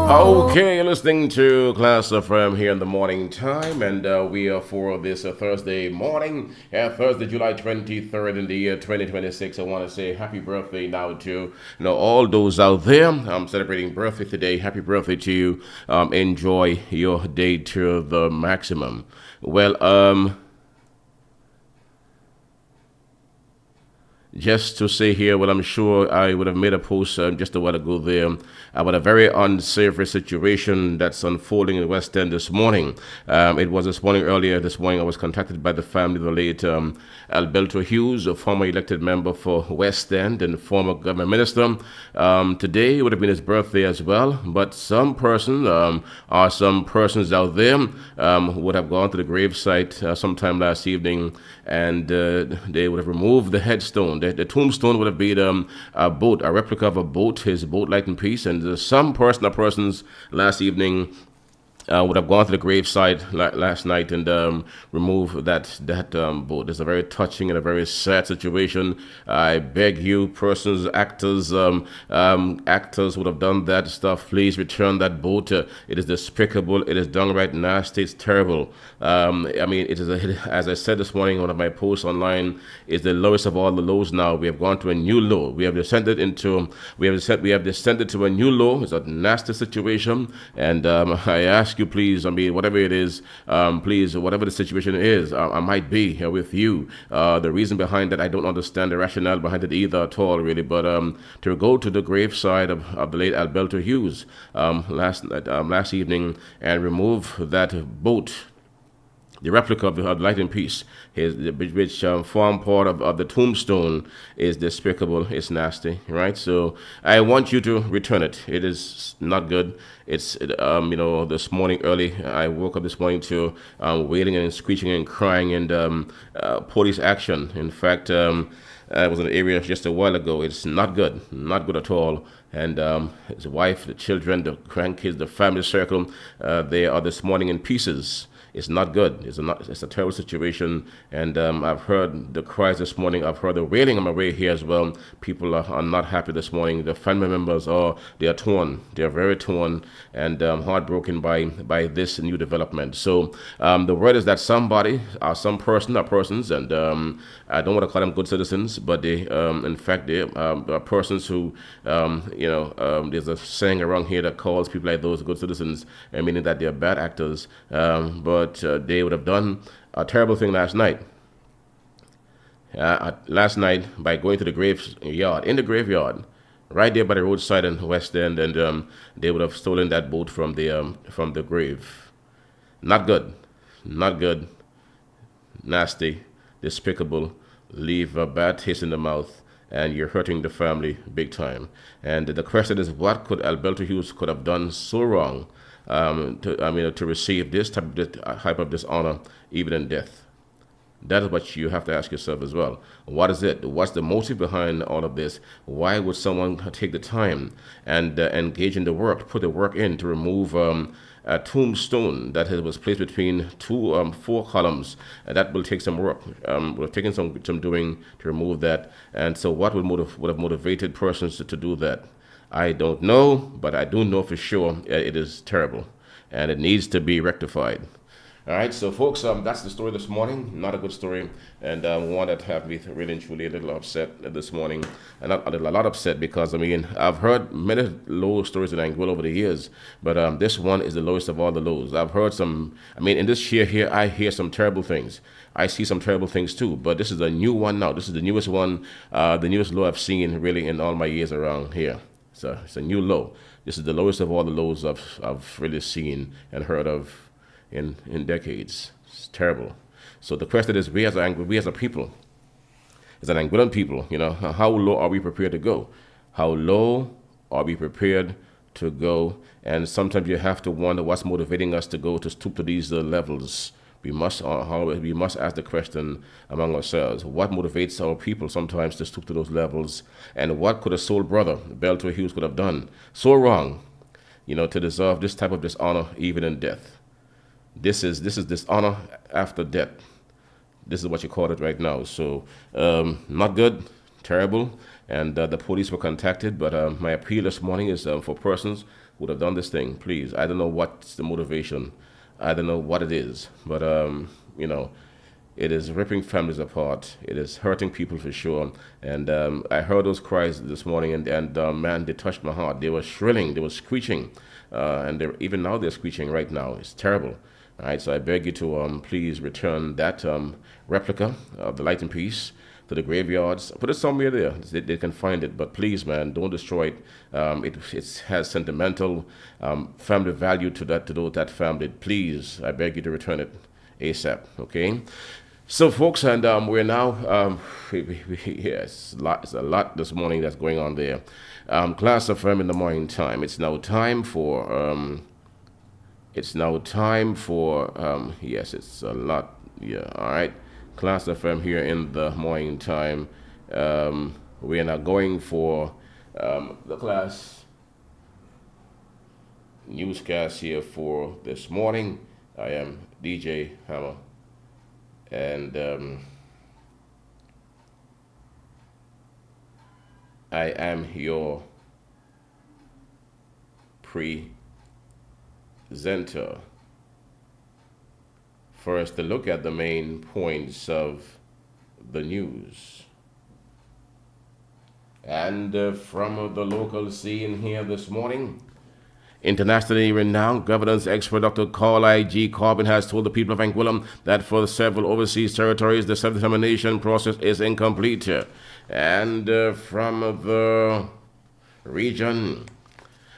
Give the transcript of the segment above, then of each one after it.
Okay, you're listening to Klass FM here in the morning time, and we are for this Thursday morning, Thursday, July 23rd in the year 2026. I want to say happy birthday now to all those out there celebrating birthday today. Happy birthday to you. Enjoy your day to the maximum. Well, just to say here, well, I'm sure I would have made a post just a while ago there about a very unsavory situation that's unfolding in the West End this morning. It was this morning, earlier this morning, I was contacted by the family of the late Alberto Hughes, a former elected member for West End and former government minister. Today would have been his birthday as well, but some person or some persons out there would have gone to the gravesite sometime last evening, and they would have removed the headstone. The tombstone would have been a boat, a replica of a boat, his boat light in peace. And some person or persons last evening would have gone to the gravesite last night and removed that boat. It's a very touching and a very sad situation. I beg you, persons, actors, actors would have done that stuff. Please return that boat. It is despicable. It is downright nasty. It's terrible. I mean, as I said this morning, one of my posts online is the lowest of all the lows. Now we have gone to a new low. We have descended to a new low. It's a nasty situation, and I ask you, please, I mean, whatever it is, please, whatever the situation is, I might be here with you. The reason behind that, I don't understand the rationale behind it either at all, really. But to go to the graveside of the late Alberto Hughes last evening and remove that boat, the replica of the Light in Peace, which form part of the tombstone, is despicable. It's nasty, right? So I want you to return it. It is not good. This morning early, I woke up this morning to wailing and screeching and crying and police action. In fact, I was in the area just a while ago. It's not good at all. And his wife, the children, the grandkids, the family circle, they are this morning in pieces. It's not good. It's a terrible situation. And I've heard the cries this morning. I've heard the wailing on my way here as well. People are not happy this morning. The family members they are torn. They are very torn and heartbroken by this new development. So the word is that somebody, or some person, or persons, and I don't want to call them good citizens, but they, in fact, they are persons who, there's a saying around here that calls people like those good citizens, meaning that they're bad actors. But they would have done a terrible thing last night. Last night, by going to the graveyard, right there by the roadside in West End, and they would have stolen that boat from the grave. Not good, nasty, despicable. Leave a bad taste in the mouth, and you're hurting the family big time. And the question is, what could Alberto Hughes could have done so wrong to receive this type of dishonor, even in death? That is what you have to ask yourself as well. What is it? What's the motive behind all of this? Why would someone take the time and engage in the work, put the work in to remove a tombstone that was placed between four columns? That will take some work. Will have taken some doing to remove that. And so what would have motivated persons to do that? I don't know, but I do know for sure it is terrible, and it needs to be rectified. All right, so folks, that's the story this morning. Not a good story, and one that have me really and truly a little upset this morning, and not a lot upset because I've heard many low stories in Anguilla over the years, but this one is the lowest of all the lows. I've heard some. In this year here, I hear some terrible things. I see some terrible things too, but this is a new one now. This is the newest one, the newest low I've seen really in all my years around here. So it's a new low. This is the lowest of all the lows I've really seen and heard of in decades. It's terrible. So the question is, we as a people, as an Anguillan people, how low are we prepared to go? How low are we prepared to go? And sometimes you have to wonder what's motivating us to stoop to these levels. We must ask the question among ourselves: what motivates our people sometimes to stoop to those levels? And what could a soul brother, Alberto Hughes, could have done so wrong, to deserve this type of dishonor, even in death? This is dishonor after death. This is what you call it right now. So not good, terrible. And the police were contacted, but my appeal this morning is for persons would have done this thing. Please, I don't know what's the motivation. I don't know what it is, but you know, it is ripping families apart. It is hurting people for sure. And I heard those cries this morning, and man, they touched my heart. They were shrilling, they were screeching, and even now they're screeching right now. It's terrible. All right, so I beg you to please return that replica of the Light in Peace to the graveyards. Put it somewhere there. They can find it. But please, man, don't destroy it. It has sentimental family value to that family. Please, I beg you to return it ASAP. Okay. So, folks, and we're now, yes, it's a lot this morning that's going on there. Klass FM in the morning time. It's now time for, yes, it's a lot. Yeah, all right. Klass FM here in the morning time. We are now going for the Klass newscast here for this morning. I am DJ Hammer. And I am your presenter. First, to look at the main points of the news. And from the local scene here this morning, internationally renowned governance expert Dr. Carl G. Corbin has told the people of Anguilla that for several overseas territories, the self-determination process is incomplete. And from the region,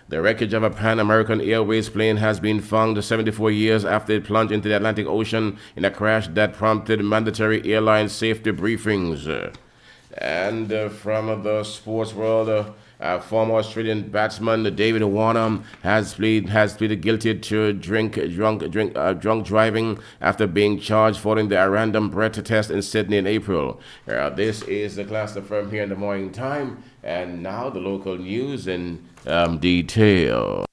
the wreckage of a Pan American Airways plane has been found 74 years after it plunged into the Atlantic Ocean in a crash that prompted mandatory airline safety briefings. And from the sports world, former Australian batsman David Warner has pleaded guilty to drunk driving after being charged following the random breath test in Sydney in April. This is the Klass FM here in the morning time, and now the local news in detail.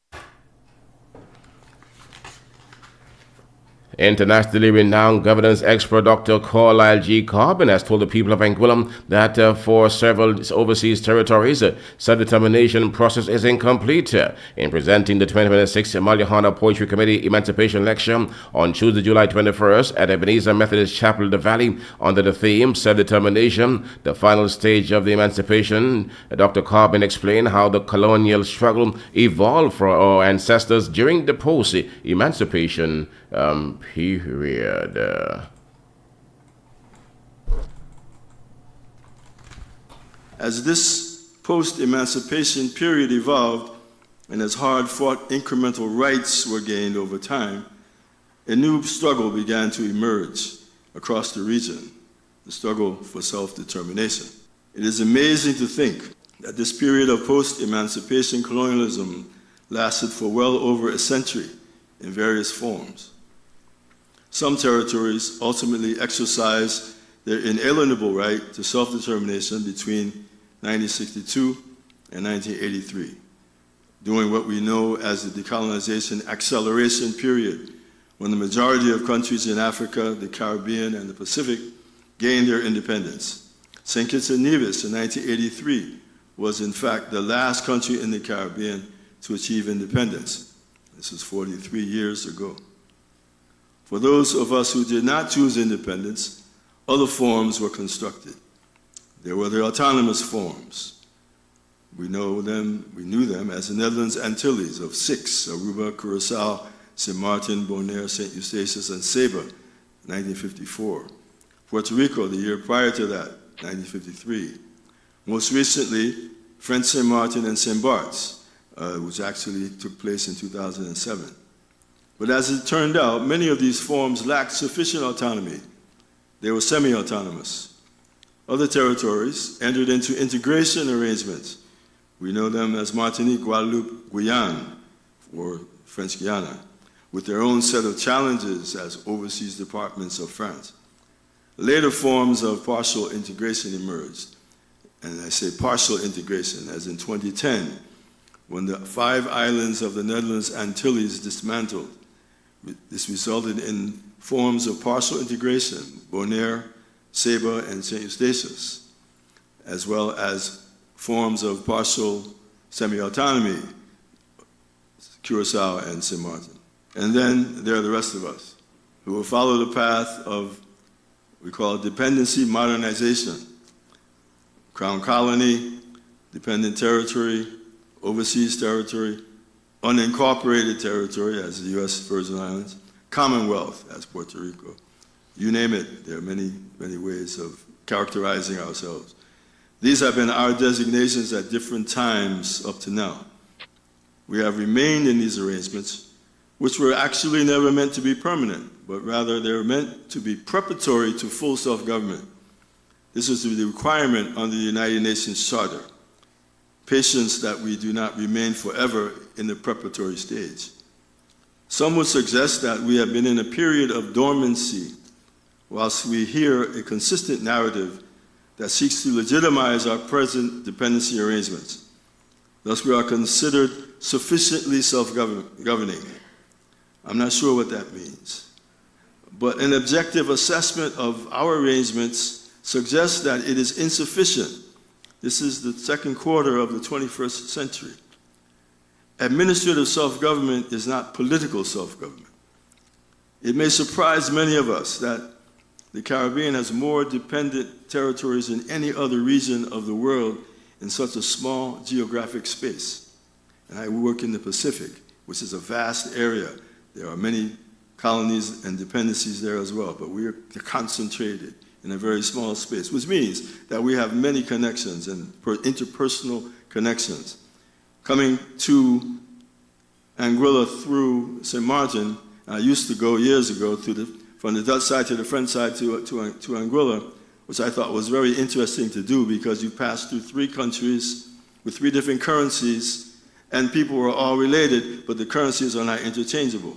Internationally renowned governance expert Dr. Carl G. Corbin has told the people of Anguilla that for several overseas territories, self-determination process is incomplete. In presenting the 2026 Malihana Poetry Committee Emancipation Lecture on Tuesday, July 21st at Ebenezer Methodist Chapel, the Valley, under the theme Self-Determination, the final stage of the emancipation, Dr. Corbin explained how the colonial struggle evolved for our ancestors during the post-emancipation period. As this post-emancipation period evolved and as hard-fought incremental rights were gained over time, a new struggle began to emerge across the region, the struggle for self-determination. It is amazing to think that this period of post-emancipation colonialism lasted for well over a century in various forms. Some territories ultimately exercised their inalienable right to self-determination between 1962 and 1983, during what we know as the decolonization acceleration period, when the majority of countries in Africa, the Caribbean, and the Pacific gained their independence. St. Kitts and Nevis in 1983 was in fact the last country in the Caribbean to achieve independence. This is 43 years ago. For those of us who did not choose independence, other forms were constructed. There were the autonomous forms. We knew them as the Netherlands Antilles of six: Aruba, Curacao, St. Martin, Bonaire, St. Eustatius, and Saba, 1954. Puerto Rico, the year prior to that, 1953. Most recently, French St. Martin and St. Bart's, which actually took place in 2007. But as it turned out, many of these forms lacked sufficient autonomy. They were semi-autonomous. Other territories entered into integration arrangements. We know them as Martinique, Guadeloupe, Guyane, or French Guiana, with their own set of challenges as overseas departments of France. Later forms of partial integration emerged. And I say partial integration, as in 2010, when the 5 islands of the Netherlands Antilles dismantled. This resulted in forms of partial integration, Bonaire, Saba, and St. Eustatius, as well as forms of partial semi-autonomy, Curacao and St. Martin. And then there are the rest of us who will follow the path of, we call it dependency modernization. Crown colony, dependent territory, overseas territory, unincorporated territory as the U.S. Virgin Islands, Commonwealth as Puerto Rico. You name it, there are many, many ways of characterizing ourselves. These have been our designations at different times up to now. We have remained in these arrangements, which were actually never meant to be permanent, but rather they were meant to be preparatory to full self-government. This is the requirement under the United Nations Charter. Patience that we do not remain forever in the preparatory stage. Some would suggest that we have been in a period of dormancy, whilst we hear a consistent narrative that seeks to legitimize our present dependency arrangements. Thus, we are considered sufficiently self-governing. I'm not sure what that means. But an objective assessment of our arrangements suggests that it is insufficient. This is the second quarter of the 21st century. Administrative self-government is not political self-government. It may surprise many of us that the Caribbean has more dependent territories than any other region of the world in such a small geographic space. And I work in the Pacific, which is a vast area. There are many colonies and dependencies there as well, but we are concentrated in a very small space, which means that we have many connections and interpersonal connections. Coming to Anguilla through St. Martin, I used to go years ago from the Dutch side to the French side to Anguilla, which I thought was very interesting to do because you pass through 3 countries with 3 different currencies, and people were all related, but the currencies are not interchangeable.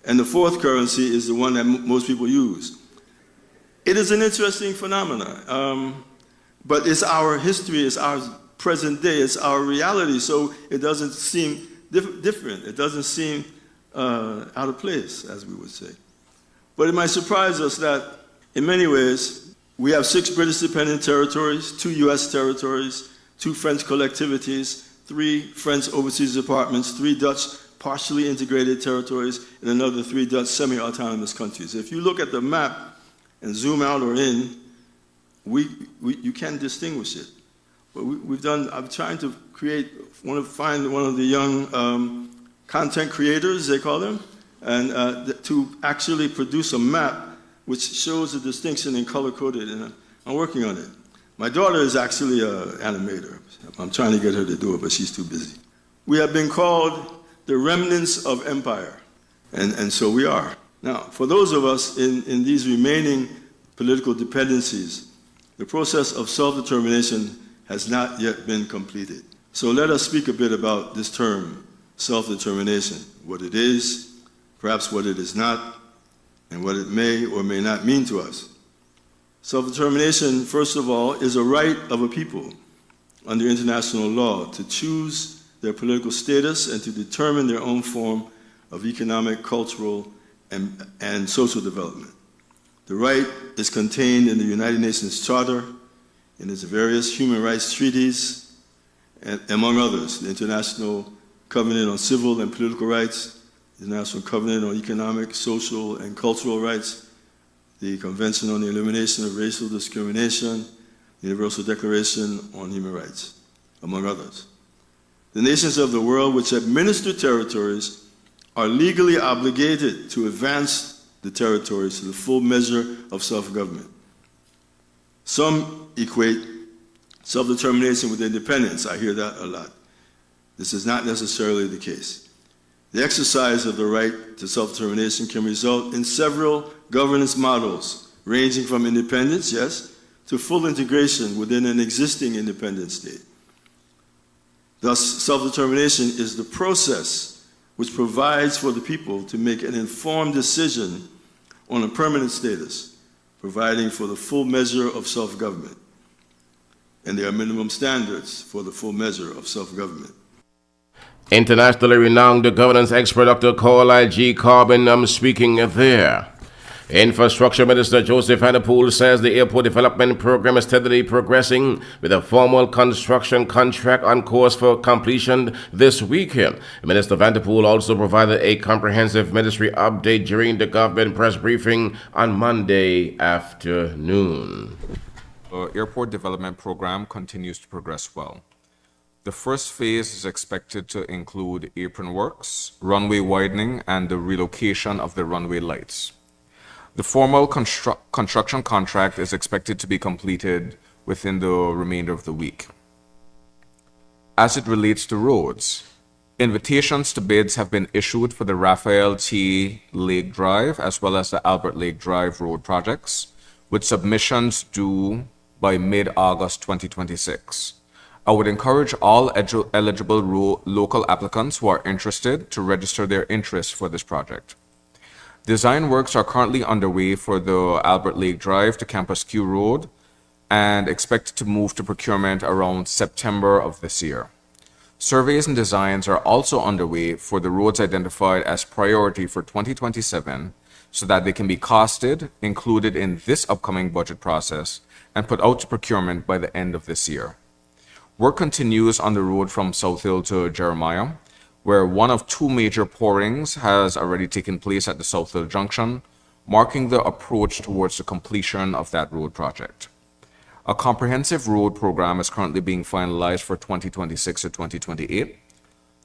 And the 4th currency is the one that most people use. It is an interesting phenomenon, but it's our history, it's our present day, it's our reality, so it doesn't seem different. It doesn't seem out of place, as we would say. But it might surprise us that, in many ways, we have 6 British dependent territories, 2 U.S. territories, 2 French collectivities, 3 French overseas departments, 3 Dutch partially integrated territories, and another 3 Dutch semi-autonomous countries. If you look at the map and zoom out or in, you can distinguish it. But I'm trying to find one of the young content creators, they call them, and to actually produce a map which shows the distinction in color-coded, and I'm working on it. My daughter is actually an animator. I'm trying to get her to do it, but she's too busy. We have been called the remnants of empire, and so we are. Now, for those of us in these remaining political dependencies, the process of self-determination has not yet been completed. So let us speak a bit about this term, self-determination, what it is, perhaps what it is not, and what it may or may not mean to us. Self-determination, first of all, is a right of a people under international law to choose their political status and to determine their own form of economic, cultural, and social development. The right is contained in the United Nations Charter, in its various human rights treaties, and among others, the International Covenant on Civil and Political Rights, the International Covenant on Economic, Social, and Cultural Rights, the Convention on the Elimination of Racial Discrimination, the Universal Declaration on Human Rights, among others. The nations of the world which administer territories are legally obligated to advance the territories to the full measure of self-government. Some equate self-determination with independence. I hear that a lot. This is not necessarily the case. The exercise of the right to self-determination can result in several governance models, ranging from independence, yes, to full integration within an existing independent state. Thus, self-determination is the process which provides for the people to make an informed decision on a permanent status, providing for the full measure of self-government. And there are minimum standards for the full measure of self-government. Internationally renowned governance expert Dr. Cole I.G. Carbon speaking there. Infrastructure Minister Joseph Vanderpool says the airport development program is steadily progressing with a formal construction contract on course for completion this weekend. Minister Vanderpool also provided a comprehensive ministry update during the government press briefing on Monday afternoon. The airport development program continues to progress well. The first phase is expected to include apron works, runway widening, and the relocation of the runway lights. The formal construction contract is expected to be completed within the remainder of the week. As it relates to roads, invitations to bids have been issued for the Raphael T. Lake Drive as well as the Albert Lake Drive road projects, with submissions due by mid-August 2026. I would encourage all eligible local applicants who are interested to register their interest for this project. Design works are currently underway for the Albert Lake Drive to Campus Q Road and expected to move to procurement around September of this year. Surveys and designs are also underway for the roads identified as priority for 2027 so that they can be costed, included in this upcoming budget process, and put out to procurement by the end of this year. Work continues on the road from South Hill to Jeremiah, where one of two major pourings has already taken place at the South Hill Junction, marking the approach towards the completion of that road project. A comprehensive road program is currently being finalized for 2026 to 2028.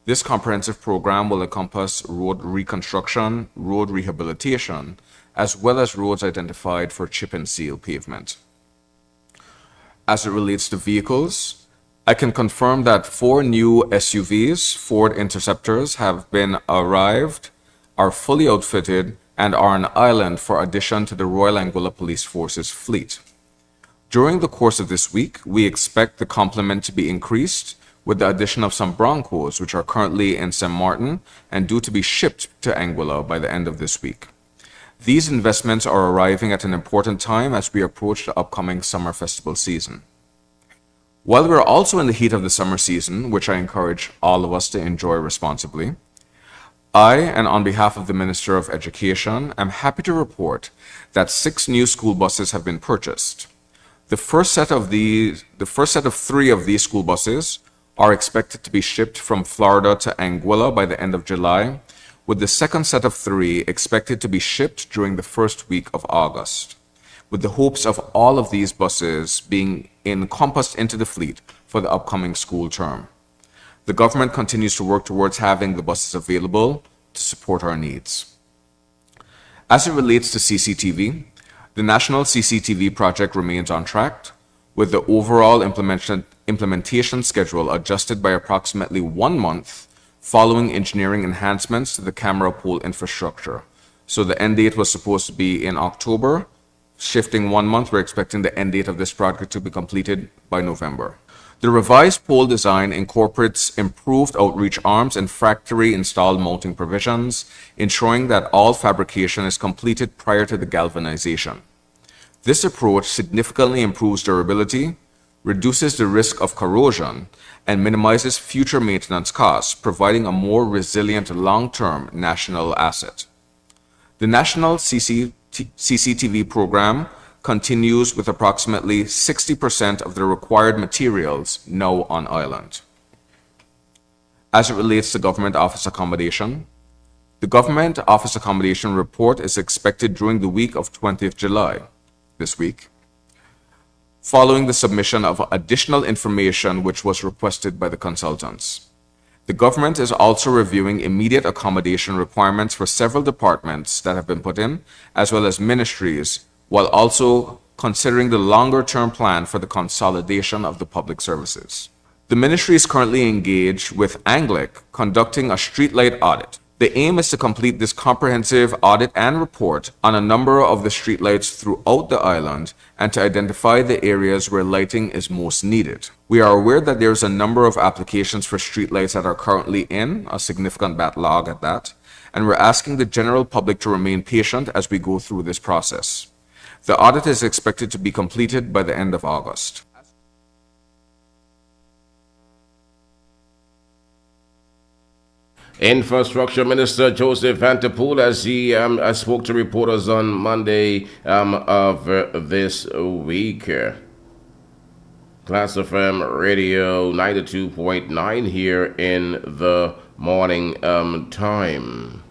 This comprehensive program will encompass road reconstruction, road rehabilitation, as well as roads identified for chip and seal pavement. As it relates to vehicles, I can confirm that 4 new SUVs, Ford Interceptors, have been arrived, are fully outfitted, and are on island for addition to the Royal Anguilla Police Force's fleet. During the course of this week, we expect the complement to be increased with the addition of some Broncos, which are currently in St. Martin and due to be shipped to Anguilla by the end of this week. These investments are arriving at an important time as we approach the upcoming summer festival season. While we're also in the heat of the summer season, which I encourage all of us to enjoy responsibly, I, and on behalf of the Minister of Education, am happy to report that 6 new school buses have been purchased. The first set of 3 of these school buses are expected to be shipped from Florida to Anguilla by the end of July, with the second set of 3 expected to be shipped during the first week of August, with the hopes of all of these buses being encompassed into the fleet for the upcoming school term. The government continues to work towards having the buses available to support our needs. As it relates to CCTV, the National CCTV project remains on track, with the overall implementation schedule adjusted by approximately 1 month following engineering enhancements to the camera pole infrastructure. So the end date was supposed to be in October. Shifting 1 month, we're expecting the end date of this project to be completed by November. The revised pole design incorporates improved outreach arms and factory-installed mounting provisions, ensuring that all fabrication is completed prior to the galvanization. This approach significantly improves durability, reduces the risk of corrosion, and minimizes future maintenance costs, providing a more resilient long-term national asset. The National CCTV program continues with approximately 60% of the required materials now on island. As it relates to government office accommodation, the government office accommodation report is expected during the week of 20th July, this week, following the submission of additional information which was requested by the consultants. The government is also reviewing immediate accommodation requirements for several departments that have been put in, as well as ministries, while also considering the longer-term plan for the consolidation of the public services. The ministry is currently engaged with Anglic conducting a streetlight audit. The aim is to complete this comprehensive audit and report on a number of the streetlights throughout the island and to identify the areas where lighting is most needed. We are aware that there's a number of applications for streetlights that are currently in, a significant backlog at that, and we're asking the general public to remain patient as we go through this process. The audit is expected to be completed by the end of August. Infrastructure Minister Joseph Vanterpool, as he spoke to reporters on Monday of this week. Klass FM Radio 92.9 here in the morning time.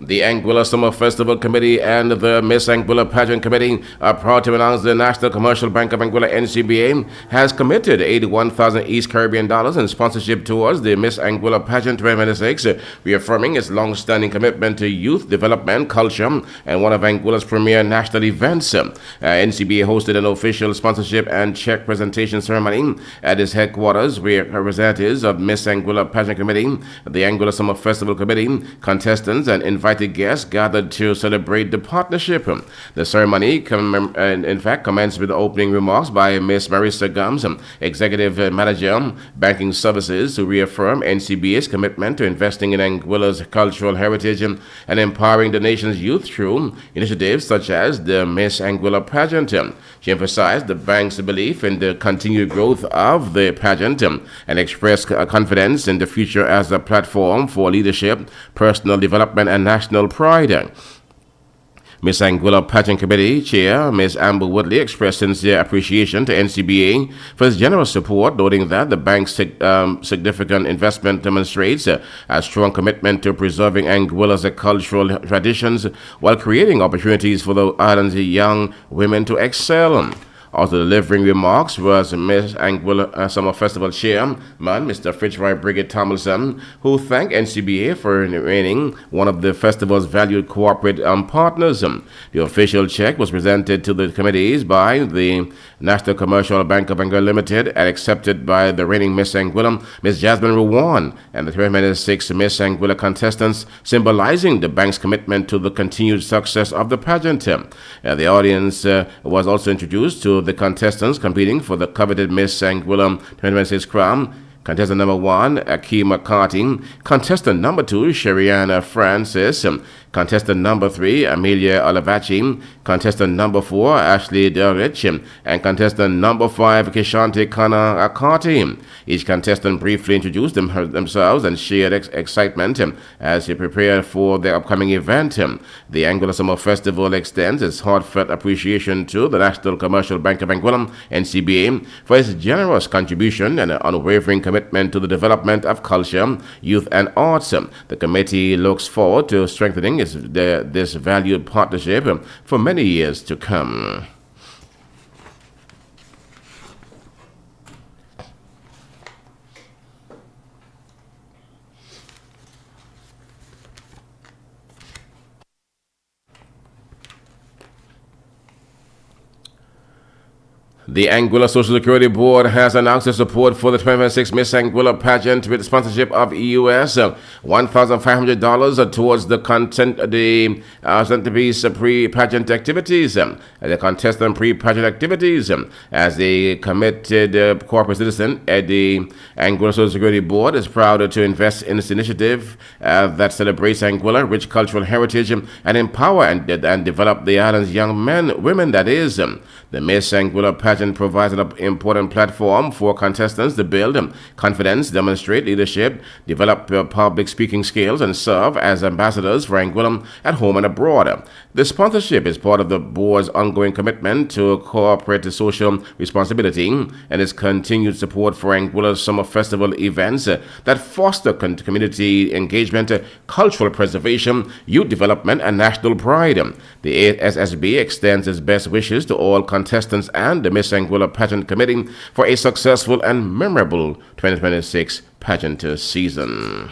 The Anguilla Summer Festival Committee and the Miss Anguilla Pageant Committee are proud to announce the National Commercial Bank of Anguilla (NCBA) has committed 81,000 East Caribbean dollars in sponsorship towards the Miss Anguilla Pageant 2026, reaffirming its long-standing commitment to youth development, culture, and one of Anguilla's premier national events. NCBA hosted an official sponsorship and check presentation ceremony at its headquarters, where representatives of Miss Anguilla Pageant Committee, the Anguilla Summer Festival Committee, contestants, and invited guests gathered to celebrate the partnership. The ceremony, in fact, commenced with opening remarks by Ms. Marissa Gums, Executive Manager, Banking Services, who reaffirmed NCBA's commitment to investing in Anguilla's cultural heritage and empowering the nation's youth through initiatives such as the Miss Anguilla Pageant. She emphasized the bank's belief in the continued growth of the pageant and expressed confidence in the future as a platform for leadership, personal development, and national pride. Miss Anguilla Pageant Committee Chair Ms. Amber Woodley expressed sincere appreciation to NCBA for its generous support, noting that the bank's significant investment demonstrates a strong commitment to preserving Anguilla's cultural traditions while creating opportunities for the island's young women to excel. Also delivering remarks was Miss Anguilla Summer Festival Chairman, Mr. Fitzroy Brigid Tomlinson, who thanked NCBA for remaining one of the festival's valued corporate partners. The official check was presented to the committees by the National Commercial Bank of Anguilla Limited and accepted by the reigning Miss Anguilla, Ms. Jasmine Rowan, and the 2026 Miss Anguilla contestants, symbolizing the bank's commitment to the continued success of the pageant. The audience was also introduced to the contestants competing for the coveted Miss Anguilla 2026 crown. Contestant number 1, Akeem McCarty. Contestant number 2, Sheriana Francis. Contestant number 3, Amelia Olivachi. Contestant number 4, Ashley Delrich. And contestant number 5, Kishanti Kana Akati. Each contestant briefly introduced themselves and shared excitement as they prepared for the upcoming event. The Anguilla Summer Festival extends its heartfelt appreciation to the National Commercial Bank of Anguilla, NCBA, for its generous contribution and unwavering commitment to the development of culture, youth, and arts. The committee looks forward to strengthening this valued partnership for many years to come. The Anguilla Social Security Board has announced its support for the 2026 Miss Anguilla pageant with sponsorship of US $1,500 towards the centerpiece pre-pageant activities, the contestant pre-pageant activities. As a committed corporate citizen, the Anguilla Social Security Board is proud to invest in this initiative that celebrates Anguilla rich cultural heritage and empower and develop the island's young women. That is, the Miss Anguilla pageant provides an important platform for contestants to build confidence, demonstrate leadership, develop public speaking skills, and serve as ambassadors for Anguilla at home and abroad. The sponsorship is part of the board's ongoing commitment to corporate social responsibility and its continued support for Anguilla's summer festival events that foster community engagement, cultural preservation, youth development, and national pride. The ASSB extends its best wishes to all contestants and the Miss Anguilla Pageant Committee for a successful and memorable 2026 pageant season.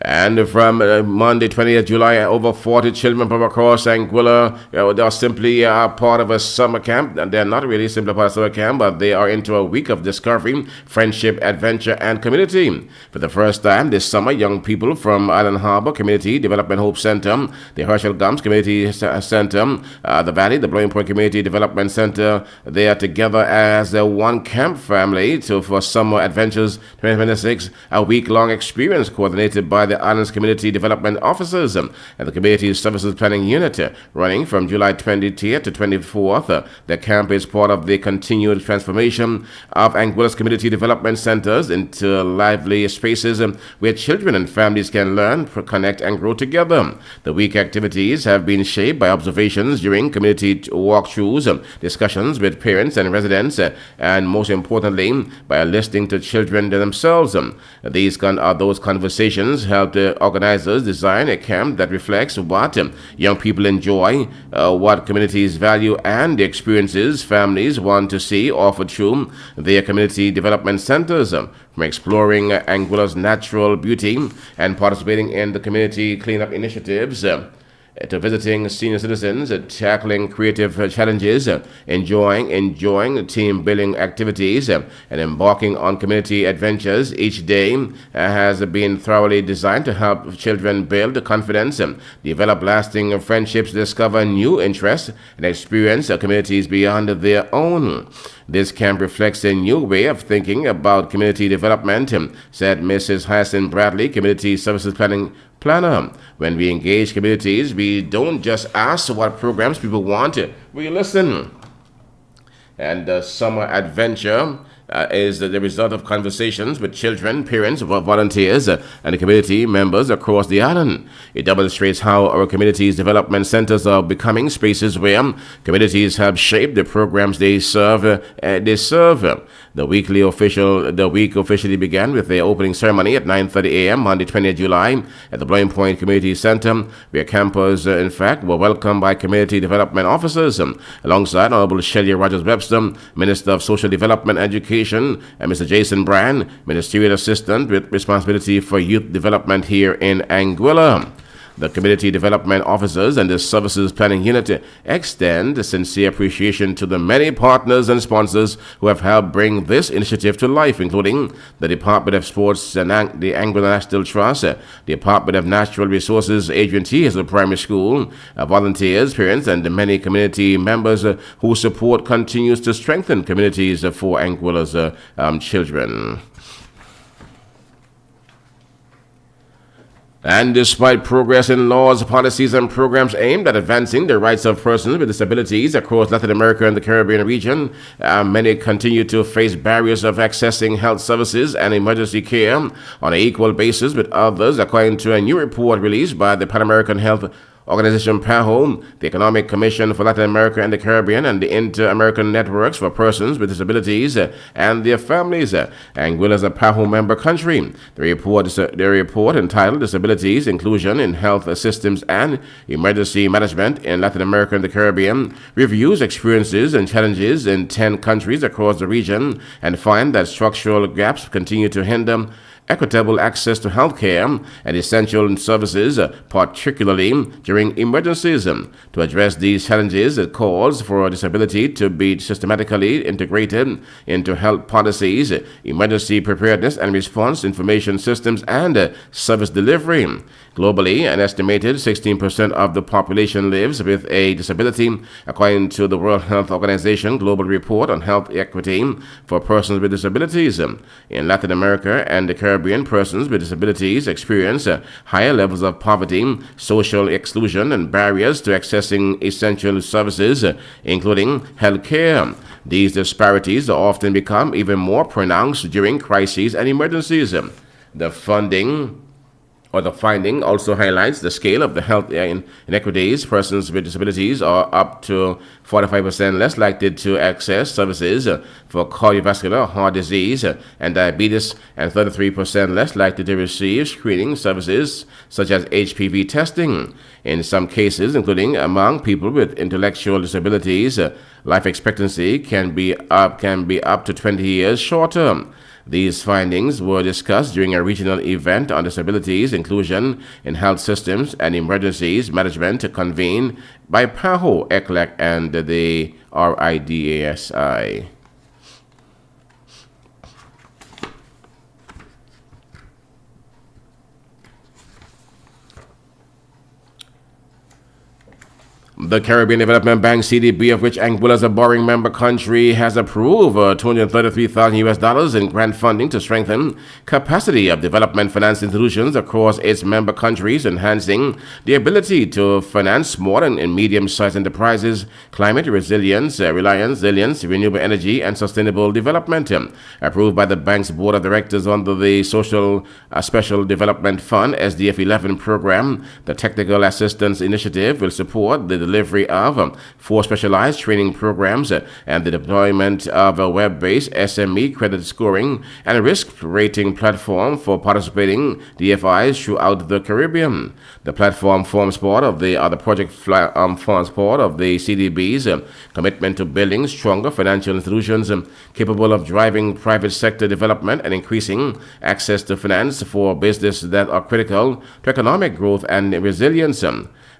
And from Monday, 20th July, over 40 children from across Anguilla, they are simply part of a summer camp. And they're not really simply part of a summer camp, but they are into a week of discovery, friendship, adventure, and community. For the first time this summer, young people from Island Harbor Community Development Hope Center, the Herschel Gums Community Center, the Valley, the Blowing Point Community Development Center, they are together as one camp family for Summer Adventures 2026, a week-long experience coordinated by the island's community development officers and the Community Services Planning Unit. Running from July 20th to 24th, the camp is part of the continued transformation of Anguilla's community development centers into lively spaces where children and families can learn, connect, and grow together. The week activities have been shaped by observations during community walkthroughs, discussions with parents and residents, and most importantly, by listening to children themselves. These are those conversations helped organizers design a camp that reflects what young people enjoy, what communities value, and the experiences families want to see offered through their community development centers. From exploring Anguilla's natural beauty and participating in the community cleanup initiatives, to visiting senior citizens, tackling creative challenges, enjoying team-building activities, and embarking on community adventures. Each day has been thoroughly designed to help children build confidence, develop lasting friendships, discover new interests, and experience communities beyond their own. This camp reflects a new way of thinking about community development, said Mrs. Hyacinth Bradley, Community Services Planner. When we engage communities, we don't just ask what programs people want, we listen. And the summer adventure is the result of conversations with children, parents, volunteers, and community members across the island. It demonstrates how our communities' development centers are becoming spaces where communities help shape the programs they serve. The week officially began with the opening ceremony at 9:30 a.m. Monday, 20th July, at the Blowing Point Community Center, where campers, in fact, were welcomed by community development officers, alongside Honorable Shelley Rogers Webster, Minister of Social Development and Education, and Mr. Jason Brand, Ministerial Assistant with responsibility for youth development here in Anguilla. The Community Development Officers and the Services Planning Unit extend sincere appreciation to the many partners and sponsors who have helped bring this initiative to life, including the Department of Sports and the Anguilla National Trust, the Department of Natural Resources, Adrian T. as a primary school, volunteers, parents, and the many community members whose support continues to strengthen communities for Anguilla's children. And despite progress in laws, policies, and programs aimed at advancing the rights of persons with disabilities across Latin America and the Caribbean region, many continue to face barriers of accessing health services and emergency care on an equal basis with others, according to a new report released by the Pan American Health Organization PAHO, the Economic Commission for Latin America and the Caribbean, and the Inter-American Networks for Persons with Disabilities and Their Families. Anguilla is a PAHO member country. The report entitled Disabilities, Inclusion in Health Systems and Emergency Management in Latin America and the Caribbean reviews experiences and challenges in 10 countries across the region and find that structural gaps continue to hinder equitable access to health care and essential services, particularly during emergencies. To address these challenges, it calls for disability to be systematically integrated into health policies, emergency preparedness and response information systems, and service delivery. Globally, an estimated 16% of the population lives with a disability, according to the World Health Organization Global Report on Health Equity for Persons with Disabilities. In Latin America and the Caribbean, persons with disabilities experience higher levels of poverty, social exclusion, and barriers to accessing essential services, including health care. These disparities often become even more pronounced during crises and emergencies. The finding also highlights the scale of the health inequities. Persons with disabilities are up to 45% less likely to access services for cardiovascular, heart disease, and diabetes, and 33% less likely to receive screening services such as HPV testing. In some cases, including among people with intellectual disabilities, life expectancy can be up to 20 years shorter. These findings were discussed during a regional event on disabilities, inclusion in health systems, and emergencies management convened by PAHO, ECLAC, and the RIDASI. The Caribbean Development Bank (CDB), of which Anguilla is a borrowing member country, has approved $233,000 in grant funding to strengthen capacity of development finance institutions across its member countries, enhancing the ability to finance small and medium-sized enterprises, climate resilience, resilience, renewable energy, and sustainable development. Approved by the bank's board of directors under the Social Special Development Fund (SDF 11) program, the Technical Assistance Initiative will support the delivery of 4 specialized training programs and the deployment of a web-based SME credit scoring and risk rating platform for participating DFIs throughout the Caribbean. The platform forms part of the CDB's commitment to building stronger financial institutions capable of driving private sector development and increasing access to finance for business that are critical to economic growth and resilience.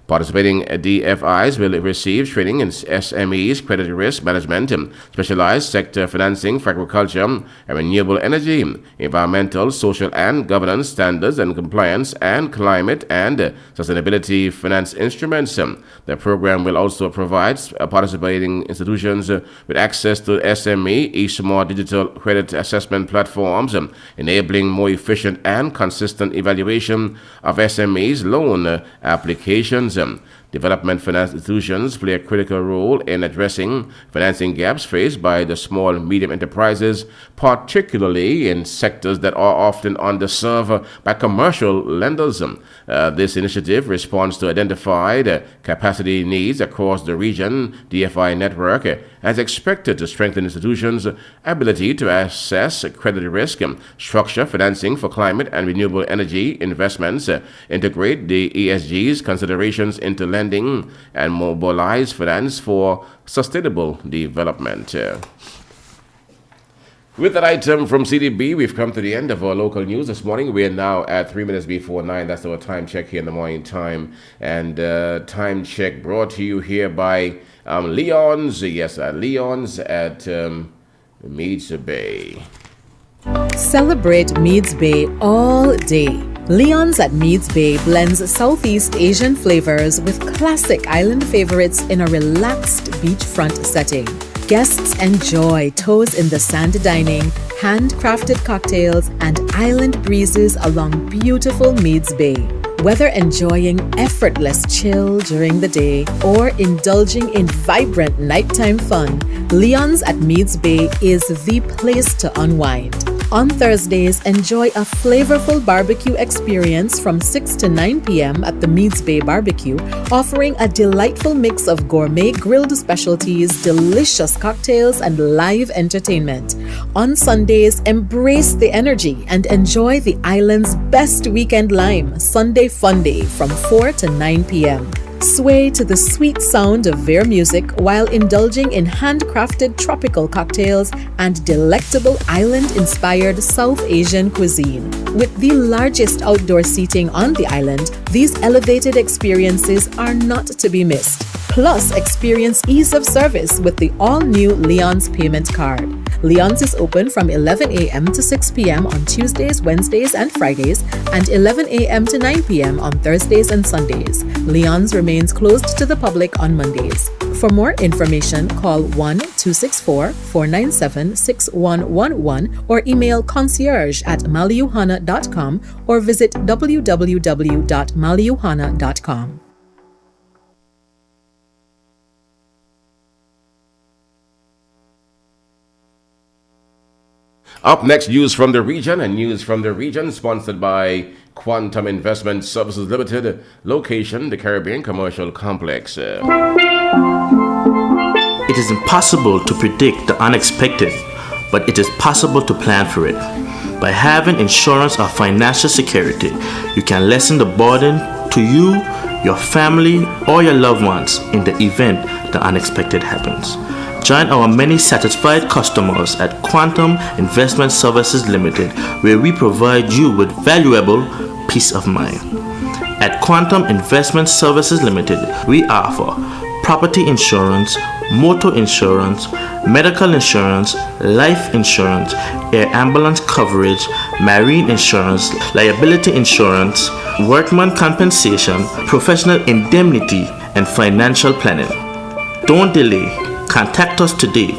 Participating DFIs will receive training in SMEs, credit risk management, specialized sector financing for agriculture and renewable energy, environmental, social, and governance standards and compliance, and climate and sustainability finance instruments. The program will also provide participating institutions with access to SME e-smart digital credit assessment platforms, enabling more efficient and consistent evaluation of SMEs loan applications. Development finance institutions play a critical role in addressing financing gaps faced by the small and medium enterprises, particularly in sectors that are often underserved by commercial lenders. This initiative responds to identified capacity needs across the region DFI network as expected to strengthen institutions' ability to assess credit risk, structure financing for climate and renewable energy investments, integrate the ESG's considerations into lending, and mobilize finance for sustainable development. With that item from CDB, we've come to the end of our local news this morning. We are now at 3 minutes before 9. That's our time check here in the morning time. And time check brought to you here by Leon's. Yes, Leon's at Meads Bay. Celebrate Meads Bay all day. Leon's at Meads Bay blends Southeast Asian flavors with classic island favorites in a relaxed beachfront setting. Guests enjoy toes in the sand dining, handcrafted cocktails, and island breezes along beautiful Meads Bay. Whether enjoying effortless chill during the day or indulging in vibrant nighttime fun, Leon's at Meads Bay is the place to unwind. On Thursdays, enjoy a flavorful barbecue experience from 6 to 9 p.m. at the Meads Bay Barbecue, offering a delightful mix of gourmet grilled specialties, delicious cocktails, and live entertainment. On Sundays, embrace the energy and enjoy the island's best weekend lime, Sunday Fun Day from 4 to 9 p.m. Sway to the sweet sound of their music while indulging in handcrafted tropical cocktails and delectable island-inspired South Asian cuisine. With the largest outdoor seating on the island, these elevated experiences are not to be missed. Plus, experience ease of service with the all-new Leon's payment card. Leon's is open from 11 a.m. to 6 p.m. on Tuesdays, Wednesdays, and Fridays, and 11 a.m. to 9 p.m. on Thursdays and Sundays. Leon's remains closed to the public on Mondays. For more information, call 1-264-497-6111 or email concierge@maliuhana.com or visit www.maliuhana.com. Up next, news from the region, and news from the region sponsored by Quantum Investment Services Limited, location the Caribbean Commercial Complex. It is impossible to predict the unexpected, but it is possible to plan for it. By having insurance or financial security, you can lessen the burden to you, your family, or your loved ones in the event the unexpected happens. Join our many satisfied customers at Quantum Investment Services Limited, where we provide you with valuable peace of mind. At Quantum Investment Services Limited, we offer property insurance, motor insurance, medical insurance, life insurance, air ambulance coverage, marine insurance, liability insurance, workman compensation, professional indemnity, and financial planning. Don't delay. Contact us today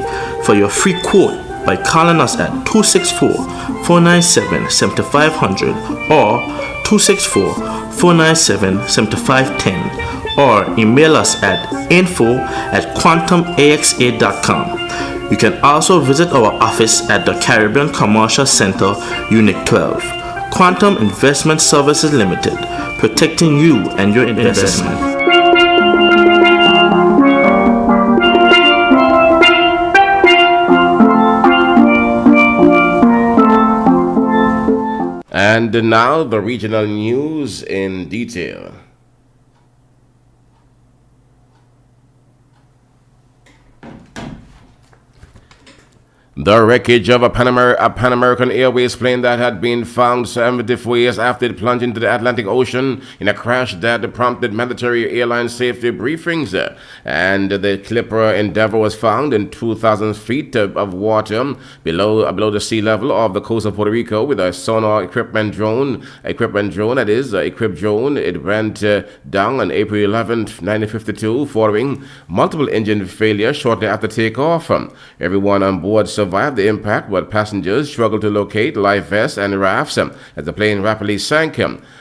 for your free quote by calling us at 264-497-7500 or 264-497-7510 or email us at info@quantumaxa.com. You can also visit our office at the Caribbean Commercial Center, Unit 12. Quantum Investment Services Limited, protecting you and your investment. And now the regional news in detail. The wreckage of a Pan American Airways plane that had been found 74 years after it plunged into the Atlantic Ocean in a crash that prompted mandatory airline safety briefings. And the Clipper Endeavour was found in 2,000 feet of water below the sea level of the coast of Puerto Rico with a sonar equipped drone. It went down on April 11th, 1952, following multiple engine failure shortly after takeoff. Everyone on board survived the impact, but passengers struggled to locate life vests and rafts as the plane rapidly sank.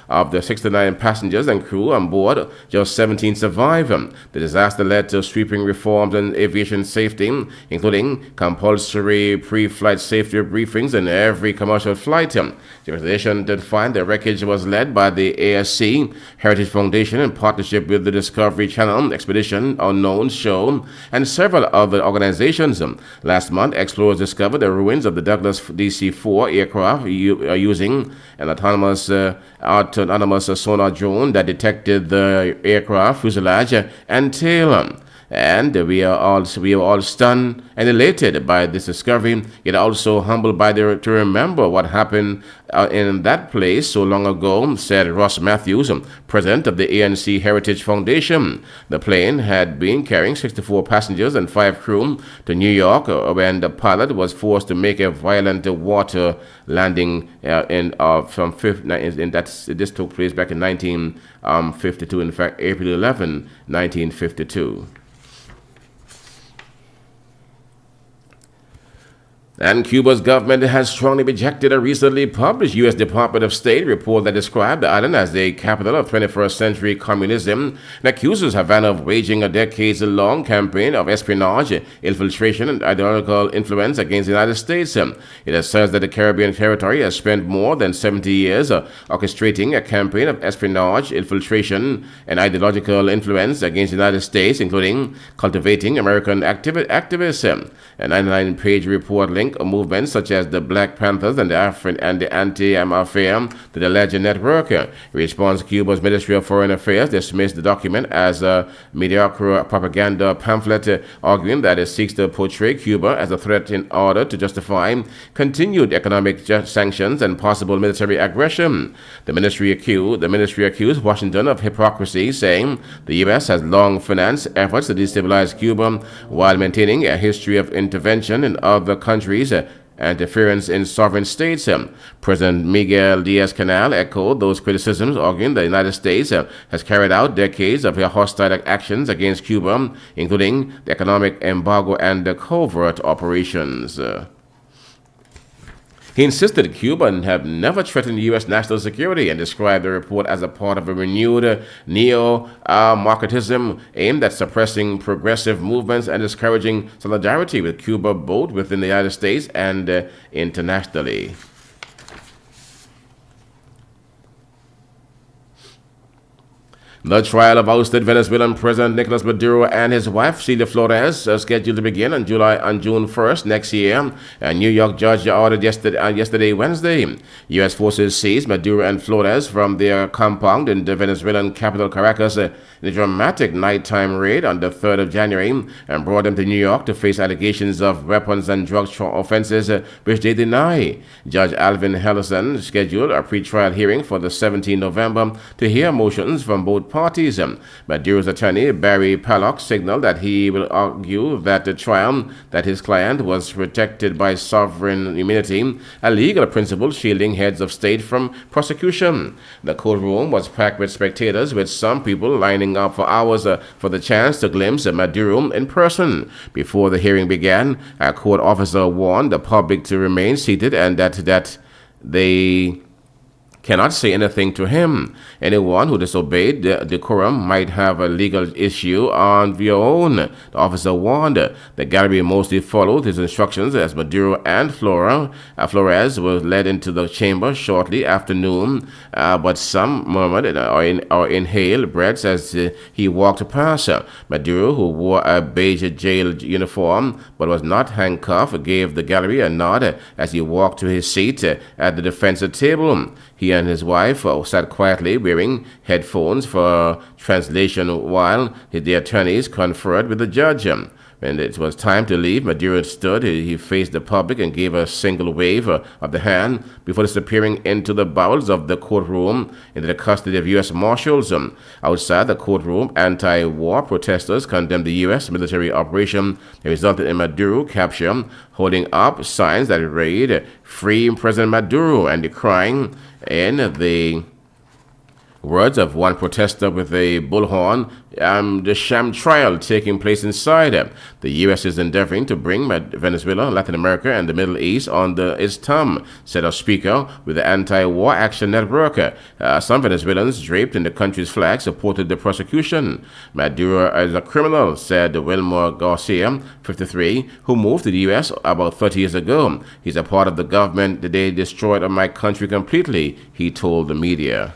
Of the 69 passengers and crew on board, just 17 survived. The disaster led to sweeping reforms in aviation safety, including compulsory pre-flight safety briefings in every commercial flight. The organization did find the wreckage was led by the ASC Heritage Foundation in partnership with the Discovery Channel, Expedition Unknown Show, and several other organizations. Last month, explorers discovered the ruins of the Douglas DC-4 aircraft using an autonomous sonar drone that detected the aircraft fuselage and tail. And we are all stunned and elated by this discovery, yet also humbled to remember what happened in that place so long ago, said Ross Matthews, president of the ANC Heritage Foundation. The plane had been carrying 64 passengers and 5 crew to New York when the pilot was forced to make a violent water landing. This took place back in 1952. In fact, April 11, 1952. And Cuba's government has strongly rejected a recently published U.S. Department of State report that described the island as the capital of 21st century communism and accuses Havana of waging a decades-long campaign of espionage, infiltration, and ideological influence against the United States. It asserts that the Caribbean territory has spent more than 70 years orchestrating a campaign of espionage, infiltration, and ideological influence against the United States, including cultivating American activists. A 99-page report linked movements such as the Black Panthers and the Anti-Mafia to the Legend Network. In response, Cuba's Ministry of Foreign Affairs dismissed the document as a mediocre propaganda pamphlet, arguing that it seeks to portray Cuba as a threat in order to justify continued economic sanctions and possible military aggression. The ministry accused Washington of hypocrisy, saying the U.S. has long financed efforts to destabilize Cuba while maintaining a history of intervention in other countries interference in sovereign states. President Miguel Diaz-Canel echoed those criticisms, arguing that the United States has carried out decades of hostile actions against Cuba, including the economic embargo and the covert operations. He insisted Cuba have never threatened U.S. national security and described the report as a part of a renewed neo-Marxism aimed at suppressing progressive movements and discouraging solidarity with Cuba both within the United States and internationally. The trial of ousted Venezuelan President Nicolas Maduro and his wife Celia Flores is scheduled to begin on June 1st next year. A New York judge ordered yesterday, Wednesday. U.S. forces seized Maduro and Flores from their compound in the Venezuelan capital Caracas in a dramatic nighttime raid on the 3rd of January and brought them to New York to face allegations of weapons and drug offenses, which they deny. Judge Alvin Hellison scheduled a pretrial hearing for the 17th November to hear motions from both parties. Maduro's attorney, Barry Pallock, signaled that he will argue that the trial that his client was protected by sovereign immunity, a legal principle shielding heads of state from prosecution. The courtroom was packed with spectators, with some people lining up for hours for the chance to glimpse Maduro in person. Before the hearing began, a court officer warned the public to remain seated and that they cannot say anything to him. Anyone who disobeyed the decorum might have a legal issue on their own, the officer warned. The gallery mostly followed his instructions as Maduro and Flores were led into the chamber shortly after noon, but some murmured or inhaled breaths as he walked past. Maduro, who wore a beige jail uniform but was not handcuffed, gave the gallery a nod as he walked to his seat at the defense table. He and his wife sat quietly wearing headphones for translation while the attorneys conferred with the judge. When it was time to leave, Maduro stood. He faced the public and gave a single wave of the hand before disappearing into the bowels of the courtroom into the custody of U.S. Marshals. Outside the courtroom, anti-war protesters condemned the U.S. military operation that resulted in Maduro capture, holding up signs that read, "Free President Maduro," and decrying, in the words of one protester with a bullhorn, the sham trial taking place inside. The U.S. is endeavoring to bring Venezuela, Latin America, and the Middle East under its thumb, said a speaker with the Anti-War Action Network. Some Venezuelans draped in the country's flag supported the prosecution. Maduro is a criminal, said Wilmer Garcia, 53, who moved to the U.S. about 30 years ago. He's a part of the government that they destroyed my country completely, he told the media.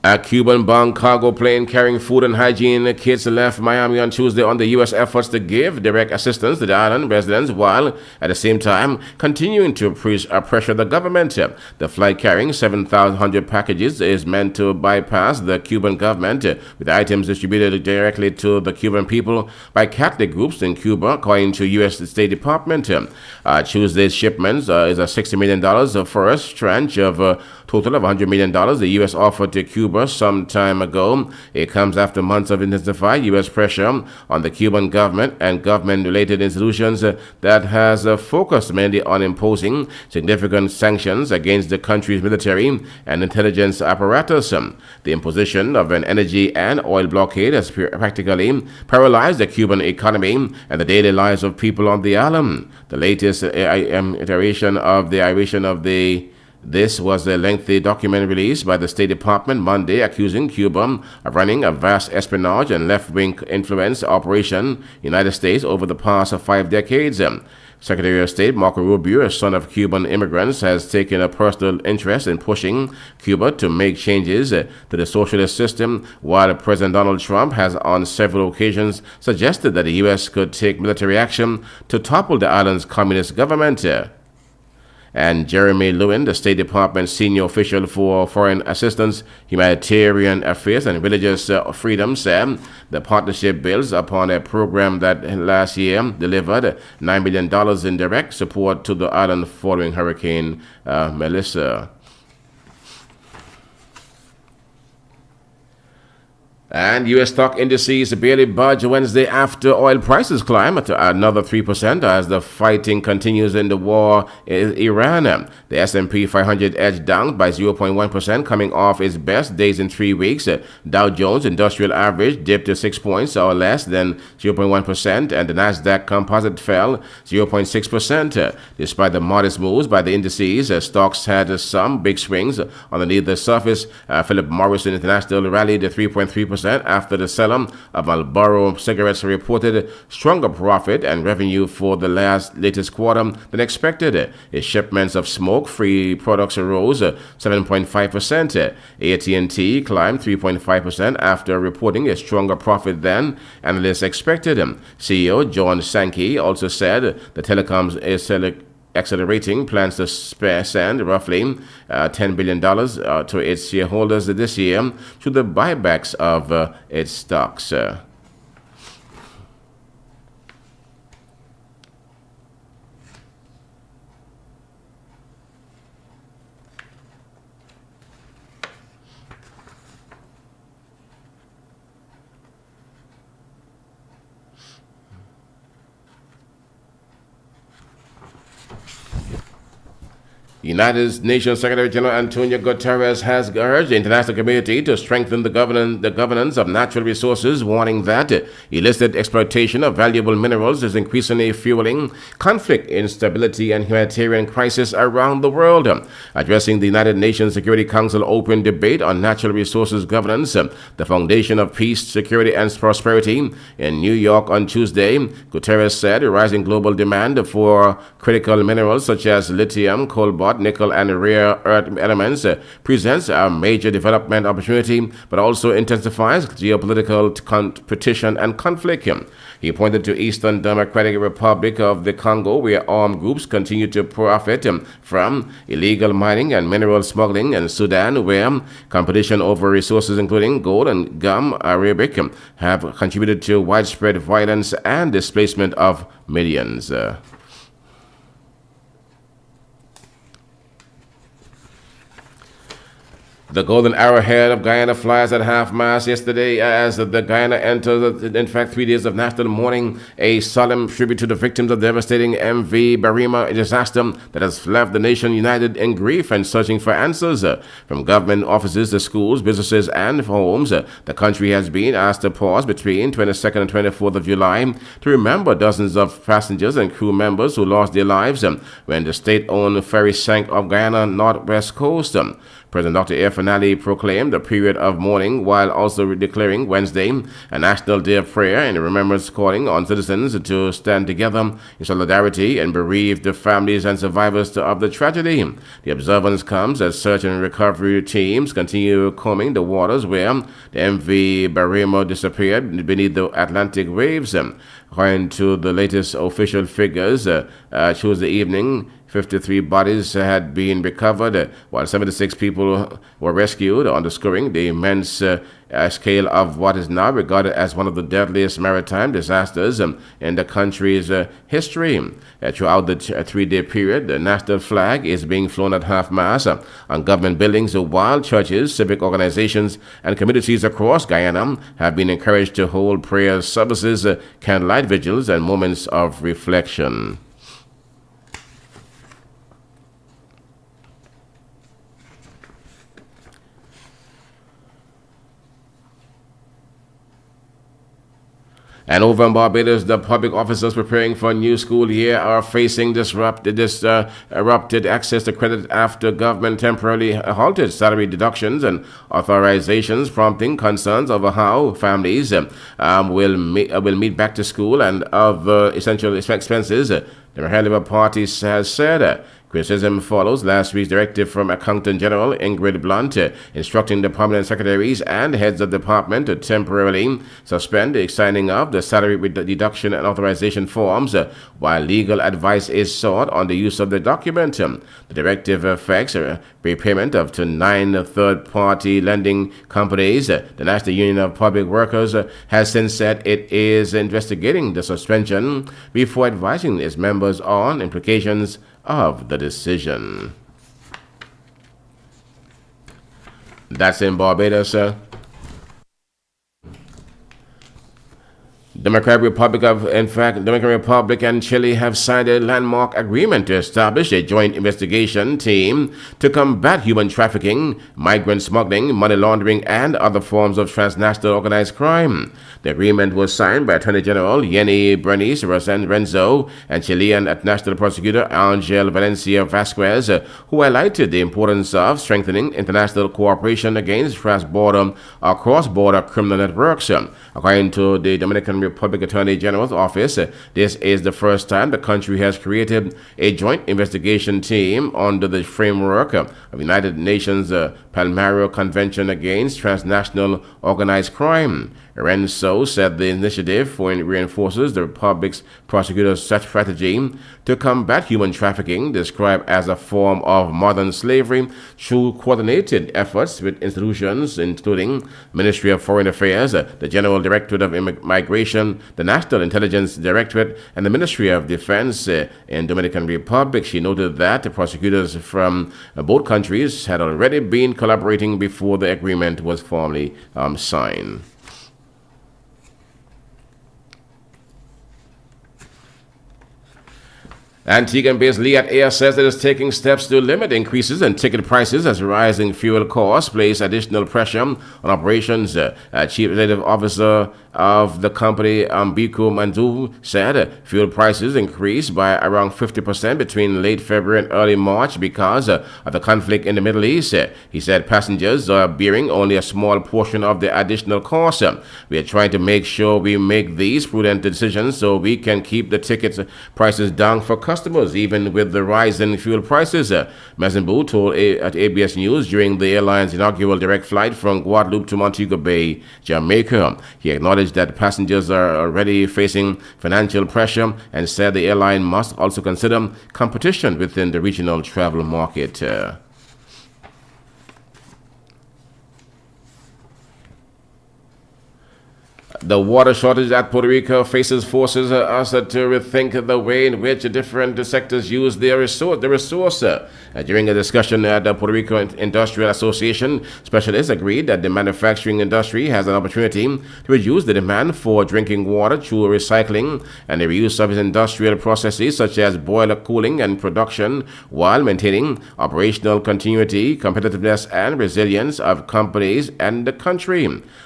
A Cuban-bound cargo plane carrying food and hygiene kits left Miami on Tuesday on the U.S. efforts to give direct assistance to the island residents while, at the same time, continuing to pressure the government. The flight carrying 7,100 packages is meant to bypass the Cuban government, with items distributed directly to the Cuban people by Catholic groups in Cuba, according to U.S. State Department. Tuesday's shipments is a $60 million first tranche of a total of $100 million the U.S. offered to Cuba some time ago. It comes after months of intensified U.S. pressure on the Cuban government and government-related institutions that has focused mainly on imposing significant sanctions against the country's military and intelligence apparatus. The imposition of an energy and oil blockade has practically paralyzed the Cuban economy and the daily lives of people on the island. The latest iteration of this was a lengthy document released by the State Department Monday accusing Cuba of running a vast espionage and left-wing influence operation in the United States over the past 5 decades. Secretary of State Marco Rubio, a son of Cuban immigrants, has taken a personal interest in pushing Cuba to make changes to the socialist system, while President Donald Trump has on several occasions suggested that the U.S. could take military action to topple the island's communist government. And Jeremy Lewin, the State Department senior official for foreign assistance, humanitarian affairs, and religious freedom, said the partnership builds upon a program that last year delivered $9 million in direct support to the island following Hurricane Melissa. And U.S. stock indices barely budge Wednesday after oil prices climb to another 3% as the fighting continues in the war in Iran. The S&P 500 edged down by 0.1%, coming off its best days in 3 weeks. Dow Jones Industrial Average dipped to 6 points or less than 0.1%, and the Nasdaq Composite fell 0.6%. Despite the modest moves by the indices, stocks had some big swings underneath the surface. Philip Morris International rallied 3.3%. After the seller of Marlboro cigarettes reported stronger profit and revenue for the latest quarter than expected. Its shipments of smoke-free products rose 7.5%. AT&T climbed 3.5% after reporting a stronger profit than analysts expected. CEO John Sankey also said the telecoms is accelerating plans to send roughly $10 billion to its shareholders this year through the buybacks of its stocks. United Nations Secretary General Antonio Guterres has urged the international community to strengthen the governance of natural resources, warning that illicit exploitation of valuable minerals is increasingly fueling conflict, instability, and humanitarian crisis around the world. Addressing the United Nations Security Council open debate on natural resources governance, the foundation of peace, security, and prosperity, in New York on Tuesday, Guterres said rising global demand for critical minerals such as lithium, cobalt, nickel, and rare earth elements presents a major development opportunity, but also intensifies geopolitical competition and conflict. He pointed to Eastern Democratic Republic of the Congo, where armed groups continue to profit from illegal mining and mineral smuggling, and Sudan, where competition over resources including gold and gum arabic have contributed to widespread violence and displacement of millions. The golden arrowhead of Guyana flies at half-mast yesterday as the Guyana enters, in fact, 3 days of national mourning, a solemn tribute to the victims of the devastating MV Barima disaster that has left the nation united in grief and searching for answers. From government offices to schools, businesses, and homes, the country has been asked to pause between 22nd and 24th of July to remember dozens of passengers and crew members who lost their lives when the state-owned ferry sank off Guyana northwest coast. President Dr. Irfanali proclaimed a period of mourning while also declaring Wednesday a national day of prayer and remembrance, calling on citizens to stand together in solidarity and bereave the families and survivors of the tragedy. The observance comes as search and recovery teams continue combing the waters where the MV Barima disappeared beneath the Atlantic waves. According to the latest official figures, Tuesday evening, 53 bodies had been recovered, while 76 people were rescued, underscoring the immense scale of what is now regarded as one of the deadliest maritime disasters in the country's history. Throughout the 3-day period, the national flag is being flown at half-mast on government buildings, while churches, civic organizations, and communities across Guyana have been encouraged to hold prayer services, candlelight vigils, and moments of reflection. And over in Barbados, the public officers preparing for a new school year are facing erupted access to credit after government temporarily halted salary deductions and authorizations, prompting concerns over how families will meet back to school and other essential expenses. The Labour Party has said. Criticism follows last week's directive from Accountant General Ingrid Blunt instructing the permanent secretaries and heads of department to temporarily suspend the signing of the salary deduction and authorization forms while legal advice is sought on the use of the document. The directive affects repayment of to 9 third-party lending companies. The National Union of Public Workers has since said it is investigating the suspension before advising its members on implications of the decision. That's in Barbados. Democratic Republic and Chile have signed a landmark agreement to establish a joint investigation team to combat human trafficking, migrant smuggling, money laundering, and other forms of transnational organized crime. The agreement was signed by Attorney General Yenny Bernice Renzo and Chilean National Prosecutor Angel Valencia Vasquez, who highlighted the importance of strengthening international cooperation against cross-border criminal networks. According to the Dominican Republic Attorney General's office, this is the first time the country has created a joint investigation team under the framework of United Nations Palmaro Convention Against Transnational Organized Crime. Renzo said the initiative reinforces the Republic's prosecutor's strategy to combat human trafficking, described as a form of modern slavery, through coordinated efforts with institutions including Ministry of Foreign Affairs, the General Directorate of Immigration, the National Intelligence Directorate, and the Ministry of Defense in Dominican Republic. She noted that the prosecutors from both countries had already been collaborating before the agreement was formally signed. Antiguan-based Liat Air says it is taking steps to limit increases in ticket prices as rising fuel costs place additional pressure on operations. Chief Executive Officer of the company, Biko Mandu, said fuel prices increased by around 50% between late February and early March because of the conflict in the Middle East. He said passengers are bearing only a small portion of the additional cost. We are trying to make sure we make these prudent decisions so we can keep the ticket prices down for customers, even with the rise in fuel prices. Mazembu told at ABS News during the airline's inaugural direct flight from Guadeloupe to Montego Bay, Jamaica. He acknowledged that passengers are already facing financial pressure and said the airline must also consider competition within the regional travel market. The water shortage at Puerto Rico forces us to rethink the way in which different sectors use the resource. During a discussion at the Puerto Rico Industrial Association, specialists agreed that the manufacturing industry has an opportunity to reduce the demand for drinking water through recycling and the reuse of its industrial processes such as boiler cooling and production, while maintaining operational continuity, competitiveness, and resilience of companies and the country.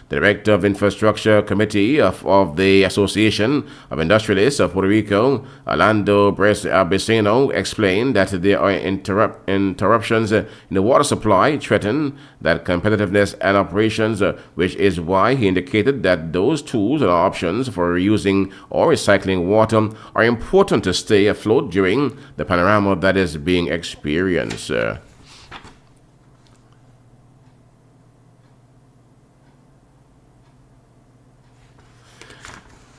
The Director of Infrastructure Committee of the Association of Industrialists of Puerto Rico, Orlando Beceno, explained that there are interruptions in the water supply threaten that competitiveness and operations, which is why he indicated that those tools and options for reusing or recycling water are important to stay afloat during the panorama that is being experienced.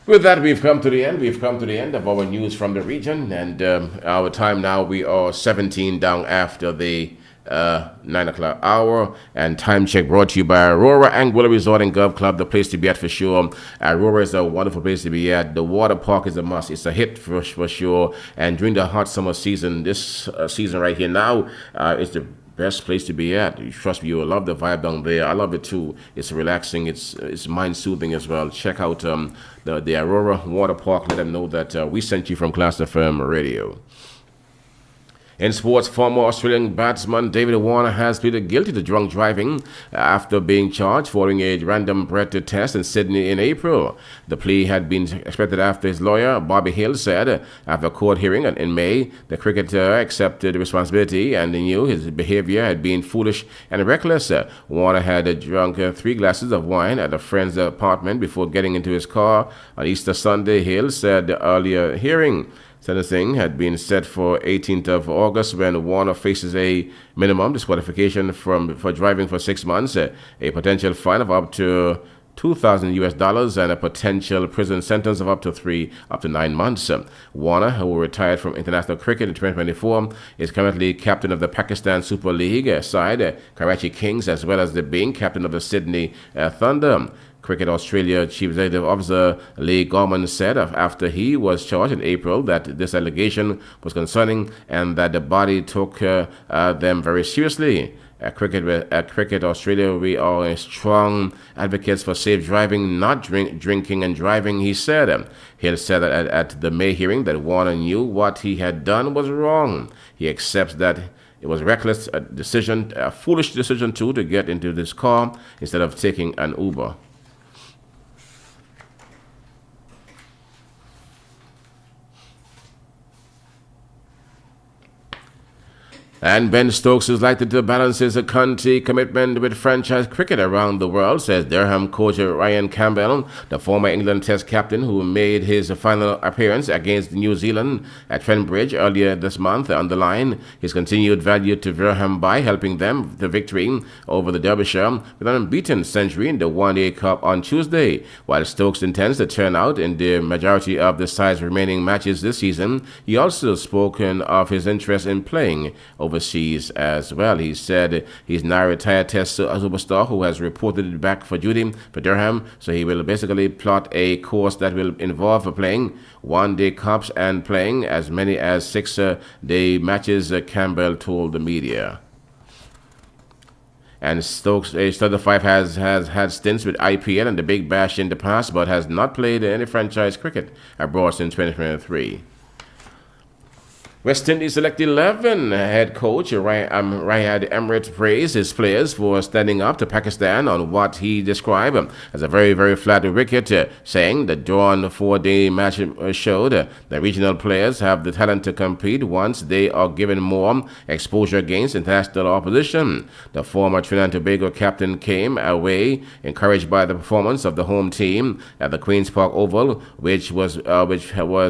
With that, we've come to the end. We've come to the end of our news from the region, and our time now, we are 17 down after the 9 o'clock hour, and time check brought to you by Aurora Anguilla Resort and Golf Club, the place to be at for sure. Aurora is a wonderful place to be at. The water park is a must. It's a hit for sure. And during the hot summer season, this season right here now, it's the best place to be at. Trust me, you will love the vibe down there. I love it too. It's relaxing. It's mind soothing as well. Check out the Aurora Water Park. Let them know that we sent you from Klass FM Radio. In sports, former Australian batsman David Warner has pleaded guilty to drunk driving after being charged following a random breath test in Sydney in April. The plea had been expected after his lawyer, Bobby Hill, said after a court hearing in May, the cricketer accepted responsibility and knew his behavior had been foolish and reckless. Warner had drunk 3 glasses of wine at a friend's apartment before getting into his car on Easter Sunday, Hill said the earlier hearing. Sentencing had been set for 18th of August when Warner faces a minimum disqualification for driving for 6 months, a potential fine of up to $2,000 and a potential prison sentence of up to 9 months. Warner, who retired from international cricket in 2024, is currently captain of the Pakistan Super League side, Karachi Kings, as well as being captain of the Sydney Thunder. Cricket Australia Chief Executive Officer Lee Gorman said after he was charged in April that this allegation was concerning and that the body took them very seriously. At Cricket Australia, we are strong advocates for safe driving, not drinking and driving, he said. Hill said that at the May hearing that Warner knew what he had done was wrong. He accepts that it was a reckless decision, a foolish decision too, to get into this car instead of taking an Uber. And Ben Stokes is likely to balance his country commitment with franchise cricket around the world, says Durham coach Ryan Campbell, the former England Test captain who made his final appearance against New Zealand at Trent Bridge earlier this month, underlined his continued value to Durham by helping them to victory over the Derbyshire with an unbeaten century in the One-Day Cup on Tuesday. While Stokes intends to turn out in the majority of the side's remaining matches this season, he also spoken of his interest in playing overseas as well. He said he's now a retired Test superstar who has reported back for duty for Durham, so he will basically plot a course that will involve playing one-day cups and playing as many as 6-day matches, Campbell told the media. And Stokes, age 35, has had stints with IPL and the Big Bash in the past, but has not played any franchise cricket abroad since 2023. West Indies Select 11 head coach Riyad Emirates praised his players for standing up to Pakistan on what he described as a very, very flat wicket, saying the drawn four-day match showed that regional players have the talent to compete once they are given more exposure against international opposition. The former Trinidad and Tobago captain came away encouraged by the performance of the home team at the Queen's Park Oval, which was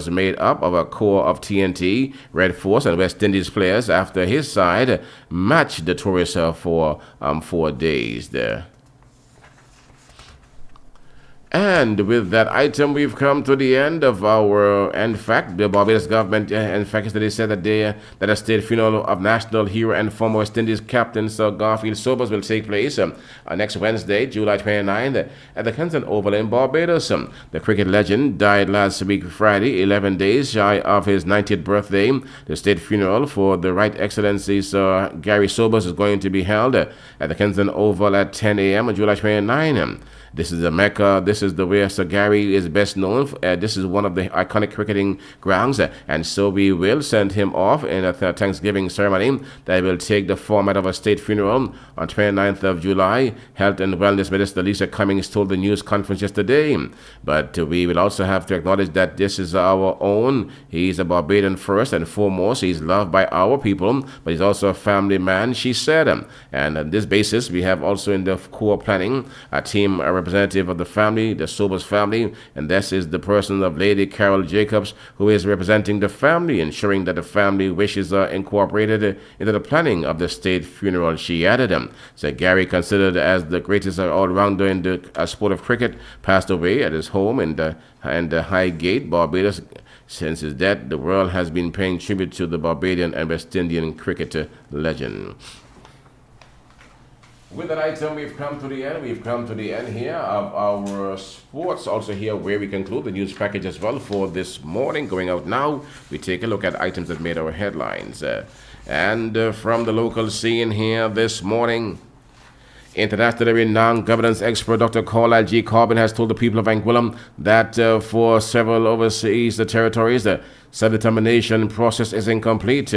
made up of a core of TNT, Red Force, and West Indies players after his side matched the tourists for 4 days there. And with that item, we've come to the end of our, in fact, the Barbados government, in fact, yesterday said that a state funeral of national hero and former West Indies captain Sir Garfield Sobers will take place next Wednesday, July 29th, at the Kensington Oval in Barbados. The cricket legend died last week Friday, 11 days shy of his 90th birthday. The state funeral for the Right Excellency Sir Gary Sobers is going to be held at the Kensington Oval at 10 a.m. on July 29th. This is the Mecca. This is the where Sir Gary is best known. This is one of the iconic cricketing grounds, and so we will send him off in a Thanksgiving ceremony that will take the format of a state funeral on 29th of July. Health and Wellness Minister Lisa Cummings told the news conference yesterday. But we will also have to acknowledge that this is our own. He's a Barbadian first and foremost. He's loved by our people, but he's also a family man, she said. And on this basis, we have also in the core planning a team representative of the family, the Sobers family, and this is the person of Lady Carol Jacobs, who is representing the family, ensuring that the family wishes are incorporated into the planning of the state funeral, she added. So Gary, considered as the greatest all-rounder in the sport of cricket, passed away at his home in the Highgate, Barbados. Since his death, the world has been paying tribute to the Barbadian and West Indian cricket legend. With that item, we've come to the end. We've come to the end here of our sports. Also here where we conclude the news package as well for this morning. Going out now, we take a look at items that made our headlines. From the local scene here this morning, internationally renowned governance expert Dr. Carlyle G. Corbin has told the people of Anguilla that for several overseas territories, the self-determination process is incomplete.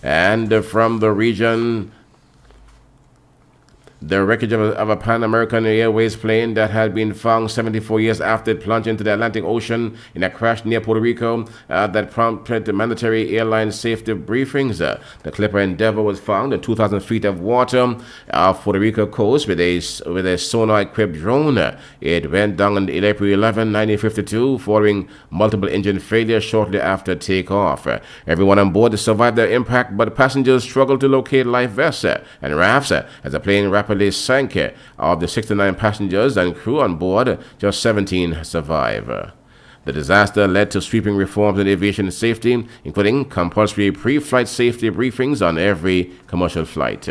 From the region, the wreckage of a Pan American Airways plane that had been found 74 years after it plunged into the Atlantic Ocean in a crash near Puerto Rico that prompted mandatory airline safety briefings. The Clipper Endeavour was found in 2,000 feet of water off Puerto Rico coast with a sonar-equipped drone. It went down on April 11, 1952, following multiple engine failures shortly after takeoff. Everyone on board survived the impact, but passengers struggled to locate life vests and rafts as the plane rapidly sank. Of the 69 passengers and crew on board, just 17 survived. The disaster led to sweeping reforms in aviation safety, including compulsory pre-flight safety briefings on every commercial flight.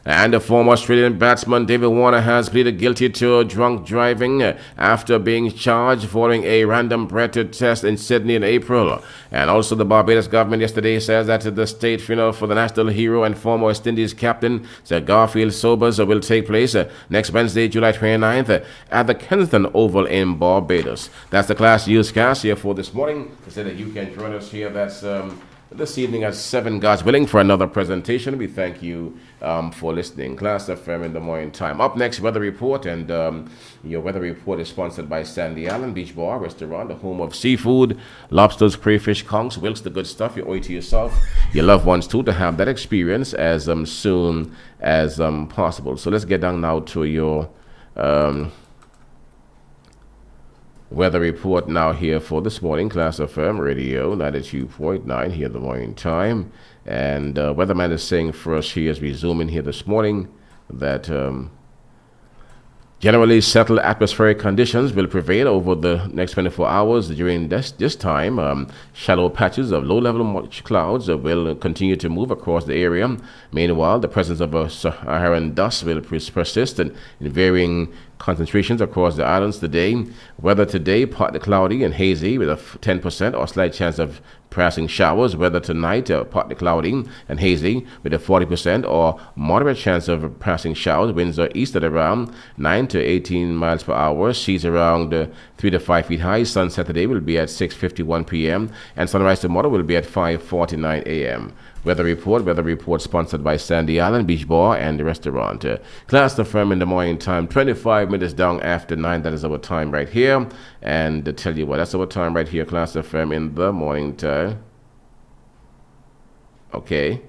And the former Australian batsman David Warner has pleaded guilty to drunk driving after being charged following a random breath test in Sydney in April. And also the Barbados government yesterday says that the state funeral for the national hero and former West Indies captain Sir Garfield Sobers will take place next Wednesday, July 29th at the Kensington Oval in Barbados. That's the Klass newscast here for this morning. I said that you can join us here. That's this evening at 7, God's willing, for another presentation. We thank you for listening. Klass FM in the morning time. Up next, weather report, and your weather report is sponsored by Sandy Allen Beach Bar Restaurant, the home of seafood, lobsters, crayfish, conchs, wilks, the good stuff. You owe it to yourself, your loved ones too, to have that experience as soon as possible. So let's get down now to your weather report now here for this morning. Klass FM Radio 92.9 here in the morning time. And weatherman is saying for us here as we zoom in here this morning that generally settled atmospheric conditions will prevail over the next 24 hours. During this time, shallow patches of low-level clouds will continue to move across the area. Meanwhile, the presence of a Saharan dust will persist in varying concentrations across the islands today. Weather today, partly cloudy and hazy with a 10% or slight chance of passing showers. Weather tonight, partly cloudy and hazy with a 40% or moderate chance of passing showers. Winds are east at around 9 to 18 miles per hour. Seas around 3 to 5 feet high. Sunset today will be at 6:51 p.m. and sunrise tomorrow will be at 5:49 a.m. Weather report sponsored by Sandy Island Beach Bar and the restaurant. Klass the firm in the morning time, 25 minutes down after 9. That is our time right here. And to tell you what, that's our time right here, Klass the firm in the morning time. Okay.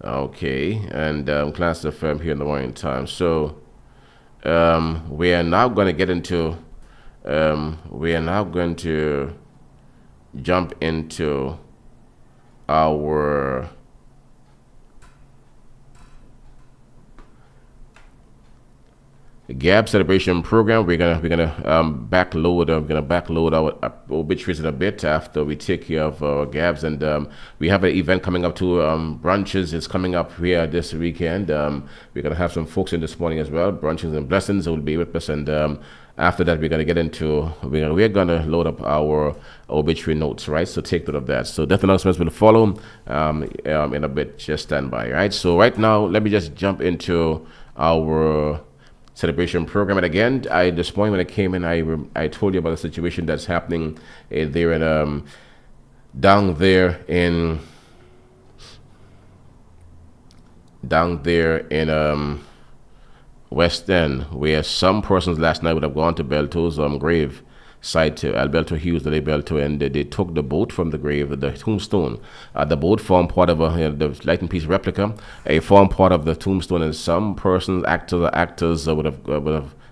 Okay, and Klass the firm here in the morning time. So we are now going to get into, jump into our Gab celebration program. We're gonna backload our obituaries in a bit after we take care of our Gabs, and we have an event coming up too. Brunches is coming up here this weekend. We're gonna have some folks in this morning as well. Brunches and blessings will be with us, and after that, we're gonna load up our obituary notes, right? So take note of that. So death announcements will follow in a bit. Just stand by, right? So right now, let me just jump into our celebration program. And again, this morning when I came in, I told you about the situation that's happening there in down there in West End, where some persons last night would have gone to Belto's grave site to Alberto Hughes, Belto, and they took the boat from the grave, the tombstone. The boat formed part of the Lightning Piece replica, formed part of the tombstone, and some persons, actors would have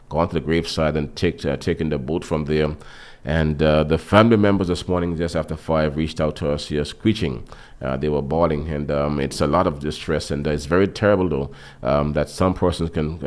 gone to the graveside and taken the boat from there. And the family members this morning, just after 5, reached out to us here, screeching. They were bawling, and it's a lot of distress, and it's very terrible, though, that some persons can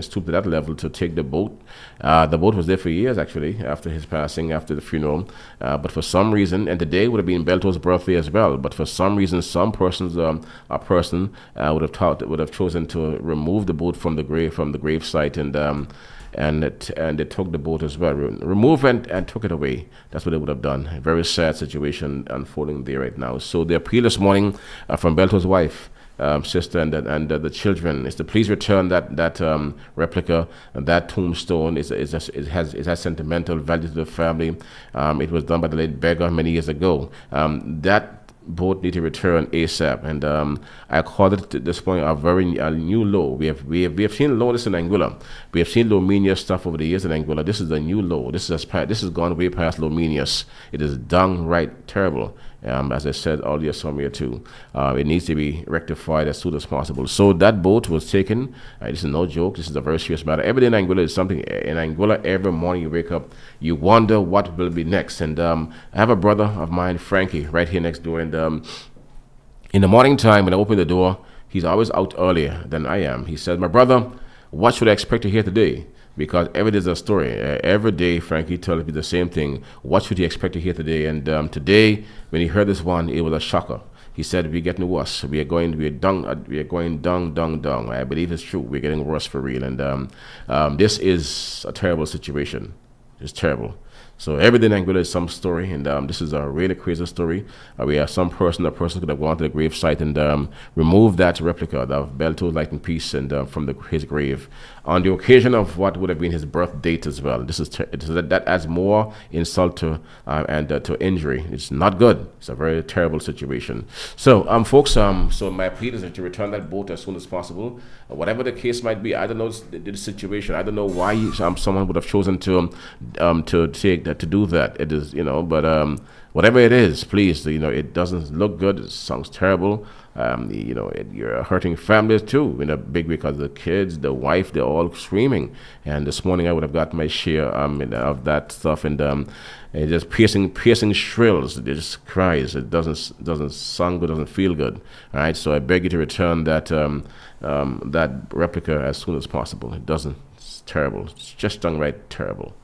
stoop to that level to take the boat. The boat was there for years, actually, after his passing, after the funeral. But for some reason, and today would have been Belto's birthday as well. But for some reason, some persons, would have chosen to remove the boat from the grave site, and they took the boat as well, remove and took it away. That's what they would have done. A very sad situation unfolding there right now. So the appeal this morning from Belto's wife, sister, and the children is to please return that replica, and that tombstone. It has sentimental value to the family. It was done by the late beggar many years ago. That both need to return ASAP, and I called it at this point a new low. We have seen low this in Anguilla. We have seen low mania stuff over the years in Anguilla. This is a new low. This has gone way past low manias. It is downright terrible. As I said earlier, somewhere too, it needs to be rectified as soon as possible. So that boat was taken. This is no joke. This is a very serious matter. Every day in Anguilla is something. In Anguilla, every morning you wake up, you wonder what will be next. And I have a brother of mine, Frankie, right here next door. And in the morning time, when I open the door, he's always out earlier than I am. He said, "My brother, what should I expect to hear today?" Because every day is a story. Every day, Frankie tells me the same thing. What should he expect to hear today? And today, when he heard this one, it was a shocker. He said, "We're getting worse. We are going down. I believe it's true. We're getting worse for real." And this is a terrible situation. It's terrible. So every day in Anguilla is some story, and this is a really crazy story. We have a person could have gone to the grave site and removed that replica of Belto's Lightning Piece and from his grave on the occasion of what would have been his birth date as well. That adds more insult to injury. It's not good. It's a very terrible situation. So folks, so my plea is to return that boat as soon as possible. Whatever the case might be, I don't know the situation. I don't know why someone would have chosen to do that. It is, but whatever it is, please, it doesn't look good. It sounds terrible. You're hurting families too in a big way, because the kids, the wife, they're all screaming. And this morning I would have got my share of that stuff, and it just piercing shrills. It just cries. It doesn't sound good, doesn't feel good. All right, so I beg you to return that replica as soon as possible. It doesn't. It's terrible. It's just downright terrible.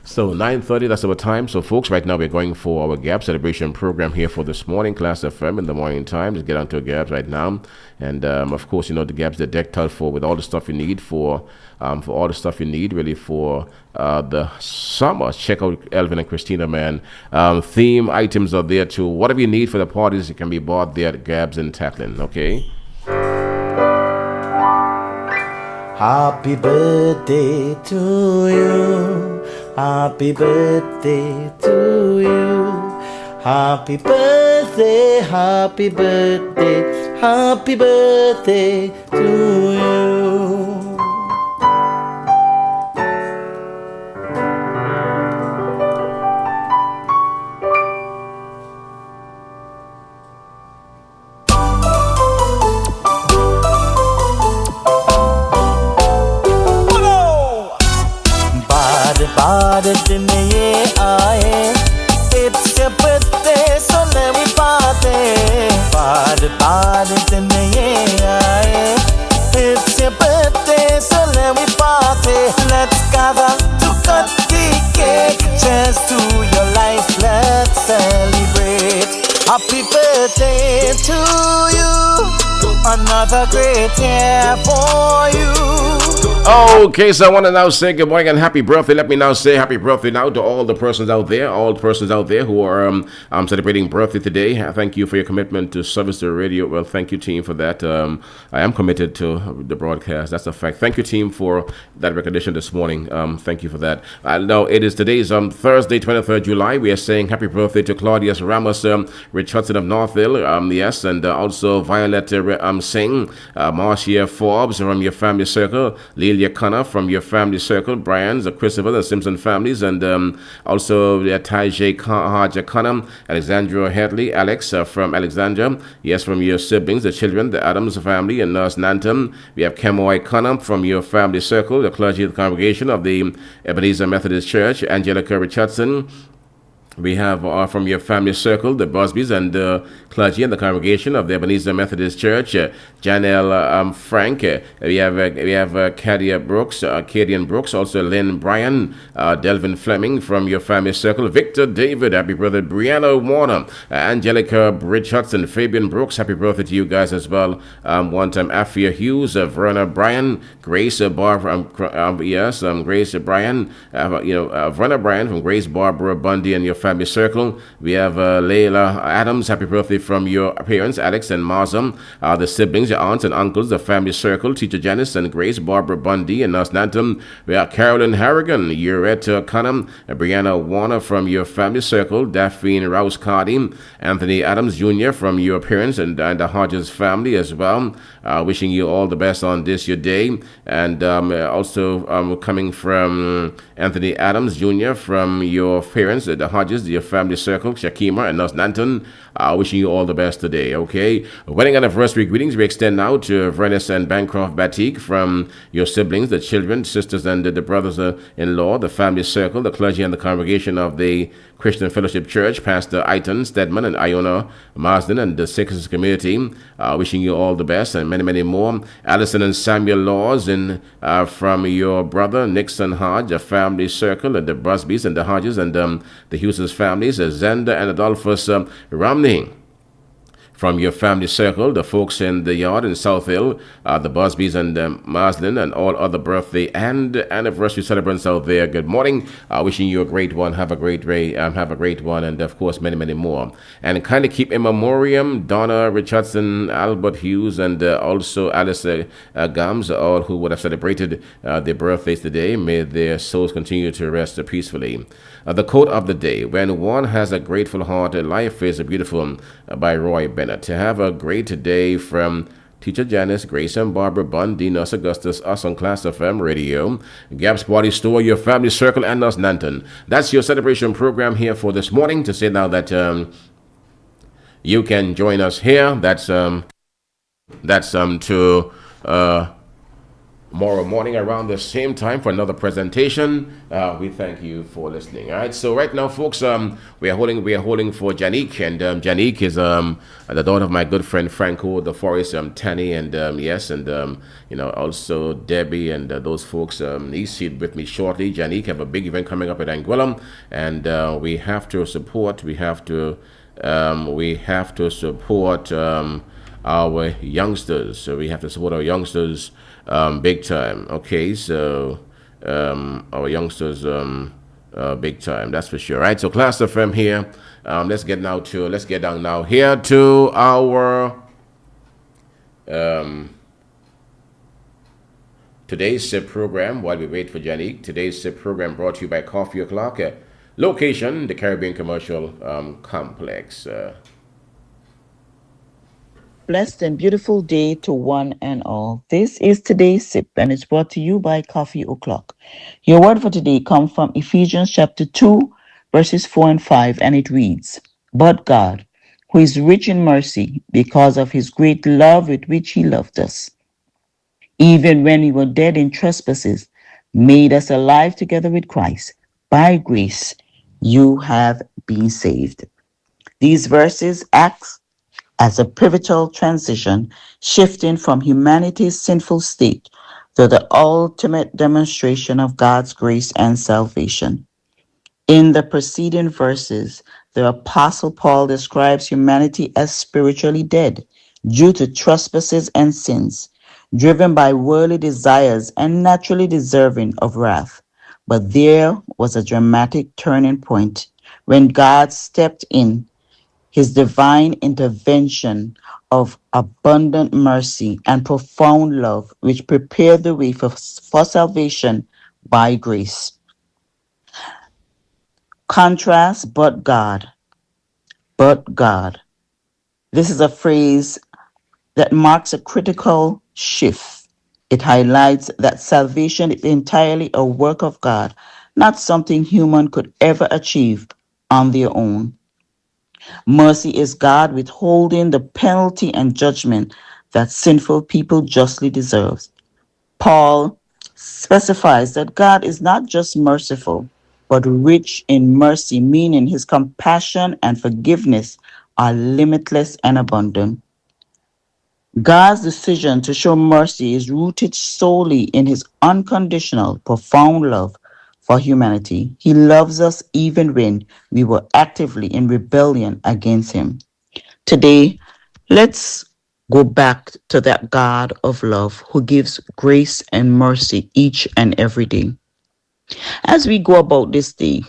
So 9:30, that's our time. So folks, right now we're going for our Gap celebration program here for this morning, Klass FM in the morning time. Just get onto Gabs right now. And of course, the Gabs are decked out for with all the stuff you need for all the stuff you need really for the summer. Check out Elvin and Christina, man. Theme items are there too. Whatever you need for the parties, it can be bought there at Gabs and Tackling, okay? Happy birthday to you. Happy birthday to you. Happy birthday, happy birthday, happy birthday to you. बाद दिन ये आए इससे पत्ते सुने भी पाते बाद दिन ये आए इससे पत्ते सुने भी पाते let's gather to cut the cake cheers to your life let's celebrate happy birthday to you another great year for you. Okay, so I want to now say good morning and happy birthday. Let me now say happy birthday now to all the persons out there, who are celebrating birthday today. Thank you for your commitment to service to radio. Well, thank you, team, for that. I am committed to the broadcast. That's a fact. Thank you, team, for that recognition this morning. Thank you for that. Now, it is today's Thursday, 23rd July. We are saying happy birthday to Claudius Ramos, Rich Hudson of Northville, yes, and also Violet Singh, Marcia Forbes from your family circle, Lelia Connor from your family circle, Brian, the Christopher, the Simpson families, and also the Tajay Haja Connor, Alexandra Hadley, Alex from Alexandra, yes, from your siblings, the children, the Adams family, and Nurse Nantum. We have Kemoy Connor from your family circle, the clergy of the congregation of the Ebenezer Methodist Church, Angelica Richardson. We have from your family circle, the Busbys and the clergy and the congregation of the Ebenezer Methodist Church, Janelle Frank. We have Cadian Brooks, also Lynn Bryan, Delvin Fleming from your family circle, Victor David, happy birthday, Brianna Warner, Angelica Bridge Hudson, Fabian Brooks, happy birthday to you guys as well. One time, Afia Hughes, Verna Bryan, Grace Barbara, Grace Bryan, Verna Bryan from Grace Barbara Bundy and your family circle. We have Layla Adams, happy birthday from your parents, Alex and Marzam, the siblings, your aunts and uncles, the family circle, Teacher Janice and Grace, Barbara Bundy and Nurse Nantum. We have Carolyn Harrigan, Urette Cunham, Brianna Warner from your family circle, Daphne Rouse Cardi, Anthony Adams Jr. from your parents and the Hodges family as well. Wishing you all the best on this your day. And also coming from Anthony Adams Jr. from your parents, the Hodges, your family circle, Shakima and Nurse Nanton, wishing you all the best today, okay? Wedding anniversary greetings we extend now to Venice and Bancroft Batik from your siblings, the children, sisters, and the brothers-in-law, the family circle, the clergy and the congregation of the Christian Fellowship Church, Pastor Iton Stedman and Iona Marsden and the Sixers community, wishing you all the best and many, many more. Allison and Samuel Laws from your brother Nixon Hodge, a family circle, and the Busbys and the Hodges and the Hughes families, Zenda and Adolphus Romney. From your family circle, the folks in the yard in South Hill, the Busbys and Maslin, and all other birthday and anniversary celebrants out there. Good morning. Wishing you a great one. Have a great day. Have a great one, and of course, many, many more. And kind of keep in memoriam Donna Richardson, Albert Hughes, and also Alice Gams, all who would have celebrated their birthdays today. May their souls continue to rest peacefully. The quote of the day: when one has a grateful heart, life is beautiful, by Roy Bennett. To have a great day from Teacher Janice, Grace and Barbara Bundy, Nurse Augustus, us on Klass FM Radio, Gap's Body Store, your family circle, and Nurse Nanton. That's your celebration program here for this morning. To say now that you can join us here. That's to tomorrow morning around the same time for another presentation. We thank you for listening. All right. So right now, folks, we are holding for Janique, and Janique is the daughter of my good friend Franco the Forest, Tanny, and yes, and also Debbie and those folks. He's seated with me shortly. Janique have a big event coming up at Anguilla, and we have to support. We have to support our youngsters. So we have to support our youngsters big time. Okay, so our youngsters big time. That's for sure. Right. So Klass FM here. Let's get down now here to our today's SIP program. While we wait for Janique, today's SIP program brought to you by Coffee O'Clock. Location: the Caribbean Commercial Complex. Blessed and beautiful day to one and all. This is today's sip, and it's brought to you by Coffee O'Clock. Your word for today comes from Ephesians chapter 2, verses 4 and 5, and it reads, "But God, who is rich in mercy, because of his great love with which he loved us, even when we were dead in trespasses, made us alive together with Christ. By grace, you have been saved." These verses act as a pivotal transition, shifting from humanity's sinful state to the ultimate demonstration of God's grace and salvation. In the preceding verses, the Apostle Paul describes humanity as spiritually dead due to trespasses and sins, driven by worldly desires and naturally deserving of wrath. But there was a dramatic turning point when God stepped in, his divine intervention of abundant mercy and profound love, which prepared the way for salvation by grace. Contrast, but God. But God. This is a phrase that marks a critical shift. It highlights that salvation is entirely a work of God, not something human could ever achieve on their own. Mercy is God withholding the penalty and judgment that sinful people justly deserve. Paul specifies that God is not just merciful, but rich in mercy, meaning his compassion and forgiveness are limitless and abundant. God's decision to show mercy is rooted solely in his unconditional, profound love for humanity. He loves us even when we were actively in rebellion against him. Today, let's go back to that God of love who gives grace and mercy each and every day. As we go about this day,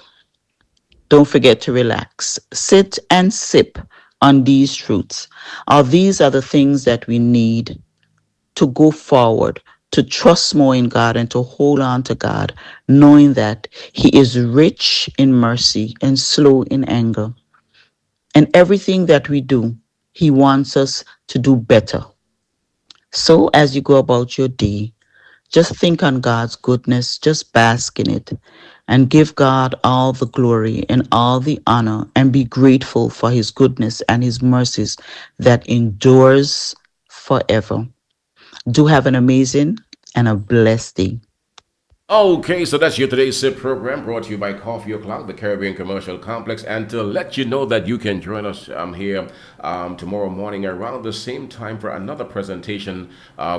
don't forget to relax, sit and sip on these truths. These are the things that we need to go forward, to trust more in God and to hold on to God, knowing that he is rich in mercy and slow in anger. And everything that we do, he wants us to do better. So as you go about your day, just think on God's goodness, just bask in it, and give God all the glory and all the honor, and be grateful for his goodness and his mercies that endures forever. Do have an amazing and a blessed day. Okay, so that's your today's SIP program brought to you by Coffee O'Clock, the Caribbean Commercial Complex. And to let you know that you can join us here tomorrow morning around the same time for another presentation.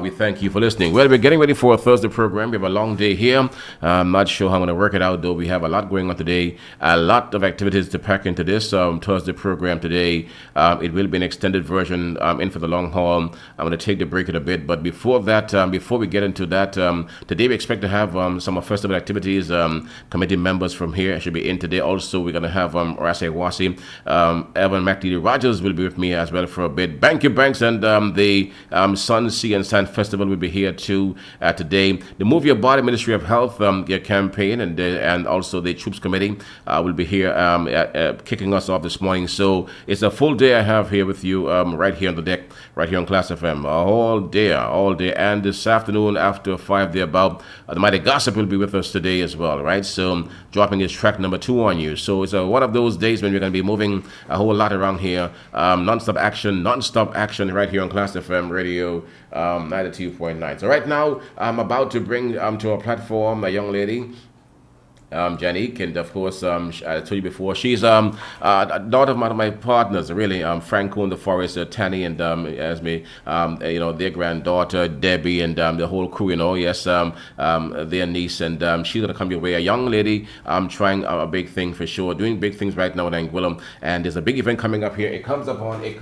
We thank you for listening. Well, we're getting ready for a Thursday program. We have a long day here. I'm not sure how I'm going to work it out, though. We have a lot going on today, a lot of activities to pack into this Thursday program today. It will be an extended version in for the long haul. I'm going to take the break in a bit. But before that, before we get into that, today we expect to have some of festival activities. Committee members from here should be in today. Also, we're going to have Rasay Wasi, Evan McDeedy Rogers will be with me as well for a bit. Banky Banks and the Sun, Sea and Sand Festival will be here too today. The Move Your Body Ministry of Health campaign and also the Troops Committee will be here kicking us off this morning. So it's a full day I have here with you right here on the deck, right here on Klass FM. All day. And this afternoon after 5 there about the Mighty Gospel Gossip will be with us today as well, right? So dropping his track number 2 on you. So it's one of those days when we're going to be moving a whole lot around here. Non-stop action right here on Klass FM Radio 92.9. So right now, I'm about to bring to our platform a young lady, Janique, and of course, I told you before, she's a daughter of one of my partners, really, Franco in the Forest, Tanny, and Esme, their granddaughter, Debbie, and the whole crew, yes, their niece, and she's going to come your way. A young lady trying a big thing for sure, doing big things right now in Anguilla, and there's a big event coming up here. It comes up on the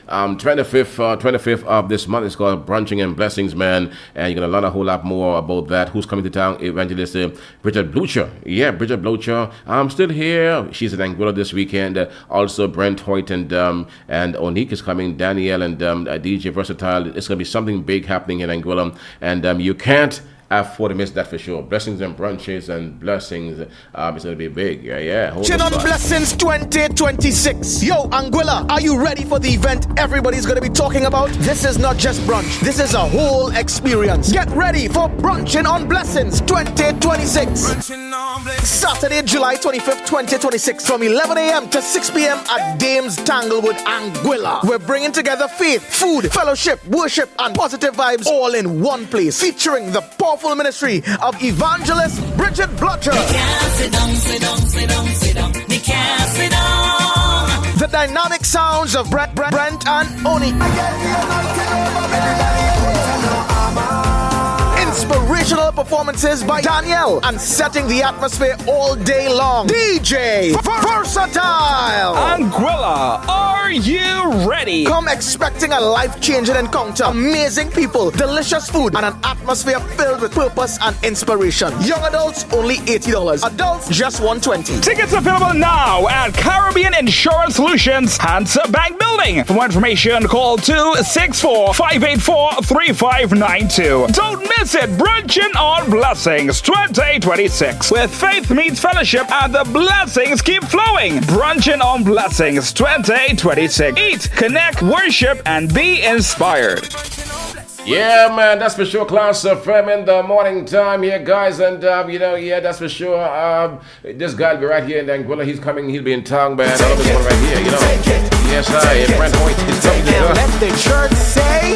25th of this month. It's called Brunching and Blessings, man, and you're going to learn a whole lot more about that. Who's coming to town? Evangelist Bridget Blucher. Yeah, Bridget Blucher. I'm still here. She's in Anguilla this weekend. Also, Brent Hoyt and Onique is coming. Danielle and DJ Versatile. It's going to be something big happening in Anguilla. And you can't afford to miss that for sure. Blessings and brunches and blessings. It's going to be big. Yeah. Chin on Blessings 2026. Yo, Anguilla, are you ready for the event everybody's going to be talking about? This is not just brunch. This is a whole experience. Get ready for Brunching on Blessings 2026. Saturday, July 25th, 2026 from 11 a.m. to 6 p.m. at Dames Tanglewood, Anguilla. We're bringing together faith, food, fellowship, worship, and positive vibes all in one place, featuring the powerful ministry of evangelist Bridget Blucher. The dynamic sounds of Brent and Oni. Inspirational performances by Danielle, and setting the atmosphere all day long, DJ Versatile. Anguilla, are you ready? Come expecting a life-changing encounter, amazing people, delicious food, and an atmosphere filled with purpose and inspiration. Young adults only $80, adults just $120. Tickets available now at Caribbean Insurance Solutions, Hansa Bank Building. For more information, call 264-584-3592. Don't miss it. Brunching on Blessings 2026, with faith meets fellowship and the blessings keep flowing. Brunching on Blessings 2026. Eat, connect, worship, and be inspired. Yeah, man, that's for sure. Klass FM in the morning time here, guys, and that's for sure. This guy will be right here in Anguilla. He's coming. He'll be in town, man. I love this one right here. Yes, I. Brent Hoyt is coming to town. Let the church say.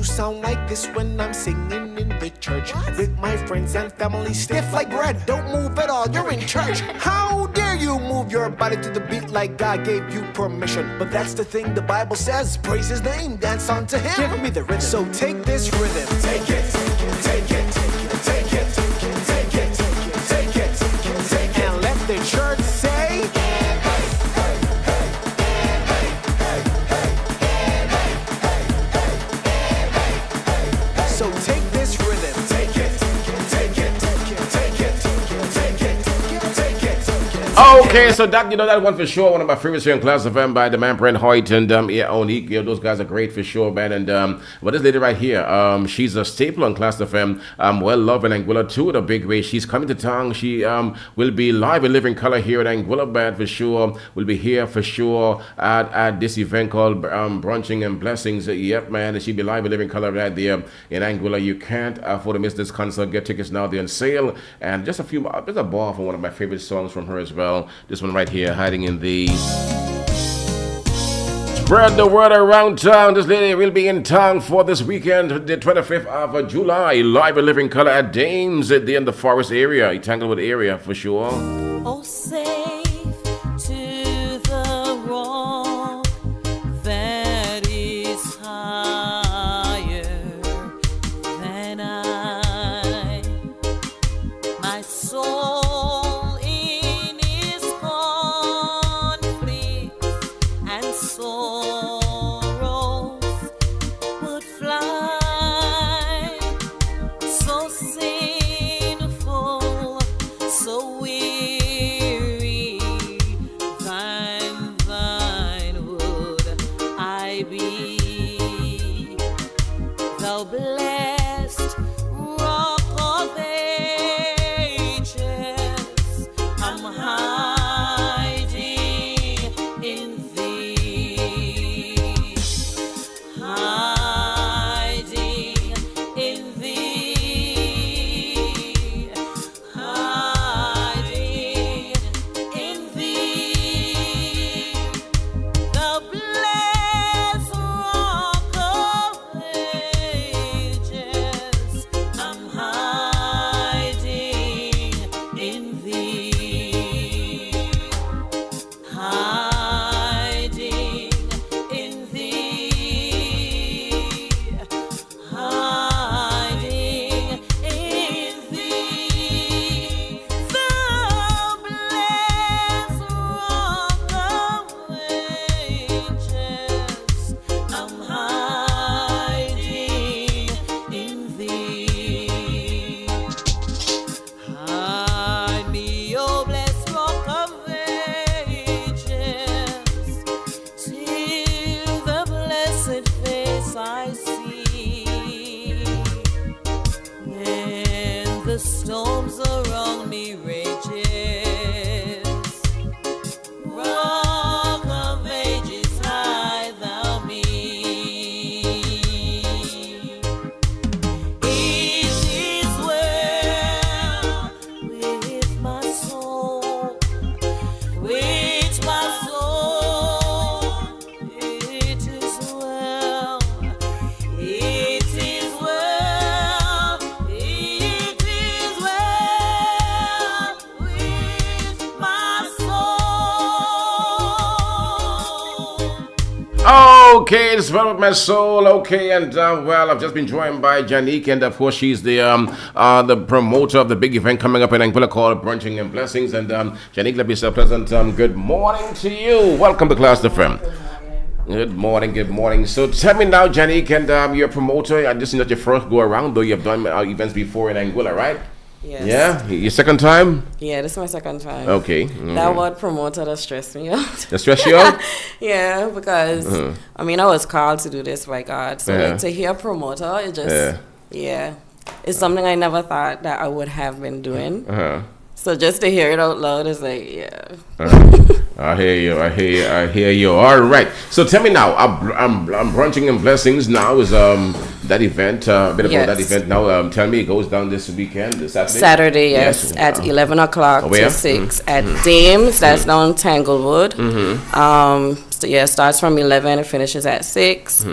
Sound like this when I'm singing in the church with my friends and family, stiff like bread, don't move at all, you're in church. How dare you move your body to the beat like God gave you permission? But that's the thing the Bible says, praise his name, dance unto him. Give me the rhythm. So take this rhythm, take it, take it, take it, take it, take it, take it, and let the church say. So take this rhythm, take it, take it, take it, take it, take it, take it. Okay, so that one for sure. One of my favorites here in Klass FM by the man Brent Hoyt and Onique. Those guys are great for sure, man. And but this lady right here, she's a staple on Klass FM. Well loved in Anguilla too in a big way. She's coming to town. She will be live in living color here at Anguilla, band for sure. Will be here for sure at this event called Brunching and Blessings. Yep, man. And she'll be live in living color right there in Anguilla. You can't afford to miss this concert. Get tickets now. They're on sale. And just there's a bar for one of my favorite songs from her as well. This one right here, hiding in the. Spread the word around town. This lady will be in town for this weekend, the 25th of July, live in living color at Dames in the Forest area, Tanglewood area for sure. Oh, safe to the rock that is higher than I. My soul in its conflict and sorrows would fly, so sinful, so weary. the storms around me rages. Rock of ages, hide thou me. It is well with my soul, with my soul. It is well. It is well. It is well with my soul. Okay, it's well with my soul. Okay, and well, I've just been joined by Janique, and of course, she's the promoter of the big event coming up in Anguilla called Brunching and Blessings. And Janique, let me say a pleasant good morning to you. Welcome to Klass FM. Good morning, good morning. So tell me now, Janique, and you're a promoter. This is not your first go around, though you've done events before in Anguilla, right? Yes. Yeah, your second time? Yeah, this is my second time. Okay. That word promoter that stressed me out. That stress you out? Yeah, because I mean I was called to do this by God. So Yeah. like, to hear promoter, it just it's something I never thought that I would have been doing. So just to hear it out loud is like, I hear you. I hear you. All right. So tell me now. I'm Brunching and Blessings now is that event. A bit about that Yes. event now. Tell me, it goes down this weekend, this Saturday. Saturday, yes, at 11 o'clock where? to 6 at Dames. That's down Tanglewood. So yeah, it starts from 11, it finishes at 6.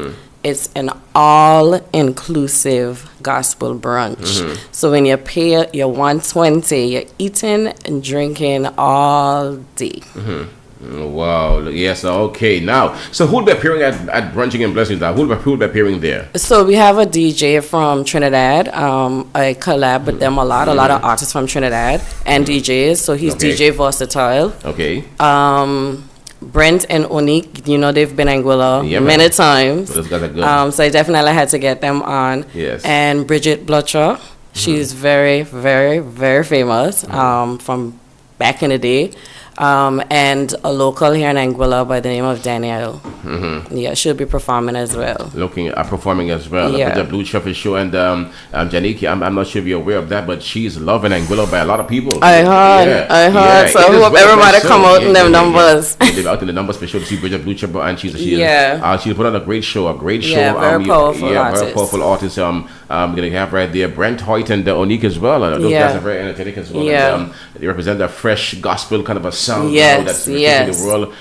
It's an all-inclusive gospel brunch. So when you pay your 120, you're eating and drinking all day. Wow. Yes. Okay. Now, so who'll be appearing at Brunching and Blessings now? Who'll be appearing there? So we have a DJ from Trinidad. I collab with them a lot of artists from Trinidad and DJs. So he's Okay. DJ versatile. Okay. Brent and Onik, you know, they've been in Anguilla Yeah, many man. times. So those guys are good. So I definitely had to get them on. Yes. And Bridget Blutcher, she's very, very, very famous from back in the day. And a local here in Anguilla by the name of Danielle. Yeah, she'll be performing as well. Performing as well. Yeah. The Blue Chef is show, and Janique, I'm not sure if you're aware of that, but she's loved in Anguilla by a lot of people. I heard. So I it is hope well everybody done, come so. out in them numbers. Yeah, they're out in the numbers for sure to see Bridget Blue Chef, and she put on a great show. Yeah, very powerful artist. Very powerful artist. We're gonna have right there Brent Hoyt and Onik as well. Those guys are very energetic as well. Yeah. And, they represent a fresh gospel kind of a sound. Yes, now that's taking yes. the world,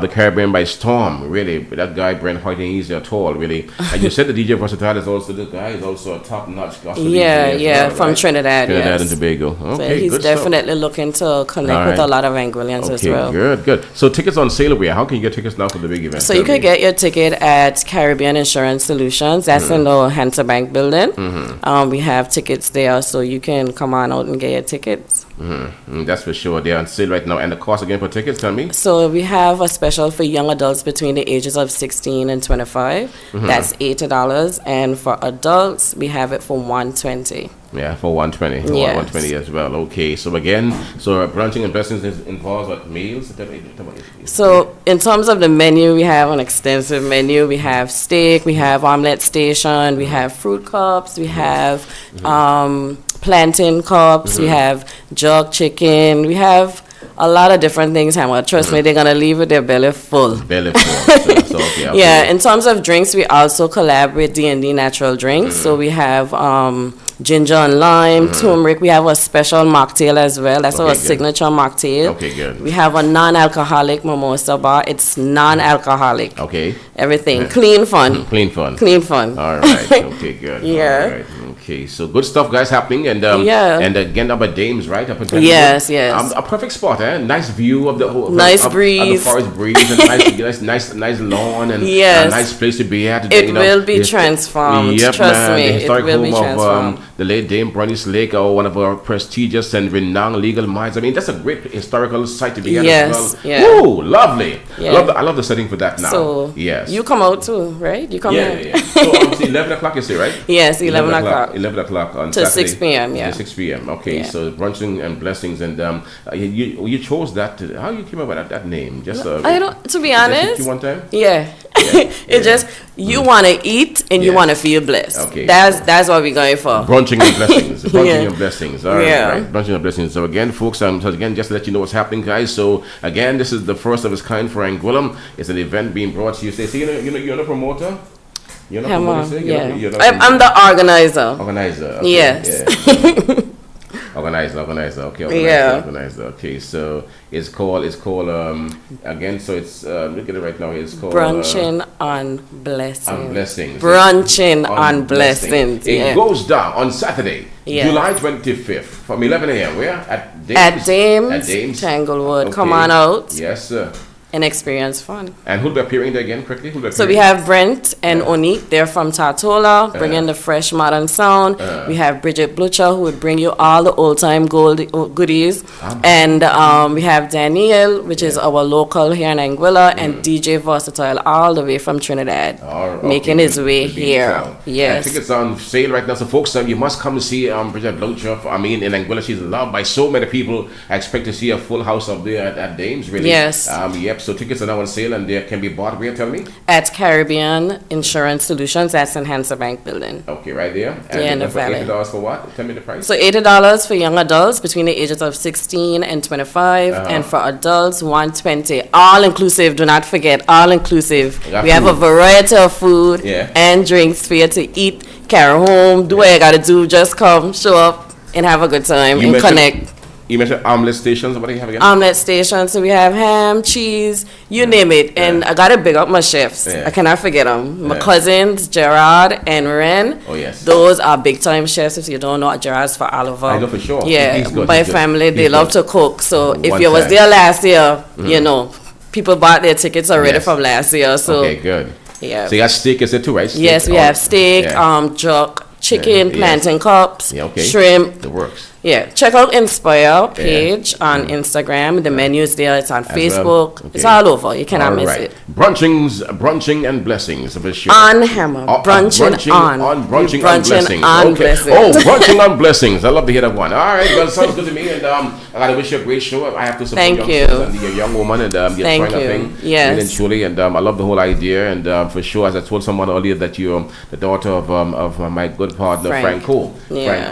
the Caribbean by storm. Really, that guy Brent Hoyt ain't easy at all. Really, and you said the DJ versatile is also the guy is also a top-notch gospel DJ as well, from right? Trinidad. Trinidad yes. and Tobago. So Okay, he's good definitely looking to connect with a lot of Anguillians as well. Good. So tickets on sale where? How can you get tickets now for the big event? So you could get your ticket at Caribbean Insurance Solutions. That's in the Hunter Bank building. We have tickets there, so you can come on out and get your tickets. That's for sure. They're on sale right now. And the cost again for tickets, tell me? So we have a special for young adults between the ages of 16 and 25. That's $80. And for adults, we have it for $120. Yeah, for 120. Yes. 120 as well. Okay. So again, Brunching and Blessings involves what meals? So in terms of the menu, we have an extensive menu. We have steak, we have omelet station, we have fruit cups, we have plantain cups, we have jerk chicken, we have a lot of different things. Trust me, they're gonna leave with their belly full. Belly full. So, okay, Yeah, in terms of drinks, we also collab with D&D Natural Drinks. So we have ginger and lime, turmeric. We have a special mocktail as well. That's our signature mocktail. Okay, good. We have a non-alcoholic mimosa bar. It's non-alcoholic. Okay. Everything. Clean fun. Clean fun. Clean fun. All right. Okay, good. Yeah. All right. Okay. So good stuff, guys, happening. And and again, up at Dames, right? Up at Yes. a perfect spot, eh? Nice view of the whole. Nice of breeze. the forest breeze and nice lawn and Yes. a nice place to be at. It will be transformed. Yep, Trust man. me. The historic It will be home transformed. of the late Dame Bronnie Lake, one of our prestigious and renowned legal minds. I mean, that's a great historical site to be at as well. Yeah. Ooh, lovely. Yeah. I love the setting for that now. So yes. you come out too, right? You come here. Yeah. So obviously 11 o'clock you say, right? Yes, 11 o'clock. 11 o'clock on To Saturday. 6 p.m., yeah. To 6 p.m. Okay, Yeah. so Brunching and Blessings, and you chose that. How you came up with that name? Just I don't. To be just hit honest, you one time. yeah. It just you want to eat and you want to feel blessed. Okay. That's what we're going for. Brunching and blessings. Brunching and blessings. All right, Yeah. right. Brunching and blessings. So again, folks, so again, just to let you know what's happening, guys. So again, this is the first of its kind for Anguilla. It's an event being brought to you. Say, so you're the promoter. You're not promoter. I'm the organizer. Organizer. Okay. Yes. Yeah. Organizer. Okay. Yeah. Organizer. Okay. So it's called again. So it's let me get it right now. It's called Brunching on blessings. on blessings. Brunching on blessings. It Yeah. goes down on Saturday, Yes. July 25th, from 11 a.m. Where at Dames. At Dames, At Dames. Tanglewood. Okay. Come on out Yes, sir. and experience fun. And who'll be appearing there again? Quickly. Who'll be So we appearing? have Brent and Onique. They're from Tartola, bringing the fresh modern sound. We have Bridget Blucher, who would bring you all the old time goodies. And we have Danielle, which is our local here in Anguilla, and DJ Versatile, all the way from Trinidad, making his way here. Yes. Tickets on sale right now. So folks, you must come to see Bridget Blucher. I mean, in Anguilla, she's loved by so many people. I expect to see a full house up there at Dames, really. Yes. Yep. So tickets are now on sale, and they can be bought where? Tell me. At Caribbean Insurance Solutions, that's in Hansa Bank Building. Okay, right there. And Yeah, in the for valley. $80 for what? Tell me the price. So $80 for young adults between the ages of 16 and 25, and for adults $120. All inclusive. Do not forget, all inclusive. We have a variety of food and drinks for you to eat, carry home, do what you gotta do. Just come, show up, and have a good time and connect. You mentioned omelet stations. What do you have again? Omelet station. So we have ham, cheese, you name it. And I gotta big up my chefs. I cannot forget them. My cousins, Gerard and Ren. Oh yes. Those are big time chefs. If you don't know, Gerard's for Oliver. I know for sure. Yeah, He's good. my He's good. family, they He's love good. to cook. So if One you was time. there last year, you know, people bought their tickets already from last year. So Okay, good. yeah. So you got steak, is it too, right? Steak, Yes, we have steak, jerk, chicken, plantain cups, shrimp. The works. Yeah, check out Inspire page on Instagram. The menu's there. It's on Facebook. It's all over. You cannot miss it. Brunching and blessings for sure. On Hammer. Brunching on. Brunching You're on blessings. on Okay. blessings. Oh, brunching on blessings. I love to hear that one. All right, well, sounds good to me. And I gotta wish you a great show. I have to support Thank you. youngsters and you're a young woman, and you're Thank trying you. a thing. Yes. Really and truly, and I love the whole idea. And for sure, as I told someone earlier, that you're the daughter of my good partner Franco.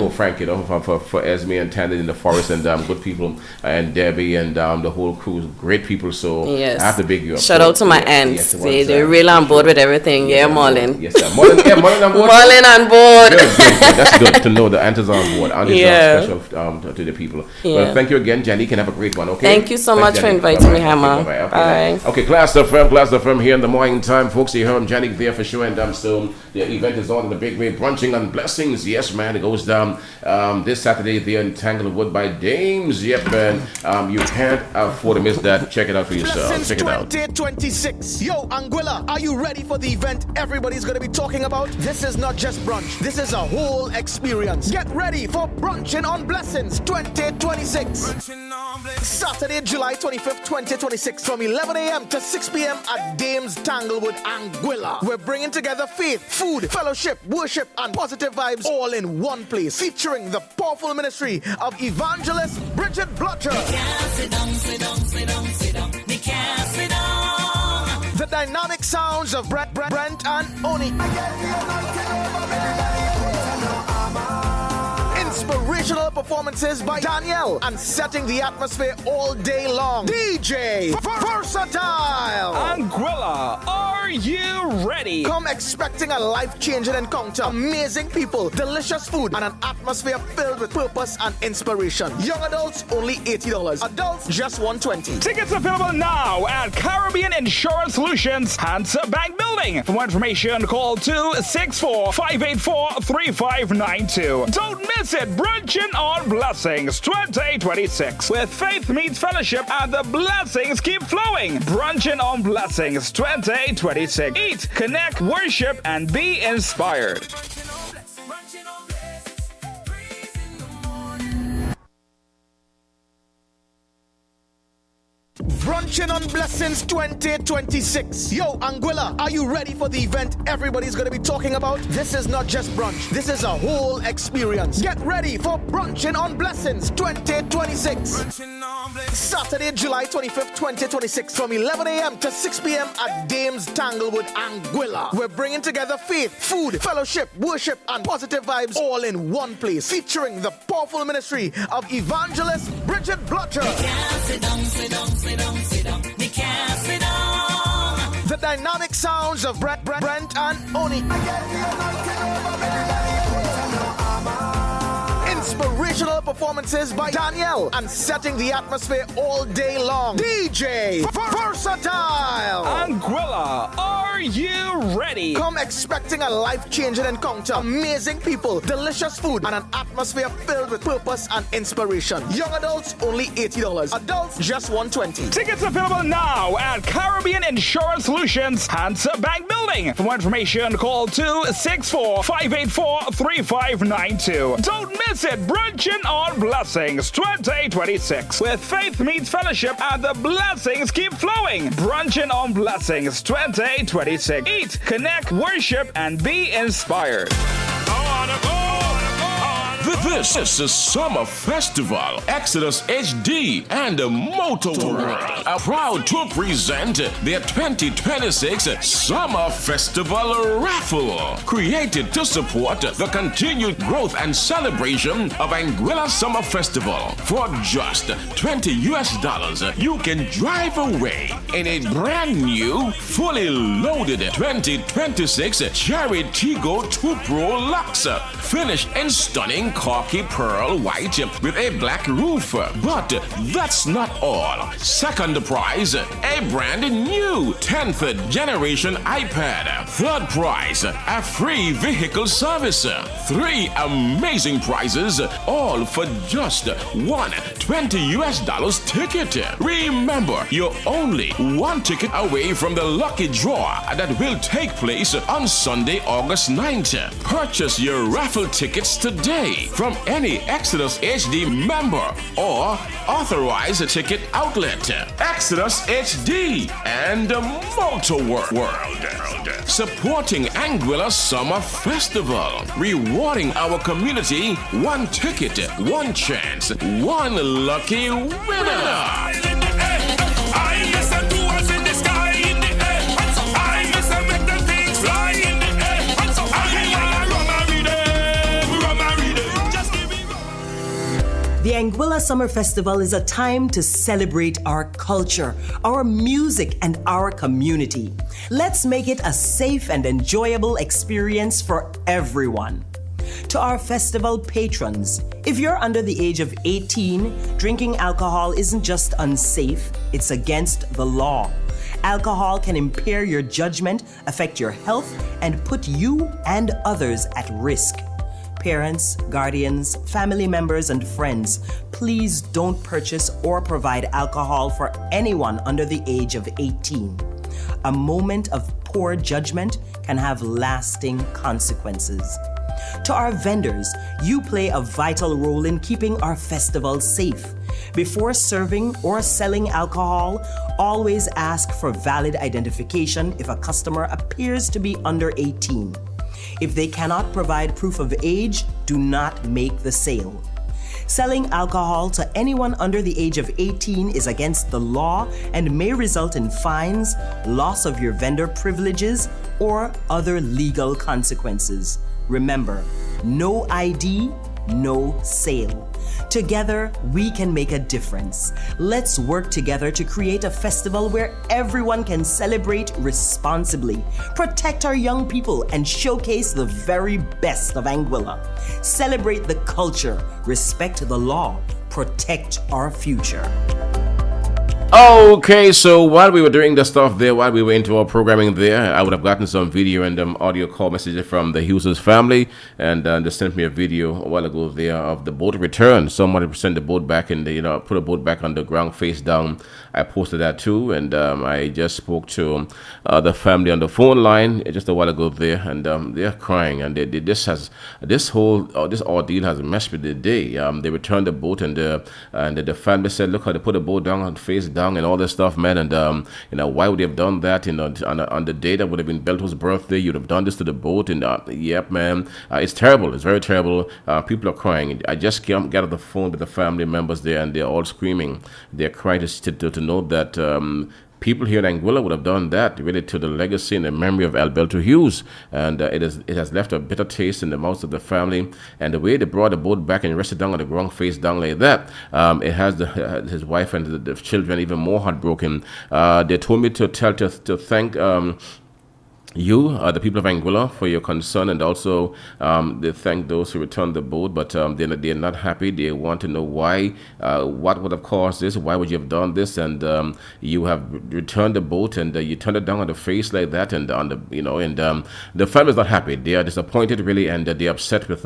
Frank, you know, for Esme and Tandy in the forest, and good people, and Debbie and the whole crew, great people. So yes. I have to big you up. Shout out to my aunts. They're really on board with everything. Yeah, Marlon. Yes, sir. Marlon on board. Marlon on board. Good. That's good to know the aunts are on board. Aunties are special to the people. Yeah. Well, thank you again, Jenny. Can have a great one. Okay. Thank you so much for inviting me, Hammer. Bye. Okay, Klass the firm here in the morning time, folks. You heard Janik there for sure, and so the event is on in the big way, brunching on blessings. Yes, man, it goes down this Saturday there in Tanglewood by Dames. Yep, and you can't afford to miss that. Check it out for yourself. Blessings Check it out. 2026. Yo, Anguilla, are you ready for the event everybody's going to be talking about? This is not just brunch. This is a whole experience. Get ready for Brunching on Blessings 2026. Saturday, July 25th, 2026 from 11 a.m. to 6 p.m. at Dames Tanglewood, Anguilla. We're bringing together faith, food, fellowship, worship, and positive vibes all in one place, featuring the powerful ministry of evangelist Bridget Blucher. The dynamic sounds of Brent and Oni. Inspirational performances by Danielle, and setting the atmosphere all day long, DJ Versatile. Anguilla, are you ready? Come expecting a life-changing encounter, amazing people, delicious food, and an atmosphere filled with purpose and inspiration. Young adults only $80, adults just $120. Tickets available now at Caribbean Insurance Solutions, Hansa Bank Building. For more information, call 264-584-3592. Don't miss it. Brunching on Blessings 2026, where faith meets fellowship and the blessings keep flowing. Brunching on Blessings 2026. Eat, connect, worship, and be inspired. Brunching on Blessings 2026. Yo, Anguilla, are you ready for the event everybody's going to be talking about? This is not just brunch. This is a whole experience. Get ready for Brunching on Blessings 2026. Saturday, July 25th, 2026, from 11 a.m. to 6 p.m. at Dames Tanglewood, Anguilla. We're bringing together faith, food, fellowship, worship, and positive vibes all in one place, featuring the powerful ministry of evangelist Bridget Blotcher. The dynamic sounds of Brent and Oni. Inspirational performances by Danielle, and setting the atmosphere all day long, DJ Versatile. Anguilla, are you ready? Come expecting a life-changing encounter, amazing people, delicious food, and an atmosphere filled with purpose and inspiration. Young adults only $80, adults just $120. Tickets available now at Caribbean Insurance Solutions, Hansa Bank Building. For more information, call 264-584-3592. Don't miss it. Brunching on Blessings 2026 with Faith Meets Fellowship and the blessings keep flowing. Brunching on Blessings 2026. Eat, connect, worship, and be inspired. This is Summer Festival. Exodus HD and Motorworld are proud to present their 2026 Summer Festival Raffle, created to support the continued growth and celebration of Anguilla Summer Festival. For just $20, you can drive away in a brand new, fully loaded 2026 Cherry Tiggo 2 Pro Lux, finished in stunning khaki pearl white with a black roof. But that's not all. Second prize, a brand new 10th generation iPad. Third prize, a free vehicle service. 3 amazing prizes, all for just one $20 ticket. Remember, you're only one ticket away from the lucky draw that will take place on Sunday, August 9th. Purchase your raffle tickets today from any Exodus HD member or authorized ticket outlet. Exodus HD and Motorworld. Supporting Anguilla Summer Festival. Rewarding our community one ticket, one chance, one lucky winner. The Anguilla Summer Festival is a time to celebrate our culture, our music, and our community. Let's make it a safe and enjoyable experience for everyone. To our festival patrons, if you're under the age of 18, drinking alcohol isn't just unsafe, it's against the law. Alcohol can impair your judgment, affect your health, and put you and others at risk. Parents, guardians, family members, and friends, please don't purchase or provide alcohol for anyone under the age of 18. A moment of poor judgment can have lasting consequences. To our vendors, you play a vital role in keeping our festival safe. Before serving or selling alcohol, always ask for valid identification if a customer appears to be under 18. If they cannot provide proof of age, do not make the sale. Selling alcohol to anyone under the age of 18 is against the law and may result in fines, loss of your vendor privileges, or other legal consequences. Remember, no ID, no sale. Together, we can make a difference. Let's work together to create a festival where everyone can celebrate responsibly, protect our young people, and showcase the very best of Anguilla. Celebrate the culture, respect the law, protect our future. Okay, so while we were doing the stuff there, while we were into our programming there, I would have gotten some video and audio call messages from the Hughes family, and they sent me a video a while ago there of the boat return. Someone sent the boat back in the, put a boat back on the ground face down. I posted that too, and I just spoke to the family on the phone line just a while ago there, and they're crying, and this ordeal has messed with the day. They returned the boat, and the family said, look how they put the boat down on face down. down and all this stuff, man. And why would they have done that? On the day that would have been Belto's birthday, you'd have done this to the boat. And yep, man, it's terrible. It's very terrible. People are crying. I just got on the phone with the family members there, and they're all screaming. They're crying to know that people here in Anguilla would have done that really to the legacy and the memory of Alberto Hughes, and it has left a bitter taste in the mouths of the family. And the way they brought the boat back and rested down on the ground, face down like that, it has his wife and the children even more heartbroken. They told me to thank you, the people of Anguilla, for your concern, and also they thank those who returned the boat, but they're not happy. They want to know why, what would have caused this, why would you have done this, and you have returned the boat, and you turned it down on the face like that, and on the the family's not happy. They are disappointed really, and they're upset with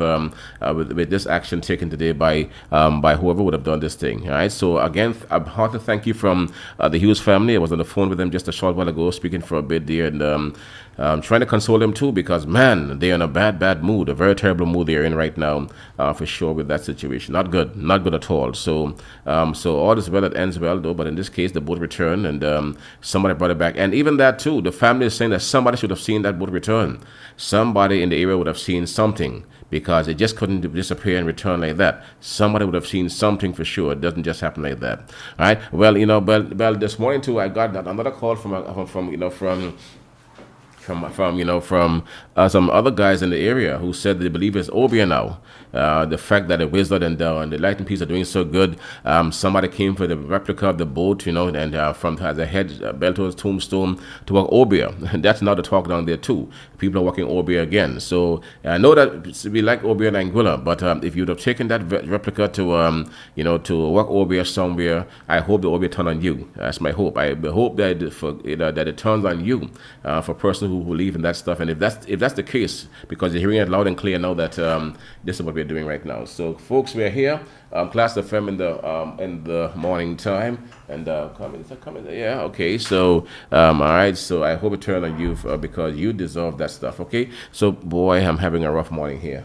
this action taken today by whoever would have done this thing. All right, so again, I'm hard to thank you from the Hughes family. I was on the phone with them just a short while ago, speaking for a bit there, and trying to console them too, because man, they're in a bad mood, a very terrible mood they're in right now, for sure, with that situation. Not good at all. So all is well that ends well, though. But in this case, the boat returned, and somebody brought it back. And even that too, the family is saying that somebody should have seen that boat return. Somebody in the area would have seen something, because it just couldn't disappear and return like that. Somebody would have seen something for sure. It doesn't just happen like that. All right. Well, but this morning too, I got another call from some other guys in the area who said they believe it's Obia now. The fact that the Wizard and the Lightning Piece are doing so good. Somebody came for the replica of the boat, and from as a head Belto's tombstone to work Obia. And that's now the talk down there too. People are working Obia again. So I know that we like Obia and Anguilla, but if you'd have taken that replica to to work Obia somewhere, I hope the Obia turn on you. That's my hope. I hope that that it turns on you for a person who believe in that stuff. And if that's the case, because you're hearing it loud and clear now that this is what we're doing right now. So folks, we're here, Klass FM in the morning time, and coming. Yeah, okay. So all right. So I hope it turned on you because you deserve that stuff. Okay. So boy, I'm having a rough morning here.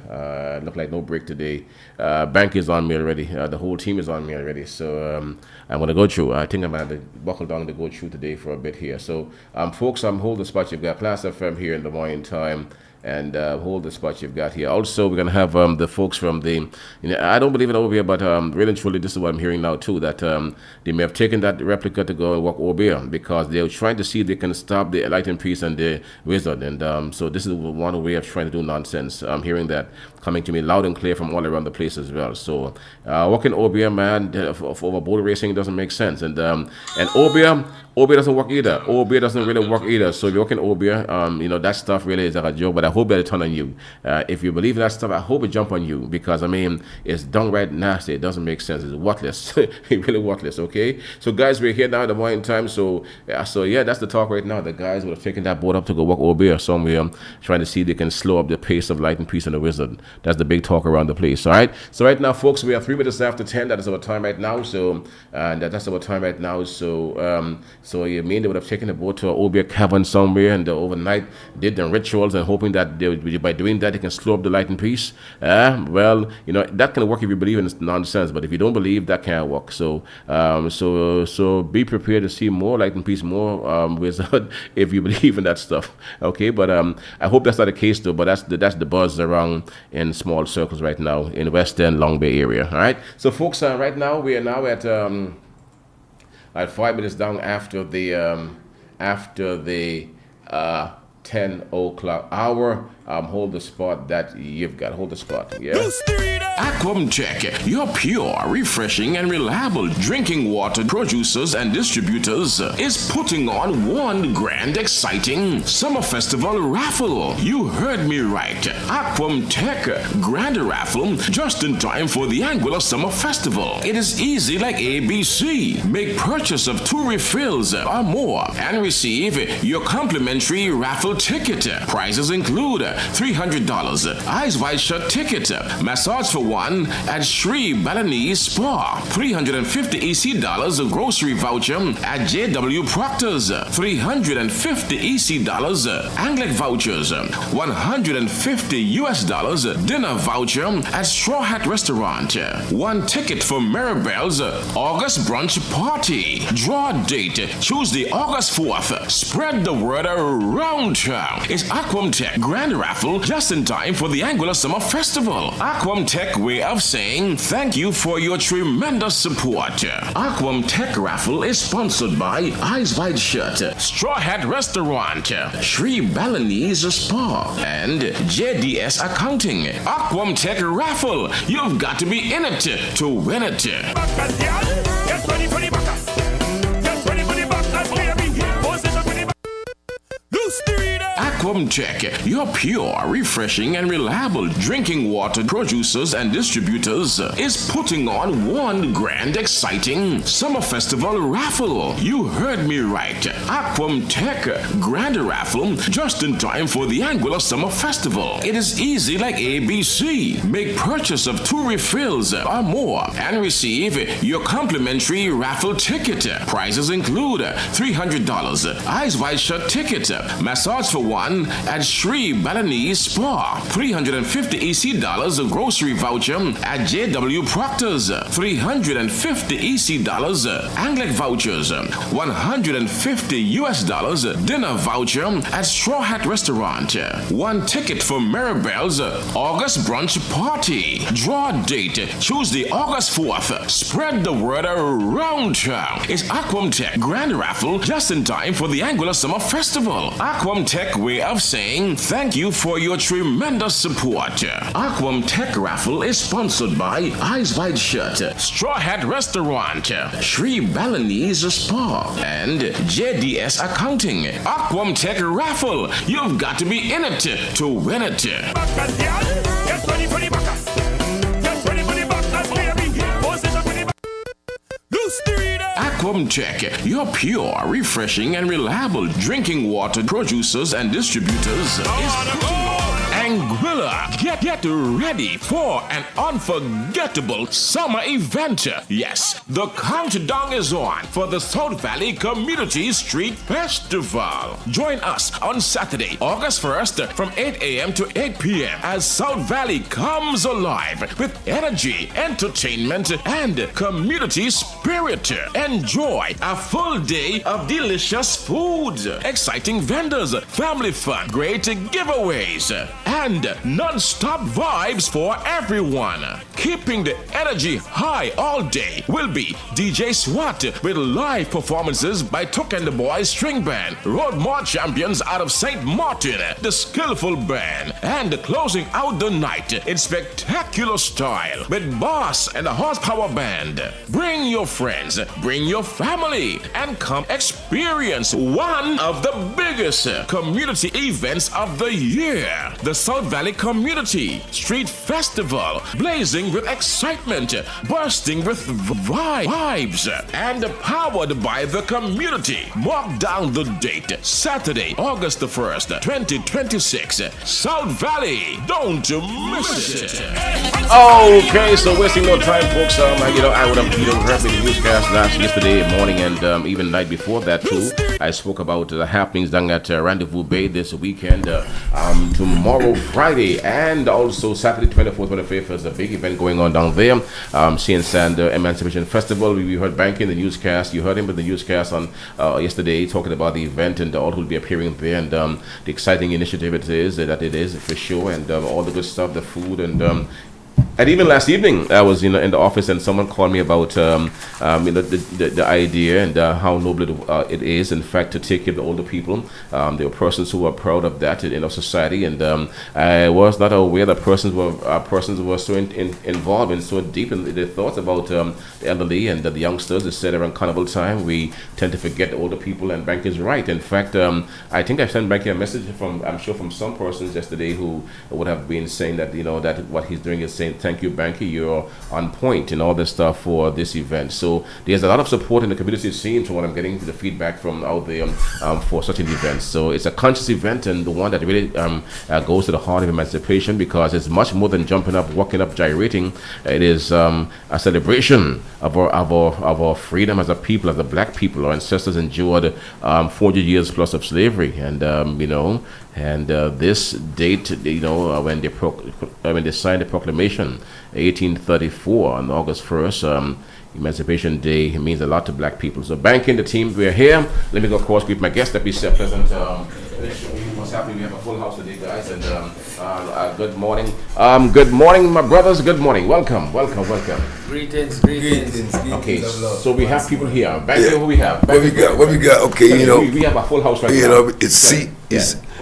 Look like no break today. Bank is on me already. The whole team is on me already. So I'm gonna go through. I think I'm gonna have to buckle down to go through today for a bit here. So folks, I'm holding the spot. You've got Klass FM here in the morning time. And hold the spot you've got here. Also, we're going to have the folks from the, I don't believe it over here, but really and truly, this is what I'm hearing now too, that they may have taken that replica to go and walk over here because they're trying to see if they can stop the Lightning Piece and the Wizard. And so this is one way of trying to do nonsense. I'm hearing that coming to me loud and clear from all around the place as well. So walking Obia, man, over boat racing doesn't make sense. And Obia doesn't work either. Obia doesn't really work either. So if you're working Obia, that stuff really is like a joke, but I hope that it turn on you. If you believe in that stuff, I hope it jump on you, because it's downright nasty. It doesn't make sense. It's worthless. It's really worthless. Okay. So guys, we're here now at the morning time. So yeah, that's the talk right now. The guys would have taken that boat up to go walk Obia somewhere, trying to see if they can slow up the pace of Lightning Piece and the Wizard. That's the big talk around the place. All right. So right now, folks, we are 3 minutes after 10. That is our time right now. So that's our time right now. So you mean they would have taken the boat to an Obia cavern somewhere and overnight did the rituals and hoping that by doing that they can slow up the Lightning Piece? Well, that can work if you believe in nonsense, but if you don't believe, that can't work. So so be prepared to see more Lightning Piece, more Wizard, if you believe in that stuff. Okay, but I hope that's not the case though. But that's the buzz around in small circles right now in Western Long Bay area. All right, so folks, right now we are now at 5 minutes down after the 10 o'clock hour. Hold the spot that you've got. Hold the spot. Yeah. Aquam Check, your pure, refreshing, and reliable drinking water producers and distributors, is putting on one grand, exciting summer festival raffle. You heard me right. Aquam Tech Grand Raffle, just in time for the Anguilla Summer Festival. It is easy like ABC. Make purchase of 2 refills or more and receive your complimentary raffle ticket. Prizes include $300 Eyes Wide Shut ticket, massage for for one at Sri Balinese Spa. $350 EC grocery voucher at JW Proctor's. $350 EC Anglic vouchers. $150 dinner voucher at Straw Hat Restaurant. One ticket for Maribel's August brunch party. Draw date Tuesday, August 4th. Spread the word around town. It's Aquam Tech Grand Raffle just in time for the Angular Summer Festival. Aquam Tech way of saying thank you for your tremendous support. Aquam Tech Raffle is sponsored by Eyes Wide Shut, Straw Hat Restaurant, Sri Balinese Spa, and JDS Accounting. Aquam Tech Raffle. You've got to be in it to win it. Aquam Tech, your pure, refreshing, and reliable drinking water producers and distributors, is putting on one grand, exciting summer festival raffle. You heard me right. Aquam Tech Grand Raffle, just in time for the Angular Summer Festival. It is easy like ABC. Make purchase of 2 refills or more and receive your complimentary raffle ticket. Prizes include $300 Eyes Wide Shut ticket, massage for one at Sri Balinese Spa, $350 EC grocery voucher at JW Proctor's, $350 EC Anglic vouchers, $150 dinner voucher at Straw Hat Restaurant, one ticket for Maribel's August brunch party. Draw date Tuesday, August 4th. Spread the word around town. It's Aquam Tech Grand Raffle just in time for the Angular Summer Festival. Aquam Tech way of saying thank you for your tremendous support. Aquam Tech Raffle is sponsored by Eyes Wide Shut, Straw Hat Restaurant, Sri Balinese Spa, and JDS Accounting. Aquam Tech Raffle. You've got to be in it to win it. Aquam Tech, your pure, refreshing, and reliable drinking water producers and distributors, is Anguilla. Get ready for an unforgettable summer event. Yes, the countdown is on for the South Valley Community Street Festival. Join us on Saturday, August 1st from 8 a.m. to 8 p.m. as South Valley comes alive with energy, entertainment, and community spirit. Enjoy a full day of delicious food, exciting vendors, family fun, great giveaways, and non-stop vibes for everyone. Keeping the energy high all day will be DJ SWAT with live performances by Took and the Boys String Band, Road March Champions out of St. Martin, the Skillful Band, and closing out the night in spectacular style with Boss and the Horsepower Band. Bring your friends, bring your family, and come experience one of the biggest community events of the year. The South Valley Community Street Festival, blazing with excitement, bursting with vibes, and powered by the community. Mark down the date, Saturday, August the 1st, 2026, South Valley. Don't miss it. Okay, so wasting no time, folks. I would have heard me the newscast yesterday morning and even night before that too. I spoke about the happenings down at Rendezvous Bay this weekend. Tomorrow, Friday, and also Saturday, 24th, 25th is a big event going on down there. CN and Emancipation Festival. We heard Banky in the newscast. You heard him with the newscast on yesterday talking about the event and all who will be appearing there and the exciting initiative it is for sure, and all the good stuff, the food and even last evening, I was in the office and someone called me about the idea and how noble it is, in fact, to take care of the older people. There were persons who were proud of that in our society, and I was not aware that persons were so involved and so deep in their thoughts about the elderly and the youngsters. They said around carnival time we tend to forget the older people, and Bank is right. In fact, I think I sent Banky a message from some persons yesterday who would have been saying that that what he's doing is saying thank you, Banky. You're on point in all this stuff for this event. So there's a lot of support in the community scene from what I'm getting, the feedback from out there for such an event. So it's a conscious event, and the one that really goes to the heart of emancipation, because it's much more than jumping up, walking up, gyrating. It is a celebration of our freedom as a people, as a black people. Our ancestors endured 400 years plus of slavery, and this date, when they signed the proclamation, 1834 on August 1st, Emancipation Day means a lot to black people. So, banking the team, we're here. Let me go, of course, with my guest that we set present. What's happening? We have a full house today, guys, and good morning. Good morning, my brothers. Good morning. Welcome. Greetings. Okay, so we have people here. Banky, who we have? What we got? Okay, we have a full house right now.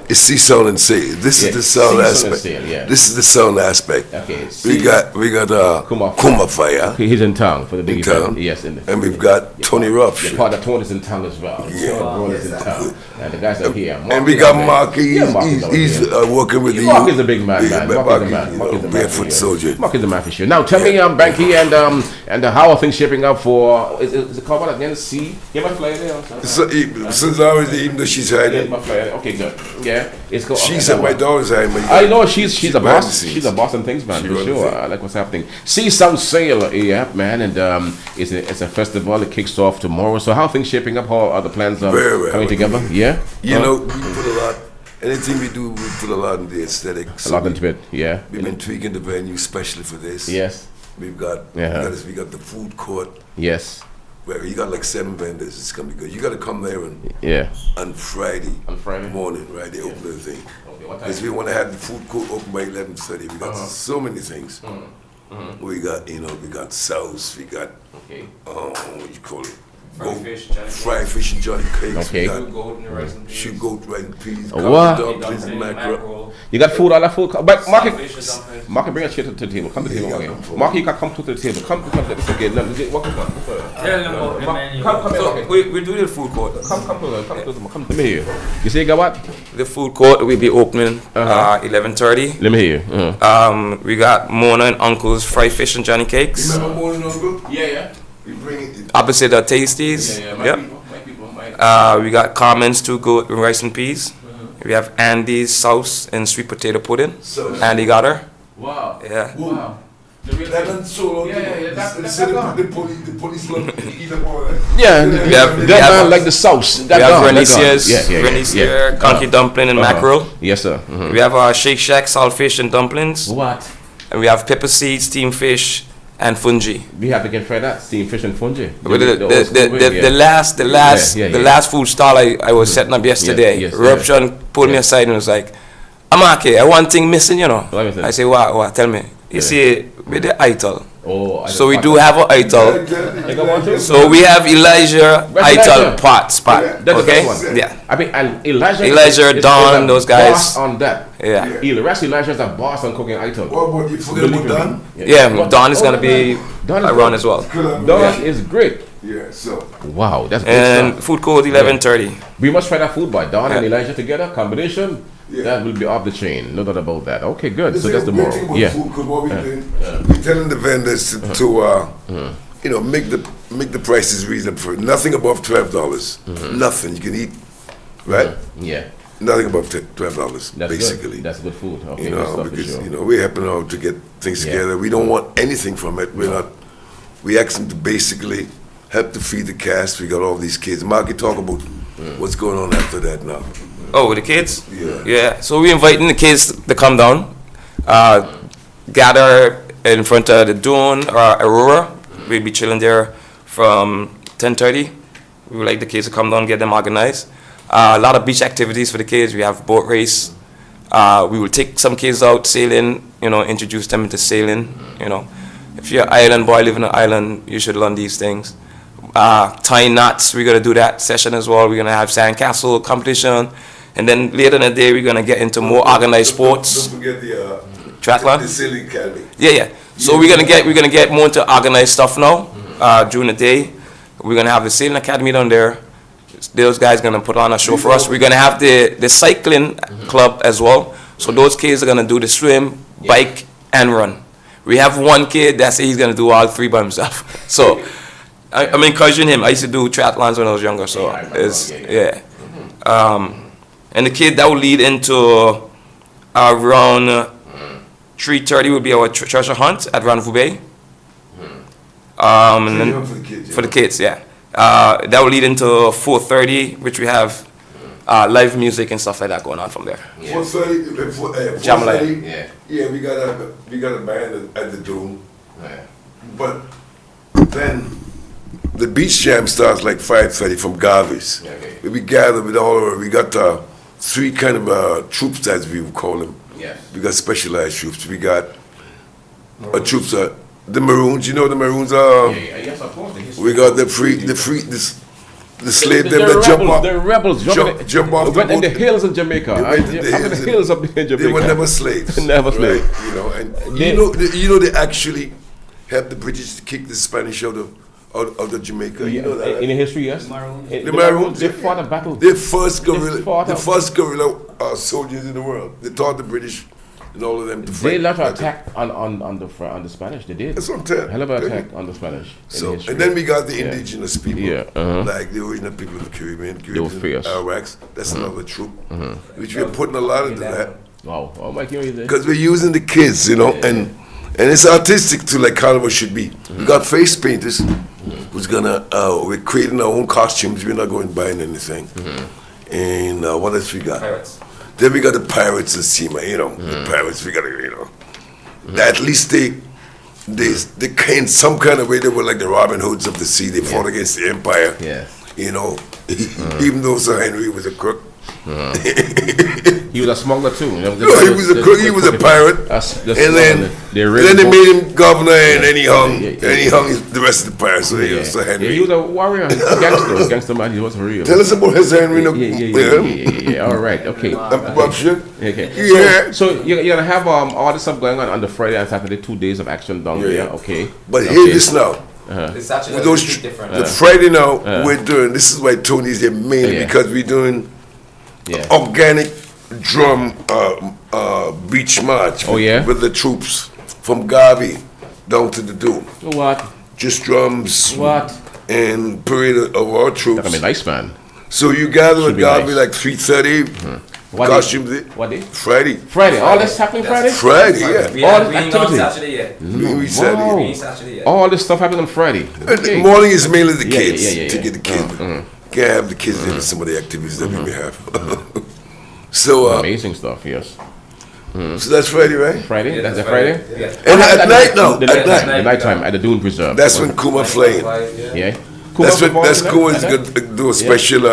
It's see, sound, and say. This is the sound aspect. This is the sound aspect. Okay. We got Kuma Fire. He's in town for the big event. Yes, and we've got Tony Ruff. Your partner Tony is in town as well. Is in town. And the guys are here. And we got Mark. He's working with Mark is a big man. Mark is the man. Mark is the barefoot soldier. Mark is the man for sure. Now tell me, Banky, and how are things shaping up for? Is it called what again? C? You have my flyer there. Since always, even though she's hiding. My flyer. Okay, good. Yeah. She's at my daughter's home. I know she's a boss. She's a boss and things, man, for sure. I like what's happening. Sea South Sail, man, and it's a festival. It kicks off tomorrow. So how are things shaping up? How are the plans coming together? Yeah. We put a lot. Anything we do, we put a lot in the aesthetics. A lot into it. Yeah. We've been tweaking the venue especially for this. Yes. We got the food court. Yes. Where you got like 7 vendors. It's gonna be good. You got to come there on Friday morning, right? They open the thing. Because we want to have the food court open by 11:30. We got so many things. We got we got sauce. We got what you call it? Fried fish and Johnny cakes. Okay. Shoot goat rice and peas. What? Dumplings and mackerel. You got food, all that food. But Mark, bring a chair to the table. Come to the table again. Mark, you can come to the table. Come to this again. What is that? We do the food court. Come to me here. You say you got what? The food court will be opening 11:30. Let me hear you. We got Mona and Uncle's fried fish and Johnny cakes. Remember Mona and Uncle? Yeah. We bring it. Opposite the Tasties. We got Carmen's 2 goat with rice and peas. We have Andy's sauce and sweet potato pudding. Andy got her. Wow. Yeah. Wow. The police love to eat up all that. Yeah, we have like the sauce. We have Renicia's, conky dumpling and mackerel. Yes, sir. We have our Shake Shack saltfish and dumplings. What? And we have pepper seeds, steamed fish, and fungi. We have to get try that steamed fish and fungi. The last food stall I was setting up yesterday. Ruption pulled me aside and was like, "I'm okay. I one thing missing, I say, "What? Tell me." You see, with the idol. So we do have an idol. So we have Elijah idol spot. Okay. Yeah. I mean, Elijah, Don, those guys. Boss on that. Yeah. The rest of Elijah's a boss on cooking idol. What you forget about Don? Yeah, Don is gonna be around as well. Don is great. Yeah. So. Wow, that's good and stuff. food court 11:30. We must try that food by Don and Elijah together combination. That will be off the chain. No doubt about that. Okay, good. So that's tomorrow. We're telling the vendors to make the prices reasonable. Nothing above $12. Nothing you can eat, right? Yeah. Nothing above $12. That's basically. Good. That's good food. Okay, because we're helping out to get things together. We don't want anything from it. We're not. We ask them to basically help to feed the cast. We got all these kids. Mark, you talk about what's going on after that now. Oh, with the kids? Yeah. So we're inviting the kids to come down, gather in front of the Dune or Aurora. We'll be chilling there from 10:30. We would like the kids to come down, get them organized. A lot of beach activities for the kids. We have boat race. We will take some kids out sailing, introduce them into sailing, If you're an island boy, living on an island, you should learn these things. Tying knots, we're going to do that session as well. We're going to have sandcastle competition. And then later in the day, we're going to get into more organized sports. Don't forget the triathlon. The sailing academy. Yeah. So we're gonna get more into organized stuff now. During the day, we're gonna have the sailing academy down there. Those guys gonna put on a show for us. We're gonna have the cycling club as well. So those kids are gonna do the swim, bike, and run. We have one kid that says he's gonna do all three by himself. So I'm encouraging him. I used to do triathlons when I was younger, so and the kid that will lead into around 3:30 will be our treasure hunt at Rendezvous Bay. And then for the kids, that will lead into 4:30, which we have live music and stuff like that going on from there. 4:30. Jambalaya. Yeah, we got a band at the Dome, but then the beach jam starts like 5:30 from Garvey's. We gather with we got 3 kind of troops, as we would call them. We got specialized troops. We got troops, the Maroons. You know the Maroons are. Yes, of course. We got the slave them that jump off. The rebels jump off. Went in the hills of Jamaica. The hills of Jamaica. They were never slaves. Never slaves. Right? You know, and you know they actually helped the British to kick the Spanish out of Jamaica. You know that. In the history, yes. The Maroons. They fought a battle. The first guerrilla soldiers in the world. They taught the British and all of them to fight. They left an attack on the Spanish. They did. That's what I'm telling you. Hell of an attack on the Spanish. So, and then we got the indigenous people, like the original people of the Caribbean, They were fierce. Arawaks. That's another troop, which we're putting a lot into that. Wow, oh my God! Because we're using the kids, you know, and it's artistic too, like carnival should be. We got face painters who's gonna. We're creating our own costumes. We're not going buying anything. And what else we got? Pirates. Then we got the pirates of Seaman, you know, the pirates. We got to, you know, at least they in some kind of way they were like the Robin Hoods of the sea. They fought against the empire. You know, even though Sir Henry was a crook. He was a smuggler too. No, he was a crook. He was a pirate. And then they made him governor, and then he hung. And he hung the rest of the pirates. So he was Sir Henry. He was a warrior, gangster man. He was for real. Tell us about his Henry. Yeah. All right. Okay. Okay. So you're gonna have all this stuff going on the Friday and Saturday, 2 days of action down there. Okay. But hear this now. It's actually with those different. The Friday now we're doing. This is why Tony's there mainly because we're doing organic drum beach march. With the troops from Garvey down to the Dome. What? Just drums. What? And parade of our troops. That'll be nice, man. So you gather at Garvey like 3:30. Costumes. What day? Friday. All this happening Friday? Friday, yeah. All this activity. Saturday, Saturday. All this stuff happening on Friday. The morning is mainly the kids to get the kids. Can't have the kids in some of the activities that we may have. So amazing stuff, yes. So that's Friday, right? Friday? That's a Friday? And at night now. The nighttime at the Dune Preserve. That's when Kuma flying. Yeah. That's Kuma's going to do a special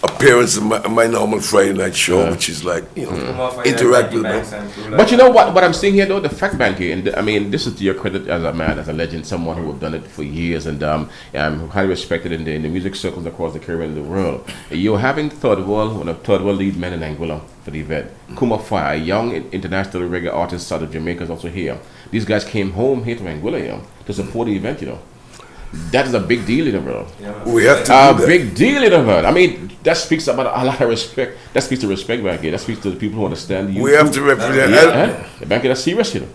appearance of my normal Friday night show, which is like, you know, interact with them. But you know what I'm seeing here though, the fact banking, and I mean, this is to your credit as a man, as a legend, someone who have done it for years, and I'm highly respected in the music circles across the Caribbean and the world. You're having one of third world lead men in Anguilla for the event. Kuma Fire, a young international reggae artist out of Jamaica, is also here. These guys came home here to Anguilla, you know, to support the event, you know. That is a big deal in the world. We have to do that. Big deal in the world. I mean, that speaks about a lot of respect. That speaks to respect back here. That speaks to the people who understand you. We have to represent. The bank is serious, you know.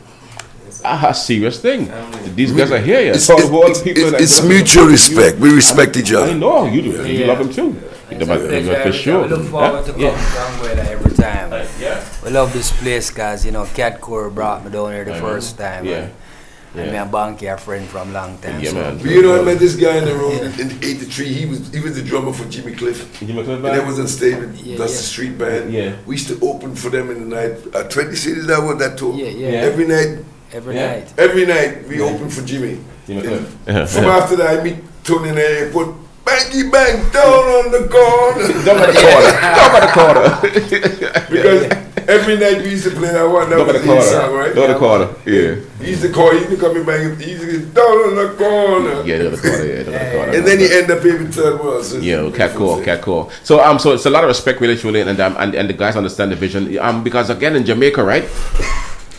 Serious thing. These guys are here. It's mutual respect. We respect each other. I know you do. You love them too. For sure. We look forward to coming down with every time. We love this place because, you know, Cat Core brought me down here the first time. And me and Banky are friends from long time. Man. You know, I met this guy in the road in '83. He was the drummer for Jimmy Cliff. And that was on stage with That's the Street Band. We used to open for them in the night. 20 cities, that was that tour. Every night. Every night we open for Jimmy. From after that, I meet Tony in the airport. Banky bang down on the corner. Down by the corner. Because every night we used to play that one. That was his song, right? Down the corner. Yeah. He used to call. He used to come in bang. He used to get down on the corner. Yeah, down the corner. Yeah, down the corner. And then he end up in third world. So cat call. So it's a lot of respect, really, truly, and the guys understand the vision. Because again, in Jamaica, right,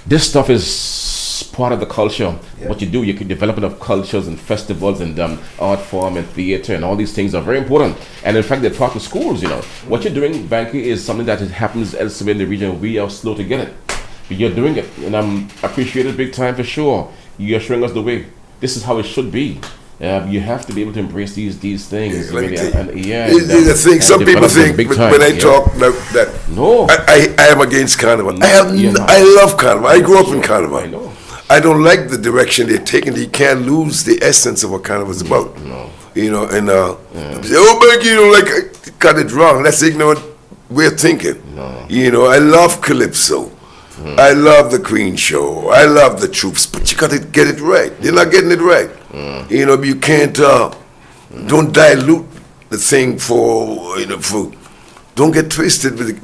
this stuff is part of the culture. What you do, you can develop enough cultures and festivals and art form and theater and all these things are very important. And in fact, they're taught in schools, you know. What you're doing, Banky, is something that happens elsewhere in the region. We are slow to get it. You're doing it, and I'm appreciated big time for sure. You're showing us the way. This is how it should be. You have to be able to embrace these things. Yeah, really, Here's the thing. Some people think when I talk that no, I am against carnival. No, I love carnival. I grew up in carnival. I know. I don't like the direction they're taking. You can't lose the essence of what carnival is about. No. You know, and say, oh, but you know, like, got it wrong. That's ignorant way of thinking. No. You know, I love Calypso. I love the Queen Show. I love the troops, but you got to get it right. You're not getting it right. You know, you can't. Don't dilute the thing for Don't get twisted with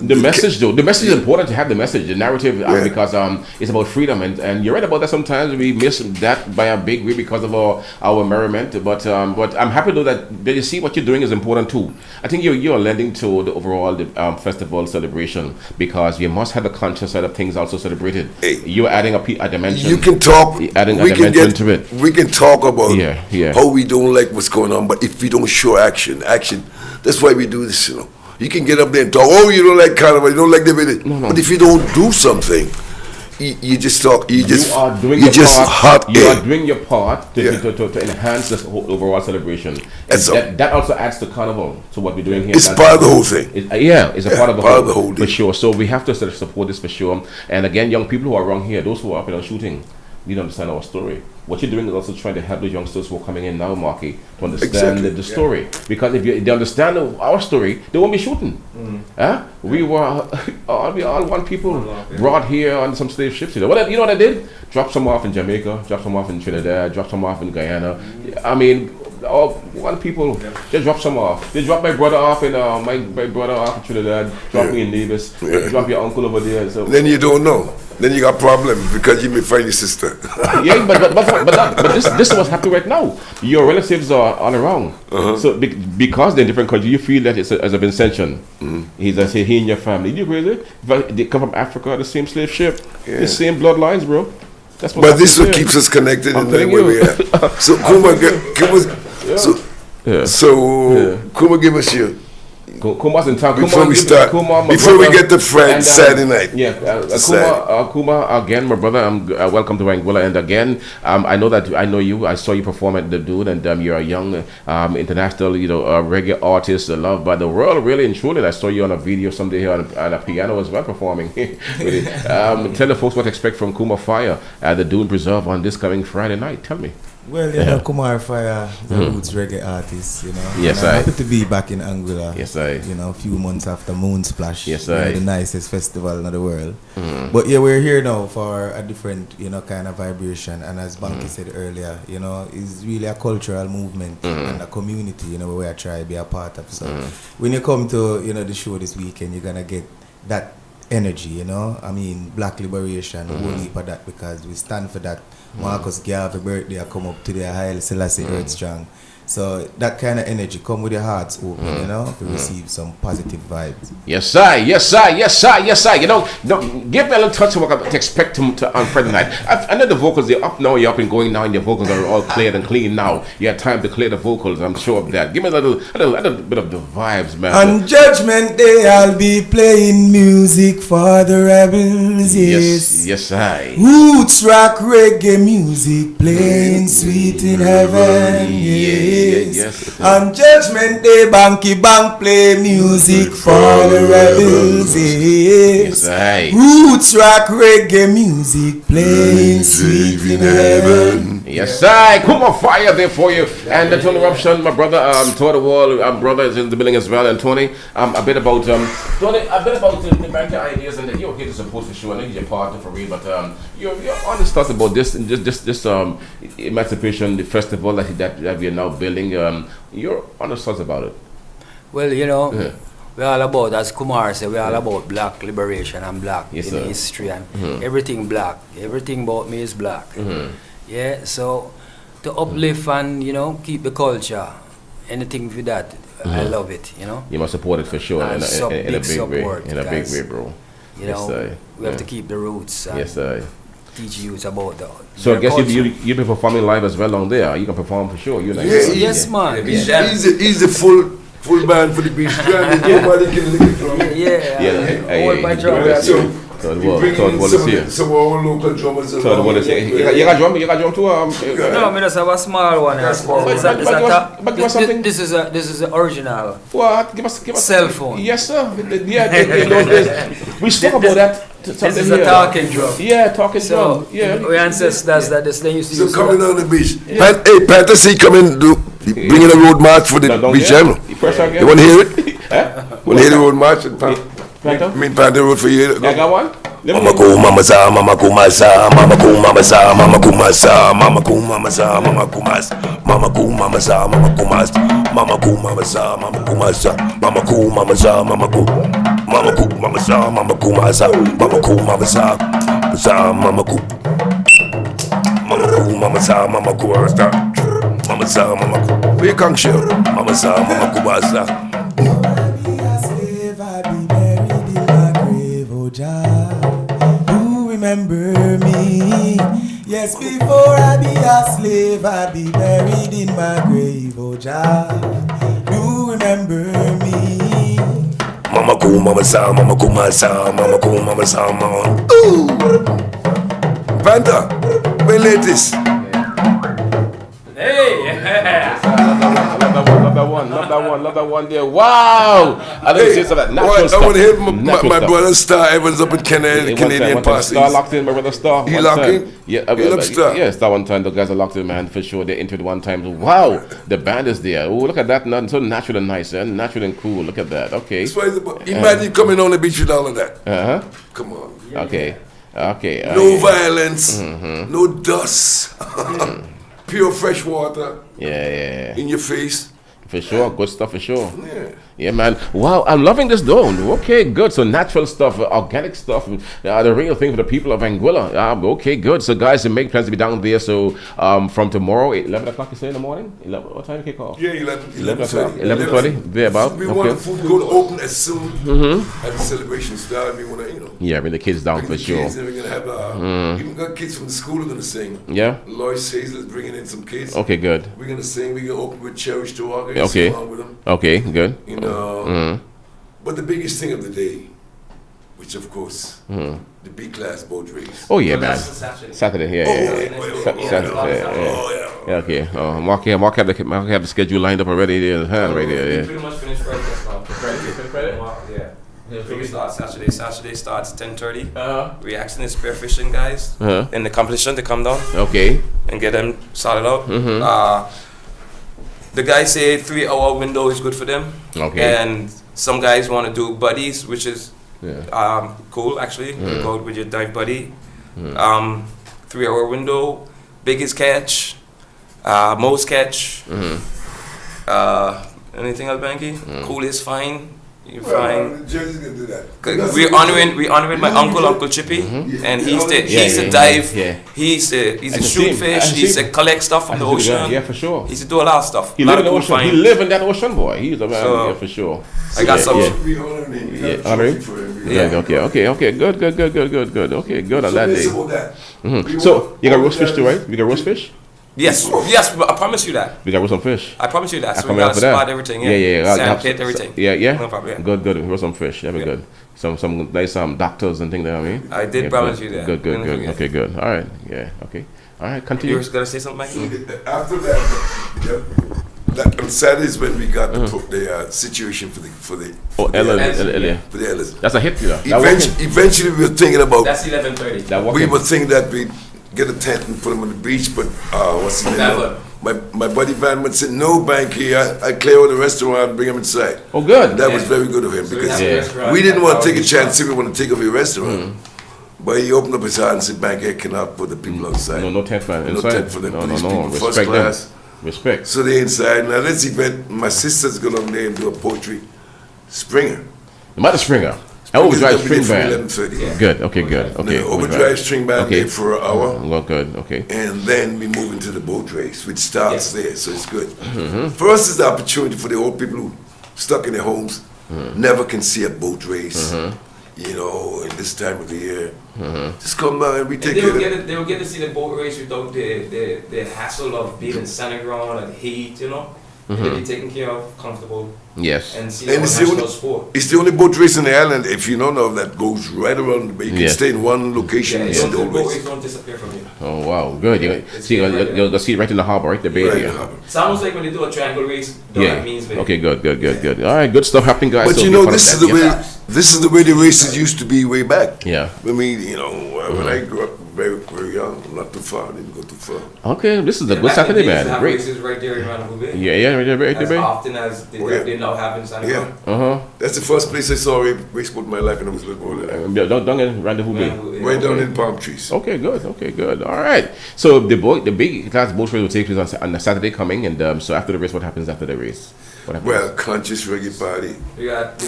the message, though. The message is important to have the message, the narrative, because it's about freedom, and you're right about that. Sometimes we miss that by a big way because of our merriment. But I'm happy though that you see what you're doing is important too. I think you're lending to the overall festival celebration because you must have the conscious side of things also celebrated. You're adding a dimension. You can talk. Adding a dimension to it. We can talk about how we don't like what's going on, but if we don't show action. That's why we do this, you know. You can get up there and talk, oh, you don't like carnival, you don't like the video. No. But if you don't do something, you just talk, you are doing your part to enhance this whole overall celebration. That also adds to carnival, to what we're doing here. It's part of the whole thing. It's a part of the whole thing. For sure. So we have to support this for sure. And again, young people who are around here, those who are up and shooting, need to understand our story. What you're doing is also trying to help the youngsters who are coming in now, Marky, to understand the story. Because if they understand our story, they won't be shooting. We were all one people brought here on some slave ships. You know what I did? Drop some off in Jamaica, drop some off in Trinidad, drop some off in Guyana. I mean, all one people just drop some off. They drop my brother off in my brother off in Trinidad, drop me in Davis, drop your uncle over there. So then you don't know. Then you got problems because you may find your sister. but this is what's happening right now. Your relatives are all around. So because they're in different countries, you feel that it's as a Vincentian. He's I say he and your family. You crazy? But they come from Africa, the same slave ship, the same bloodlines, bro. That's what. But this is what keeps us connected in the way we are. So Kuma, Kuma, give us your. Kuma's in town. Before we start, before we get to Friday, Saturday night. Kuma, again, my brother, welcome to Anguilla. And again, I know you. I saw you perform at the Dude, and you're a young international, reggae artist loved by the world, really and truly. And I saw you on a video someday here on a piano as well performing. Tell the folks what to expect from Kuma Fire at the Dune Preserve on this coming Friday night. Tell me. Well, you know, Kumar Fire, the roots reggae artist, you know. Yes, I'm happy to be back in Anguilla. Yes, you know, a few months after Moon Splash. Yes, the nicest festival in the world. But yeah, we're here now for a different, kind of vibration. And as Banky said earlier, it's really a cultural movement and a community, where we are trying to be a part of. So when you come to, the show this weekend, you're gonna get that energy, I mean, Black liberation, we'll leap at that because we stand for that. Marcus Garvey birthday come up today, Haile Selassie Earth Strong. So that kind of energy, come with your hearts open, to receive some positive vibes. Yes, sir. Give me a little touch of what I expect him to on Friday night. I know the vocals, they're up now, you're up and going now, and your vocals are all cleared and clean now. You have time to clear the vocals, I'm sure of that. Give me a little bit of the vibes, man. On Judgment Day, I'll be playing music for the rebels, Yes, I. Roots rock reggae music, playing sweet in heaven, Yes. On Judgment Day, Banky Bank play music for the rebels. Yes, Roots rock reggae music playing sweet in heaven. Yes, I. Kuma Fire there for you. And the Tony Eruption, my brother, Tour the Wall, brother is in the building as well. And Tony, a bit about the banking ideas, and you're here to support for sure. I know you're your partner for real, but you're honest thoughts about this Emancipation, the festival that we are now building. You're honest thoughts about it. Well, we're all about, as Kumar said, we're all about black liberation and black history and everything black. Everything about me is black. Yeah, so to uplift and, keep the culture, anything with that, I love it, You must support it for sure in a big way, bro. We have to keep the roots. Teach youth about that. So I guess you'll be performing live as well on there. You can perform for sure. Yes, man. He's the full band for the beach. Nobody can lick it from. Hold my drum. Third We wall. bring Third in wall is some, here. some of our local drummers. Third wall is here. You got drum? You got drum too? No, I just have a small one. That's small. But give us something. This is the original. What? Give us Cell phone. Yes, sir. Yeah, we spoke about that. This is a talking drum. Yeah, talking drum. Yeah. Our ancestors that they used to So use. coming on the beach. Yeah. Hey, Panther, see coming, bringing a road march for the beach channel. You want to hear it? Want to hear the road march? Panther? Me and Panther wrote for you. I got one. Mama go, mama sa, mama go, masa, mama go, mama sa, mama go, masa, mama go, mama sa, mama go, mas, mama go, mama sa, mama go, mas, mama go, mama sa, mama go, masa, mama go, mama sa, mama go, mama go, mama sa, mama go, masa, mama go, mama sa, mama go, mama sa, mama go, rasta, mama sa, mama go, we can't share, mama sa, mama go, masa. Remember me. Yes, before I be a slave, I'd be buried in my grave. Oh, Jah, do remember me. Mama go, mama sa, mama go, masa, mama go, mama sa, mama. Ooh, Panther, where latest? Love that one there. Wow! I didn't say some of that natural stuff. I want to hear my brother Star Evans up in Canadian Parsons. Star locked in, my brother Star. He locked in? Yeah, He loves Star. Yeah, Star one time. The guys are locked in, man, for sure. They entered one time. Wow! The band is there. Oh, look at that. So natural and nice, and natural and cool. Look at that. Okay. Imagine coming on the beach with all of that. Uh-huh. Come on. Okay. Okay. No violence. No dust. Pure fresh water. Yeah. In your face. For sure, good stuff for sure. Yeah, man. Wow, I'm loving this though. Okay, good. So natural stuff, organic stuff, the real thing for the people of Anguilla. Okay, good. So guys, make plans to be down there. So from tomorrow, 11 o'clock you say in the morning? 11, what time kick off? Yeah, 11 o'clock. 11:30. 11:30, thereabout. We want the food court open as soon as the celebration starts. We want to, Yeah, bring the kids down for sure. Kids, and we're going to have, even got kids from the school are going to sing. Yeah. Lois Hazel is bringing in some kids. Okay, good. We're going to sing. We're going to open with Cherish to Walker. Okay. With them. Okay, good. But the biggest thing of the day, which of course, the B class boat race. Oh yeah, man. Saturday, yeah. Saturday, yeah. Okay. Mark have the schedule lined up already there, right there. Yeah. Pretty much finished right just now. Yeah. We start Saturday. Saturday starts 10:30. Reaction is spearfishing guys in the competition to come down. Okay. And get them sorted out. The guys say 3-hour window is good for them. Okay. And some guys want to do buddies, which is cool actually. You go out with your dive buddy. 3-hour window, biggest catch, most catch. Anything else, Banky? Coolest fine. You're fine. Jersey's gonna do that. We're honoring my Uncle Chippy, and he's a dive. He's a shoot fish. He's a collect stuff from the ocean. Yeah, for sure. He's a do a lot of stuff. He live in the ocean. He live in that ocean, boy. He's a man. Yeah, for sure. I got some. Honor him. Yeah. Okay. Good. Okay, good on that day. So you got roast fish too, right? We got roast fish. Yes, I promise you that. We got roast some fish. I promise you that. So we got to spot everything. Yeah. Sand pit, everything. Yeah. No problem. Good. Roast some fish. That'd be good. Some nice doctors and things like that. I mean. I did promise you that. Good. Okay, good. All right. Yeah. Okay. All right. Continue. You were gonna say something, Mike? After that, on Saturdays when we got the situation for the elders. That's a hit, yeah. Eventually, we were thinking about. That's 11:30. We were thinking that we get a tent and put them on the beach, but what's his name? My buddy Van would say, no, Banky, I clear out the restaurant and bring them inside. Oh, good. And that was very good of him because we didn't want to take a chance if we want to take over your restaurant. But he opened up his heart and said, Banky, I cannot put the people outside. No tent, man. No tent for them. No. People, Respect first class. Them. Respect. So they inside. Now this event, my sister's going on there and do a poetry Springer. About Springer. Overdrive string band. 11:30. Good. Okay. Good. Okay. Overdrive string band there for an hour. Well, good. Okay. And then we move into the boat race, which starts there, so it's good. For us, it's the opportunity for the old people who stuck in their homes, never can see a boat race. You know, in this time of the year, just come down and we take it. They will get to see the boat race without the hassle of being in center ground and heat. You know, They'll be taken care of, comfortable. Yes. And see And it's the only boat race in the island, if you don't know, that goes right around. You can stay in one location and see the whole race. Don't disappear from you. Oh wow, good. You'll see it right in the harbor, right? The bay Right here. in the harbor. It's almost like when they do a triangle race down at Means Bay. Okay, good. All right, good stuff happening, guys. But So you be know, part of this is that. the way. This is the way the races used to be way back. Yeah. I mean, you know, when I grew up very, very young, not too far, I didn't go too far. Okay, this is a good back in the Saturday, days, they man. have Great. races right there in Rendezvous Bay. Yeah, right there, As right often as they now have in San Yeah. Juan. That's the first place I saw a race boat in my life, and I was little boy. Down in Rendezvous Bay. Right down in palm trees. Okay, good. All right. So the big Klass boat race will take place on the Saturday coming, and so after the race, what happens after the race? What happens? Well, conscious reggae party. We got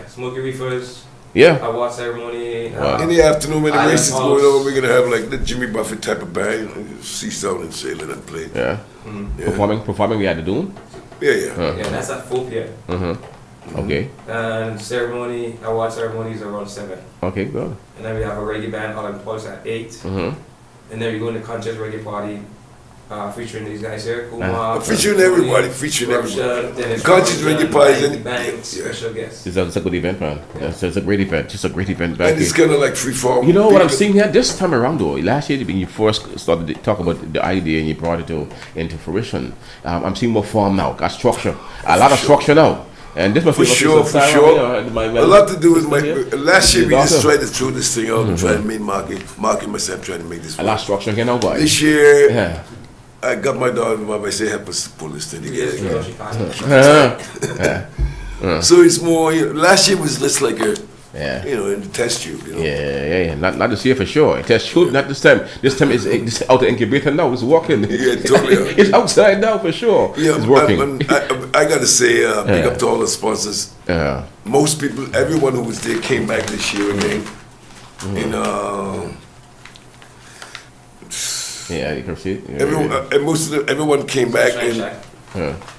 smoky reefers. Yeah. Award ceremony. In the afternoon when the Island race is House. going on, we're gonna have like the Jimmy Buffett type of band, sea sound and sailing and play. Yeah. Yeah. Performing we had to do. Yeah. Yeah, that's at 4 p.m. Okay. And award ceremonies are around 7. Okay, good. And then we have a reggae band on Pulse at 8. And then we go into conscious reggae party featuring these guys here. Kumar, Featuring everybody, featuring everybody. Conscious reggae parties and banks, special guests. It's a good event, man. Yeah. It's a great event. Just a great event back And it's here. kind of like free form. You know what I'm seeing here this time around though? Last year when you first started to talk about the idea and you brought it into fruition, I'm seeing more form now. Got structure. A lot of structure now. And this must For be sure. A lot to do with my. Last year we just daughter. tried to throw this thing out and try to make market myself, trying to make this. A lot of structure here now, boy. This year, Yeah. I got my daughter involved. I say, help us pull this thing together. So it's more. Last year was just like a. You know, in the test tube. You know. Yeah. Not this year for sure. Test tube, not this time. This time it's out the incubator now. It's walking. Yeah, totally. It's outside now for sure. Yeah, it's working. I got to say, big up to all the sponsors. Most people, everyone who was there came back this year again. Yeah, you can see it. Yeah, and everyone came back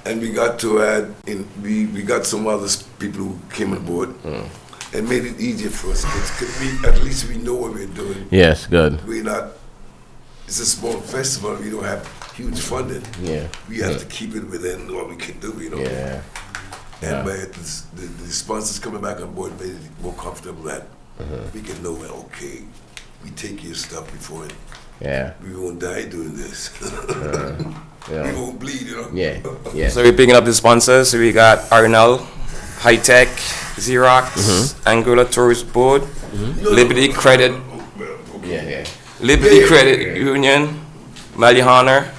and we got to add in. We got some other people who came on board. And made it easier for us. At least we know what we're doing. Yes, good. We're not. It's a small festival. We don't have huge funding. Yeah. We have to keep it within what we can do. You know. Yeah. And by the sponsors coming back on board made it more comfortable that we can know that okay, we take your stuff before it. Yeah. We won't die doing this. Yeah. We won't bleed. You know. Yeah. So we're picking up the sponsors. We got Arnell, High Tech, Xerox, Angular Tourist Board, Liberty Credit, Liberty Credit Union, Malihana,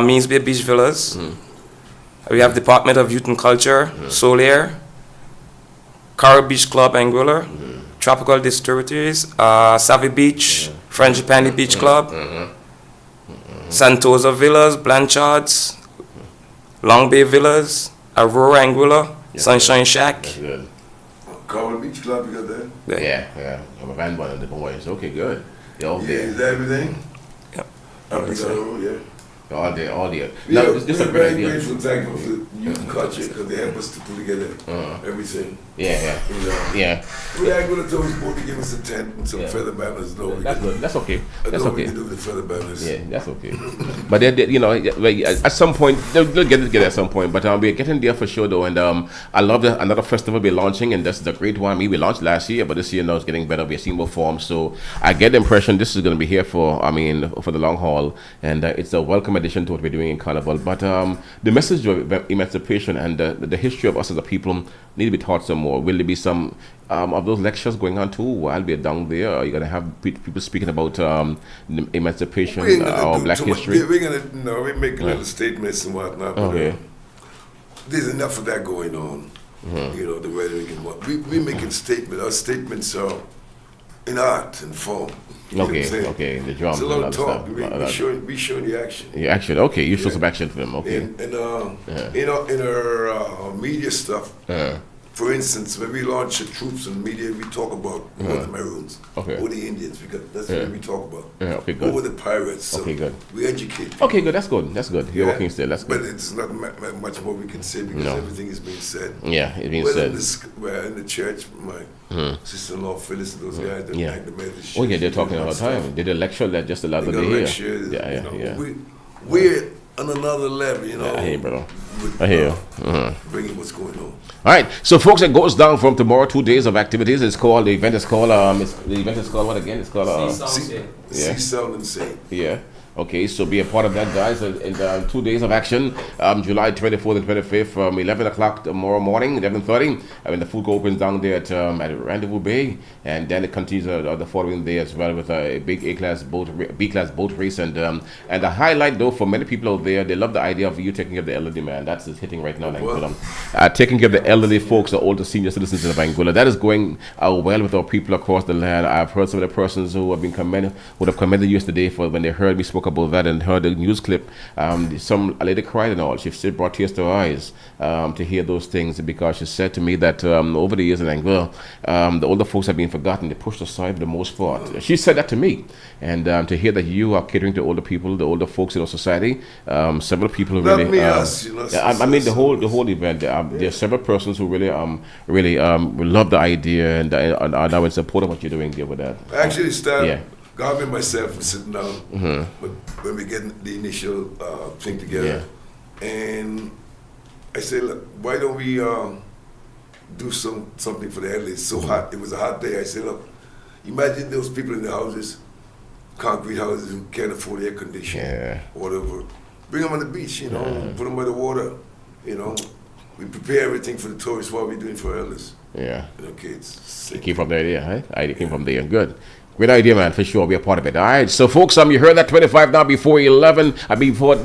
Means Bay Beach Villas. We have Department of Youth and Culture, Solier, Coral Beach Club Angular, Tropical Distilleries, Savvy Beach, Frangipani Beach Club, Santosa Villas, Blanchards, Long Bay Villas, Aurora Angular, Sunshine Shack. Coral Beach Club, you got that? Yeah. I'm a band one of the boys. Okay, good. They're all there. Is that everything? Yep. All day. Yeah, No, this is a we're great very idea. grateful, thankful to youth and culture because they help us to put together everything. Yeah. We are going to tell board to give us a tent and some feather banners. That's good. That's okay. That's what we okay. can do with the feather banners. Yeah, that's okay. But they, you know, at some point they'll get it together at some point. But we're getting there for sure, though. And I love that another festival we're launching, and that's the great one. We launched last year, but this year now it's getting better. We're seeing more forms, so I get the impression this is going to be here for the long haul, and it's a welcome addition to what we're doing in Carnival. But the message of emancipation and the history of us as a people need to be taught some more. Will there be some of those lectures going on too while we're down there? Are you going to have people speaking about emancipation or Black history? We're making little statements and whatnot. Okay. There's enough of that going on. You know, the rhetoric and what we're making statements. Our statements are in art and form. Okay. The drums. It's a lot and of other talk. stuff. We showing the action. The action. Okay, you show some action for them. Okay. And in our media stuff. For instance, when we launch the troops and media, we talk about who are the Maroons, who are the Indians, because that's what we talk about. Okay, good. Who are the pirates? So okay, good. We educate people. Okay, good. That's good. You're working still. That's good. But it's not much more we can say because everything is being said. Yeah, it's being said. We're in the church, my sister-in-law Phyllis and those guys that like the message. Oh yeah, they're talking all the time. They did a lecture that just the other day here. We're on another level, you know. I hear you, brother. I hear you. Bringing what's going on. All right, so folks, it goes down from tomorrow. 2 days of activities. It's called the event is called what again? It's called See Sound and Sing. Yeah. Okay, so be a part of that, guys. In 2 days of action, July 24th and 25th from 11 o'clock tomorrow morning, 11:30. When the food opens down there at Rendezvous Bay, and then it continues the following day as well with a big B-class boat race. And the highlight, though, for many people out there, they love the idea of you taking care of the elderly, man. That's hitting right now in Anguilla. Taking care of the elderly folks, the older senior citizens of Anguilla. That is going well with our people across the land. I've heard some of the persons who have commended you yesterday for when they heard me spoke about that and heard the news clip. A lady cried and all. She brought tears to her eyes to hear those things, because she said to me that over the years in Anguilla, the older folks have been forgotten. They pushed aside for the most part. She said that to me. And to hear that you are catering to older people, the older folks in our society, several people who really... I mean, the whole event, there are several persons who really love the idea and are now in support of what you're doing here with that. Actually, God and myself were sitting down when we get the initial thing together, and I said, look, why don't we do something for the elderly? It's so hot. It was a hot day. I said, look, imagine those people in the houses, concrete houses, who can't afford air conditioning, whatever. Bring them on the beach, you know, put them by the water, you know. We prepare everything for the tourists while we're doing for elders. Yeah. You know, kids. You came from the idea, right? Idea came from there. Good. Great idea, man, for sure. Be a part of it. All right. So, folks, you heard that 25 now before 11. Before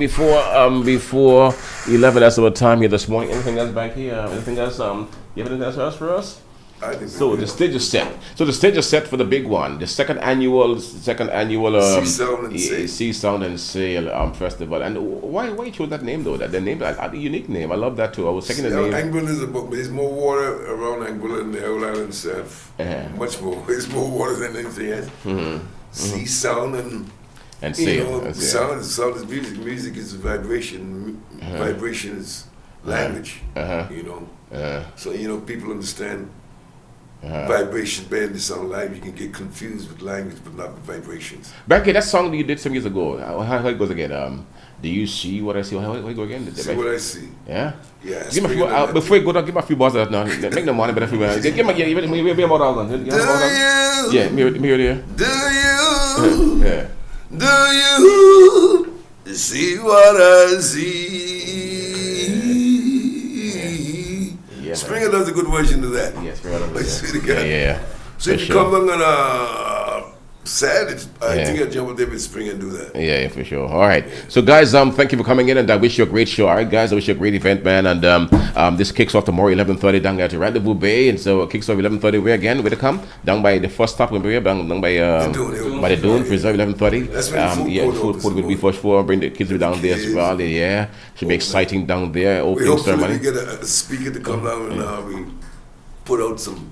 11. That's our time here this morning. Anything else back here? Anything else? You have anything else for us? So the stage is set. So the stage is set for the big one, the second annual See Sound and Sail festival. And why you chose that name though? The name, a unique name. I love that too. I was checking the name. Anguilla is there's more water around Anguilla than the whole island itself. Much more. There's more water than anything else. See Sound and Sail. You know, sound is music. Music is vibration. Vibration is language. You know. So you know people understand. Vibration band the sound live. You can get confused with language, but not with vibrations. Becky, that song that you did some years ago, how it goes again? Do you see what I see? How it go again? See what I see. Yeah. Yeah. Give me before you go down, give me a few bars that now. Make no money, but a few bars. Give me about all of them. Yeah, me here. Do you? Yeah. Do you see what I see? Yeah, Springer does a good version of that. Yes, Springer does that. Yeah. So if you come along on Saturday, I think I'll jump with David Springer and do that. Yeah, for sure. All right. So, guys, thank you for coming in, and I wish you a great show. All right, guys, I wish you a great event, man. And this kicks off tomorrow, 11:30, down at Rendezvous Bay. And so it kicks off 11:30. Where again? Where to come? Down by the first stop, down by the Dune, Preserve 11:30. That's when food court will be for sure. Bring the kids down there as well. Yeah, should be exciting down there. Opening ceremony. We get a speaker to come down and we put out some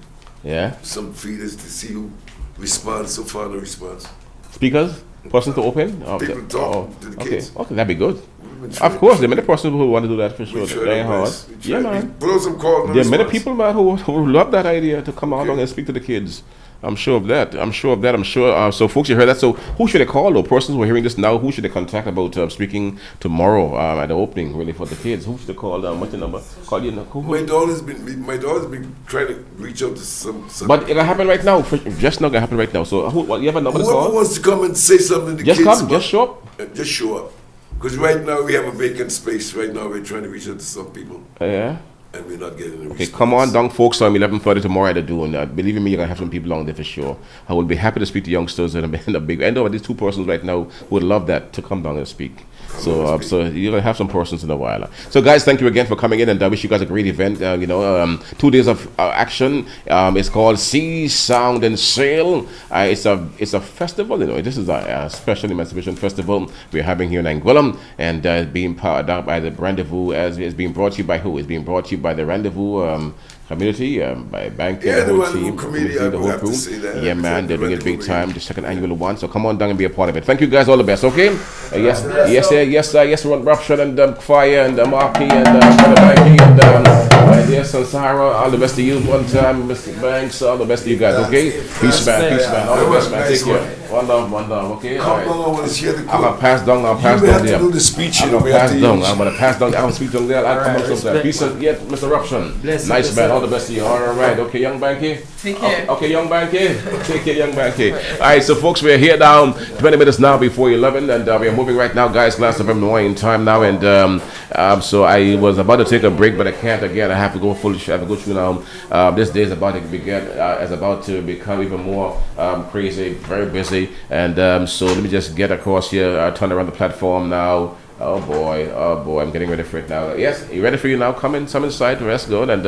feeders to see who responds. So far, no response. Speakers? Person to open? People talk to the kids. Okay, that'd be good. Of course, there are many persons who want to do that for sure. Very hard. Yeah, man. Put out some calls. There are many people, man, who love that idea to come along and speak to the kids. I'm sure of that. So, folks, you heard that. So, who should they call, though? Persons who are hearing this now, who should they contact about speaking tomorrow at the opening, really, for the kids? Who should they call? What's the number? Call you. My daughter's been trying to reach out to some. But it can happen right now. Just now, it can happen right now. So, you have a number to call? Whoever wants to come and say something to kids. Just come. Just show up. Just show up. Because right now we have a vacant space. Right now we're trying to reach out to some people. Yeah. And we're not getting the response. Come on down, folks, on 11:30 tomorrow at the Dune. Believe me, you're going to have some people on there for sure. I will be happy to speak to youngsters and a big... I know these two persons right now who would love that to come down and speak. So you're going to have some persons in a while. So, guys, thank you again for coming in, and I wish you guys a great event. 2 days of action. It's called See, Sound, and Sail. It's a festival, This is a special emancipation festival we're having here in Anguilla, and being powered up by the Rendezvous, as it's being brought to you by who? It's being brought to you by the Rendezvous community, by Bank, the whole Rendezvous team, community, the whole have to crew. say that. Yeah, man, they're doing it big time. The second annual one, so come on down and be a part of it. Thank you, guys. All the best. Okay. Yes, Ron Raption and Fire and Marky and Mikey and My dear son Sahara, all the best to you one time, Mr. Banks, all the best to you guys, okay? Peace, man. All the best, man. Take care. One love, okay? All right. I'm gonna pass down there. I'm gonna pass down. I'm speak down there. I'll come up sometime. Peace, yeah, Mr. Ruption. Nice, man. All the best to you. All right, okay, young Banky. Take care. Okay, young Banky. Take care, young Banky. All right, so folks, we're here now, 20 minutes now before 11, and we are moving right now, guys. Klass FM morning time now, and so I was about to take a break, but I can't again. I have to go full. I have to go through now. This day is about to become even more crazy, very busy, and so let me just get across here. Turn around the platform now. Oh boy, I'm getting ready for it now. Yes, you ready for you now? Come inside, rest good, and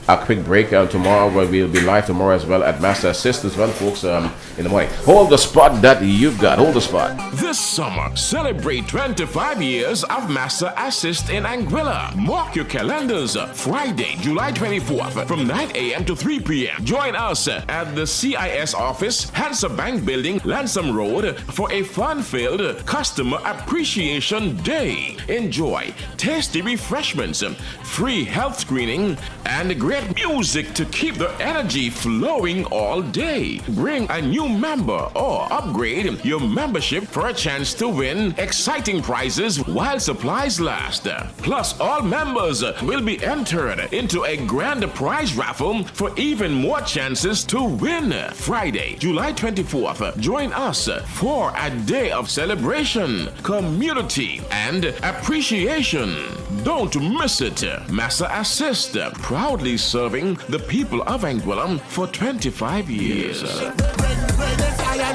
a quick break tomorrow, where we'll be live tomorrow as well at Master Assist as well, folks, in the morning. Hold the spot that you've got. Hold the spot. This summer, celebrate 25 years of Master Assist in Anguilla. Mark your calendars. Friday, July 24th, from 9 a.m. to 3 p.m. Join us at the CIS office, Hansa Bank Building, Lansam Road, for a fun-filled Customer Appreciation Day. Enjoy tasty refreshments, free health screening, and great music to keep the energy flowing all day. Bring a new member or upgrade your membership for a chance to win exciting prizes while supplies last. Plus, all members will be entered into a grand prize raffle for even more chances to win. Friday, July 24th, join us for a day of celebration, community, and appreciation. Don't miss it. Master Assist, proudly serving the people of Anguilla for 25 years.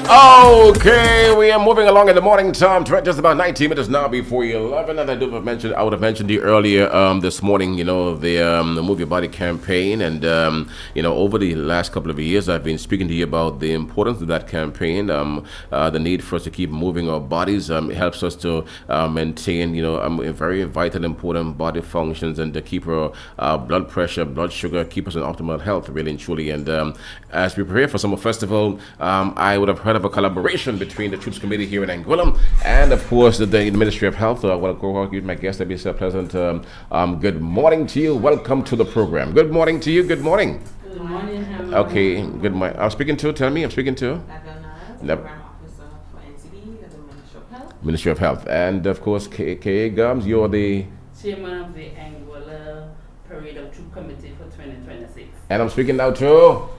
Okay, we are moving along in the morning time. Just about 19 minutes now before 11, and I would have mentioned you earlier this morning. You know, the Move Your Body campaign, and over the last couple of years, I've been speaking to you about the importance of that campaign. The need for us to keep moving our bodies. It helps us to maintain, very vital, important body functions, and to keep our blood pressure, blood sugar, keep us in optimal health, really and truly. And as we prepare for Summer Festival, I would have heard of a collaboration between the Troops Committee here in Anguilla and, of course, the Ministry of Health. I want to go with my guest. That'd be so pleasant. Good morning to you. Welcome to the program. Good morning to you. Good morning. Good morning. Okay. Good morning. I'm speaking to. Tell me. I'm speaking to. Program Officer for NCD, the Ministry of Health. Ministry of Health, and of course, K.A. Gums. You're the Chairman of the Anguilla Parade of Troop Committee for 2026. And I'm speaking now to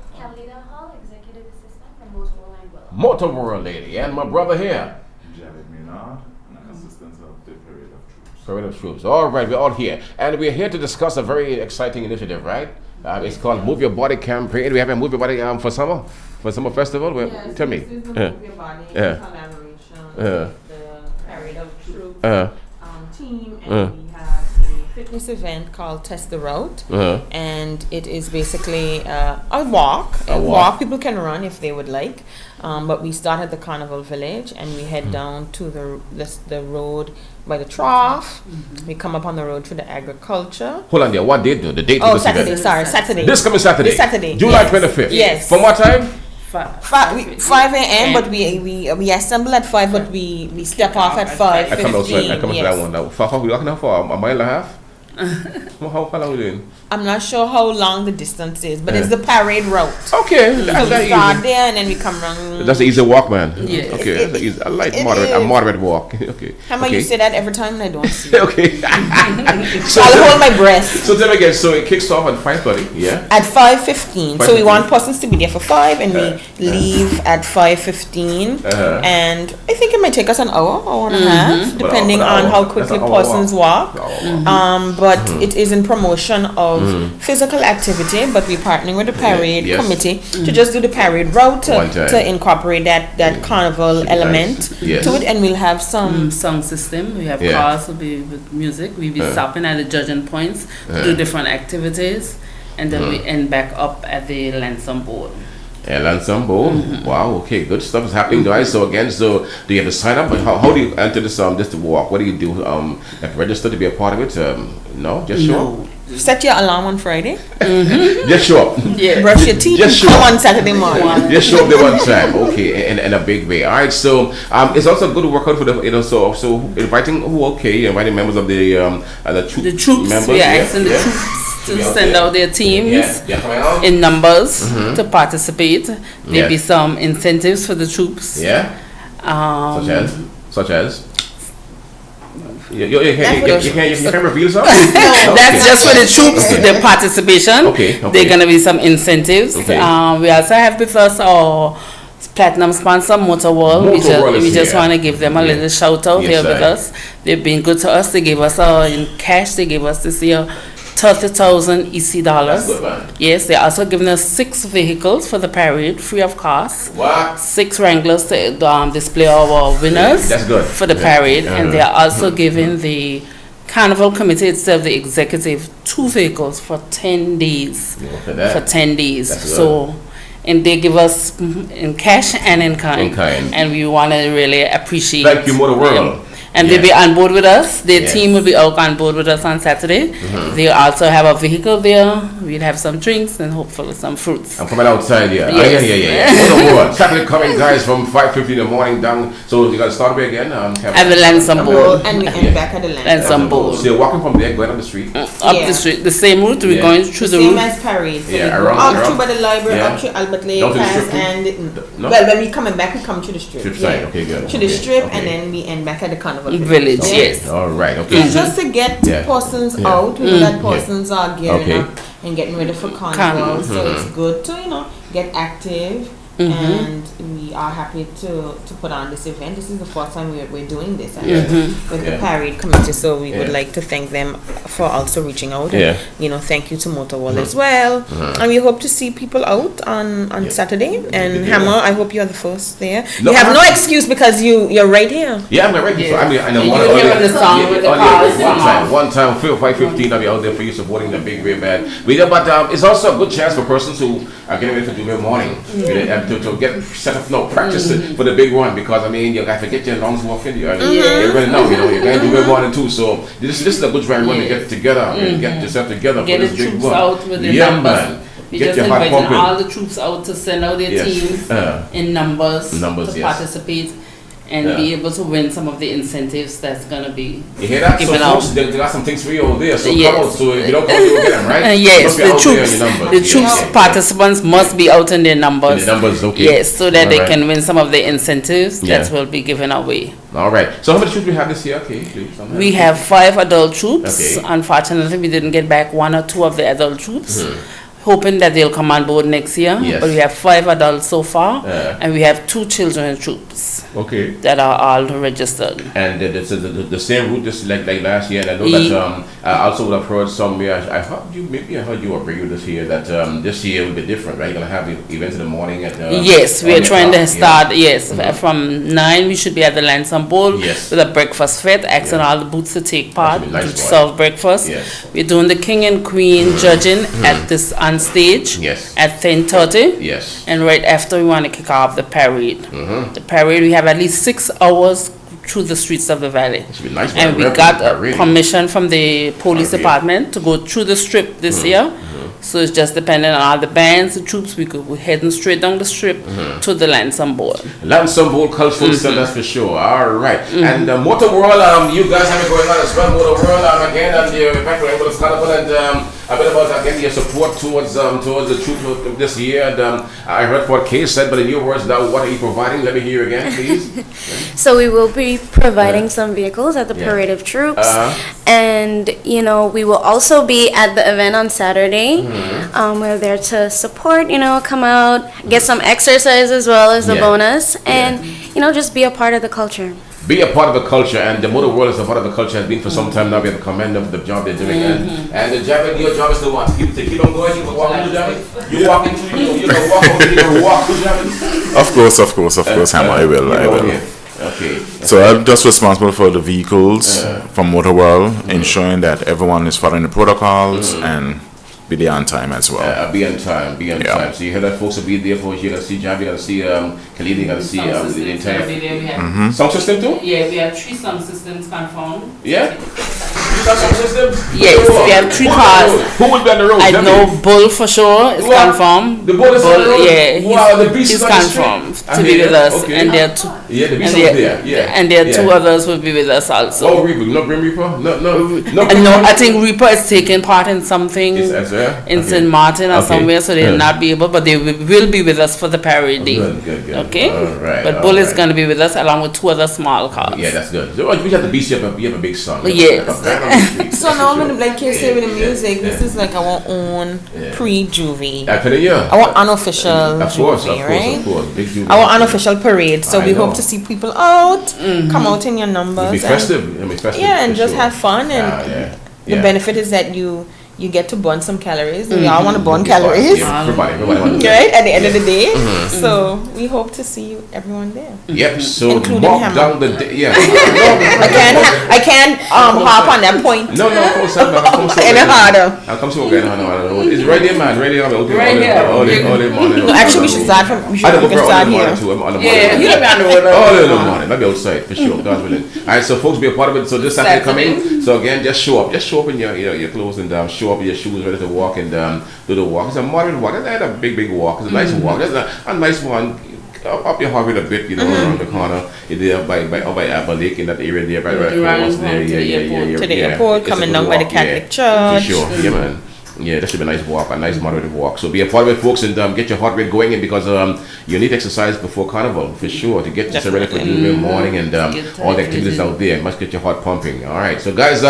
Executive Assistant from Motor World Anguilla. Motor World Lady, and my brother here. Jared Maynard, an assistant of the Parade of Troops. Parade of Troops. All right, we're all here, and we're here to discuss a very exciting initiative, right? It's called Move Your Body campaign. We have a Move Your Body for summer Festival. Yes, tell me. This is the Move Your Body in collaboration with the Parade of Troops team, and we have a fitness event called Test the Route, and it is basically a walk. People can run if they would like, but we start at the Carnival Village and we head down to the road by the trough. We come up on the road through the agriculture. Hold on there. What date? The date? Oh, Saturday. Sorry, Saturday. This coming Saturday. This Saturday. July 25th. Yes. From what time? 5 a.m. But we assemble at 5, but we step off at 5:15. I come to that one now. For how long now? For a mile and a half? How long are we doing? I'm not sure how long the distance is, but it's the parade route. Okay, so we start there and then we come around. That's an easy walk, man. Yes. Okay, that's easy. I like moderate walk. Okay. How about you say that every time and I don't see Okay. So I'll hold my breath. So tell me again, so it kicks off at 5:30, yeah? At 5:15. So we want persons to be there for 5 and we leave at 5:15. And I think it might take us an hour and a half, depending on how quickly persons walk. But it is in promotion of physical activity, but we're partnering with the parade committee to just do the parade route to incorporate that carnival element to it, and we'll have some sound system. We have cars will be with music. We'll be stopping at the judging points to do different activities, and then we end back up at the Lansam Board. Lansam Board. Wow. Okay. Good stuff is happening, guys. So again, do you have to sign up? But how do you enter this to walk? What do you do? Have to register to be a part of it? No, just show up. Set your alarm on Friday. Just show up. Yeah. Brush your teeth. Just and come on Saturday morning. Just show up there one time. Okay, in a big way. All right. So it's also a good workout for the so inviting inviting members of the troops members. Yeah, asking the troops to send out their teams in numbers to participate. There'll be some incentives for the troops. Yeah. Such as. You can reveal something? That's just for the troops, their participation. Okay. There are going to be some incentives. Okay. We also have with us our platinum sponsor, Motorworld. We just want to give them a little shout out here with us. They've been good to us. They gave us in cash. They gave us this year 30,000 EC dollars. That's good, man. Yes, they're also giving us 6 vehicles for the parade, free of cost. What? 6 Wranglers to display our winners. That's good. For the parade, and they are also giving the Carnival Committee itself, the executive, 2 vehicles for 10 days. For 10 days. So, and they give us in cash and in kind. And we want to really appreciate. Thank you, Motor World. And they'll be on board with us. Their team will be out on board with us on Saturday. They also have a vehicle there. We'll have some drinks and hopefully some fruits. I'm coming outside here. Yes. Motor World. Saturday coming, guys, from 5:50 in the morning down. So you got to start away again. At the Lansam Bowl. And we end back at the Lansam Bowl. So you're walking from there, going up the street. Up the street. The same route. We're going through the route. Same as parade. So around. through by the library, up to Albert Lake, well, when we coming back, we come to the strip. Strip side. Okay, good. To the strip, and then we end back at the Carnival Village. Yes. All right. Okay. It's just to get persons out. We know that persons are gearing up and getting ready for carnival, so it's good to get active. And we are happy to put on this event. This is the first time we're doing this with the parade committee, so we would like to thank them for also reaching out. And, thank you to Motorworld as well. And we hope to see people out on Saturday. And Hammer, I hope you're the first there. You have no excuse because you're right here. Yeah, I'm right here. So, I know one time, 5:15, I'll be out there for you supporting the big red band. But it's also a good chance for persons who are getting ready for Jubilee morning. To get set up, practice for the big one, because you got to get your lungs walking. You already know, you're going to do it one and two. So this is a good time when to get together and get yourself together get for this the big troops one. out with the numbers. Man. We Get just your heart inviting pumping. all the troops out to send out their teams in numbers to participate and be able to win some of the incentives that's going to be given out. Folks, they got some things for you over there, so come out. So if you don't come, you'll get them, right? Yes, the troops participants must be out in their numbers. In the numbers, okay. Yes, so that they can win some of the incentives that will be given away. All right. So how many troops we have this year? Okay, please. We have 5 adult troops. Okay. Unfortunately, we didn't get back 1 or 2 of the adult troops. Hoping that they'll come on board next year. But we have 5 adults so far, and we have 2 children troops. Okay. That are all registered. And the same route just like last year. And I know that I also would have heard somewhere. I heard you were bringing this year that this year will be different, right? You're gonna have events in the morning at yes, we are trying to start. From 9 we should be at the Lansam Bowl with a breakfast fete, asking all the booths to take part to serve breakfast. We're doing the King and Queen judging at this on stage at 10:30. And right after we want to kick off the parade. The parade, we have at least 6 hours through the streets of the valley. Nice, and we got permission from the police department to go through the strip this year. So it's just depending on all the bands, the troops. We're heading straight down the strip to the Lansam Bowl. Lansam Bowl Cultural Center, that's for sure. All right. And Motor World, you guys have it going on as well. Motor World, again, and the Evangelist Carnival, and a bit about again your support towards the troops this year. And I heard what Kay said, but in your words, now what are you providing? Let me hear you again, please. So we will be providing some vehicles at the Parade of Troops, and we will also be at the event on Saturday. We're there to support, come out, get some exercise as well as the bonus, and just be a part of the culture. Be a part of the culture, and the Motor World is a part of the culture, has been for some time now. We have to commend them for the job they're doing. And the job, your job is to what? To keep on going, you walk into the You walk into you walk over you walk to the Of course, Hammer, I will. Okay. So I'm just responsible for the vehicles from Motor World, ensuring that everyone is following the protocols and be there on time as well. Be on time. So you heard that folks will be there for you. You're going to see Javi, you're going to see Khalid, you're going to see the entire sound system too? Yeah, we have 3 sound systems confirmed. Yeah? 3 sound systems? Yes, we have 3 cars. Who will be on the road? I know Bull for sure is confirmed. The Bull is on the road? Yeah, wow, the beast he's is on the confirmed to be with us. And there are Yeah, the and beast there. Yeah. And there are two others will be with us also. Oh, Reaper, no Grim Reaper? No. I think Reaper is taking part in something in St. Martin or somewhere, so they'll not be able, but they will be with us for the parade day. Good. Okay? All right. But Bull is going to be with us along with two other small cars. Yeah, that's good. So we have the beast, you have a big song. Yes. So now, like you say with the music, this is like our own pre-Juvie. Our unofficial Juvie, right? Big Juvie. Our unofficial parade. So we hope to see people out, come out in your numbers. Be festive. Yeah, and just have fun. And the benefit is that you get to burn some calories. We all want to burn calories. Everybody wants to. Right, at the end of the day. So we hope to see everyone there. Yep, so mark down the day. Yeah. I can't hop on that point. No, of course not. Any harder. I'll come to again. It's right there, man. Right there. Right here. No, actually, we should start here. Yeah, you don't be on the road. All in the morning. Maybe outside for sure. God willing. All right, so folks, be a part of it. So this Saturday coming. So again, just show up. Just show up in your clothes and show up in your shoes, ready to walk and do the walk. It's a moderate walk. It's not a big walk. It's a nice walk. It's a nice one. Up your heart rate a bit, around the corner. You're there by Apple Lake in that area there, right across there. To the airport, coming down by the Catholic Church. For sure, yeah, man. Yeah, that should be a nice walk, a nice moderate walk. So be a part of it, folks, and get your heart rate going in because you need exercise before Carnival, for sure, to get yourself ready for Juvie morning and all the activities out there. Must get your heart pumping. All right, so guys,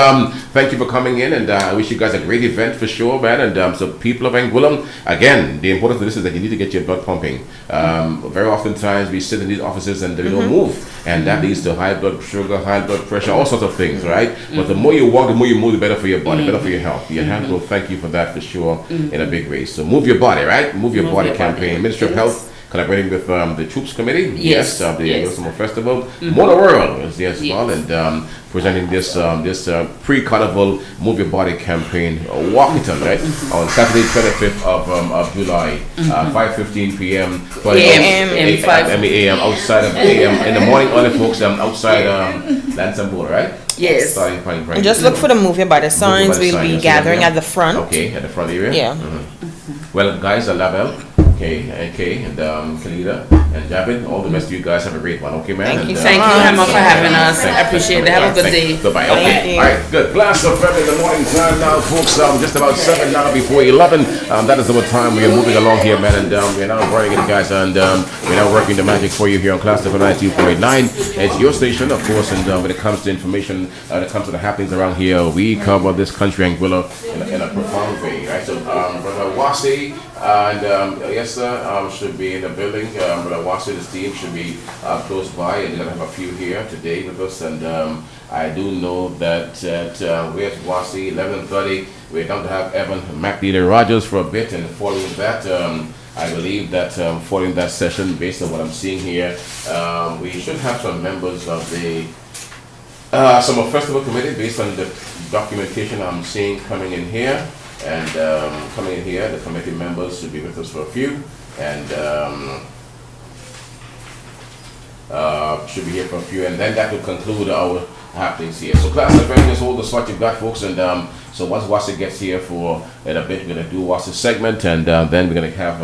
thank you for coming in, and I wish you guys a great event for sure, man. And so people of Anguilla, again, the importance of this is that you need to get your blood pumping. Very oftentimes we sit in these offices and they don't move, and that leads to high blood sugar, high blood pressure, all sorts of things, right? But the more you walk, the more you move, the better for your body, better for your health. Your health will thank you for that for sure in a big way. So move your body, right? Move your body campaign. Ministry of Health collaborating with the Troops Committee. Yes. The Summer Festival. Motor World is there as well, and presenting this pre-carnival Move Your Body campaign, Walkington, right? On Saturday, 25th of July, 5:15 p.m. 12 a.m. outside of a.m. in the morning, only folks outside Lansambula, right? Yes. And just look for the Move Your Body signs. We'll be gathering at the front. Okay, at the front area. Yeah. Well, guys, Label, Kay, and Kalida, and Javid, all the best of you guys. Have a great one, okay, man? Thank you, Emma, for having us. I appreciate it. Have a good day. Bye-bye. Okay. All right, good. Klass FM in the morning time now, folks. Just about 7 now before 11. That is the time we are moving along here, man, and we're now running it, guys, and we're now working the magic for you here on Klass FM 92.9. It's your station, of course, and when it comes to information, when it comes to the happenings around here, we cover this country, Anguilla, in a profound way, right? So, Brother Wasi, and yes, sir, should be in the building. Brother Wasi, his team should be close by, and we're going to have a few here today with us. And I do know that where's Wasi, 11:30, we're going to have Evan McNeely Rogers for a bit, and following that, I believe that following that session, based on what I'm seeing here, we should have some members of the Summer Festival Committee, based on the documentation I'm seeing coming in here. And coming in here, the committee members should be with us for a few, and should be here for a few, and then that will conclude our happenings here. So Klass FM, just hold the spot you've got, folks, and so once Wasi gets here for in a bit, we're going to do Wasi's segment, and then we're going to have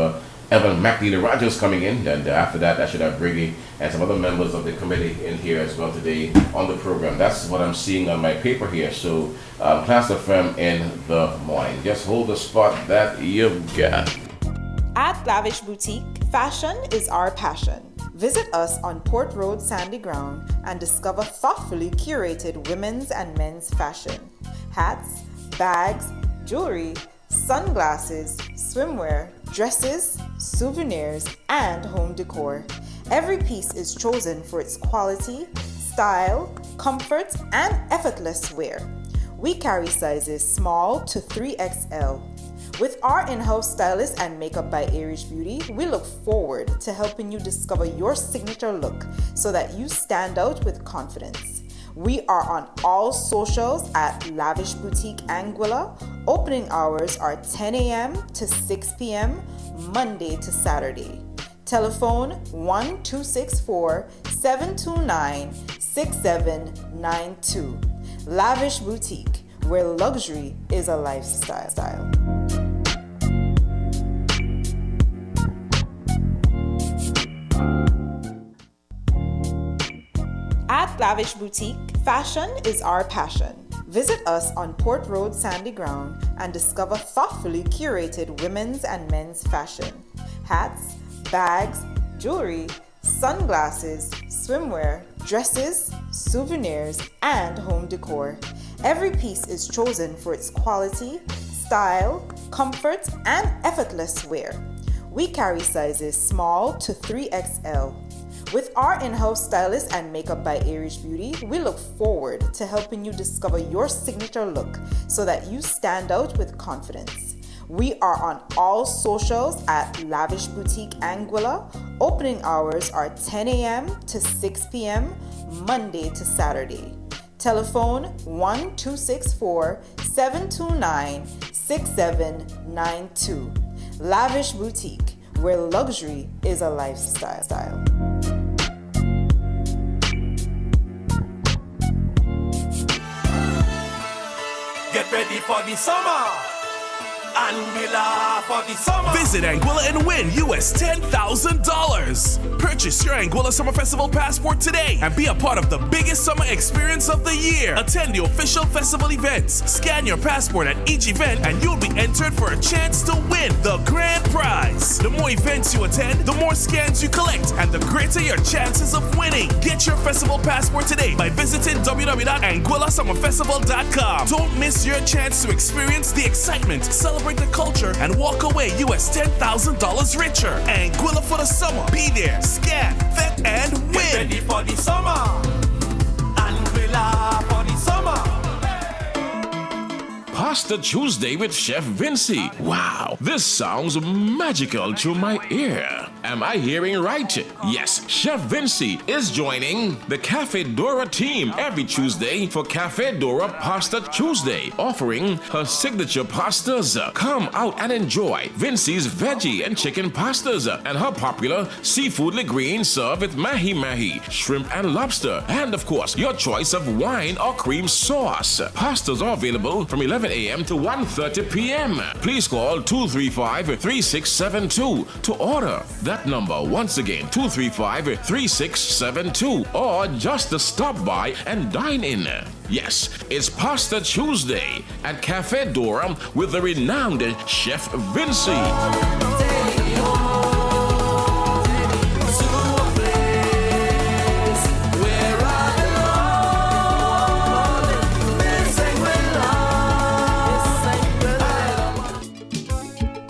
Evan McNeely Rogers coming in, and after that I should have Briggy and some other members of the committee in here as well today on the program. That's what I'm seeing on my paper here. So Klass FM in the morning. Just hold the spot that you've got. At Lavish Boutique, fashion is our passion. Visit us on Port Road Sandy Ground and discover thoughtfully curated women's and men's fashion. Hats, bags, jewelry, sunglasses, swimwear, dresses, souvenirs, and home decor. Every piece is chosen for its quality, style, comfort, and effortless wear. We carry sizes small to 3XL. With our in-house stylist and makeup by Irish Beauty, we look forward to helping you discover your signature look so that you stand out with confidence. We are on all socials at Lavish Boutique Anguilla. Opening hours are 10 a.m. to 6 p.m. Monday to Saturday. Telephone 1-264-729-6792. Lavish Boutique, where luxury is a lifestyle. Lavish Boutique, fashion is our passion. Visit us on Port Road Sandy Ground and discover thoughtfully curated women's and men's fashion. Hats, bags, jewelry, sunglasses, swimwear, dresses, souvenirs, and home decor. Every piece is chosen for its quality, style, comfort, and effortless wear. We carry sizes small to 3XL. With our in-house stylist and makeup by Irish Beauty, we look forward to helping you discover your signature look so that you stand out with confidence. We are on all socials at Lavish Boutique Anguilla. Opening hours are 10 a.m. to 6 p.m. Monday to Saturday. Telephone 1-264-729-6792. Lavish Boutique, where luxury is a lifestyle. Get ready for the summer. Anguilla for the summer. Visit Anguilla and win US $10,000. Purchase your Anguilla Summer Festival passport today and be a part of the biggest summer experience of the year. Attend the official festival events. Scan your passport at each event and you'll be entered for a chance to win the grand prize. The more events you attend, the more scans you collect, and the greater your chances of winning. Get your festival passport today by visiting www.anguillasummerfestival.com. Don't miss your chance to experience the excitement, celebrate the culture, and walk away US $10,000 richer. Anguilla for the summer. Be there, scan, vet, and win. Get ready for the summer. Anguilla for the summer. Pasta Tuesday with Chef Vinci. Wow, this sounds magical to my ear. Am I hearing right? Yes, Chef Vinci is joining the Cafe Dora team every Tuesday for Cafe Dora Pasta Tuesday, offering her signature pastas. Come out and enjoy Vinci's veggie and chicken pastas and her popular seafood linguine served with mahi-mahi, shrimp and lobster, and of course, your choice of wine or cream sauce. Pastas are available from 11 a.m. to 1:30 p.m. Please call 235-3672 to order. That number, once again, 235-3672, or just to stop by and dine in. Yes, it's Pasta Tuesday at Cafe Dora with the renowned Chef Vinci.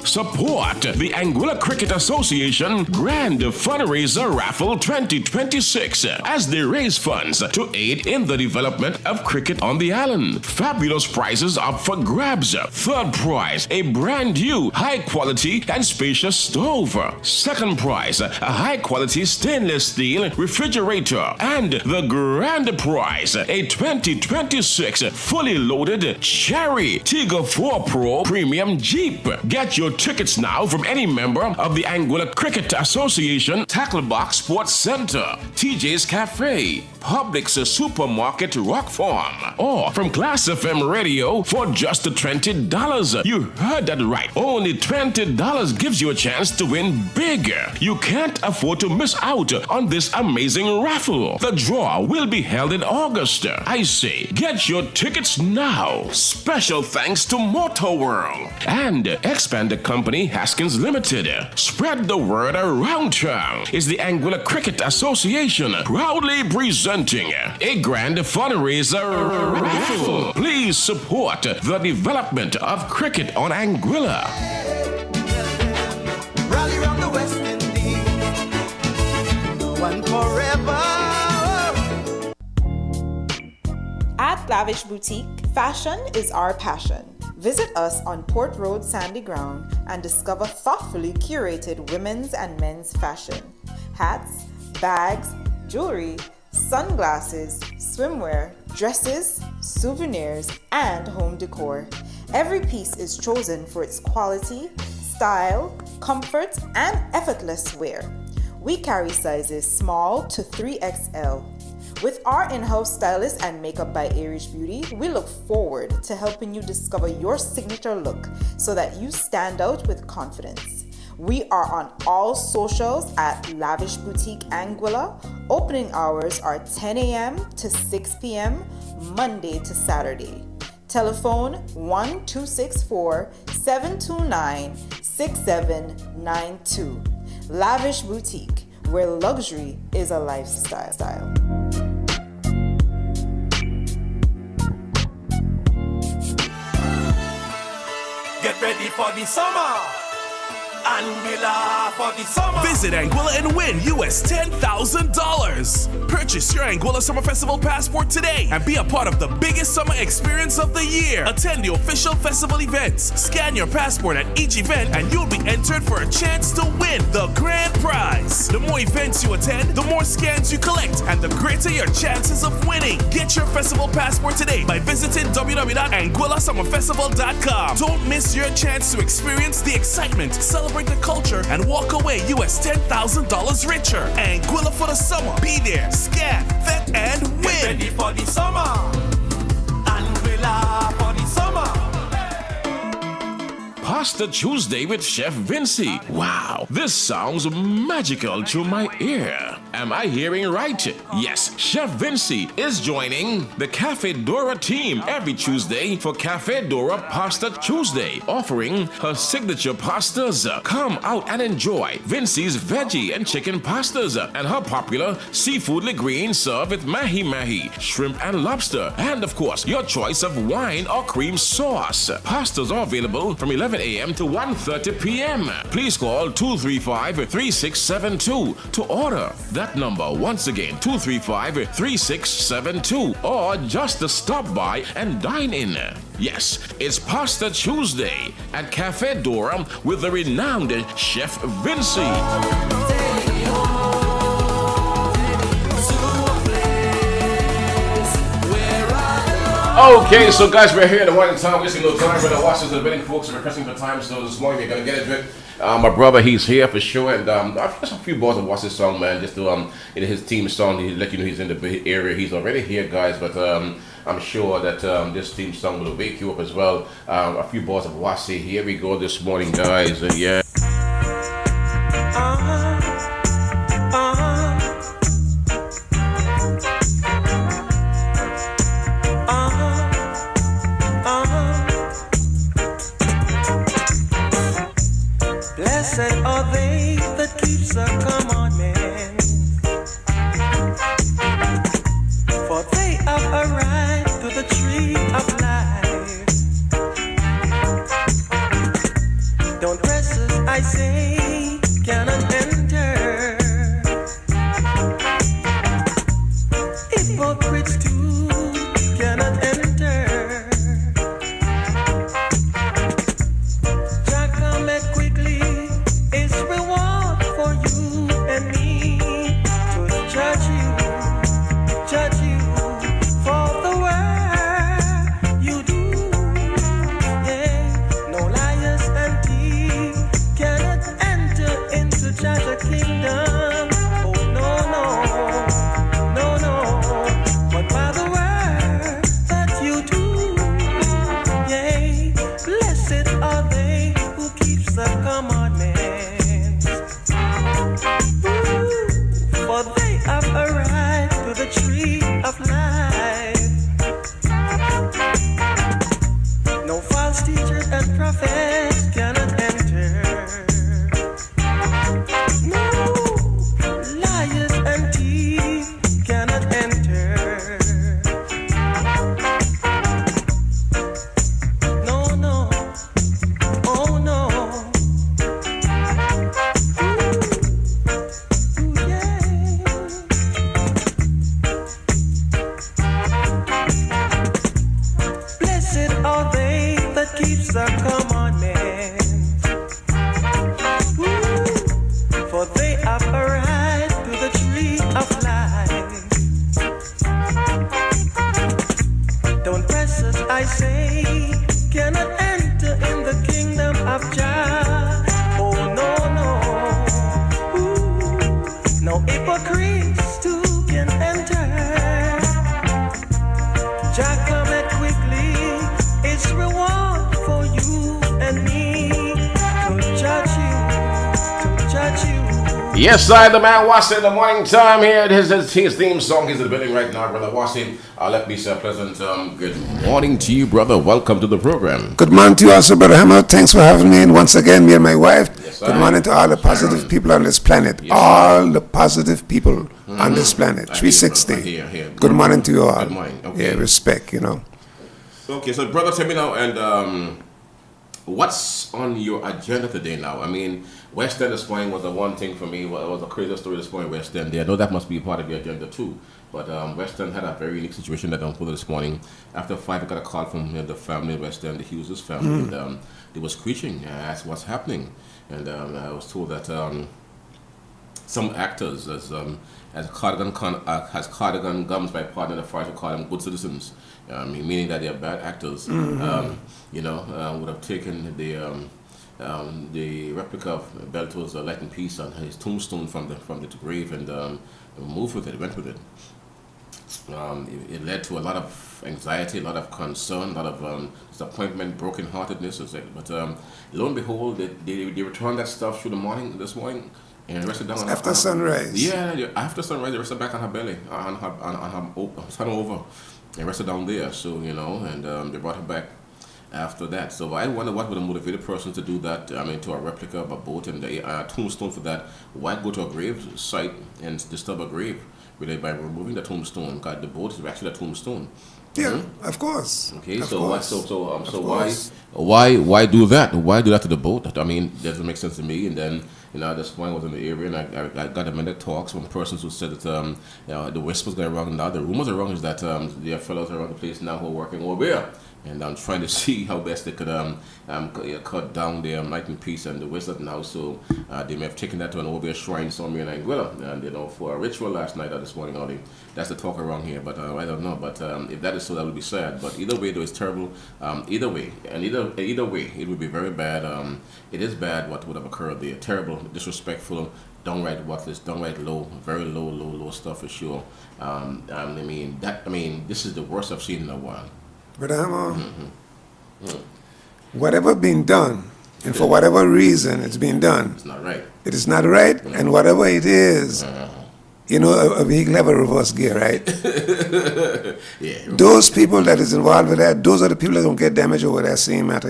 Support the Anguilla Cricket Association Grand Fundraiser Raffle 2026 as they raise funds to aid in the development of cricket on the island. Fabulous prizes up for grabs. Third prize, a brand new high-quality and spacious stove. Second prize, a high-quality stainless steel refrigerator. And the grand prize, a 2026 fully loaded Cherry Tigger 4 Pro Premium Jeep. Get your tickets now from any member of the Anguilla Cricket Association, Tacklebox Sports Center, TJ's Cafe, Publix Supermarket Rock Farm, or from Klass FM Radio for just $20. You heard that right. Only $20 gives you a chance to win bigger. You can't afford to miss out on this amazing raffle. The draw will be held in August. I say, get your tickets now. Special thanks to Motor World and Expand Company Haskins Limited. Spread the word around town. Is the Anguilla Cricket Association proudly presenting a grand fundraiser raffle. Please support the development of cricket on Anguilla. Rally round the West Indies, one forever. At Lavish Boutique, fashion is our passion. Visit us on Port Road Sandy Ground and discover thoughtfully curated women's and men's fashion. Hats, bags, jewelry, sunglasses, swimwear, dresses, souvenirs, and home decor. Every piece is chosen for its quality, style, comfort, and effortless wear. We carry sizes small to 3XL. With our in-house stylist and makeup by Irish Beauty, we look forward to helping you discover your signature look so that you stand out with confidence. We are on all socials at Lavish Boutique Anguilla. Opening hours are 10 a.m. to 6 p.m. Monday to Saturday. Telephone 1-264-729-6792. Lavish Boutique, where luxury is a lifestyle. Get ready for the summer. Anguilla for the summer. Visit Anguilla and win US $10,000. Purchase your Anguilla Summer Festival passport today and be a part of the biggest summer experience of the year. Attend the official festival events. Scan your passport at each event and you'll be entered for a chance to win the grand prize. The more events you attend, the more scans you collect, and the greater your chances of winning. Get your festival passport today by visiting www.anguillasummerfestival.com. Don't miss your chance to experience the excitement, celebrate the culture, and walk away US $10,000 richer. Anguilla for the summer. Be there, scan, vet, and win. Get ready for the summer. Anguilla for the summer. Pasta Tuesday with Chef Vinci. Wow, this sounds magical to my ear. Am I hearing right? Yes, Chef Vinci is joining the Cafe Dora team every Tuesday for Cafe Dora Pasta Tuesday, offering her signature pastas. Come out and enjoy Vinci's veggie and chicken pastas and her popular seafood linguine served with mahi-mahi, shrimp and lobster, and of course, your choice of wine or cream sauce. Pastas are available from 11 a.m. to 1:30 p.m. Please call 235-3672 to order. That number, once again, 235-3672, or just to stop by and dine in. Yes, it's Pasta Tuesday at Cafe Dora with the renowned Chef Vinci. Okay, so guys, we're here at the one time, wasting no time. Brother Watches and betting folks are requesting for time, so this morning we're gonna get into it. My brother, he's here for sure, and just a few boys have watched this song, man, just to in his team song, he let you know he's in the area. He's already here, guys, but I'm sure that this team song will wake you up as well. A few boys have watched it. Here we go this morning, guys. Yeah. Blessed are they that keeps the commandment, for they have a right to the tree of life. Don't presses, I say, cannot enter. Hypocrites too cannot enter. Jack come back quickly. It's reward for you and me to judge you for the work you do. Yeah, no liars and thieves cannot enter into Judge's kingdom. Oh no, no, no, no. But by the work that you do, yeah, blessed are they who keeps the commandment. For they have a right to the tree of life. No false teachers and prophets cannot enter. No liars and thieves cannot enter. No, no, oh no. Blessed are they that keeps the commandment, for they have a right to the tree of life. Don't press us, I say, cannot enter in the kingdom of Jah. Oh no, no. No hypocrites too can enter. Jah cometh quickly, it's reward for you Yes, the man Wasim, the morning time here. This is his theme song. He's in the building right now, brother Wasim. Let me say a pleasant good morning to you, brother. Welcome to the program. Good morning to you also, Brother Hammer. Thanks for having me. And once again, me and my wife. Yes, good morning to all the positive people on this planet. Yes, all the positive people on this planet. 360. Here. Good morning to you all. Good morning. Okay. Yeah, respect, Okay, so brother, tell me now, and what's on your agenda today now? I mean, West End this morning was the one thing for me. It was a crazy story this morning, West End. I know that must be part of your agenda too. But West End had a very unique situation that unfolded this morning. After 5, I got a call from the family of West End, the Hughes family, and they was screeching. I asked what's happening, and I was told that some actors, as cardigan gums by partner, the fighters would call them good citizens, meaning that they are bad actors. Would have taken the replica of Belto's Light in Peace on his tombstone from the grave and moved with it, went with it. It led to a lot of anxiety, a lot of concern, a lot of disappointment, brokenheartedness. But lo and behold, they returned that stuff through the morning this morning and rested down after sunrise. Yeah, after sunrise, they rested back on her belly, on her turn over, and rested down there. So and they brought her back after that. So I wonder what would have motivated a person to do that. I mean, to a replica of a boat and a tombstone for that. Why go to a grave site and disturb a grave really by removing the tombstone? Because the boat is actually a tombstone. Yeah, of course. Okay, of so course. why do that? Why do that to the boat? I mean, it doesn't make sense to me. And then this point was in the area, and I got a minute talks from persons who said that the whispers going around now. The rumors around is that there are fellows around the place now who are working over there. And I'm trying to see how best they could cut down their Light in Peace and the wizard now. So they may have taken that to an Obia shrine somewhere in Anguilla, and for a ritual last night or this morning. That's the talk around here, but I don't know. But if that is so, that would be sad. But either way, though, it's terrible. Either way, it would be very bad. It is bad what would have occurred there. Terrible, disrespectful, downright worthless, downright low, very low stuff for sure. This is the worst I've seen in a while. But whatever been done, and for whatever reason it's been done, it's not right. It is not right, and whatever it is, a vehicle have a reverse gear, right? Yeah. Those people that is involved with that, those are the people that don't get damaged over that same matter,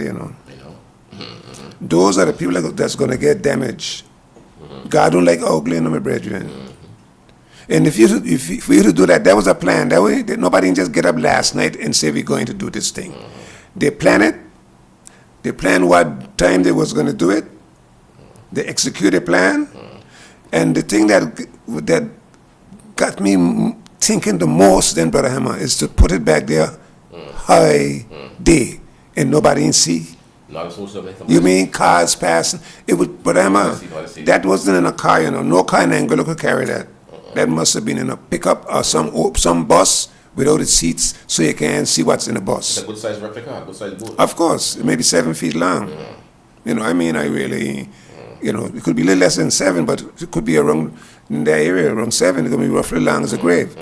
Those are the people that's going to get damaged. God don't like ugly, no, my brethren. And for you to do that, that was a plan. That way, nobody can just get up last night and say we're going to do this thing. They plan it. They plan what time they was going to do it. They execute a plan. And the thing that got me thinking the most, then, Brother Hammer, is to put it back there high day and nobody can see. You mean cars passing? It would, Brother Hammer, that wasn't in a car, No car in Angola could carry that. That must have been in a pickup or some bus without its seats, so you can see what's in the bus. It's a good size replica, a good size boat. Of course, it may be 7 feet long. It could be a little less than 7, but it could be around in that area, around 7. It's going to be roughly long as a grave,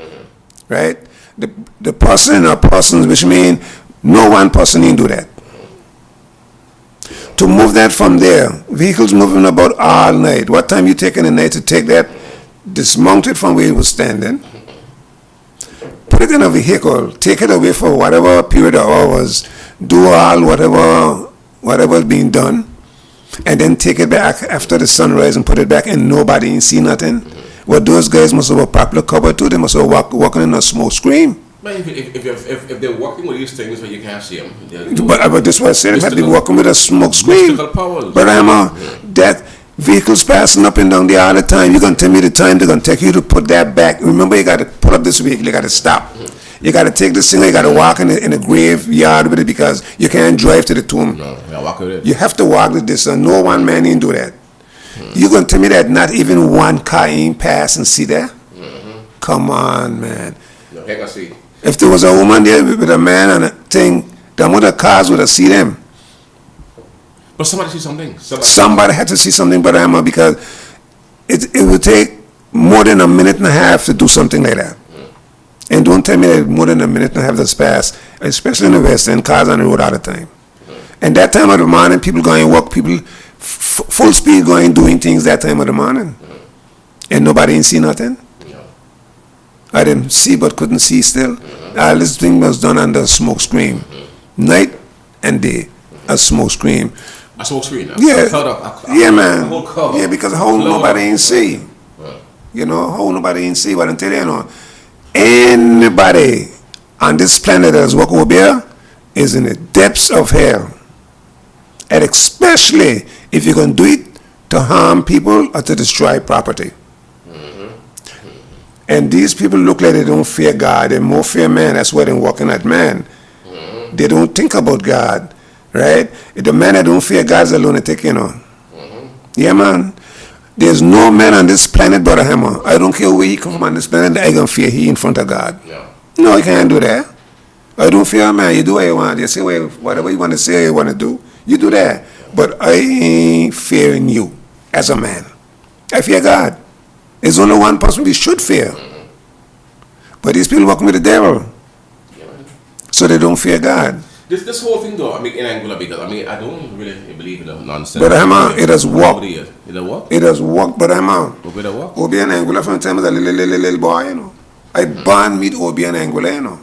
right? The person or persons, which mean no one person can do that. To move that from there, vehicles moving about all night. What time you take in the night to take that? Dismount it from where it was standing, put it in a vehicle, take it away for whatever period of hours, do all whatever is being done, and then take it back after the sunrise and put it back, and nobody can see nothing. Well, those guys must have a proper cover too. They must have walking in a smoke screen. But if they're walking with these things where you can't see them, but this is what I said. They had been walking with a smoke screen. But that. Vehicles passing up and down there all the time. You're going to tell me the time they're going to take you to put that back. Remember, you got to pull up this vehicle. You got to stop. You got to take this thing. You got to walk in the graveyard with it because you can't drive to the tomb. No, you got to walk with it. You have to walk with this. And no one man can do that. You're going to tell me that not even one car ain't pass and see that? Come on, man. No, heck, I see. If there was a woman there with a man and a thing, the other cars would have seen them. But somebody see something. Somebody had to see something, but because it would take more than a minute and a half to do something like that. And don't tell me that more than a minute and a half that's passed, especially in the West End, cars on the road all the time. And that time of the morning, people going to work, people full speed going doing things that time of the morning. And nobody ain't see nothing? I didn't see but couldn't see still. All this thing was done under a smoke screen. Night and day, a smoke screen. A smoke screen? Yeah, man. Yeah, because how nobody ain't see. You know, how nobody ain't see. But until you know, anybody on this planet that is walking over here is in the depths of hell. And especially if you're going to do it to harm people or to destroy property. And these people look like they don't fear God. They more fear man. That's why they're walking at man. They don't think about God, right? The man that don't fear God is a lunatic, you know. Yeah, man. There's no man on this planet, Brother Hammer. I don't care where he come from on this planet, that I can fear he in front of God. No, you can't do that. I don't fear man. You do what you want. You say whatever you want to say, you want to do. You do that. But I ain't fearing you as a man. I fear God. There's only one person we should fear. But these people working with the devil. So they don't fear God. This whole thing though, I mean, in Angola, because I mean, I don't really believe in the nonsense. But it has worked. It has worked? It has worked, but Obi it work? Obi in Angola from the time I was a little boy, you know. I born meet Obi in Angola, you know.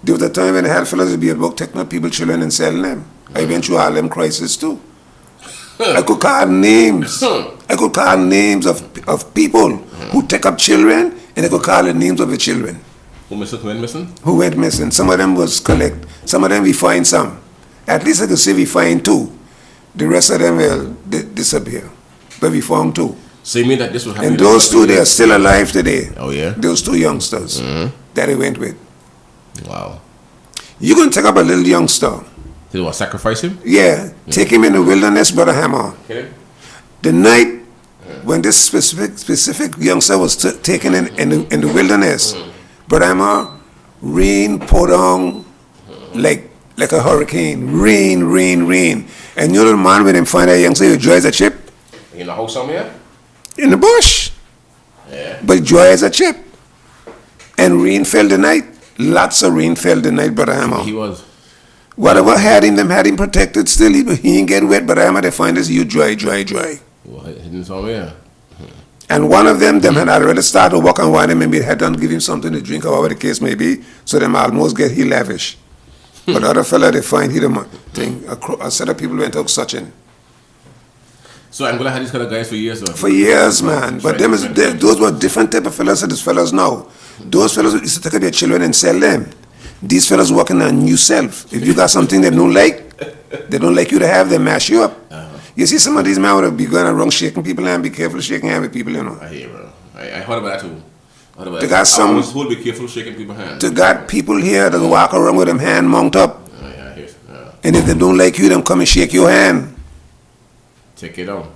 There was a time when I had fellas to be about taking up people's children and selling them. I went through all them crises too. I could call names. I could call names of people who take up children, and I could call the names of the children. Who went missing? Who went missing. Some of them was collect. Some of them we find some. At least I could say we find two. The rest of them will disappear. But we found two. So you mean that this will happen? And those two, they are still alive today. Oh, yeah? Those two youngsters that he went with. Wow. You're going to take up a little youngster. Did what, sacrifice him? Yeah. Take him in the wilderness, Brother Hammer. Okay. The night when this specific youngster was taken in the wilderness, Brother Hammer, rain poured on like a hurricane. Rain. And you know the man when him find that youngster, he dry as a chip? In the house somewhere? In the bush. Yeah. But dry as a chip. And rain fell the night. Lots of rain fell the night, Brother Hammer. He was. Whatever had him protected still, he didn't get wet, but Hammer, they find this, you dry. Well, hidden somewhere. And one of them had already started walking on him, maybe had done give him something to drink, or whatever the case may be, so them almost get he lavish. But the other fella, they find he the thing. A set of people went out searching. So Angola had these kind of guys for years, though? For years, man. But those were different type of fellas than these fellas now. Those fellas used to take up their children and sell them. These fellas working on you self. If you got something they don't like you to have, they mash you up. You see some of these men would be going around shaking people and be careful shaking hands with people, you know. I hear, bro. I heard about that too. They got some. I always be careful shaking people's hands. They got people here that walk around with them hand mount up. I hear. And if they don't like you, them come and shake your hand. Take it on.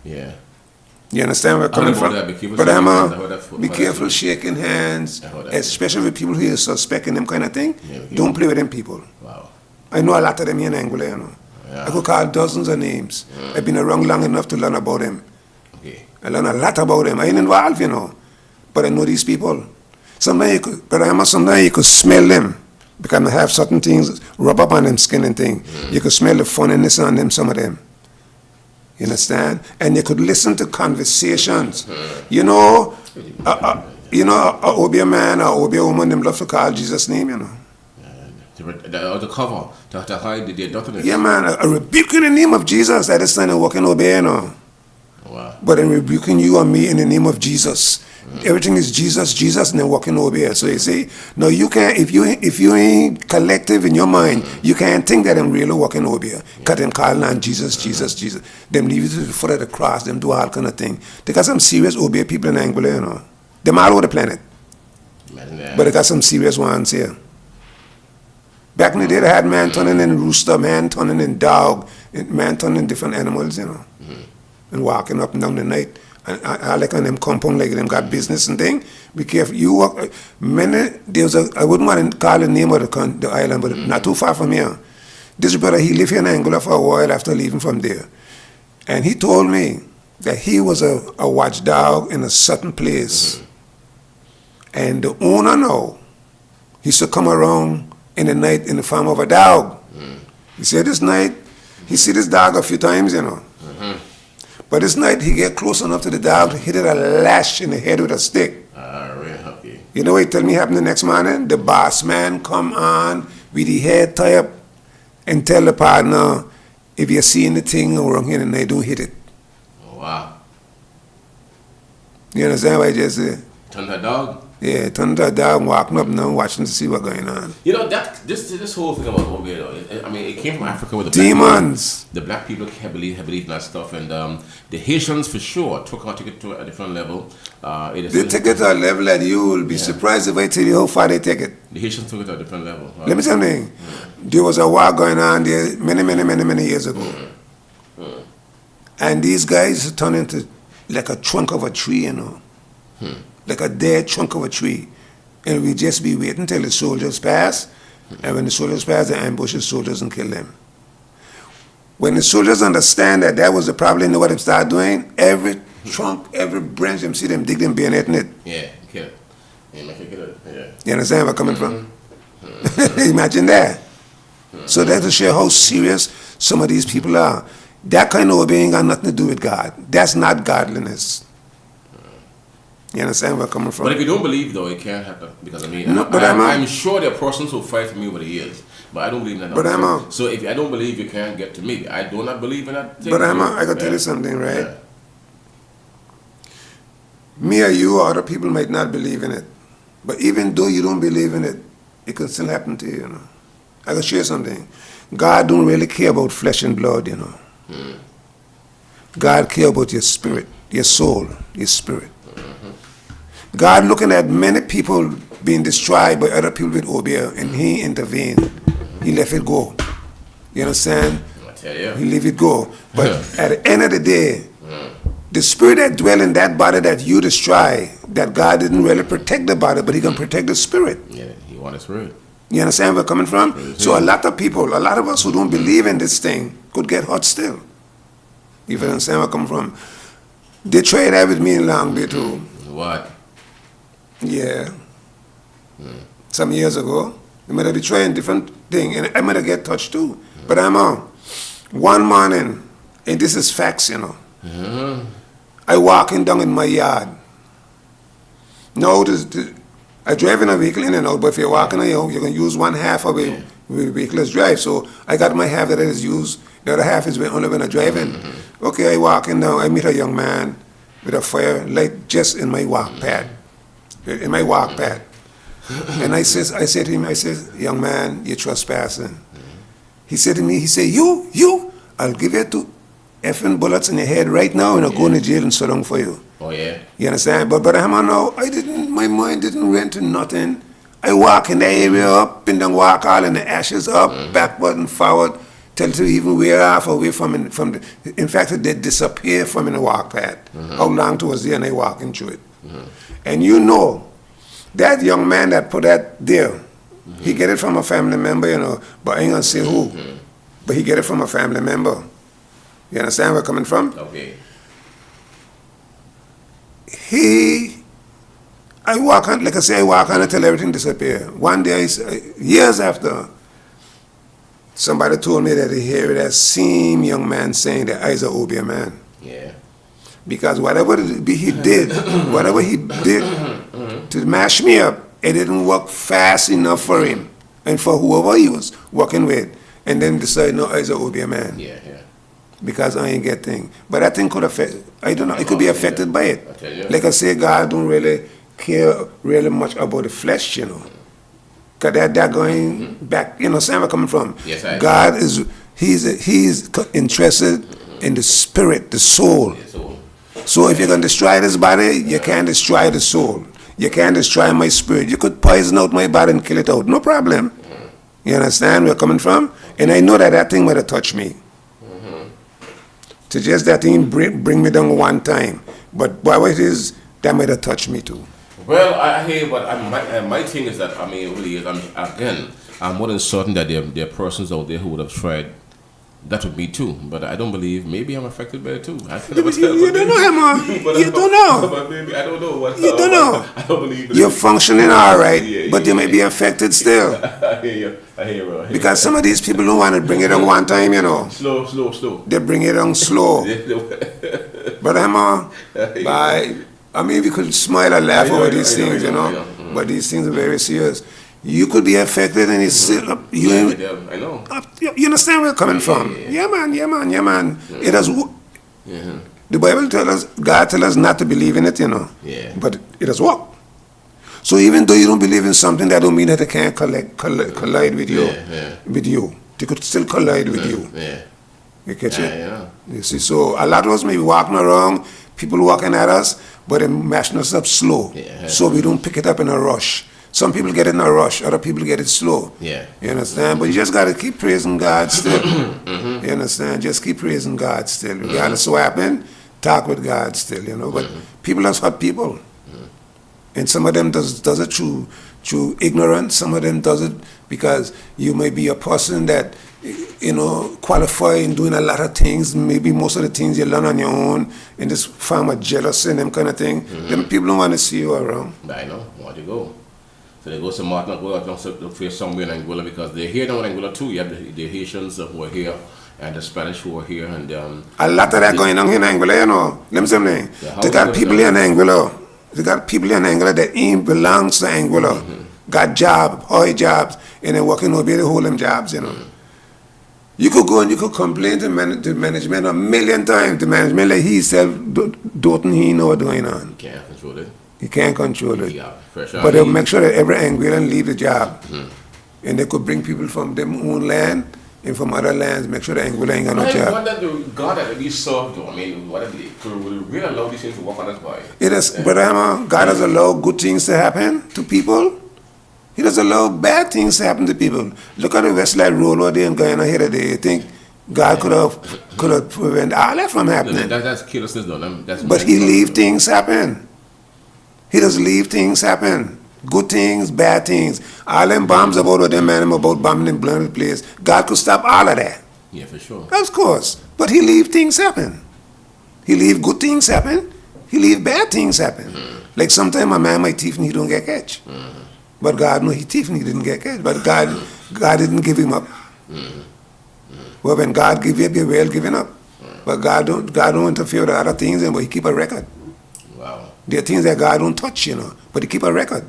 Yeah. You understand where I'm coming from? But be careful shaking hands, especially with people who are suspecting them kind of thing. Don't play with them people. Wow. I know a lot of them here in Angola, you know. I could call dozens of names. I've been around long enough to learn about them. Okay. I learn a lot about them. I ain't involved, you know. But I know these people. Sometimes you could smell them. Because they have certain things rub up on them skin and thing. You could smell the funniness on them, some of them. You understand? And you could listen to conversations. You know, a Obia man or Obia woman, them love to call Jesus' name, you know. The cover, to hide the darkness. Yeah, man, a rebuke in the name of Jesus. That is not walking Obia, you know. Wow. But in rebuking you and me in the name of Jesus. Everything is Jesus, and then walking over here. So you see, no, you can't. If you ain't collective in your mind, you can't think that I'm really walking over here. Cause them calling on Jesus. Them leave you to the foot of the cross. Them do all kind of thing. They got some serious Obia people in Angola, you know. Them all over the planet. But they got some serious ones here. Back in the day, they had man turning in rooster, man turning in dog, man turning in different animals, you know, and walking up and down the night. And I like on them compound like them got business and thing. Be careful. You walk I wouldn't want to call the name of the island, but not too far from here. This brother, he lived here in Angola for a while after leaving from there. And he told me that he was a watchdog in a certain place. And the owner now, he used to come around in the night in the form of a dog. He said this night, he see this dog a few times, you know. But this night he get close enough to the dog to hit it a lash in the head with a stick. Really happy. You know what he tell me happened the next morning? The boss man come on with the head tie up and tell the partner, if you're seeing the thing around here tonight, don't hit it. Oh, wow. You understand what I just said? Turn that dog? Yeah, turn that dog and walking up now, watching to see what's going on. You know, that this whole thing about Obia, though, I mean, it came from Africa with the demons. The black people believe in that stuff, and the Haitians for sure took it to a different level. They take it to a level that you will be surprised if I tell you how far they take it. The Haitians took it to a different level. Let me tell you something. There was a war going on there many years ago. And these guys turned into like a trunk of a tree, you know. Like a dead trunk of a tree. And we just be waiting till the soldiers pass. And when the soldiers pass, they ambush the soldiers and kill them. When the soldiers understand that that was the problem, they know what they start doing? Every trunk, every branch, them see them dig them bayonet in it. Yeah, kill it. Yeah, make it kill it. Yeah. You understand where I'm coming from? Imagine that. So that's to show how serious some of these people are. That kind of obeying got nothing to do with God. That's not godliness. You understand where I'm coming from? But if you don't believe, though, it can't happen. Because, I mean, No, but I'm sure there are persons who fight for me over the years. But I don't believe in that. But so if I don't believe, you can't get to me. I do not believe in that thing. But I got to tell you something, right? Me or you or other people might not believe in it. But even though you don't believe in it, it can still happen to you, you know. I can show you something. God don't really care about flesh and blood, you know. God care about your spirit, your soul, your spirit. God looking at many people being destroyed by other people with Obia, and he intervened. He let it go. You understand? I tell you. He let it go. But at the end of the day, the spirit that dwell in that body that you destroy, that God didn't really protect the body, but he can protect the spirit. Yeah, he wants his spirit. You understand where I'm coming from? So a lot of people, a lot of us who don't believe in this thing could get hurt still. You understand where I'm coming from? They tried that with me in Long Bay too. What? Yeah. Some years ago. They might have been trying different thing, and I might have get touched too. But I'm on. One morning, and this is facts, you know. I walking down in my yard. Now, I drive in a vehicle in and out, but if you're walking out, you can use one half of it with vehicles drive. So I got my half that is used. The other half is only when I drive in. Okay, I walking down. I meet a young man with a fire light just in my walk pad. In my walk pad. And I said to him, young man, you're trespassing. He said to me, you, I'll give you 2 effing bullets in your head right now and I'll go to jail and sit down for you. Oh, yeah? You understand? But I'm now, my mind didn't rent to nothing. I walk in the area up and then walk all in the ashes up, backward and forward, till to even wear off away from in fact, they disappear from in the walk path. How long it was there and I walking through it. And you know, that young man that put that there, he get it from a family member, you know, but I ain't gonna say who. But he get it from a family member. You understand where I'm coming from? Okay. I walk on, like I say, I walk on until everything disappear. One day, years after, somebody told me that he heard that same young man saying that I's a Obia man. Yeah. Because whatever he did to mash me up, it didn't work fast enough for him and for whoever he was working with. And then decide, no, I's a Obia man. Yeah. Because I ain't get thing. But that thing could affect, I don't know, it could be affected by it. Like I say, God don't really care really much about the flesh, you know. Because they're going back, you know, where I'm coming from. Yes, I God is, he's interested in the spirit, the soul. So if you're going to destroy this body, you can't destroy the soul. You can't destroy my spirit. You could poison out my body and kill it out. No problem. You understand where I'm coming from? And I know that thing might have touched me. To just that thing bring me down one time. But whatever it is, that might have touched me too. Well, I hear, but my thing is that, really, I'm more than certain that there are persons out there who would have tried that with me too, but I don't believe. Maybe I'm affected by it too. I can never tell. You don't know, Emma. You don't know. But maybe I don't know. You don't know. I don't believe it. You're functioning all right, but you may be affected still. I hear you. Because some of these people don't want to bring it on one time, you know. Slow. They bring it on slow. But I mean, we could smile or laugh over these things, you know. But these things are very serious. You could be affected, and it's still I know. You understand where I'm coming from? Yeah, man. It has. The Bible tells us, God tells us not to believe in it, you know. Yeah. But it has worked. So even though you don't believe in something, that don't mean that it can't collide with you. With you, they could still collide with you. You catch it? Yeah. You see, so a lot of us may be walking around, people walking at us, but they're mashing us up slow, so we don't pick it up in a rush. Some people get it in a rush, other people get it slow. Yeah. You understand? But you just got to keep praising God still. You understand? Just keep praising God still. Regardless of what happened, talk with God still, you know. But people are hot people. And some of them does it through ignorance. Some of them does it because you may be a person that, you know, qualify in doing a lot of things. Maybe most of the things you learn on your own, and this form of jealousy and them kind of thing. Them people don't want to see you around. I know. Want to go. So they go to Martin, go out and look for somewhere in Angola because they're here down in Angola too. You have the Haitians who are here and the Spanish who are here. And a lot of that going on here in Angola, you know. Let me say something. They got people here in Angola. They got people in Angola that ain't belongs to Angola. Got high jobs, and they're working over there to hold them jobs, you know. You could go and you could complain to management a million times. The management, like he himself, he know what's going on. You can't control it. You can't control it. Yeah, but they'll make sure that every Angolan leave the job. And they could bring people from their own land and from other lands, make sure that Angola ain't got no job. What that God that we serve though, I mean, what did we really allow these things to work on us by? It is, but God has allowed good things to happen to people. He doesn't allow bad things to happen to people. Look at the Westlife Road what they in Guyana here today. You think God could have prevented all that from happening? That's carelessness though. But he leave things happen. He does leave things happen. Good things, bad things. All them bombs about what them man about bombing and blowing the place. God could stop all of that. Yeah, for sure. Of course. But he leave things happen. He leave good things happen. He leave bad things happen. Like sometimes a man might thief and he don't get catch. But God know he thief and he didn't get catch. But God didn't give him up. Well, when God give you up, you're well given up. But God don't interfere with other things, but he keep a record. Wow. There are things that God don't touch, you know, but he keep a record.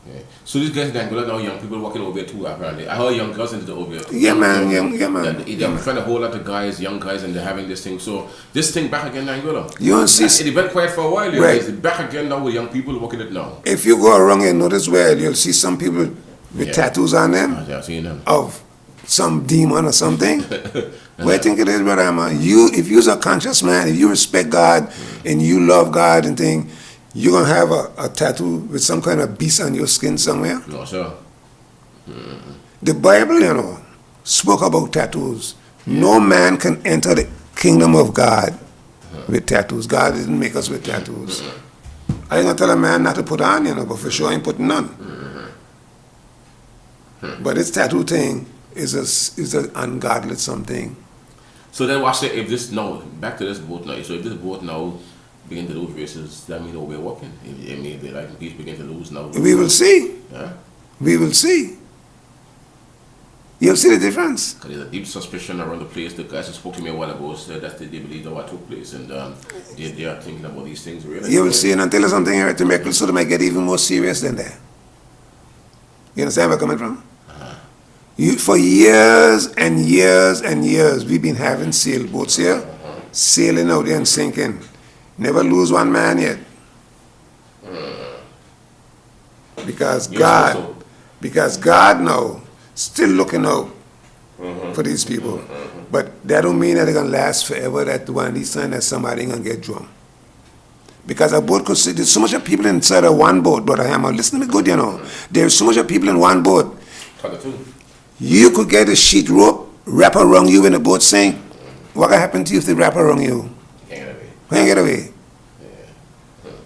Yeah. So these guys in Angola now, young people walking over there too, apparently. I heard young girls into the over there too. Yeah, man. They're trying to hold out the guys, young guys, and they're having this thing. So this thing back again in Angola. You don't see... It went quiet for a while. Right. It's back again now with young people walking it now. If you go around and notice well, you'll see some people with tattoos on them. I've seen them. Of some demon or something. What I think it is, brother man, if you're a conscious man, if you respect God and you love God and thing, you're going to have a tattoo with some kind of beast on your skin somewhere. No, sir. The Bible, you know, spoke about tattoos. No man can enter the kingdom of God with tattoos. God didn't make us with tattoos. I ain't going to tell a man not to put on, you know, but for sure I ain't putting none. But this tattoo thing is an ungodly something. So then watch it, if this now, back to this boat now, so if this boat now begin to lose races, that means we're walking. I mean, they like peace begin to lose now. We will see. Yeah? We will see. You'll see the difference. Because there's a deep suspicion around the place. The guys who spoke to me a while ago said that they believe that what took place, and they are thinking about these things really. You will see, and I'll tell you something here to make it so they might get even more serious than that. You understand where I'm coming from? For years and years and years, we've been having sailboats here, sailing out there and sinking. Never lose one man yet. Because God now still looking out for these people. But that don't mean that they're going to last forever, that one of these times that somebody ain't going to get drunk. Because a boat could sit, there's so much of people inside of one boat, Brother Hammer. Listen to me good, you know. There's so much of people in one boat. You could get a sheet rope, wrap around you when the boat sink. What can happen to you if they wrap around you? Can't get away.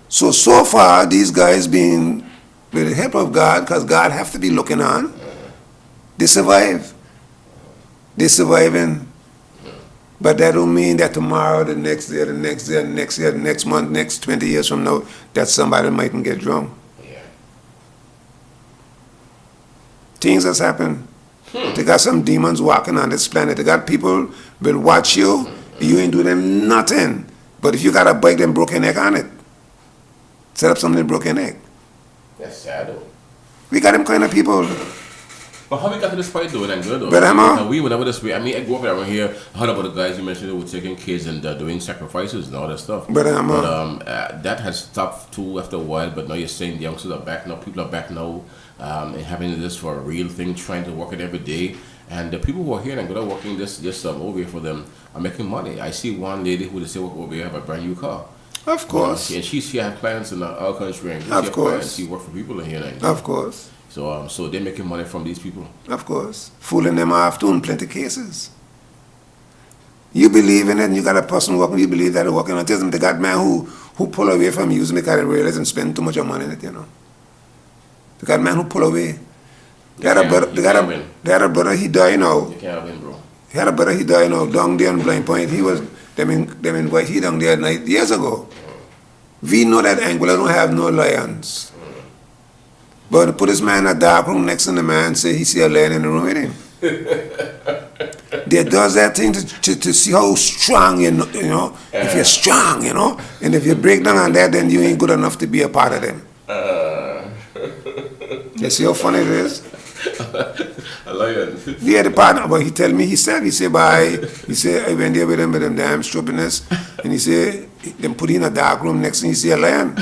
So far, these guys being, with the help of God, because God have to be looking on, they survive. They're surviving. But that don't mean that tomorrow, the next day, the next day, the next year, the next month, next 20 years from now, that somebody mightn't get drunk. Things has happened. They got some demons walking on this planet. They got people will watch you. You ain't do them nothing. But if you got a bike, then broken egg on it. Set up something broken egg. That's sad though. We got them kind of people. But how we got to this point though, and good though? But we whenever this way, I mean, I grew up around here. I heard about the guys you mentioned who were taking kids and doing sacrifices and all that stuff. But that has stopped too after a while. But now you're saying the youngsters are back now. People are back now, and having this for a real thing, trying to work it every day. And the people who are here and are working this over here for them are making money. I see one lady who they say work over here have a brand new car. Of course. And she has clients in our country. And of course. She works for people in here. Of course. So so they're making money from these people. Of course. Fooling them off too in plenty cases. You believe in it and you got a person working, you believe that they're working on autism. They got man who pull away from you because they realize and spend too much money in it, you know. They got man who pull away. They had a brother, he died now. You can't win, bro. He had a brother, he died now, down there on Blind Point. He was, them invite he down there 9 years ago. We know that Angola don't have no lions. But to put this man in a dark room next to the man, say he see a lion in the room with him. They does that thing to see how strong you know. If you're strong, you know, and if you break down on that, then you ain't good enough to be a part of them. You see how funny it is? A lion. Yeah, the partner, but he tell me, he said, bye. He said, I went there with them damn stupidness, and he said, them put in a dark room next thing you see a lion.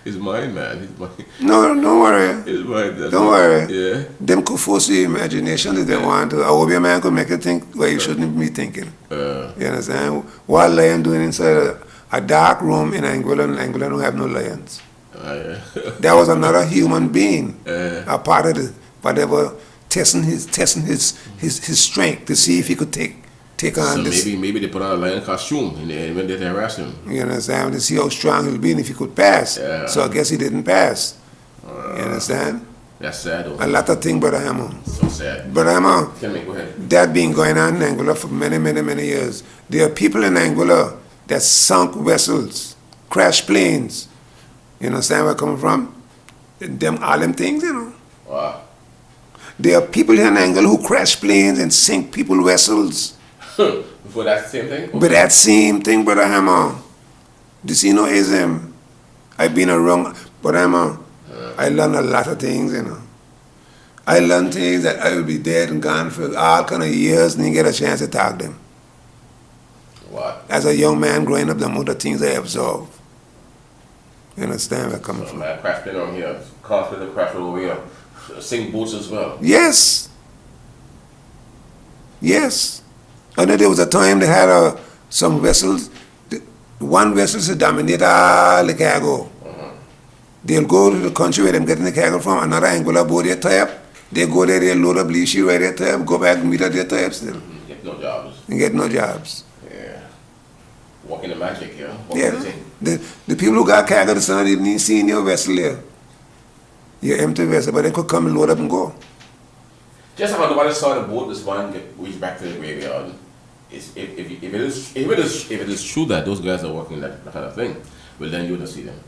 He's mine, man. He's mine. No, don't worry. He's mine. Don't worry. Yeah. Them could force your imagination if they want to. I hope your man could make you think where you shouldn't be thinking. You understand? What a lion doing inside a dark room in Angola, and Angola don't have no lions. There was another human being, a part of the whatever, testing his strength to see if he could take on so this. Maybe they put on a lion costume and when they harass him. You understand? To see how strong he'll be and if he could pass. Yeah. So I guess he didn't pass. You understand? That's sad though. A lot of things, Brother Hammer. So sad. Brother Hammer, Tell me, go ahead. that been going on in Angola for many, many, many years. There are people in Angola that sunk vessels, crashed planes. You understand where I'm coming from? All them things, you know. Wow. There are people in Angola who crash planes and sink people vessels. For that same thing? But that same thing, Brother Hammer. This, you know, ism. I've been around, Brother Hammer. I learned a lot of things, you know. I learned things that I will be dead and gone for all kind of years and didn't get a chance to talk to them. What? As a young man growing up, them other things I absorbed. You understand where I'm coming from? Man, crash plane on here. Cars with the crash over here. Sink boats as well. Yes. Yes. I know there was a time they had some vessels. One vessel to dominate all the cargo. They'll go to the country where they're getting the cargo from. Another Angola boat they tie up. They go there, they load up leashy right there, tie up, go back and meet at their tie up still. Get no jobs. And get no jobs. Yeah. Walking the magic, yeah. The people who got cargo, the sun didn't even see in your vessel there. Your empty vessel, but they could come and load up and go. Just about nobody saw the boat this morning get reached back to the graveyard. If it is true that those guys are working that kind of thing, well then you don't see them.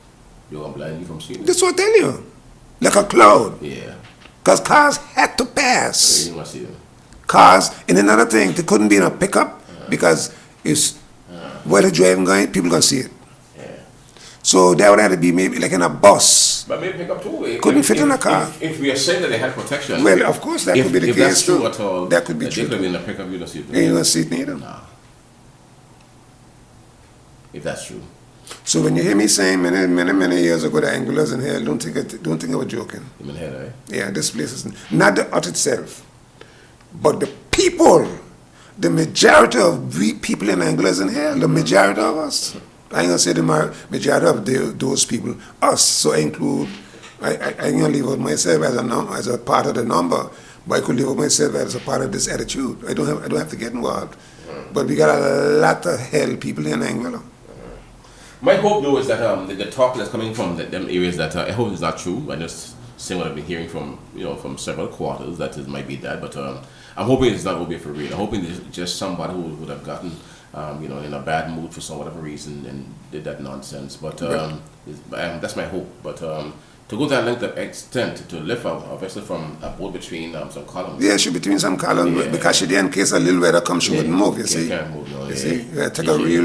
You're gonna blind you from seeing them. That's what I tell you. Like a cloud. Yeah. Because cars had to pass. So you don't see them. Cars, and another thing, they couldn't be in a pickup because it's where the driving going, people gonna see it. Yeah. So that would have to be maybe like in a bus. But maybe pickup too. Couldn't fit in a car. If we are saying that they had protection. Well, of course that could be the if case that's true too. at all, that could be true. They could have been in a pickup, you don't see it. You don't see it neither. No. If that's true. So when you hear me saying many years ago that Angola's in hell, don't think I was joking. You mean hell, right? Yeah, this place is not the hut itself, but the people. The majority of we people in Angola is in hell. The majority of us. I ain't gonna say the majority of those people. Us. So I include. I ain't gonna leave out myself as a part of the number, but I could leave out myself as a part of this attitude. I don't have to get involved. But we got a lot of hell people in Angola. My hope though is that the talk that's coming from them areas that I hope is not true. I just saying what I've been hearing from from several quarters that it might be that, but I'm hoping it's not going to be for real. I'm hoping it's just somebody who would have gotten in a bad mood for some whatever reason and did that nonsense. But that's my hope. But to go to that length of extent to lift a vessel from a boat between some columns. Yeah, she between some columns because she did in case a little weather comes, she wouldn't move. You see. Can't move. No, You see, you take a real,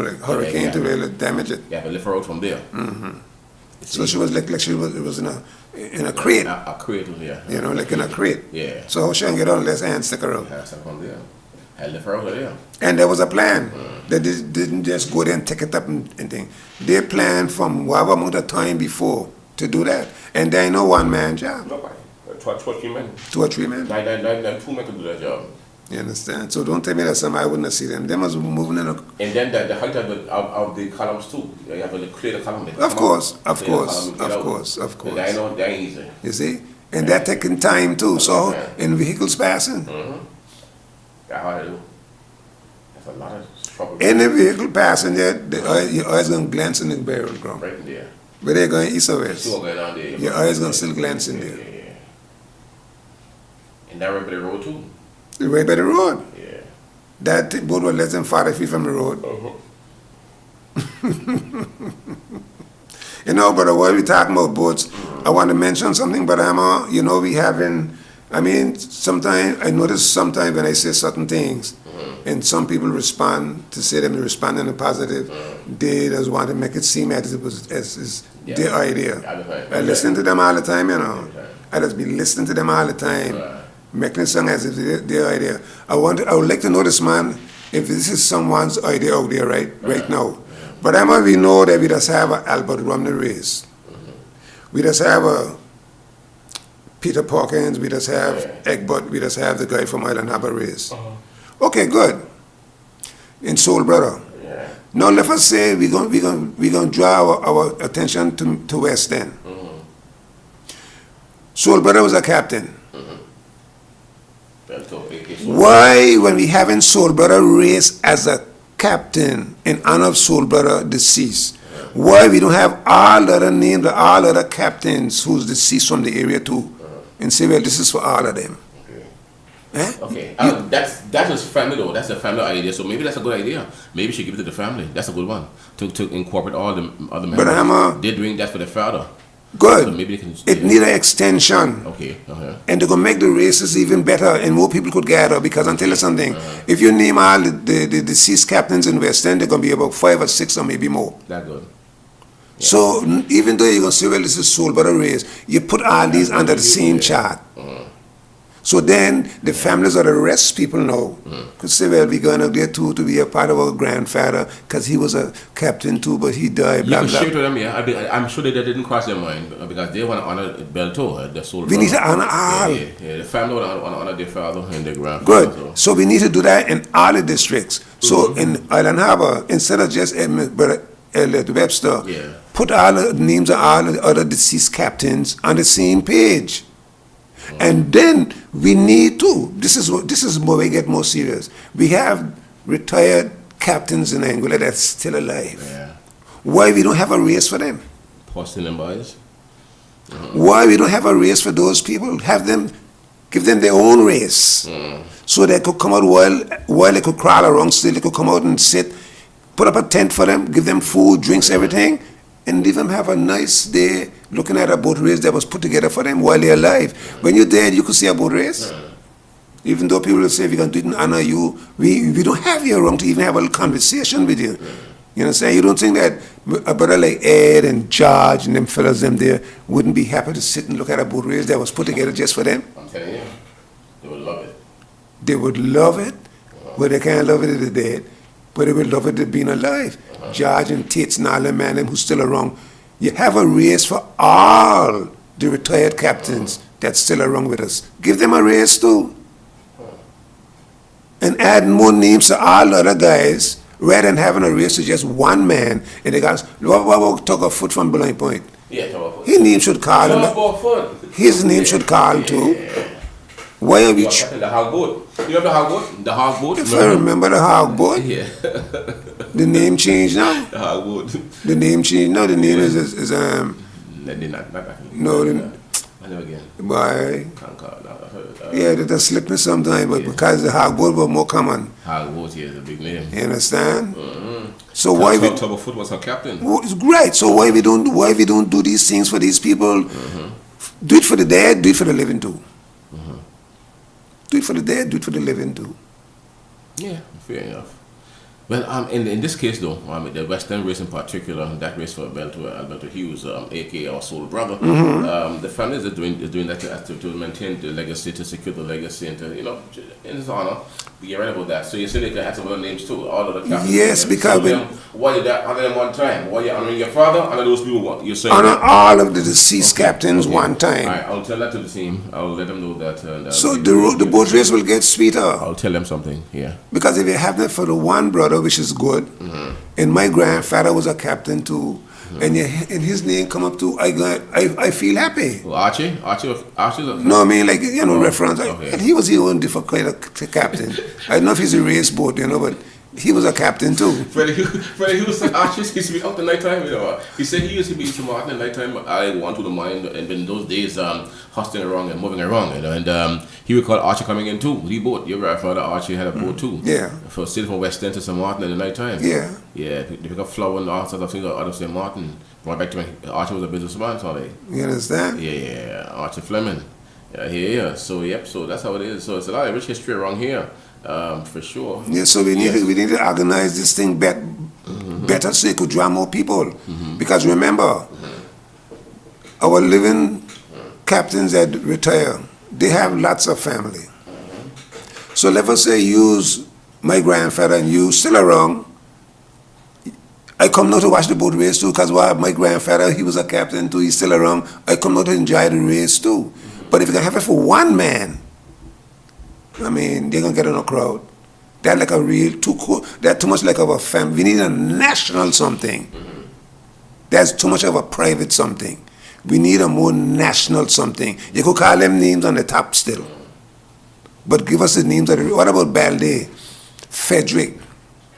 like hurricane to really damage it. Yeah, but lift her out from there. Mm-hmm. So she was like she was in a crate. A crate, yeah. Like in a crate. Yeah. So how she can get on less and stick around? Stick on there. And lift her out of there. And there was a plan. They didn't just go there and take it up and thing. They planned from whatever amount of time before to do that. And there ain't no one-man job. Nobody. 2 or 3 men. 2 or 3 men. 2 men could do that job. You understand? So don't tell me that somebody wouldn't see them. They must be moving in a... And then the height of the columns too. You have to clear the column. Of course. That ain't easy. You see? And that taking time too. So in vehicles passing. That's hard to do. That's a lot of trouble. Any vehicle passing there, your eyes going to glance in the barrel ground. Right there. But they're going east or west. Still going down there. Your eyes going to still glance in there. Yeah. And that right by the road too. Right by the road. Yeah. That boat was less than 40 feet from the road. But while we talking about boats, I want to mention something, but we having, sometimes, I notice sometimes when I say certain things, and some people respond, to say them respond in a positive, they just want to make it seem as it was as their idea. I listen to them all the time, I just be listening to them all the time, making it sound as if their idea. I would like to know this, man, if this is someone's idea out there right now. But we know that we just have a Albert Romney race. We just have a Peter Parkins, we just have Egbert, we just have the guy from Island Harbor race. Okay, good. In Soul Brother. Now let us say we're gonna draw our attention to West End. Soul Brother was a captain. Why, when we having Soul Brother race as a captain in honor of Soul Brother deceased, why we don't have all other names, all other captains who's deceased from the area too, and say, well, this is for all of them. Okay, that is family though. That's a family idea. So maybe that's a good idea. Maybe you should give it to the family. That's a good one to incorporate all the other members. But they're doing that for their father. Good. So maybe they can. It need an extension. Okay. And they're gonna make the races even better, and more people could gather. Because I'll tell you something. If you name all the deceased captains in West End, they're gonna be about 5 or 6 or maybe more. That good. Yeah. So even though you're gonna say, well, this is Soul Brother race, you put all these under the same chart. So then the families of the rest people know could say, well, we're going up there too to be a part of our grandfather because he was a captain too, but he died. You can share to them, I'm sure that they didn't cross their mind because they want to honor Belto, the soul. We need to honor all. Yeah, the family want to honor their father and their grandfather. Good. So we need to do that in all the districts. So in Island Harbor, instead of just Elliot Webster, put all the names of all the other deceased captains on the same page. And then we need to, this is where we get more serious. We have retired captains in Angola that's still alive. Yeah. Why we don't have a race for them? Posting them boys. Why we don't have a race for those people? Give them their own race. So they could come out while they could crawl around still, they could come out and sit, put up a tent for them, give them food, drinks, everything, and leave them have a nice day looking at a boat race that was put together for them while they're alive. When you're dead, you could see a boat race. Even though people will say, if you're going to do it in honor you, we don't have you around to even have a little conversation with you. You know what I'm saying? You don't think that a brother like Ed and George and them fellas them there wouldn't be happy to sit and look at a boat race that was put together just for them? I'm telling you, they would love it. They would love it, but they can't love it if they're dead. But they would love it if being alive. George and Tate's and all them man them who's still around. You have a race for all the retired captains that's still around with us. Give them a race too. And add more names to all the other guys rather than having a race to just one man. And they got, what talk a foot from Blind Point? Yeah, talk a foot. His name should call him. His name should call him too. Why are we... The hog boat. You remember the hog boat? The hog boat? If I remember the hog boat. Yeah. The name changed now? The hog boat. The name changed now? The name is no, I never again. Why? Yeah, that slipped me sometime, but because the hog boat was more common. Hog boat, yeah, is a big name. You understand? So why we... Foot was her captain. It's great. So why we don't do these things for these people? Do it for the dead, do it for the living too. Do it for the dead, do it for the living too. Yeah, fair enough. Well, in this case though, the Western race in particular, that race for Alberto Hughes, aka our soul brother, the families are doing that to maintain the legacy, to secure the legacy, and to, in his honor, be right about that. So you say they can add some other names too, all of the captains. Yes, because why did that honor them one time? Why you honoring your father? Honor those people. You're saying honor all of the deceased captains one time. All right, I'll tell that to the team. I'll let them know that. So the boat race will get sweeter. I'll tell them something. Yeah. Because if you have that for the one brother, which is good, and my grandfather was a captain too, and his name come up too, I feel happy. Well, Archie. No, I mean reference. Okay. And he was his own different kind of captain. I don't know if he's a race boat, but he was a captain too. Freddie Hughes said Archie used to be out the night time. He said he used to be to Martin at night time. I want to the mind, and in those days, hustling around and moving around, and he would call Archie coming in too. He boat. Your grandfather Archie had a boat too. Yeah. For sailing from West End to St. Martin at the night time. Yeah. Yeah. They pick up flour and all sorts of things out of St. Martin. Brought back to when Archie was a businessman, so you understand? Yeah. Archie Fleming. Yeah. So so that's how it is. So it's a lot of rich history around here. For sure. Yeah, so we need to organize this thing better so it could draw more people. Because remember, our living captains that retire, they have lots of family. So let us say use my grandfather and you still around. I come now to watch the boat race too, because my grandfather, he was a captain too, he's still around. I come now to enjoy the race too. But if you can have it for one man, they're gonna get in a crowd. They're like a real they're too much like of a family. We need a national something. There's too much of a private something. We need a more national something. You could call them names on the top still. But give us the names what about Balde, Frederick,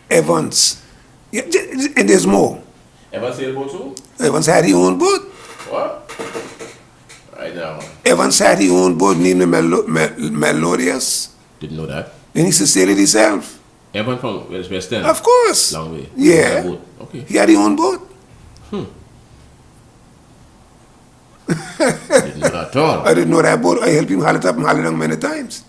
Evans? Yeah, and there's more. Evans had a boat too? Evans had his own boat. What? Right now. Evans had his own boat named Melodious. Didn't know that. And he used to sail it himself. Evans from West End? Of course. Long way. Yeah. Okay. He had his own boat. Didn't know that at all. I didn't know that boat. I helped him haul it up and haul it down many times.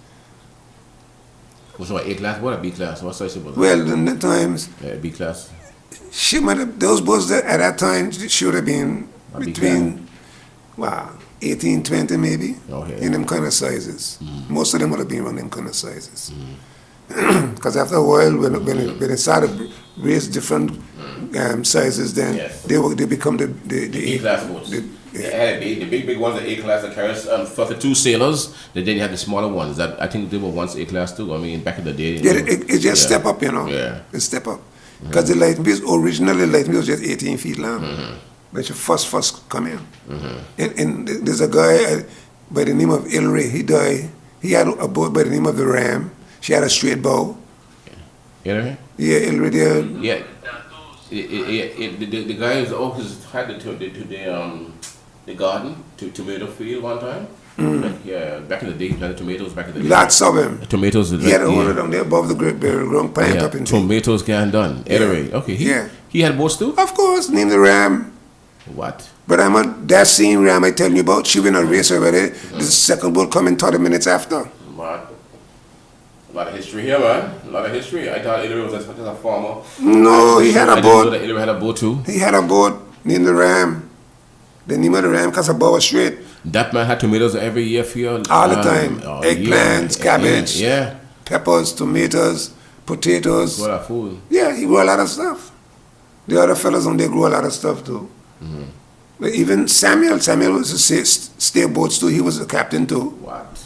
Was it A class boat or B class? What size was it? Well, in the times. Yeah, B class. She might have, those boats at that time should have been between 18, 20 maybe, in them kind of sizes. Most of them would have been around them kind of sizes. Because after a while, when it started raise different sizes, then they become the A-class boats. The big ones are A-class that carries 32 sailors. Then you have the smaller ones that I think they were once A-class too. Back in the day. It just step up, Yeah. It step up. Because the light wheels, originally light wheels was just 18 feet long. When you first come in. And there's a guy by the name of Ilray, he died. He had a boat by the name of the Ram. She had a straight bow. Ilray? Yeah, Ilray there. Yeah. The guys always had the garden, tomato field one time. Back in the day, he planted tomatoes back in the day. Lots of them. Tomatoes. He had one of them there above the great berry ground, plant up in tomatoes getting done. Ilray. Okay. He had boats too? Of course, named the Ram. What? But that same Ram I telling you about, she went a race already. The second boat coming 30 minutes after. What? A lot of history here, man. A lot of history. I thought Ilray was a farmer. No, he had a boat. Ilray had a boat too. He had a boat named the Ram. The name of the Ram because the bow was straight. That man had tomatoes every year for you? All the time. Eggplants, cabbage, peppers, tomatoes, potatoes. What a food. Yeah, he grew a lot of stuff. The other fellas on there grew a lot of stuff too. But even Samuel was a stay boats too. He was a captain too. What?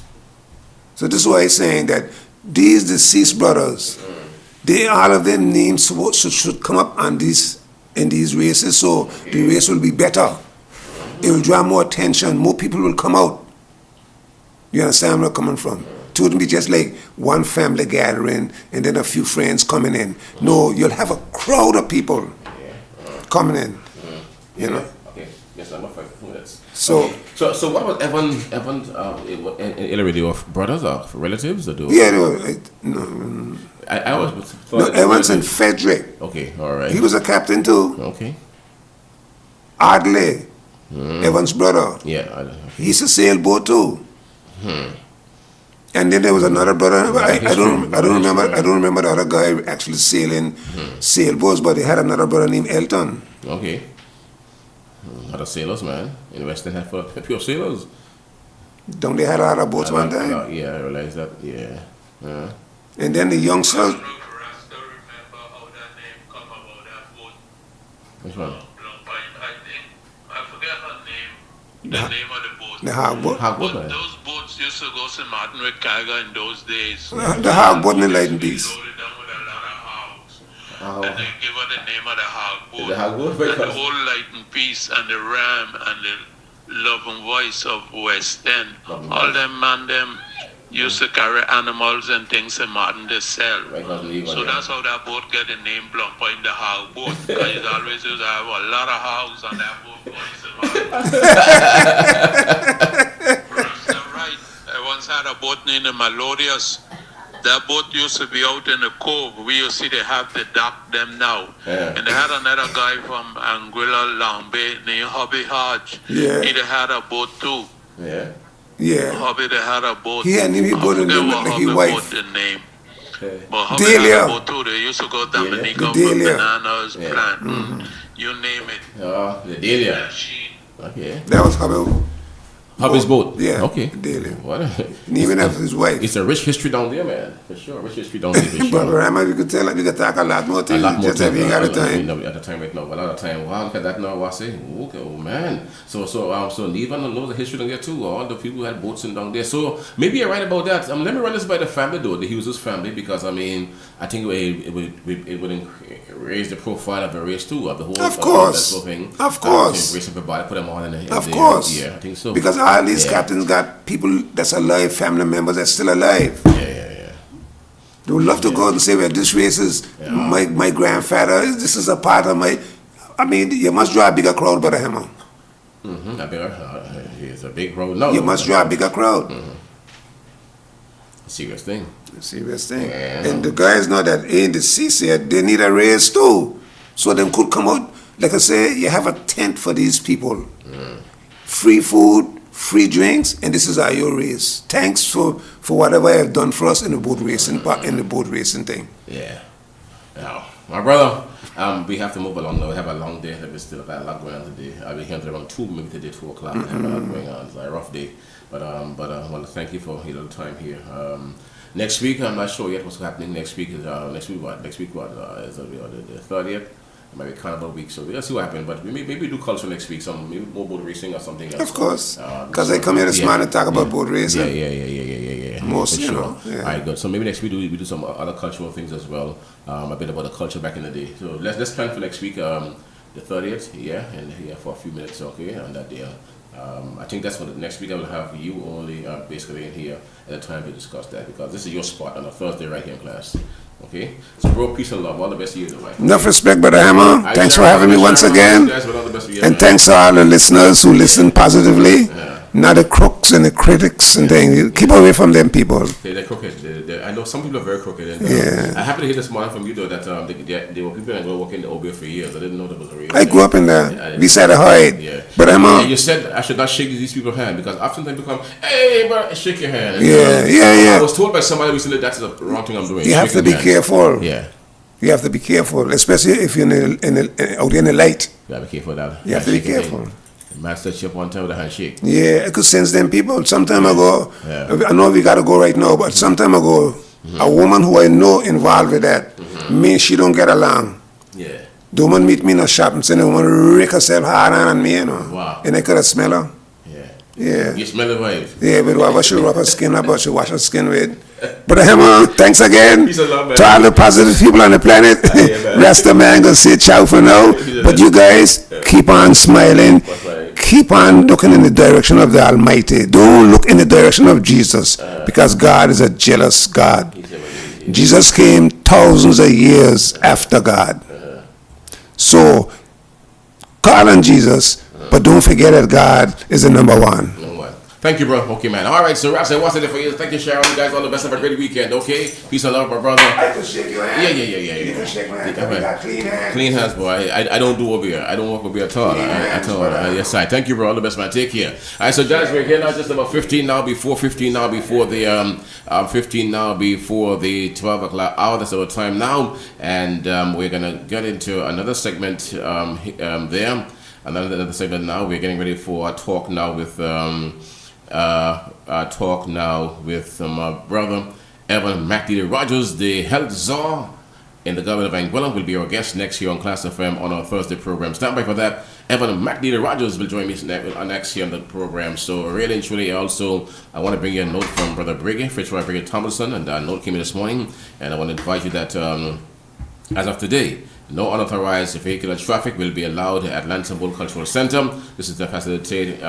So this is why he's saying that these deceased brothers, all of them names should come up on in these races, so the race will be better. It will draw more attention. More people will come out. You understand where I'm coming from? It wouldn't be just like one family gathering and then a few friends coming in. No, you'll have a crowd of people coming in. You know. Okay. Yes, I'm not fighting minutes. So what about Evans and Ilray? They were brothers or relatives? Or yeah, no. I always thought Evans and Frederick. Okay, all right. He was a captain too. Okay. Ardley, Evans' brother. Yeah. He used to sail boat too. And then there was another brother. I don't remember the other guy actually sailing sailboats, but they had another brother named Elton. Okay. Other sailors, man. In the Western had pure sailors. Don't they have a lot of boats one time? Yeah, I realize that. Yeah. And then the youngsters. Which one? The name of the boat. The hog boat. But those boats used to go to Martin with cargo in those days. The hog boat in the Light and Peace. And they give her the name of the hog boat. The hog boat? And the whole Light and Peace and the Ram and the Love and Voice of West End. All them man them used to carry animals and things in Martin to sell. So that's how that boat get the name Blumper in the hog boat. Because it always used to have a lot of hogs on that boat. Right. I once had a boat named the Melodious. That boat used to be out in the cove. We used to see they have the dock them now. Yeah. And they had another guy from Anguilla, Lambe named Hobby Hodge. Yeah. He had a boat too. Yeah. Yeah. Hobby they had a boat. He had a boat in his wife. The name. But Hobby had a boat too. They used to go Dominica for bananas, plant. You name it. Oh, the Delia. Okay. That was Hobby. Hobby's boat. Yeah. Okay. Delia. What? And even after his wife. It's a rich history down there, man. For sure. Rich history down there. For sure. But Rama, we could talk a lot more things. A lot more just having got the time. At the time right now. A lot of time. Wow, look at that now. I say, okay, oh man. So Neva knows the history down there too. All the people who had boats in down there. So maybe you're right about that. Let me run this by the family though, the Hughes family, because I mean, I think it would raise the profile of the race too, of the whole. Of course. Of course. Race everybody, put them all in the. Of course. Yeah, I think so. Because all these captains got people that's alive, family members that's still alive. Yeah. They would love to go and say, well, this race is my grandfather, this is a part of my... I mean, you must draw a bigger crowd, Brother Hammer. It's a big crowd. No. You must draw a bigger crowd. Serious thing. Serious thing. Yeah. And the guys know that in the seaside, they need a race too. So them could come out, like I say, you have a tent for these people. Free food, free drinks, and this is our your race. Thanks for whatever you have done for us in the boat racing thing. Yeah. Now, my brother, we have to move along now. We have a long day. We still got a lot going on today. I'll be here until around 2, maybe today 2 o'clock. We have a lot going on. It's a rough day. But I want to thank you for your little time here. Next week, I'm not sure yet what's happening next week. Next week what? Is it the 30th? It might be Carnival week, so we'll see what happens. But maybe do culture next week, maybe more boat racing or something else. Of course, because I come here this morning to talk about boat racing. Yeah. Most, sure. All right, good. So maybe next week we do some other cultural things as well. A bit about the culture back in the day. So let's plan for next week, the 30th, for a few minutes, okay, on that day. I think that's what next week I will have you only basically in here at a time to discuss that, because this is your spot on a Thursday right here in Klass. Okay? So bro, peace and love. All the best to you, though, right? Enough respect, Brother Hammer. Thanks for having me once again. And thanks to all the listeners who listen positively. Not the crooks and the critics and things. Keep away from them people. They're crooked. I know some people are very crooked. And, I happened to hear this morning from you, though, that they were people that were working in the OBA for years. I didn't know that was a real I grew up in there. Beside the Hyde. Yeah. But and you said I should not shake these people's hand, because often they become, hey, bro, shake your hand. And, I was told by somebody recently that's the wrong thing I'm doing. You have to be careful. Yeah. You have to be careful, especially if you're out in the light. You have to be careful with that. You have to be careful. Master you up one time with a handshake. Yeah, I could sense them people. Some time ago, I know we got to go right now, but some time ago, a woman who I know involved with that, me and she don't get along. Yeah. The woman meet me in a shop and say the woman rake herself hard on me, you know. Wow. And I could smell her. Yeah. You smell the vibes. Yeah, but whatever she rub her skin about, she wash her skin with. But Hammer, thanks again love, to all the positive people on the planet. Rest of man gonna say ciao for now. But you guys keep on smiling. Keep on looking in the direction of the Almighty. Don't look in the direction of Jesus, because God is a jealous God. Jesus came thousands of years after God. So call on Jesus, but don't forget that God is the number one. Thank you, bro. Okay, man. All right, so Rapsy, what's it for you? Thank you, Sharon. You guys all the best. Have a great weekend, okay? Peace and love, my brother. I can shake your hand. Yeah. You can shake my hand. You got clean hands. Clean hands, boy. I don't do over here. I don't work over here at all. Yes, I. Thank you, bro. All the best, man. Take care. All right, so guys, we're here now just about 15 now before the 15 now before the 12 o'clock hour. That's our time now, and we're gonna get into another segment there. Another segment now. We're getting ready for a talk now with my brother Evan McDeely Rogers, the health czar in the government of Anguilla, will be our guest next year on Klass FM on our Thursday program. Stand by for that. Evan McDeely Rogers will join me next year on the program. So really and truly, also, I want to bring you a note from Brother Briggy, Fitzroy Briggy Tomlinson, and that note came in this morning, and I want to advise you that as of today, no unauthorized vehicular traffic will be allowed at Lansing Bowl Cultural Center. This is to facilitate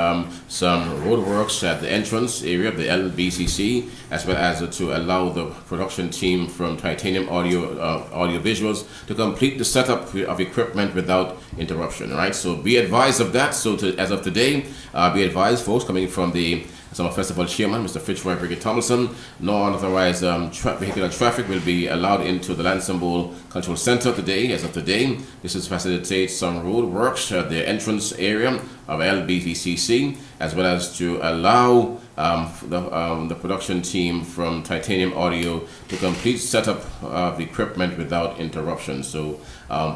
some road works at the entrance area of the LBCC, as well as to allow the production team from Titanium Audio Visuals to complete the setup of equipment without interruption. Right. So be advised of that. So as of today, be advised, folks, coming from the Summer Festival Chairman, Mr. Fitzroy Briggy Tomlinson, no unauthorized vehicular traffic will be allowed into the Lansing Bowl Cultural Center today. As of today, this is to facilitate some road works at the entrance area of LBVCC, as well as to allow the production team from Titanium Audio to complete setup of the equipment without interruption. So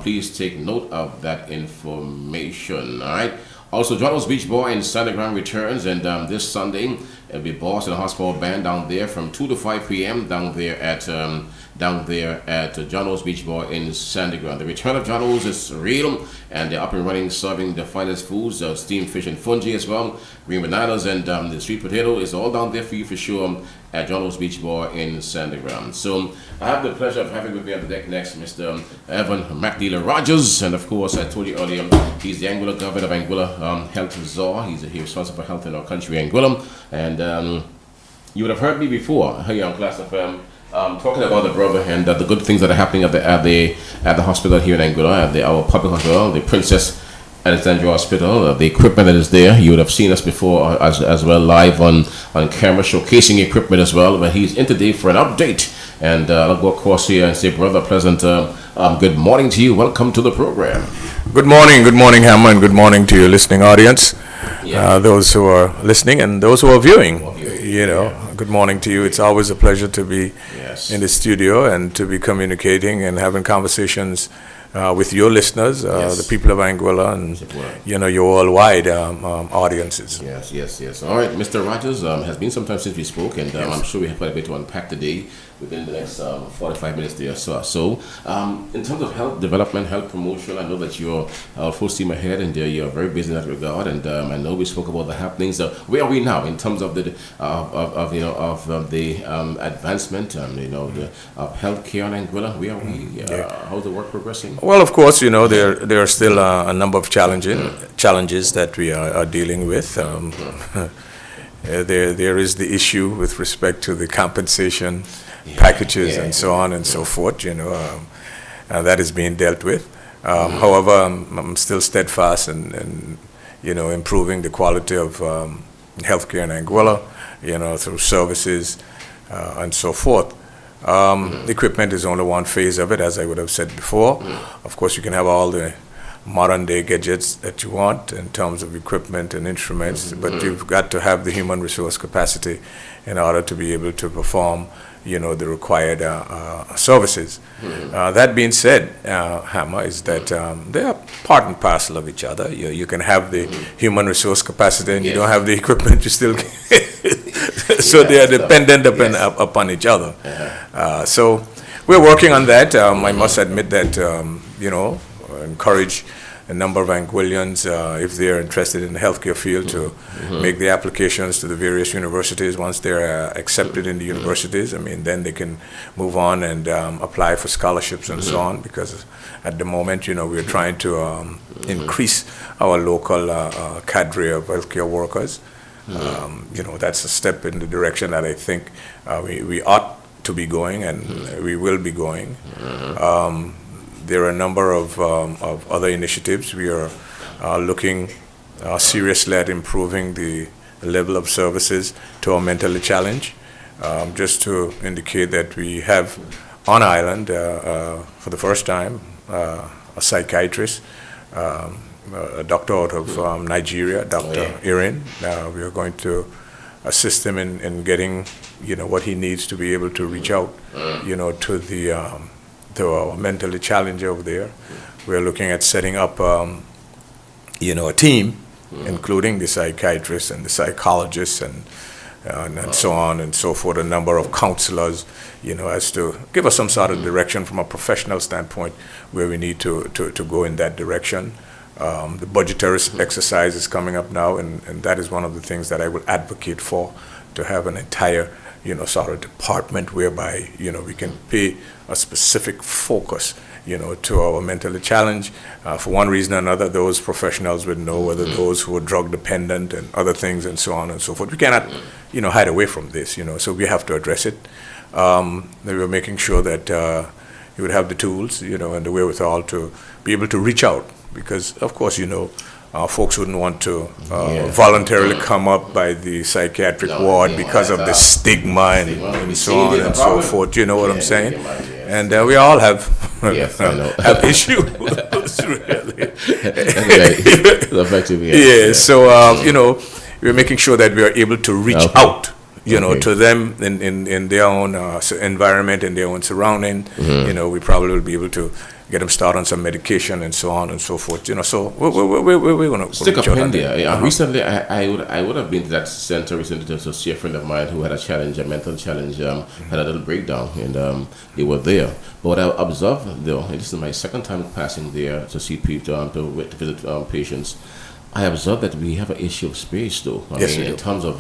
please take note of that information. All right. Also, John's Beach Boy in Sandy Ground returns, and this Sunday it'll be Boss and Hospital Band down there from 2 to 5 p.m. down there at John's Beach Boy in Sandy Ground. The return of John's is real, and they're up and running, serving the finest foods, steamed fish and fungi as well, green bananas, and the sweet potato is all down there for you for sure at John's Beach Boy in Sandy Ground. So I have the pleasure of having with me on the deck next Mr. Evan McDeely Rogers, and of course I told you earlier he's the Anguilla governor of Anguilla Health Czar. He's responsible for health in our country, Anguilla, and you would have heard me before here on Klass FM talking about the brother and the good things that are happening at the hospital here in Anguilla, at our public hospital, the Princess Alexandria Hospital, the equipment that is there. You would have seen us before as well live on camera showcasing equipment as well. But he's in today for an update, and I'll go across here and say, Brother Pleasant, good morning to you. Welcome to the program. Good morning, Hammer, and good morning to your listening audience. Those who are listening and those who are viewing. Good morning to you. It's always a pleasure to be in the studio and to be communicating and having conversations with your listeners, the people of Anguilla, and your worldwide audiences. Yes. All right, Mr. Rogers, has been some time since we spoke, and I'm sure we have quite a bit to unpack today within the next 45 minutes there. So, in terms of health development, health promotion, I know that you're full steam ahead, and you're very busy in that regard. And I know we spoke about the happenings. Where are we now in terms of the advancement, of healthcare in Anguilla? Where are we? How's the work progressing? Well, of course, there are still a number of challenges that we are dealing with. There is the issue with respect to the compensation packages and so on and so forth. That is being dealt with. However, I'm still steadfast in improving the quality of healthcare in Anguilla, through services and so forth. Equipment is only one phase of it, as I would have said before. Of course, you can have all the modern day gadgets that you want in terms of equipment and instruments, but you've got to have the human resource capacity in order to be able to perform the required services. That being said, Hammer, is that they are part and parcel of each other. You can have the human resource capacity and you don't have the equipment, you still so they are dependent upon each other. So we're working on that. I must admit that, encourage a number of Anguillians, if they're interested in the healthcare field, to make the applications to the various universities. Once they're accepted in the universities, then they can move on and apply for scholarships and so on, because at the moment, we're trying to increase our local cadre of healthcare workers. That's a step in the direction that I think we ought to be going, and we will be going. There are a number of other initiatives. We are looking seriously at improving the level of services to our mentally challenged. Just to indicate that we have on island for the first time a psychiatrist, a doctor out of Nigeria, Dr. Irin. We are going to assist him in getting, what he needs to be able to reach out, to our mentally challenged over there. We're looking at setting up, a team, including the psychiatrists and the psychologists and so on and so forth, a number of counselors, as to give us some sort of direction from a professional standpoint where we need to go in that direction. The budgetary exercise is coming up now, and that is one of the things that I will advocate for, to have an entire, sort of department whereby, we can pay a specific focus, to our mentally challenged. For one reason or another, those professionals would know whether those who are drug dependent and other things and so on and so forth. We cannot, hide away from this, so we have to address it. We were making sure that you would have the tools, and the wherewithal to be able to reach out, because, of course, folks wouldn't want to voluntarily come up by the psychiatric ward because of the stigma and so on and so forth. You know what I'm saying? And we all have have issues. Really. So we're making sure that we are able to reach out, to them in their own environment, in their own surrounding. We probably will be able to get them started on some medication and so on and so forth. So we're going to stick up in there. Recently, I would have been to that center recently to see a friend of mine who had a mental challenge, had a little breakdown, and they were there. But what I observed, though, and this is my second time passing there to see people, to visit patients, I observed that we have an issue of space, though. I mean, in terms of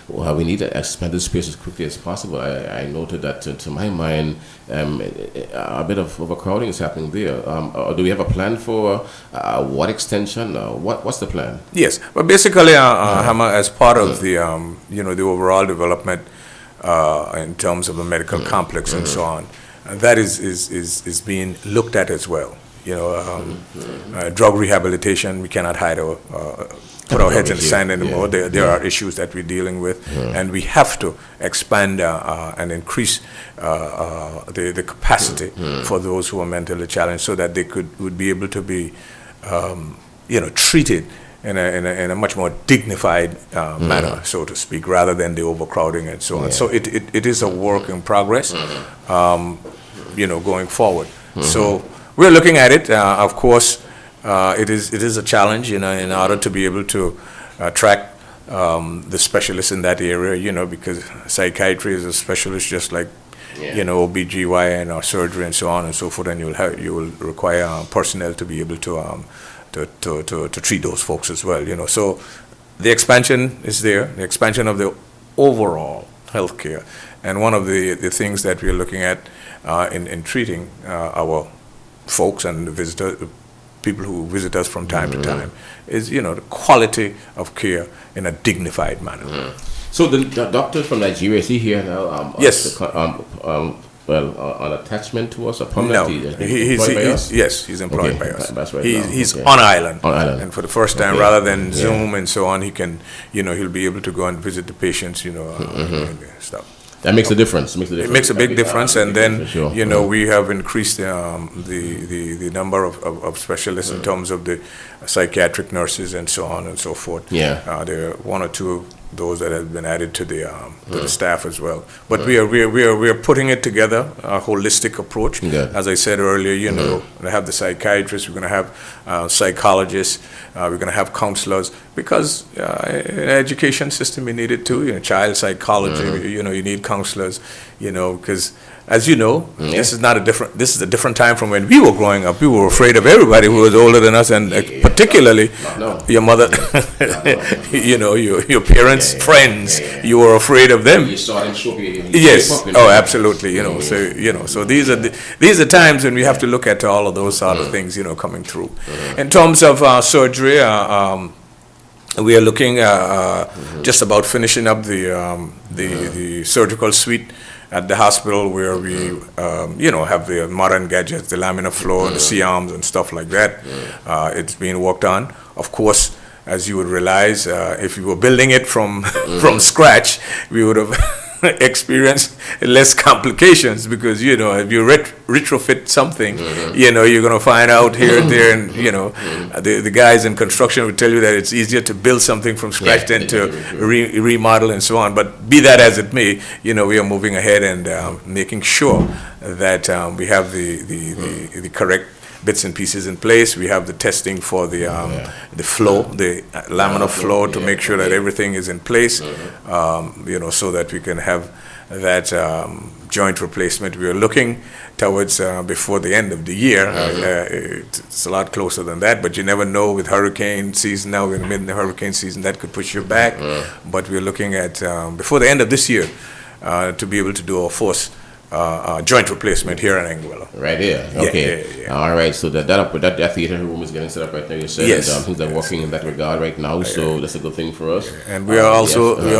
we need to expand the space as quickly as possible. I noted that, to my mind, a bit of overcrowding is happening there. Do we have a plan for what extension? What's the plan? Yes, but basically, Hammer, as part of the the overall development in terms of the medical complex and so on, that is being looked at as well. Drug rehabilitation, we cannot hide or put our heads in the sand anymore. There are issues that we're dealing with, and we have to expand and increase the capacity for those who are mentally challenged, so that they would be able to be, treated in a much more dignified manner, so to speak, rather than the overcrowding and so on. So it is a work in progress, going forward. So we're looking at it. Of course, it is a challenge, in order to be able to track the specialists in that area, because psychiatry is a specialist just like, OBGYN or surgery and so on and so forth, and you will require personnel to be able to treat those folks as well, So the expansion is there, the expansion of the overall healthcare, and one of the things that we're looking at in treating our folks and the people who visit us from time to time is, the quality of care in a dignified manner. So the doctor from Nigeria, is he here now? Yes. On attachment to us, or permanently? No, he's employed by us. That's right. He's on island. On island. And for the first time, rather than Zoom and so on, he can, he'll be able to go and visit the patients, and stuff. That makes a difference. It makes a big difference, and then we have increased the number of specialists in terms of the psychiatric nurses and so on and so forth. There are one or two those that have been added to the staff as well. But we are putting it together, a holistic approach. As I said earlier, we're going to have the psychiatrists, we're going to have psychologists, we're going to have counselors, because in the education system we need it too. Child psychology, you need counselors, because as you know, this is a different time from when we were growing up. We were afraid of everybody who was older than us, and particularly your mother, your parents, friends. You were afraid of them. Yes. Oh, absolutely. So these are times when we have to look at all of those sort of things, coming through. In terms of surgery, we are looking just about finishing up the surgical suite at the hospital, where we, have the modern gadgets, the laminar flow, and the C-arms and stuff like that. It's being worked on. Of course, as you would realize, if we were building it from scratch, we would have experienced less complications, because if you retrofit something, you're going to find out here and there, and the guys in construction would tell you that it's easier to build something from scratch than to remodel and so on. But be that as it may, we are moving ahead and making sure that we have the correct bits and pieces in place. We have the testing for the flow, the laminar flow, to make sure that everything is in place, so that we can have that joint replacement. We are looking towards before the end of the year. It's a lot closer than that, but you never know with hurricane season. Now we're in the middle of the hurricane season, that could push you back. But we're looking at before the end of this year to be able to do our first joint replacement here in Anguilla. Right here. Okay. Yeah. All right. So that theater room is getting set up right now. You said things are working in that regard right now. So that's a good thing for us. And we are also we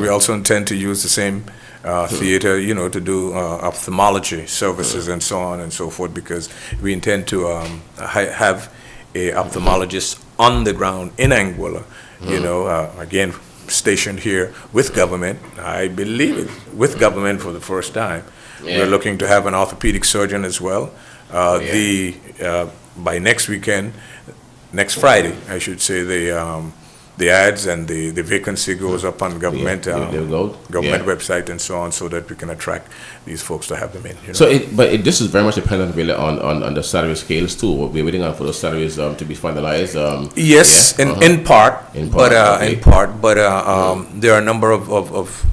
also intend to use the same theater, to do ophthalmology services and so on and so forth, because we intend to have a ophthalmologist on the ground in Anguilla. Again, stationed here with government. I believe with government for the first time. We're looking to have an orthopedic surgeon as well. By next Friday, I should say, the ads and the vacancy goes up on government website and so on, so that we can attract these folks to have them in. So, this is very much dependent really on the salary scales too. We're waiting on for those salaries to be finalized. In part. But there are a number of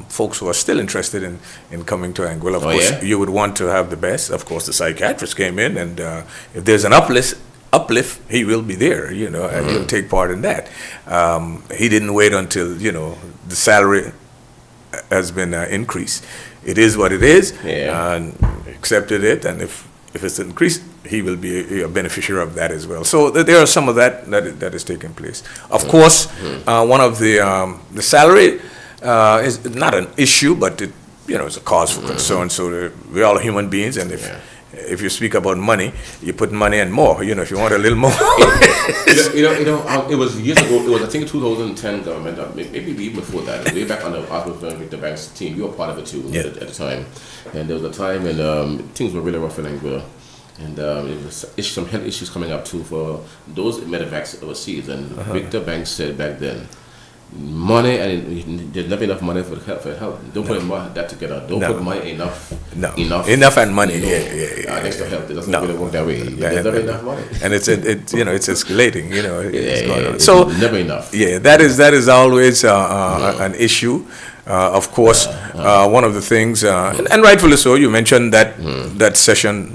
folks who are still interested in coming to Anguilla. Of course, you would want to have the best. Of course, the psychiatrist came in, and if there's an uplift, he will be there, and he'll take part in that. He didn't wait until, the salary has been increased. It is what it is, and accepted it, and if it's increased, he will be a beneficiary of that as well. So there are some of that is taking place. Of course, one of the salary is not an issue, but it's a cause for concern. So we're all human beings, and if you speak about money, you put money and more. If you want a little more. It was years ago. It was, I think, 2010 government, maybe even before that. Way back on the Victor Banks team, you were part of it too at the time. And there was a time when things were really rough in Anguilla, and it was some health issues coming up too for those medevacs overseas. And Victor Banks said back then, money, and there's never enough money for help. Don't put that together. Don't put money enough and money. Next to health, it doesn't really work that way. There's never enough money, and it's escalating. It's going on. So never enough. That is always an issue. Of course, one of the things, and rightfully so, you mentioned that session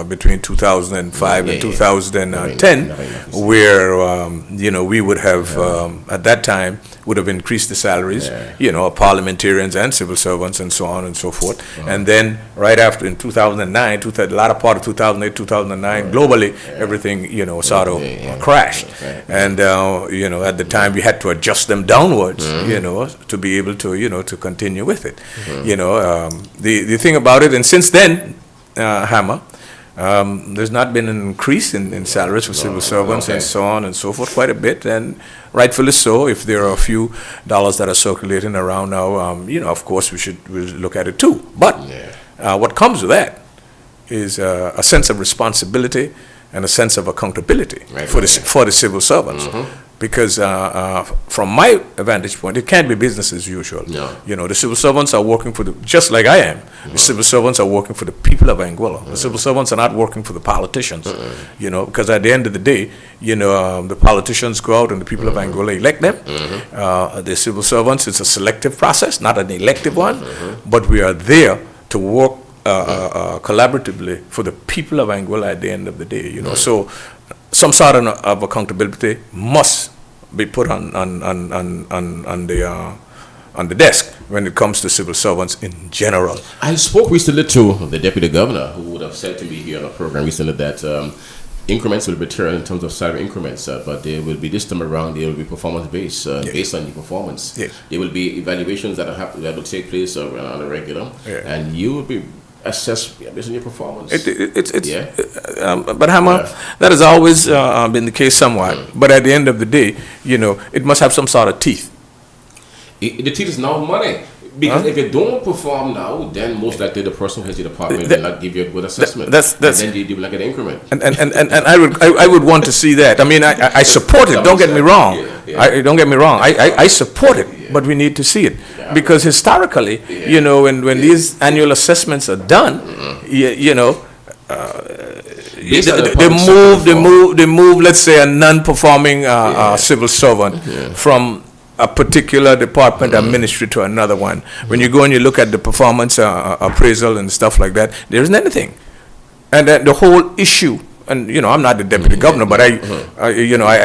between 2005 and 2010, where we would have at that time would have increased the salaries, of parliamentarians and civil servants and so on and so forth. And then right after in 2009, the latter part of 2008, 2009, globally everything sort of crashed, and at the time we had to adjust them downwards, to be able to to continue with it. The thing about it, and since then, Hammer, there's not been an increase in salaries for civil servants and so on and so forth, quite a bit, and rightfully so. If there are a few dollars that are circulating around now, of course we'll look at it too. But what comes with that is a sense of responsibility and a sense of accountability for the civil servants. Because from my vantage point, it can't be business as usual. The civil servants are working for just like I am. The civil servants are working for the people of Anguilla. The civil servants are not working for the politicians. Because at the end of the day, the politicians go out and the people of Anguilla elect them. The civil servants, it's a selective process, not an elective one. But we are there to work collaboratively for the people of Anguilla at the end of the day. So some sort of accountability must be put on the desk when it comes to civil servants in general. I spoke recently to the deputy governor, who would have said to me here on a program recently that increments will be turned in terms of salary increments, but they will be this time around. They will be performance based, based on your performance. There will be evaluations that will take place on a regular, and you will be assess based on your performance. But Hammer, that has always been the case somewhat. But at the end of the day, it must have some sort of teeth. The teeth is now money. Because if you don't perform now, then most likely the person who has your department will not give you a good assessment. And then you will not get an increment. And I would want to see that. I mean, I support it. Don't get me wrong. Don't get me wrong. I support it, but we need to see it because historically, when these annual assessments are done, they move. Let's say a non-performing civil servant from a particular department or ministry to another one. When you go and you look at the performance appraisal and stuff like that, there isn't anything. And then the whole issue, and I'm not the deputy governor, but I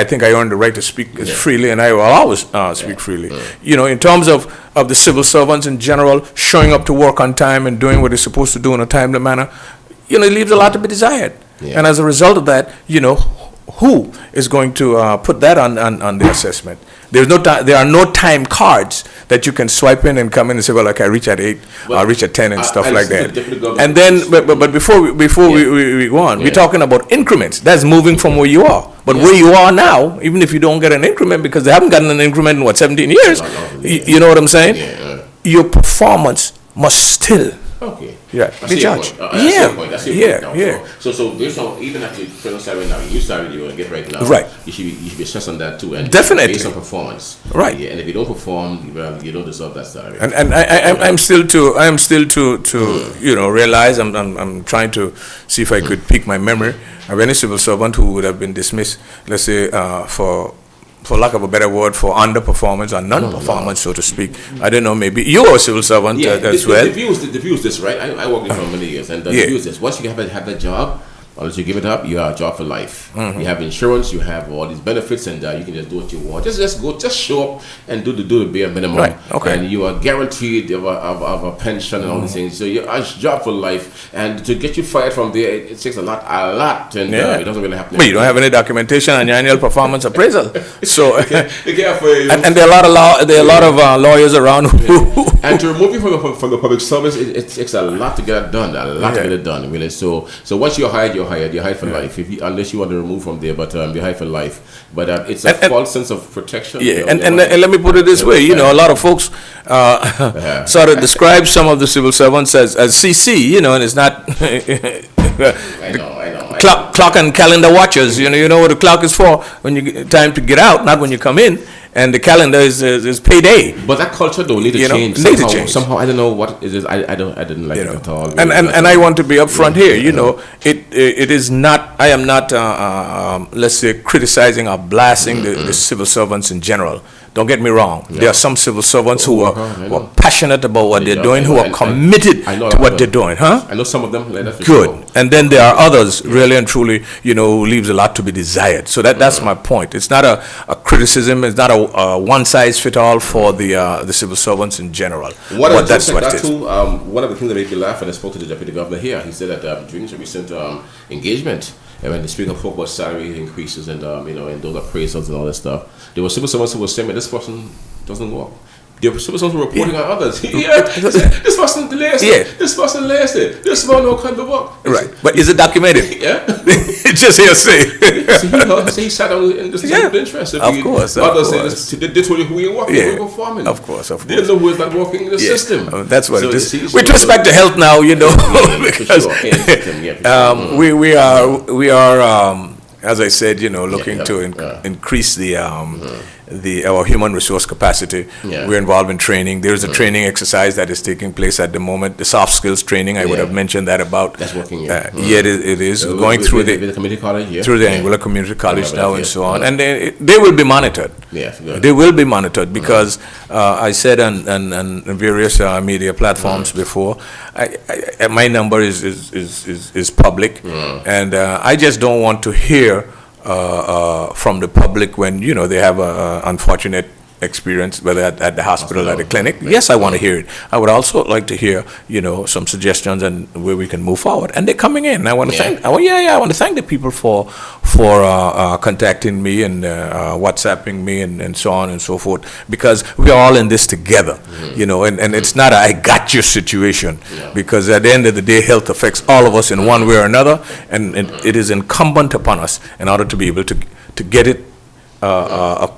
think I earned the right to speak freely, and I will always speak freely. In terms of the civil servants in general, showing up to work on time and doing what they're supposed to do in a timely manner, it leaves a lot to be desired. And as a result of that, who is going to put that on the assessment? There are no time cards that you can swipe in and come in and say, well, I reach at 8, I reach at 10 and stuff like that. And then, but before we go on, we're talking about increments. That's moving from where you are. But where you are now, even if you don't get an increment, because they haven't gotten an increment in 17 years, you know what I'm saying? Your performance must still be judged. So based on even at your present salary now, you started you get right now. Right. You should be assessed on that too, and definitely based on performance. Right. And if you don't perform, well, you don't deserve that salary. And I'm still to realize I'm trying to see if I could pick my memory of any civil servant who would have been dismissed, let's say for lack of a better word, for underperformance or non-performance, so to speak. I don't know, maybe you are a civil servant as well. The view is this, right? I worked there for many years, and the view is this. Once you have that job, unless you give it up, you have a job for life. You have insurance, you have all these benefits, and you can just do what you want. Just show up and do the bare minimum. Right. Okay. And you are guaranteed of a pension and all these things. So you're a job for life, and to get you fired from there, it takes a lot, and it doesn't really happen. But you don't have any documentation on your annual performance appraisal. So and there are a lot of lawyers around who and to remove you from the public service, it takes a lot to get it done. A lot to get it done, really. So once you're hired, you're hired for life. Unless you want to remove from there, but you're hired for life. But it's a false sense of protection. And let me put it this way. A lot of folks sort of describe some of the civil servants as CC. And it's not. I know. Clock and calendar watchers. You know what the clock is for when you get time to get out, not when you come in. And the calendar is payday. But that culture don't need to change. Somehow I don't know what it is. I didn't like it at all. Really. And I want to be upfront here. It is not. I am not. Let's say criticizing or blasting the civil servants in general. Don't get me wrong. There are some civil servants who are passionate about what they're doing, who are committed to what they're doing. I know some of them. Good. Sure. And then there are others, really and truly, who leaves a lot to be desired. So that's my point. It's not a criticism. It's not a one-size-fits-all for the civil servants in general. That's what it is. One of the things that made me laugh when I spoke to the deputy governor here, he said that during the recent engagement, and when the speaker spoke about salary increases and and those appraisals and all that stuff, there were civil servants who were saying, "This person doesn't work." There were civil servants who were reporting on others. This person delays it. This person delays it. This one no kind of work. Right, but is it documented? It's just hearsay. He sat down and just interest. Of course. Others say they told you who you work, who you're performing. Of course. They know who is not working in the system. That's what it is. With respect to health now, because we are as I said, looking to increase our human resource capacity. We're involved in training. There's a training exercise that is taking place at the moment. The soft skills training, I would have mentioned that about. That's working. It is going through the community college. Through the Anguilla Community College now and so on, and they will be monitored. They will be monitored because I said on various media platforms before, my number is public, and I just don't want to hear from the public when they have an unfortunate experience, whether at the hospital, at the clinic. Yes, I want to hear it. I would also like to hear, some suggestions and where we can move forward. And they're coming in. I want to thank. I want to thank the people for contacting me and WhatsApping me and so on and so forth, because we are all in this together. And it's not a I got you situation, because at the end of the day, health affects all of us in one way or another, and it is incumbent upon us in order to be able to get it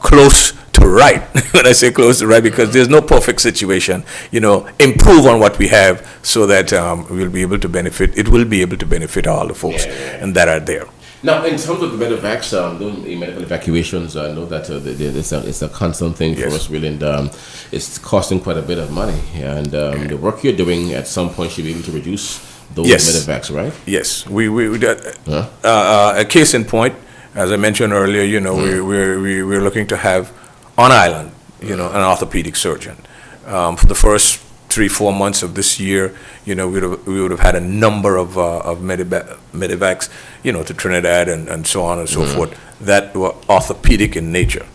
close to right. When I say close to right, because there's no perfect situation. Improve on what we have so that we'll be able to benefit. It will be able to benefit all the folks and that are there. Now, in terms of the medevacs, those medical evacuations, I know that it's a constant thing for us, really, and it's costing quite a bit of money. And the work you're doing at some point should be able to reduce those medevacs, right? Yes, we a case in point. As I mentioned earlier, we're looking to have on island, an orthopedic surgeon. For the first 3-4 months of this year, we would have had a number of medevacs, to Trinidad and so on and so forth, that were orthopedic in nature.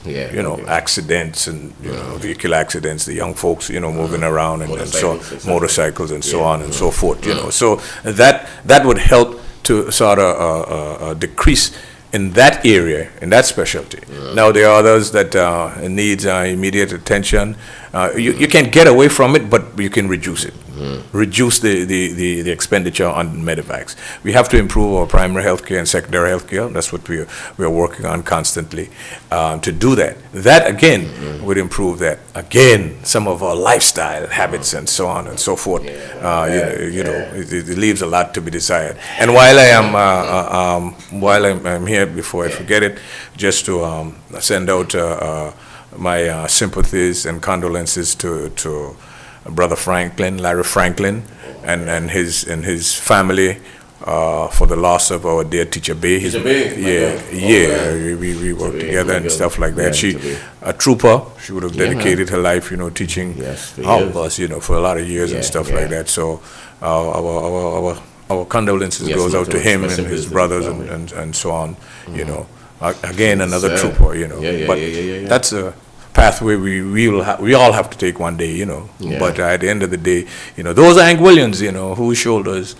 Accidents and vehicle accidents, the young folks, moving around and so motorcycles and so on and so forth. So that would help to sort of decrease in that area, in that specialty. Now there are others that needs immediate attention. You can get away from it, but you can reduce it. Reduce the expenditure on medevacs. We have to improve our primary healthcare and secondary healthcare. That's what we are working on constantly to do that. That again would improve that. Again, some of our lifestyle habits and so on and so forth. It leaves a lot to be desired. And while I'm here, before I forget it, just to send out my sympathies and condolences to Brother Franklin, Larry Franklin, and his family for the loss of our dear teacher Bay. We worked together and stuff like that. She, a trooper, she would have dedicated her life, teaching all of us, for a lot of years and stuff like that. So our condolences goes out to him and his brothers and so on. Again, another trooper. That's a pathway we all have to take one day, But at the end of the day, those are Anguillians, whose shoulders,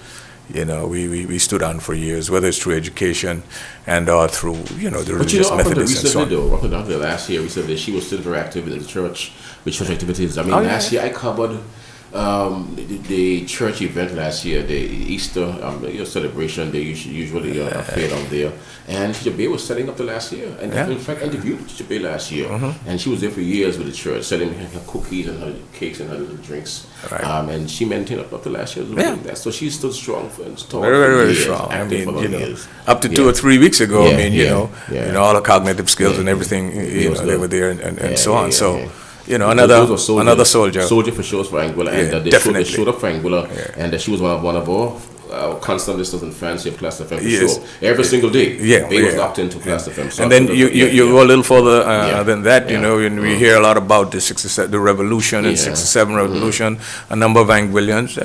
we stood on for years, whether it's through education and through, the religious Methodists and so on. Up until last year, we said that she was still very active in the church with church activities. I mean, last year I covered the church event last year, the Easter celebration. They usually appear down there, and Teacher Bay was setting up the last year, and in fact interviewed Teacher Bay last year, and she was there for years with the church, selling her cookies and her cakes and her little drinks, and she maintained up to last year. So she's still strong and very strong. I mean, up to 2 or 3 weeks ago, all the cognitive skills and everything, they were there and so on. So. Another soldier for sure for Anguilla, and they showed up for Anguilla, and she was one of our constant listeners and fans here of Klass FM for sure. Every single day, they was locked into Klass FM. So and then you go a little further than that, and we hear a lot about the revolution and 67 revolution. A number of Anguillians,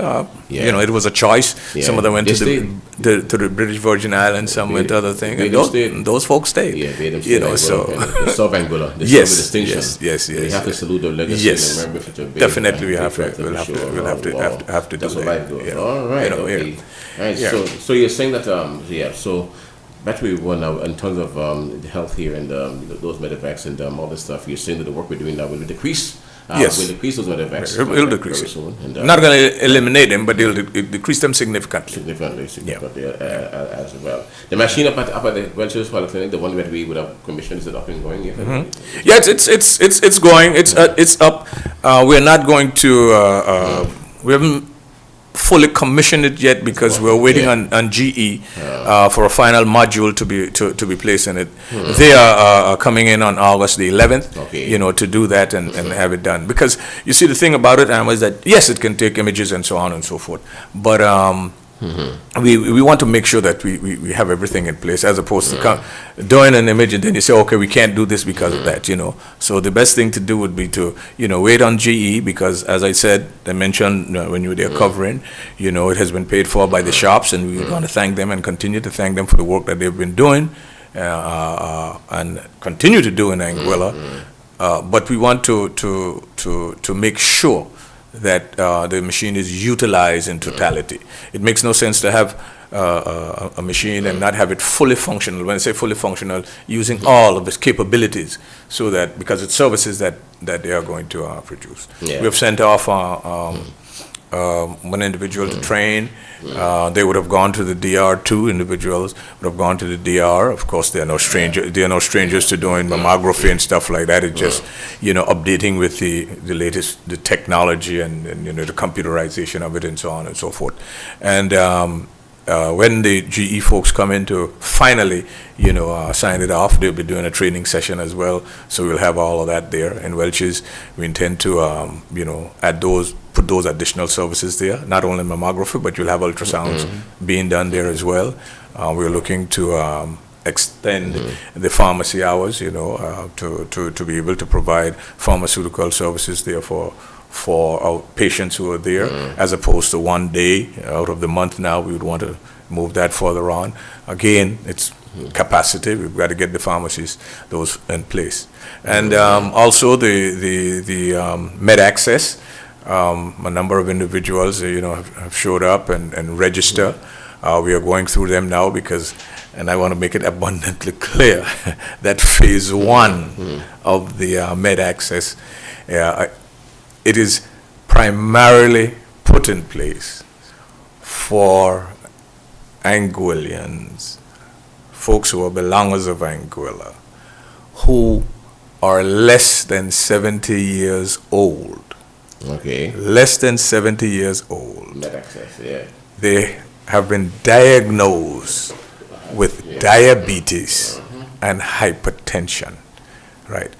it was a choice. Some of them went to the British Virgin Islands, some went to other things, and those folks stayed. They serve Anguilla. They serve with distinction. Yes. We have to salute their legacy. Yes, and remember definitely we have to do that. All right. Okay. All right, so you're saying that, so back to where we were now in terms of the health here and those medevacs and all this stuff. You're saying that the work we're doing now will decrease. We'll decrease those medevacs. It'll decrease. Soon, not going to eliminate them, but it'll decrease them significantly. Significantly as well. The machine up at the Welch's Polyclinic, the one that we would have commissioned, is it up and going? Yeah, it's going. It's up. We're not going to. We haven't fully commissioned it yet because we're waiting on GE for a final module to be placed in it. They are coming in on August the 11th, to do that and have it done. Because you see, the thing about it is that yes, it can take images and so on and so forth, but we want to make sure that we have everything in place, as opposed to doing an image and then you say, okay, we can't do this because of that, So the best thing to do would be to, wait on GE, because as I said, I mentioned when you were there covering, it has been paid for by the shops, and we want to thank them and continue to thank them for the work that they've been doing and continue to do in Anguilla. but we want to make sure that the machine is utilized in totality. It makes no sense to have a machine and not have it fully functional. When I say fully functional, using all of its capabilities, so that because it's services that they are going to produce. Yeah. We have sent off one individual to train. They would have gone to the DR. 2 individuals would have gone to the DR. Of course, they are no strangers to doing mammography and stuff like that. It's just updating with the latest the technology and the computerization of it and so on and so forth. And when the GE folks come in to finally sign it off, they'll be doing a training session as well. So we'll have all of that there. In Welch's, we intend to put those additional services there, not only mammography, but you'll have ultrasounds being done there as well. We're looking to extend the pharmacy hours, to be able to provide pharmaceutical services there for our patients who are there, as opposed to 1 day out of the month. Now we would want to move that further on. Again, it's capacity. We've got to get the pharmacies those in place, and also the med access. A number of individuals, have showed up and register. We are going through them now and I want to make it abundantly clear that phase 1 of the med access, it is primarily put in place for Anguillians, folks who are belongers of Anguilla, who are less than 70 years old. Okay. Less than 70 years old. Med access, yeah. They have been diagnosed with diabetes and hypertension, right?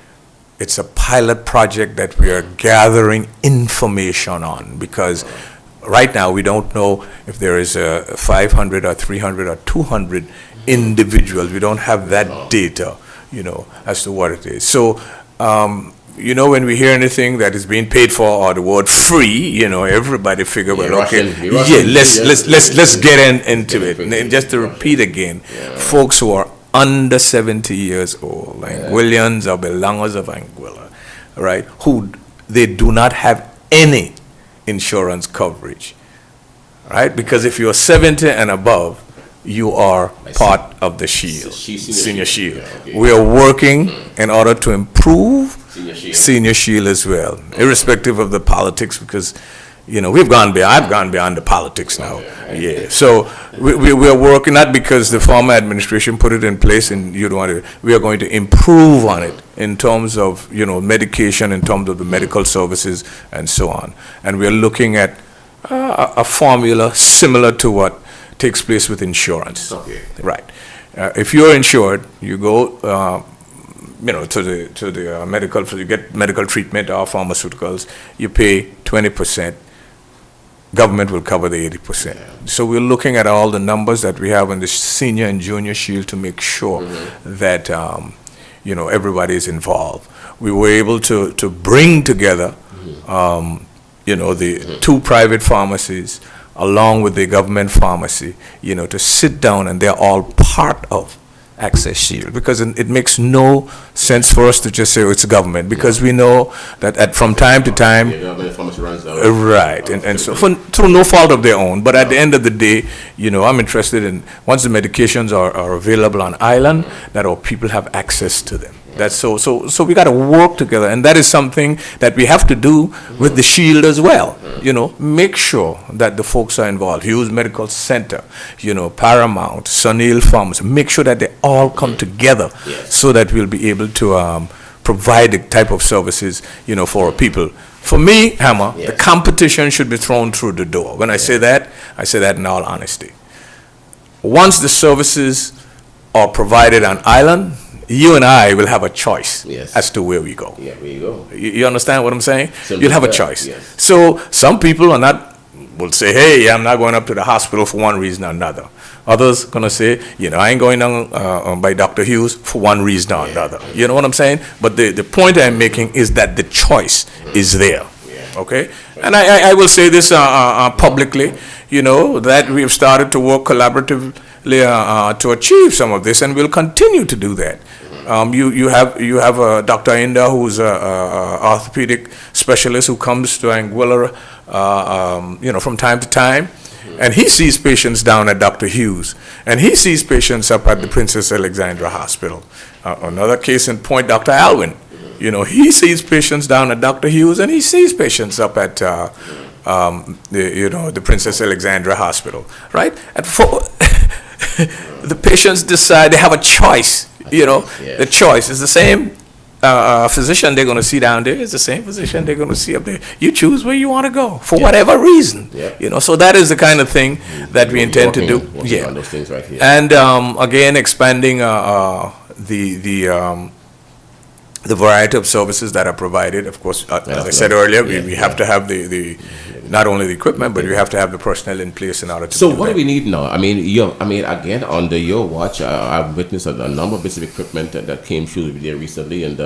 It's a pilot project that we are gathering information on, because right now we don't know if there is a 500 or 300 or 200 individuals. We don't have that data, as to what it is. So, when we hear anything that is being paid for or the word free, everybody figure, let's get into it. And just to repeat again, folks who are under 70 years old, Anguillians or belongers of Anguilla, right, who they do not have any insurance coverage, right? Because if you're 70 and above, you are part of the Shield, Senior Shield. Yeah, okay. We are working in order to improve Senior Shield as well, irrespective of the politics, because I've gone beyond the politics now. Yeah. So we are working, not because the former administration put it in place and you don't want to. We are going to improve on it in terms of medication, in terms of the medical services and so on. And we are looking at a formula similar to what takes place with insurance. Okay. Right. If you're insured, you go. To the medical, so you get medical treatment or pharmaceuticals, you pay 20%. Government will cover the 80%. So we're looking at all the numbers that we have in the Senior and Junior Shield to make sure that everybody is involved. We were able to bring together the 2 private pharmacies along with the government pharmacy, to sit down, and they're all part of Access Shield, because it makes no sense for us to just say it's government, because we know that from time to time, right, and so through no fault of their own, but at the end of the day, I'm interested in, once the medications are available on island, that our people have access to them. That's so we got to work together, and that is something that we have to do with the Shield as well. Make sure that the folks are involved. Hughes Medical Center, Paramount, Sunil Farms. Make sure that they all come together, so that we'll be able to provide the type of services, for our people. For me, Hammer, the competition should be thrown through the door. When I say that in all honesty. Once the services are provided on island, you and I will have a choice as to where we go. Yeah, where you go. You understand what I'm saying? Simple You'll have a as that, choice. yes. So some people will say, hey, I'm not going up to the hospital for one reason or another. Others going to say, I ain't going down by Dr. Hughes for one reason or another. You know what I'm saying? But the point I'm making is that the choice is there. Okay? And I will say this publicly, that we have started to work collaboratively to achieve some of this, and we'll continue to do that. You have Dr. Inda, who's a orthopedic specialist who comes to Anguilla, from time to time, and he sees patients down at Dr. Hughes, and he sees patients up at the Princess Alexandra Hospital. Another case in point, Dr. Alwyn, he sees patients down at Dr. Hughes, and he sees patients up at the Princess Alexandra Hospital, right? And the patients decide, they have a choice. The choice is the same physician they're going to see down there is the same physician they're going to see up there. You choose where you want to go for whatever reason. So that is the kind of thing that we intend to do. On those things right here. And again, expanding the variety of services that are provided. Of course, as I said earlier, we have to have the not only the equipment, but we have to have the personnel in place in order to So do what that. do we need now? Again, under your watch, I've witnessed a number of bits of equipment that came through there recently, and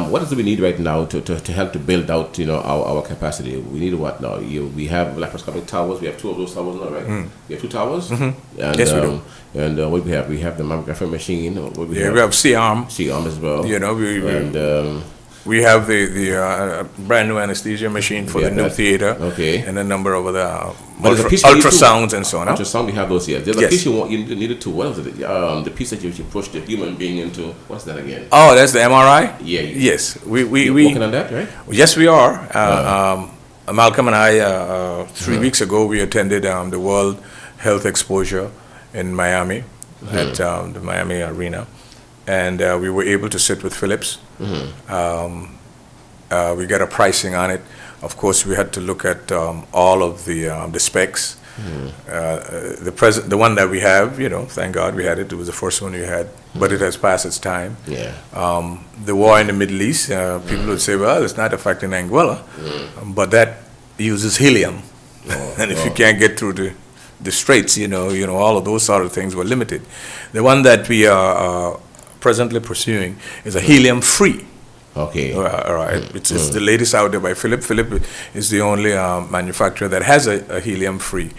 what do we need right now to help to build out, our capacity? We need what now? We have laparoscopic towers. We have 2 of those towers now, right? We have 2 towers. And, Yes, we do. And what do we have? We have the mammography machine. What We have C-arm. C-arm as well. We have the brand new anesthesia machine for the new theater. Okay. And a number of other But there's a piece we need ultrasounds too. and so on. Ultrasound, we have those here. There's a Yes. piece you needed to. What was it? The piece that you push the human being into. What's that again? Oh, that's the MRI? Yeah. Yes. You're We working on that, right? Yes, we are. Malcolm and I, 3 weeks ago, we attended the World Health Exposure in Miami at the Miami Arena. And we were able to sit with Philips. We got a pricing on it. Of course, we had to look at all of the specs. The one that we have, thank God we had it. It was the first one we had, but it has passed its time. Yeah. The war in the Middle East, people would say, well, it's not affecting Anguilla, but that uses helium. And if you can't get through the straits, all of those sort of things were limited. The one that we are presently pursuing is a helium-free. Okay. All right. It's the latest out there by Philip. Philip is the only manufacturer that has a helium-free.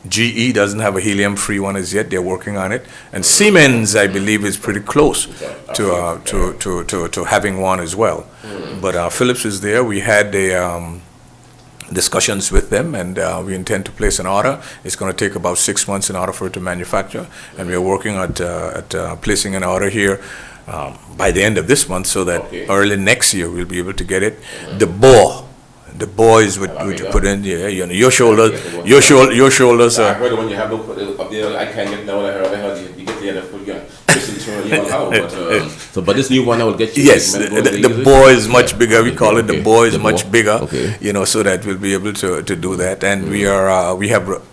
GE doesn't have a helium-free one as yet. They're working on it. And Siemens, I believe, is pretty close to having one as well. But Philips is there. We had discussions with them, and we intend to place an order. It's going to take about 6 months in order for it to manufacture, and we are working at placing an order here by the end of this month, so that early next year we'll be able to get it. The bore is what you put in. Your shoulders. I heard when you have up there, I can't get down. I heard you get the other. But this new one I will get you. Yes, the bore is much bigger. We call it the bore is much bigger. So that we'll be able to do that. And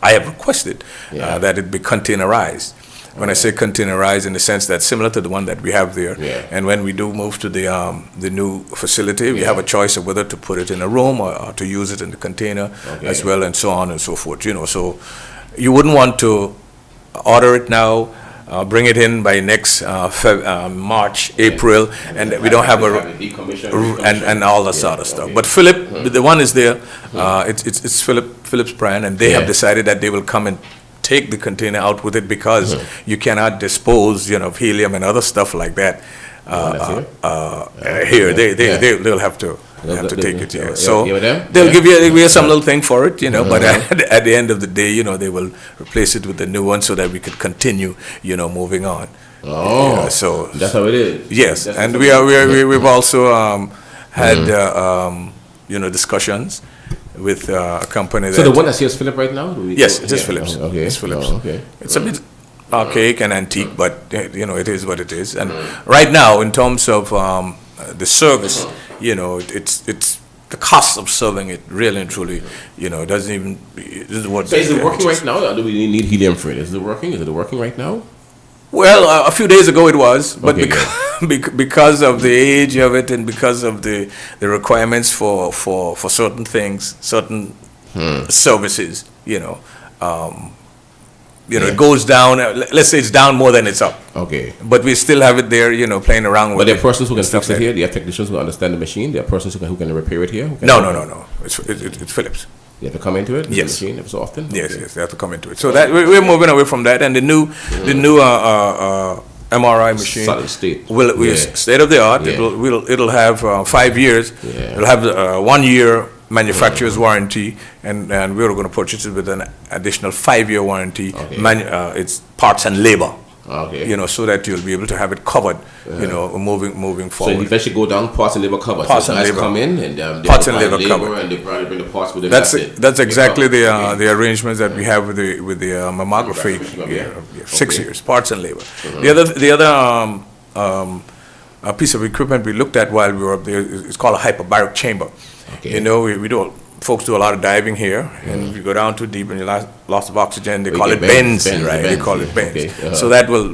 I have requested that it be containerized. When I say containerized, in the sense that similar to the one that we have there, and when we do move to the new facility, we have a choice of whether to put it in a room or to use it in the container as well, and so on and so forth. So you wouldn't want to order it now, bring it in by next March, April, and we don't have and all that sort of stuff. But Philip, the one is there. It's Philip's brand, and they have decided that they will come and take the container out with it, because you cannot dispose, of helium and other stuff like that here. They'll have to take it here. So they'll give you some little thing for it, But at the end of the day, they will replace it with the new one so that we could continue, moving on. So that's how it is. Yes, and we've also had discussions with a company. So the one that's here is Philip right now? Yes, it is Philips. Okay. It's Philips. Okay. It's a bit archaic and antique, but it is what it is. And right now, in terms of the service, it's the cost of serving it really and truly, doesn't even. So is it working right now, or do we need helium for it? Is it working? Is it working right now? Well, a few days ago it was, but because of the age of it, and because of the requirements for certain things, certain services, it goes down. Let's say it's down more than it's up. Okay. But we still have it there, playing around with it. But there are persons who can fix it here. There are technicians who understand the machine. There are persons who can repair it here. No. It's Philips. You have to come into it. Yes. The machine every so often. Yes, they have to come into it. So that we're moving away from that, and the new MRI machine. Solid state. State of the art. It'll have 5 years. It'll have 1 year manufacturer's warranty, and we're going to purchase it with an additional 5-year warranty. It's parts and labor. So that you'll be able to have it covered, moving forward. So if they should go down, parts and labor covered. Parts so and labor come in and parts and labor covered. And they probably bring the parts with them. That's exactly the arrangements that we have with the mammography. 6 years, parts and labor. The other piece of equipment we looked at while we were up there is called a hyperbaric chamber. We do. Folks do a lot of diving here, and if you go down too deep and you loss of oxygen, they call it bends, right? They call it bends. So that will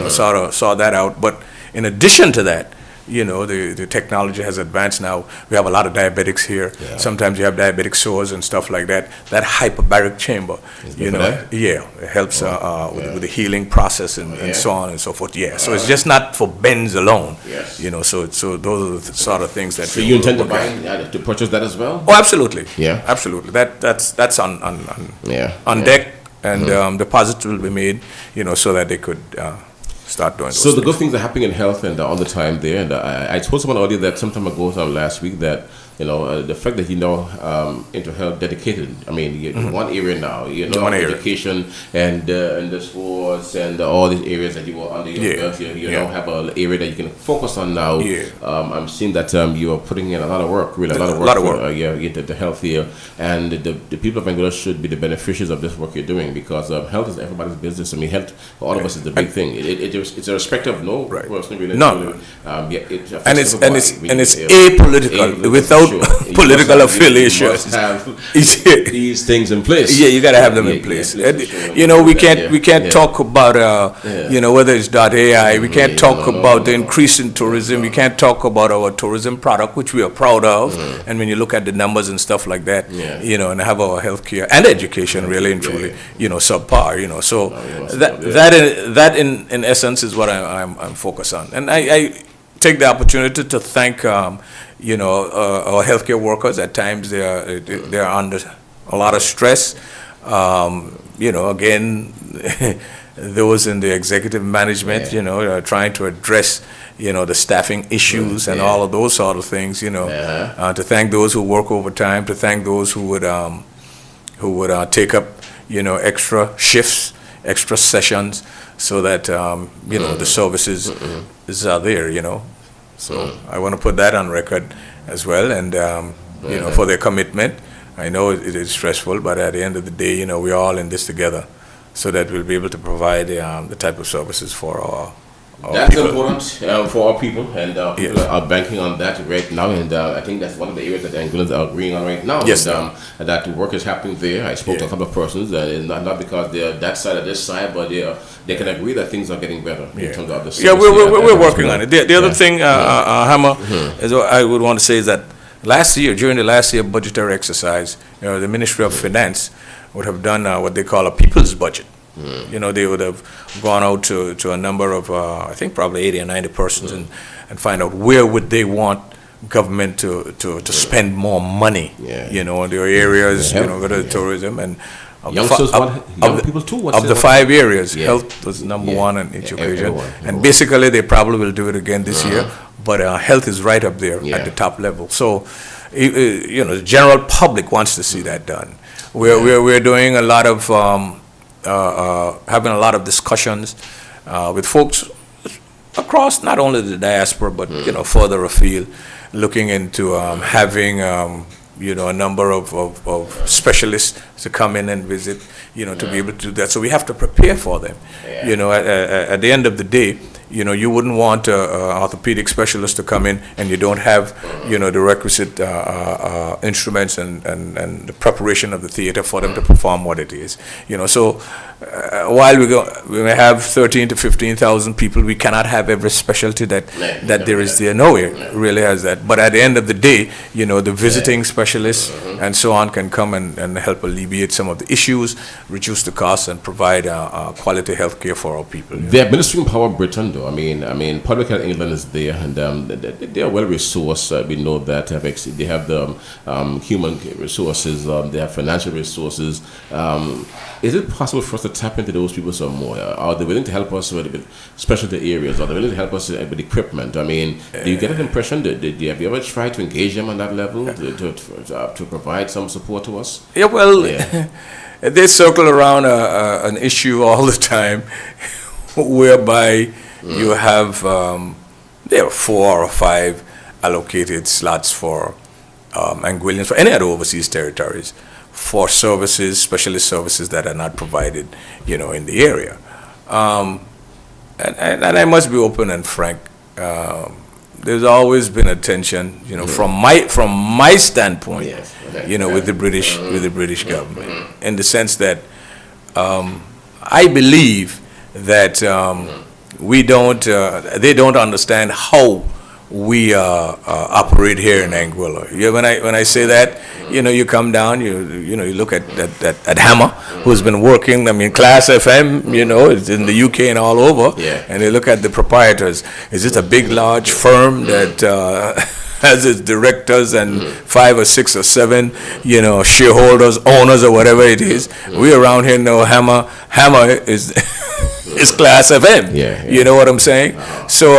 sort that out. But in addition to that, the technology has advanced now. We have a lot of diabetics here. Sometimes you have diabetic sores and stuff like that. That hyperbaric chamber, it helps with the healing process and so on and so forth. So it's just not for bends alone. So those are the sort of things that. So you intend to purchase that as well? Oh, absolutely. Absolutely. That's on deck, and deposits will be made, so that they could. Start doing so the good things are happening in health and all the time there. And I told someone earlier that sometime ago, last week, that the fact that into health dedicated. I mean, one area now, education and the sports and all these areas that you were under your belt. You now have an area that you can focus on now. I'm seeing that you are putting in a lot of work, really a lot of work. Into the health here, and the people of Angola should be the beneficiaries of this work you're doing, because health is everybody's business. I mean, health for all of us is the big thing. It's a respect of no person really. No. And it's apolitical without political affiliation. These things in place. You got to have them in place. We can't talk about whether it's .ai. We can't talk about the increase in tourism. We can't talk about our tourism product, which we are proud of. And when you look at the numbers and stuff like that, and have our healthcare and education really and truly, subpar. So that in essence is what I'm focused on. And I take the opportunity to thank our healthcare workers. At times they're under a lot of stress. Again, those in the executive management, trying to address the staffing issues and all of those sort of things. To thank those who work overtime, to thank those who would take up extra shifts, extra sessions, so that the services are there. So I want to put that on record as well, and for their commitment. I know it is stressful, but at the end of the day, we're all in this together, so that we'll be able to provide the type of services for our that's people. Important for our people, and people are banking on that right now, and I think that's one of the areas that the Angolans are agreeing on right now. Yes, and that work is happening there. I spoke to a couple of persons, and not because they're that side or this side, but they can agree that things are getting better in terms of the we're working on it. The other thing, Hammer, is what I would want to say is that during the last year budgetary exercise, the Ministry of Finance would have done what they call a people's budget. They would have gone out to a number of, I think probably 80 or 90 persons and find out where would they want government to spend more money, in their areas, whether tourism and people too. Of the 5 areas, health was number one on each occasion. And basically they probably will do it again this year, but health is right up there at the top level. So, the general public wants to see that done. We're doing a lot of having a lot of discussions with folks across not only the diaspora but further afield, looking into having a number of specialists to come in and visit, to be able to do that. So we have to prepare for them. At the end of the day, you wouldn't want an orthopedic specialist to come in and you don't have, the requisite instruments and the preparation of the theater for them to perform what it is. So while we may have 13 to 15,000 people, we cannot have every specialty that there is there. No, it really has that. But at the end of the day, the visiting specialists and so on can come and help alleviate some of the issues, reduce the costs, and provide quality health care for our people. The administering power of Britain, though, I mean, Public Health England is there, and they are well resourced. We know that they have the human resources, they have financial resources. Is it possible for us to tap tap into those people some more? Are they willing to help us with specialty areas? Are they willing to help us with equipment? I mean, do you get an impression that have you ever tried to engage them on that level to provide some support to us? Yeah, well, they circle around an issue all the time, whereby you have there are 4 or 5 allocated slots for Anguillians for any other overseas territories for services, specialist services that are not provided, in the area. And I must be open and frank. There's always been a tension, from my standpoint, with the British government, in the sense that I believe that they don't understand how we operate here in Anguilla. When I say that, you come down, you look at Hammer, who's been working. I mean, Klass FM, it's in the UK and all over, and you look at the proprietors. Is it a big, large firm that has its directors and 5 or 6 or 7, shareholders, owners, or whatever it is? We around here know Hammer is. It's Klass FM. You know what I'm saying? So,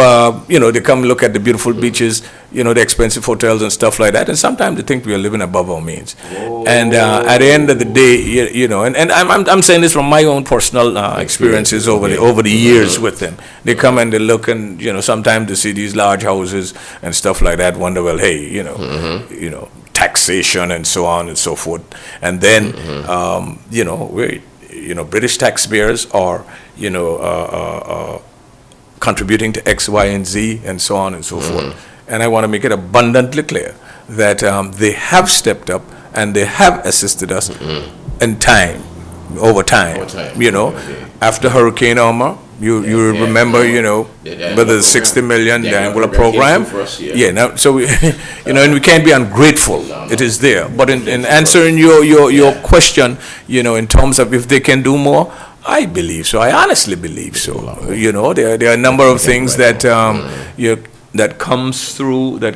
they come look at the beautiful beaches, the expensive hotels and stuff like that, and sometimes they think we are living above our means. And at the end of the day, and I'm saying this from my own personal experiences over the years with them. They come and they look, and sometimes they see these large houses and stuff like that. Wonder, well, hey, taxation and so on and so forth. And then, British taxpayers are contributing to X, Y, and Z, and so on and so forth. And I want to make it abundantly clear that they have stepped up and they have assisted us in time, over time. After Hurricane Irma, you remember, whether the 60 million, the Anguilla program. Now, so and we can't be ungrateful. It is there. But in answering your question, in terms of if they can do more, I believe so. I honestly believe so. There are a number of things that that come through the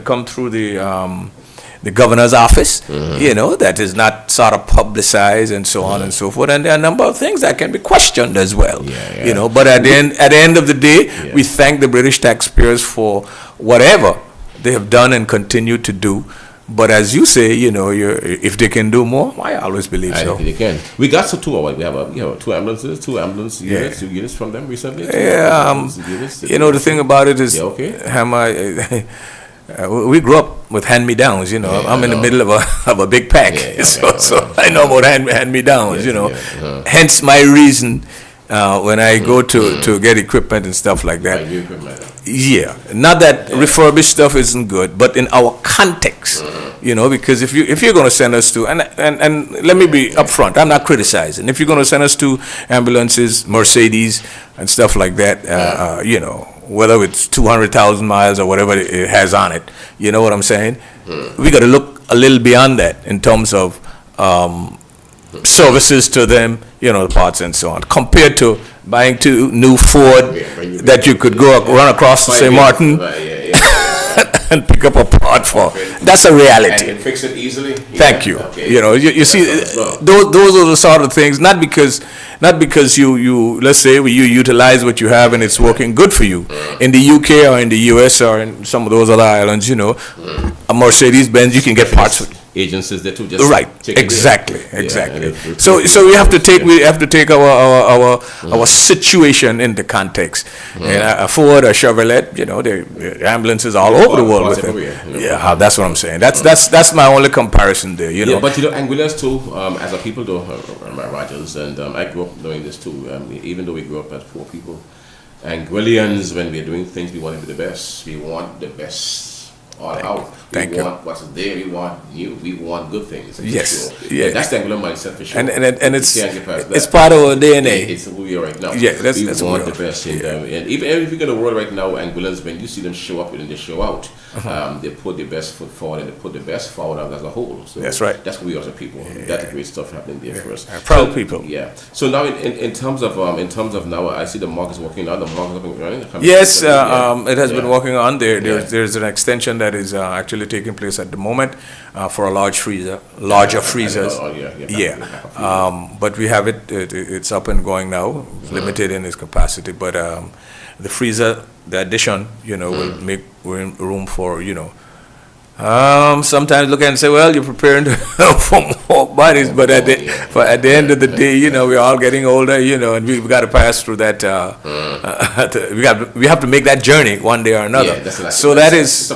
governor's office, that is not sort of publicized and so on and so forth. And there are a number of things that can be questioned as well. But at the end of the day, we thank the British taxpayers for whatever they have done and continue to do. But as you say, if they can do more, I always believe so. I think they can. We got some 2 hours. We have 2 ambulances, 2 ambulance units, 2 units from them recently. The thing about it is, we grew up with hand-me-downs. I'm in the middle of a big pack, so I know about hand-me-downs. Hence my reason when I go to get equipment and stuff like that. Not that refurbished stuff isn't good, but in our context, because if you're going to send us to, and let me be upfront, I'm not criticizing. If you're going to send us to ambulances, Mercedes, and stuff like that, whether it's 200,000 miles or whatever it has on it, you know what I'm saying? We got to look a little beyond that in terms of services to them, the parts and so on, compared to buying 2 new Ford that you could run across to St. Martin and pick up a part for. That's a reality. And fix it easily. Thank you. You see, those are the sort of things. Not because you let's say you utilize what you have and it's working good for you. In the UK or in the US or in some of those other islands, a Mercedes-Benz you can get parts for. Agencies there too. Just right. Exactly. So we have to take our situation into context. And a Ford or Chevrolet, the ambulances all over the world with them. That's what I'm saying. That's my only comparison there. But Anguillas too, as a people though, Rogers, and I grew up knowing this too. Even though we grew up as poor people, Anguillians, when we're doing things, we want to be the best. We want the best. All out. We want what's there. We want new. We want good things. Yes. Yeah. That's the Anguilla mindset for sure. And it's part of our DNA. It's who we are right now. Yeah. We want the best. And even if you go to the world right now, Anguillans, when you see them show up and they show out, they put their best foot forward and they put the best forward as a whole. So that's right. That's who we are as a people. That's great stuff happening there for us. Proud people. Yeah. So now in terms of now, I see the market's working now. The market's up and running. Yes. It has been working on. There's an extension that is actually taking place at the moment for a larger freezers. But we have it's up and going now, limited in its capacity. But the freezer, the addition, will make room for, sometimes look and say, well, you're preparing for more bodies, but at the end of the day, we're all getting older, and we've got to pass through that. We have to make that journey one day or another. So that is,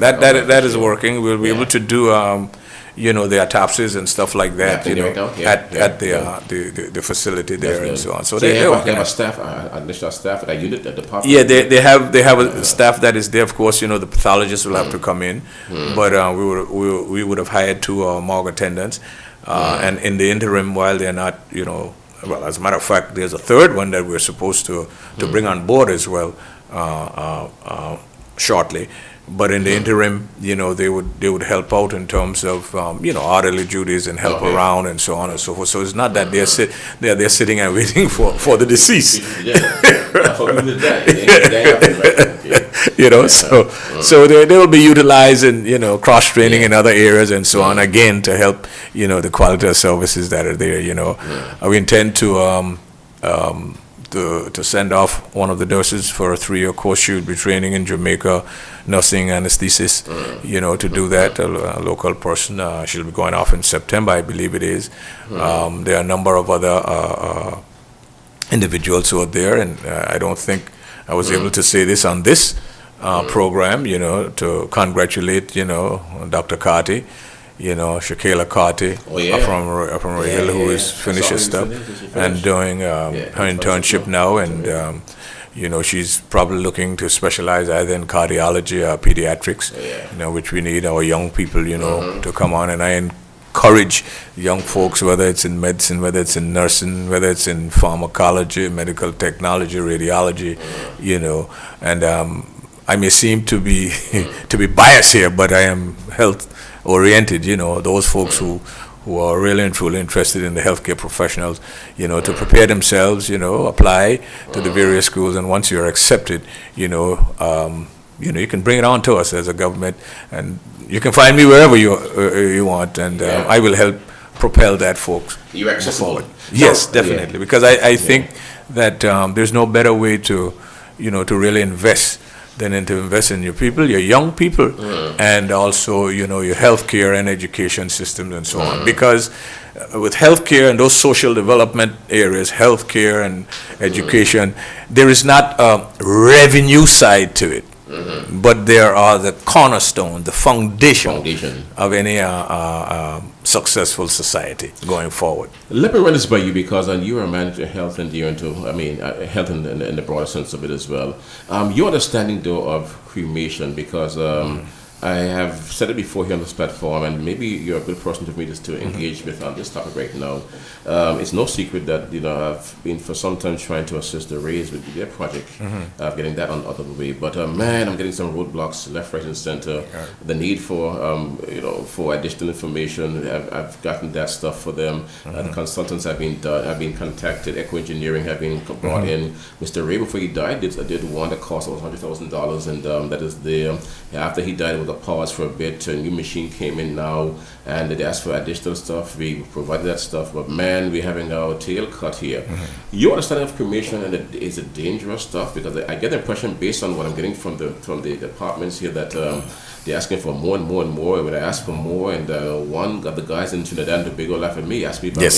that is working. We'll be able to do, the autopsies and stuff like that, at the facility there and so on. So they have a staff, additional staff at a unit at the department. Yeah, they have a staff that is there. Of course, the pathologists will have to come in, but we would have hired 2 morgue attendants, and in the interim, while they're not, well, as a matter of fact, there's a 3rd one that we're supposed to bring on board as well shortly. But in the interim, they would help out in terms of orderly duties and help around and so on and so forth. So it's not that they're sitting and waiting for the deceased. So they will be utilized in cross training in other areas and so on, again to help the quality of services that are there. We intend to send off one of the nurses for a 3-year course. She would be training in Jamaica, nursing anesthesis, to do that, a local person. She'll be going off in September, I believe it is. There are a number of other individuals who are there, and I don't think I was able to say this on this program, to congratulate, Dr. Carty, Shakela Carty from Ray Hill, who is finished her stuff and doing her internship now, and she's probably looking to specialize either in cardiology or pediatrics, which we need our young people, to come on. And I encourage young folks, whether it's in medicine, whether it's in nursing, whether it's in pharmacology, medical technology, radiology, and I may seem to be biased here, but I am health oriented, those folks who are really and truly interested in the healthcare professionals, to prepare themselves, apply to the various schools, and once you're accepted, you can bring it on to us as a government, and you can find me wherever you want, and I will help propel that folks forward. Yes, definitely, because I think that there's no better way to really invest than to invest in your people, your young people, and also, your healthcare and education systems and so on. Because with healthcare and those social development areas, healthcare and education, there is not a revenue side to it, but there are the cornerstone, the foundation of any successful society going forward. Let me run this by you, because you are a manager of health and you're into, health in the broader sense of it as well. Your understanding, though, of cremation, because I have said it before here on this platform, and maybe you're a good person for me just to engage with on this topic right now. It's no secret that I've been for some time trying to assist the Rays with their project, getting that on out of the way. But man, I'm getting some roadblocks left, right, and center. The need for for additional information, I've gotten that stuff for them. The consultants have been contacted. Eco Engineering have been brought in. Mr. Ray, before he died, did one that cost was $100,000, and that is there. After he died, it was a pause for a bit. A new machine came in now, and they asked for additional stuff. We provided that stuff, but man, we're having our tail cut here. Your understanding of cremation and is it dangerous stuff? Because I get the impression, based on what I'm getting from the departments here, that they're asking for more and more and more. When I ask for more, and one got the guys in Trinidad and Tobago laugh at me, asked me about in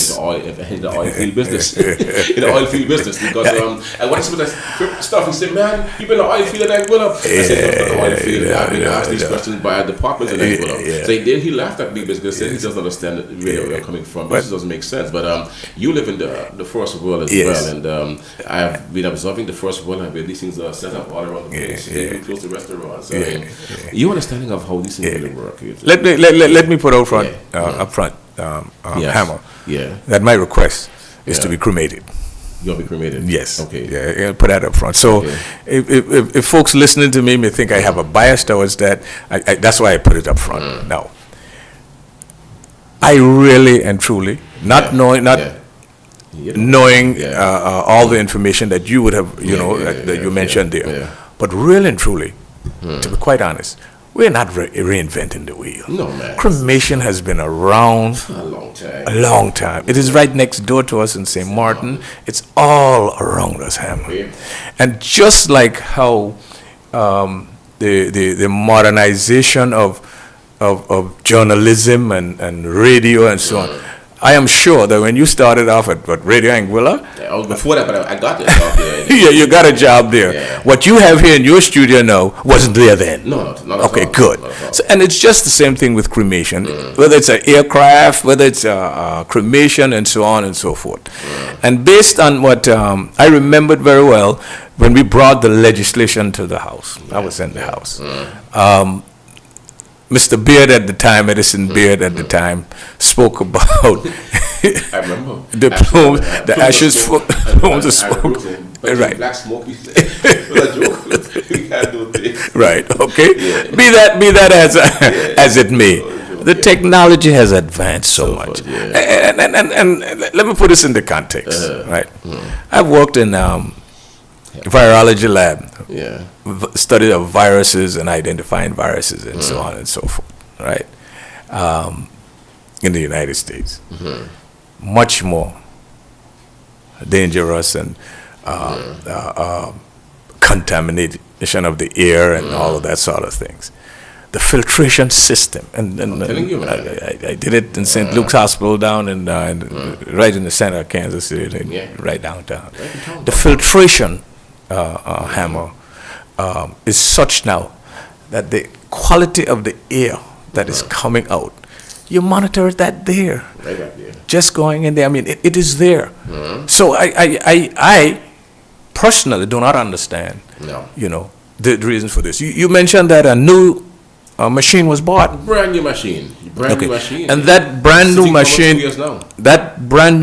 the oil field business, in the oil field business, because and what is some of that stuff? He said, man, you've been in the oil field, and I will up. I said, no, the oil field. I've been asked these questions by departments, and I will up. So then he laughed at me because he doesn't understand where we're coming from. This doesn't make sense. But you live in the first world as well, and I've been observing the first world, and these things are set up all around the place, close to restaurants. You understand of how this really work. Let me put up front, Hammer. That my request is to be cremated. You'll be cremated. Yes. Okay. Yeah, put that up front. So, if folks listening to me may think I have a bias towards that, that's why I put it up front. Now, I really and truly, knowing all the information that you would have, that you mentioned there, but really and truly, To be quite honest, we're not reinventing the wheel. No, man. Cremation has been around a long time. A long time. It is right next door to us in St. Martin. It's all around us, Hammer. Yeah. And just like how the modernization of journalism and radio and so on, I am sure that when you started off at Radio Anguilla, I was before that, but I got this job there. yeah, you got a job there. Yeah. What you have here in your studio now wasn't there then. No, not at okay, all. good. So, and it's just the same thing with cremation, whether it's an aircraft, whether it's cremation, and so on and so forth. And based on what I remembered very well, when we brought the legislation to the House, I was in the House. Mr. Beard at the time, Edison Beard at the time, spoke about I remember. the ashes plumes of smoke. Right. Black smoke. We can't do this. Right. Okay. Yeah. Be that as it may, the technology has advanced so much. And let me put this into context. Right. I've worked in virology lab. Yeah. Study of viruses and identifying viruses and so on and so forth. Right. In the United States, much more dangerous and contamination of the air and all of that sort of things. The filtration system, and I did it in St. Luke's Hospital down in right in the center of Kansas City, right downtown. The filtration hammer is such now that the quality of the air that is coming out, you monitor that there. Right up there. Just going in there, I mean, it is there. So I personally do not understand, the reason for this. You mentioned that a new machine was bought. Brand new machine. New machine. And that brand new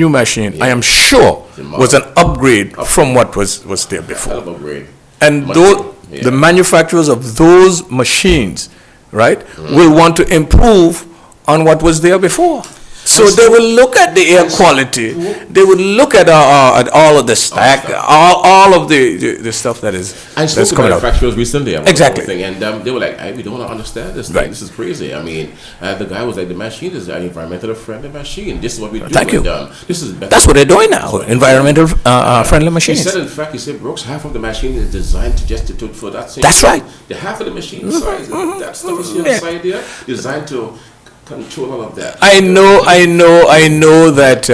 machine, I am sure, was an upgrade from what was there before. Upgrade. And the manufacturers of those machines, right, will want to improve on what was there before. So they will look at the air quality. They will look at all of the stack, all of the stuff that's coming out. Manufacturers recently, exactly, thing, and they were like, "We don't understand this thing. Right. This is crazy." I mean, the guy was like, "The machine is an environmentally friendly machine. This is what we do." Thank you. This is better. That's what they're doing now. Environmental friendly machines. He said, in fact, Brooks, half of the machine is designed for that same. That's right. The half of the machine size, that stuff is on the side there, designed to control all of that. I know that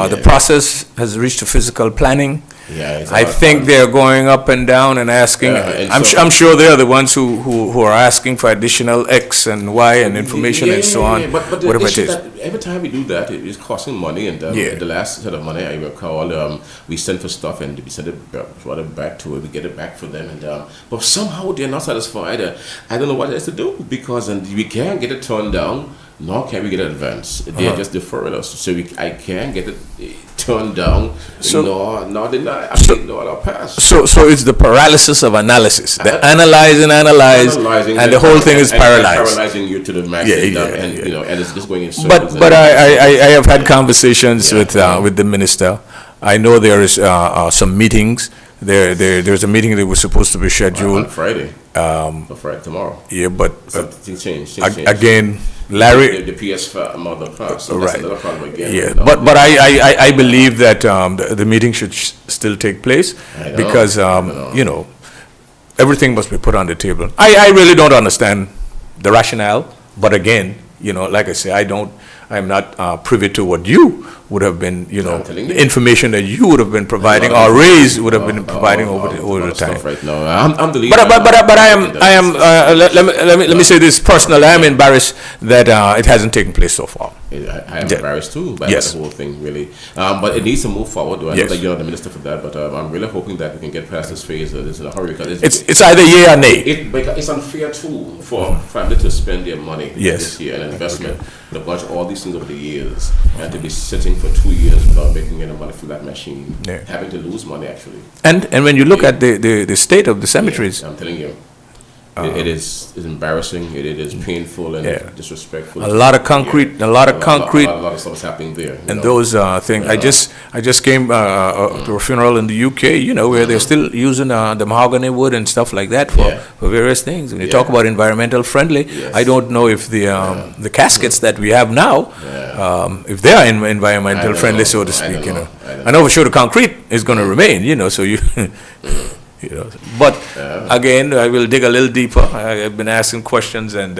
the process has reached a physical planning. Yeah, I think they're going up and down and asking. I'm sure they're the ones who are asking for additional X and Y and information and so on. But whatever it is. Every time we do that, it is costing money. And the last set of money I recall, we sent for stuff and we sent it back to it. We get it back for them, but somehow they're not satisfied. I don't know what else to do because we can't get it turned down. Nor can we get it advanced. They're just deferring us. So I can't get it turned down. Nor deny. Nor pass. So it's the paralysis of analysis. They analyze, and the whole thing is paralyzed. Paralyzing you to the max. And it's just going in circles. But I have had conversations with the minister. I know there is some meetings. There's a meeting that was supposed to be scheduled on Friday. Friday tomorrow. Yeah, but something changed. Again, Larry. The PS5 model pass. So right. That's another problem again. Yeah, but I believe that the meeting should still take place because everything must be put on the table. I really don't understand the rationale, but again, like I say, I'm not privy to what you would have been, the information that you would have been providing or Ray's would have been providing over the time. Right now, I'm the leader. But I am. Let me say this personally. I am embarrassed that it hasn't taken place so far. I am embarrassed too by the whole thing, really. But it needs to move forward. I know that you're not the minister for that, but I'm really hoping that we can get past this phase. This in a hurry because it's either yay or nay. It's unfair too for family to spend their money this year and investment to budget all these things over the years and to be sitting for 2 years without making any money from that machine, having to lose money actually. And when you look at the state of the cemeteries, I'm telling you. It is embarrassing. It is painful and disrespectful. A lot of concrete. A lot of concrete. A lot of stuff is happening there. And those things. I just came to a funeral in the UK. You know, where they're still using the mahogany wood and stuff like that for various things. When you talk about environmental friendly, I don't know if the caskets that we have now, if they are environmental friendly, so to speak. I know for sure the concrete is going to remain. You know, so you. You know, but again, I will dig a little deeper. I've been asking questions, and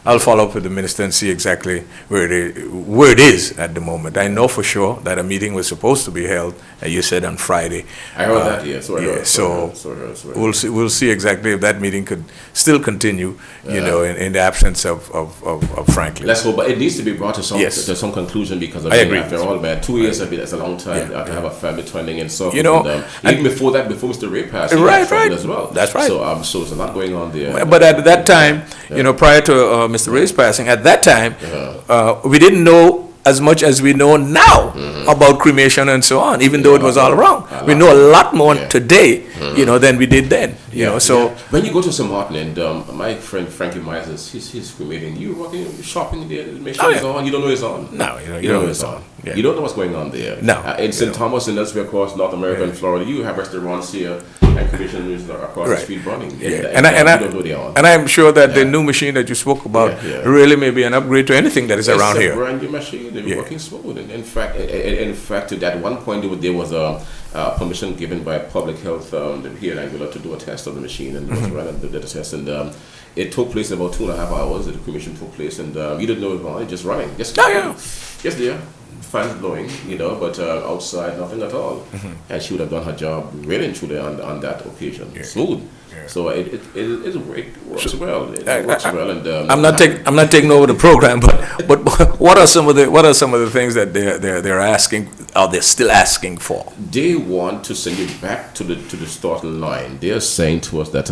I'll follow up with the minister and see exactly where it is at the moment. I know for sure that a meeting was supposed to be held, you said on Friday. I heard that, yeah. So we'll see exactly if that meeting could still continue, you know, in the absence of Franklin. Let's hope, but it needs to be brought to some conclusion, because I agree. After all, man, 2 years that's a long time to have a family turning in circles. You know, and, even before Mr. Ray passed, right, as well. That's right. So there's a lot going on there. But at that time, you know, prior to Mr. Ray's passing, at that time, we didn't know as much as we know now about cremation and so on, even though it was all around. We know a lot more today, you know, than we did then. You know, so when you go to St. Martin, and my friend Frankie Myers, he's cremating. You working shopping there, make sure it's on. You don't know it's on. No, you don't know it's on. You don't know what's going on there. No. In St. Thomas and elsewhere across North America and Florida, you have restaurants here and cremation rooms across the street running. And I'm sure that the new machine that you spoke about really may be an upgrade to anything that is around here. It's a brand new machine. They're working smooth. And in fact, to that one point, there was a permission given by public health here in Anguilla to do a test of the machine, and did the test, and it took place in about 2.5 hours. The cremation took place, and you didn't know it was on. It just running, just there, fans blowing, you know, but outside nothing at all. And she would have done her job really and truly on that occasion, smooth. So it works well. It works well, and I'm not taking over the program, but what are some of the things that they're asking? Are they still asking for? They want to send you back to the starting line. They are saying to us that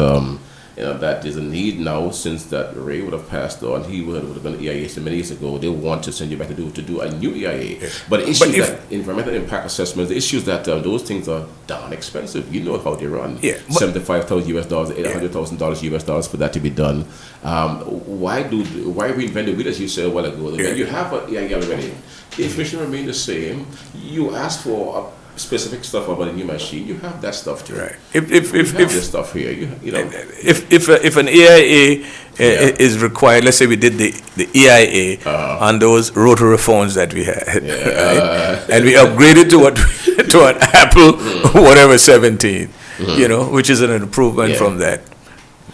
that there's a need now, since that Ray would have passed on, he would have been EIA so many years ago. They want to send you back to do a new EIA. But the issue that environmental impact assessments, the issues that those things are darn expensive. You know how they run. $75,000 US, $800,000 US dollars for that to be done. Why reinvent the wheel, as you said a while ago? You have an EIA already. The information remains the same. You ask for specific stuff about a new machine, you have that stuff too. Right. If this stuff here, you know. If an EIA is required, let's say we did the EIA on those rotary phones that we had, right? And we upgraded to an Apple whatever 17, you know, which is an improvement from that.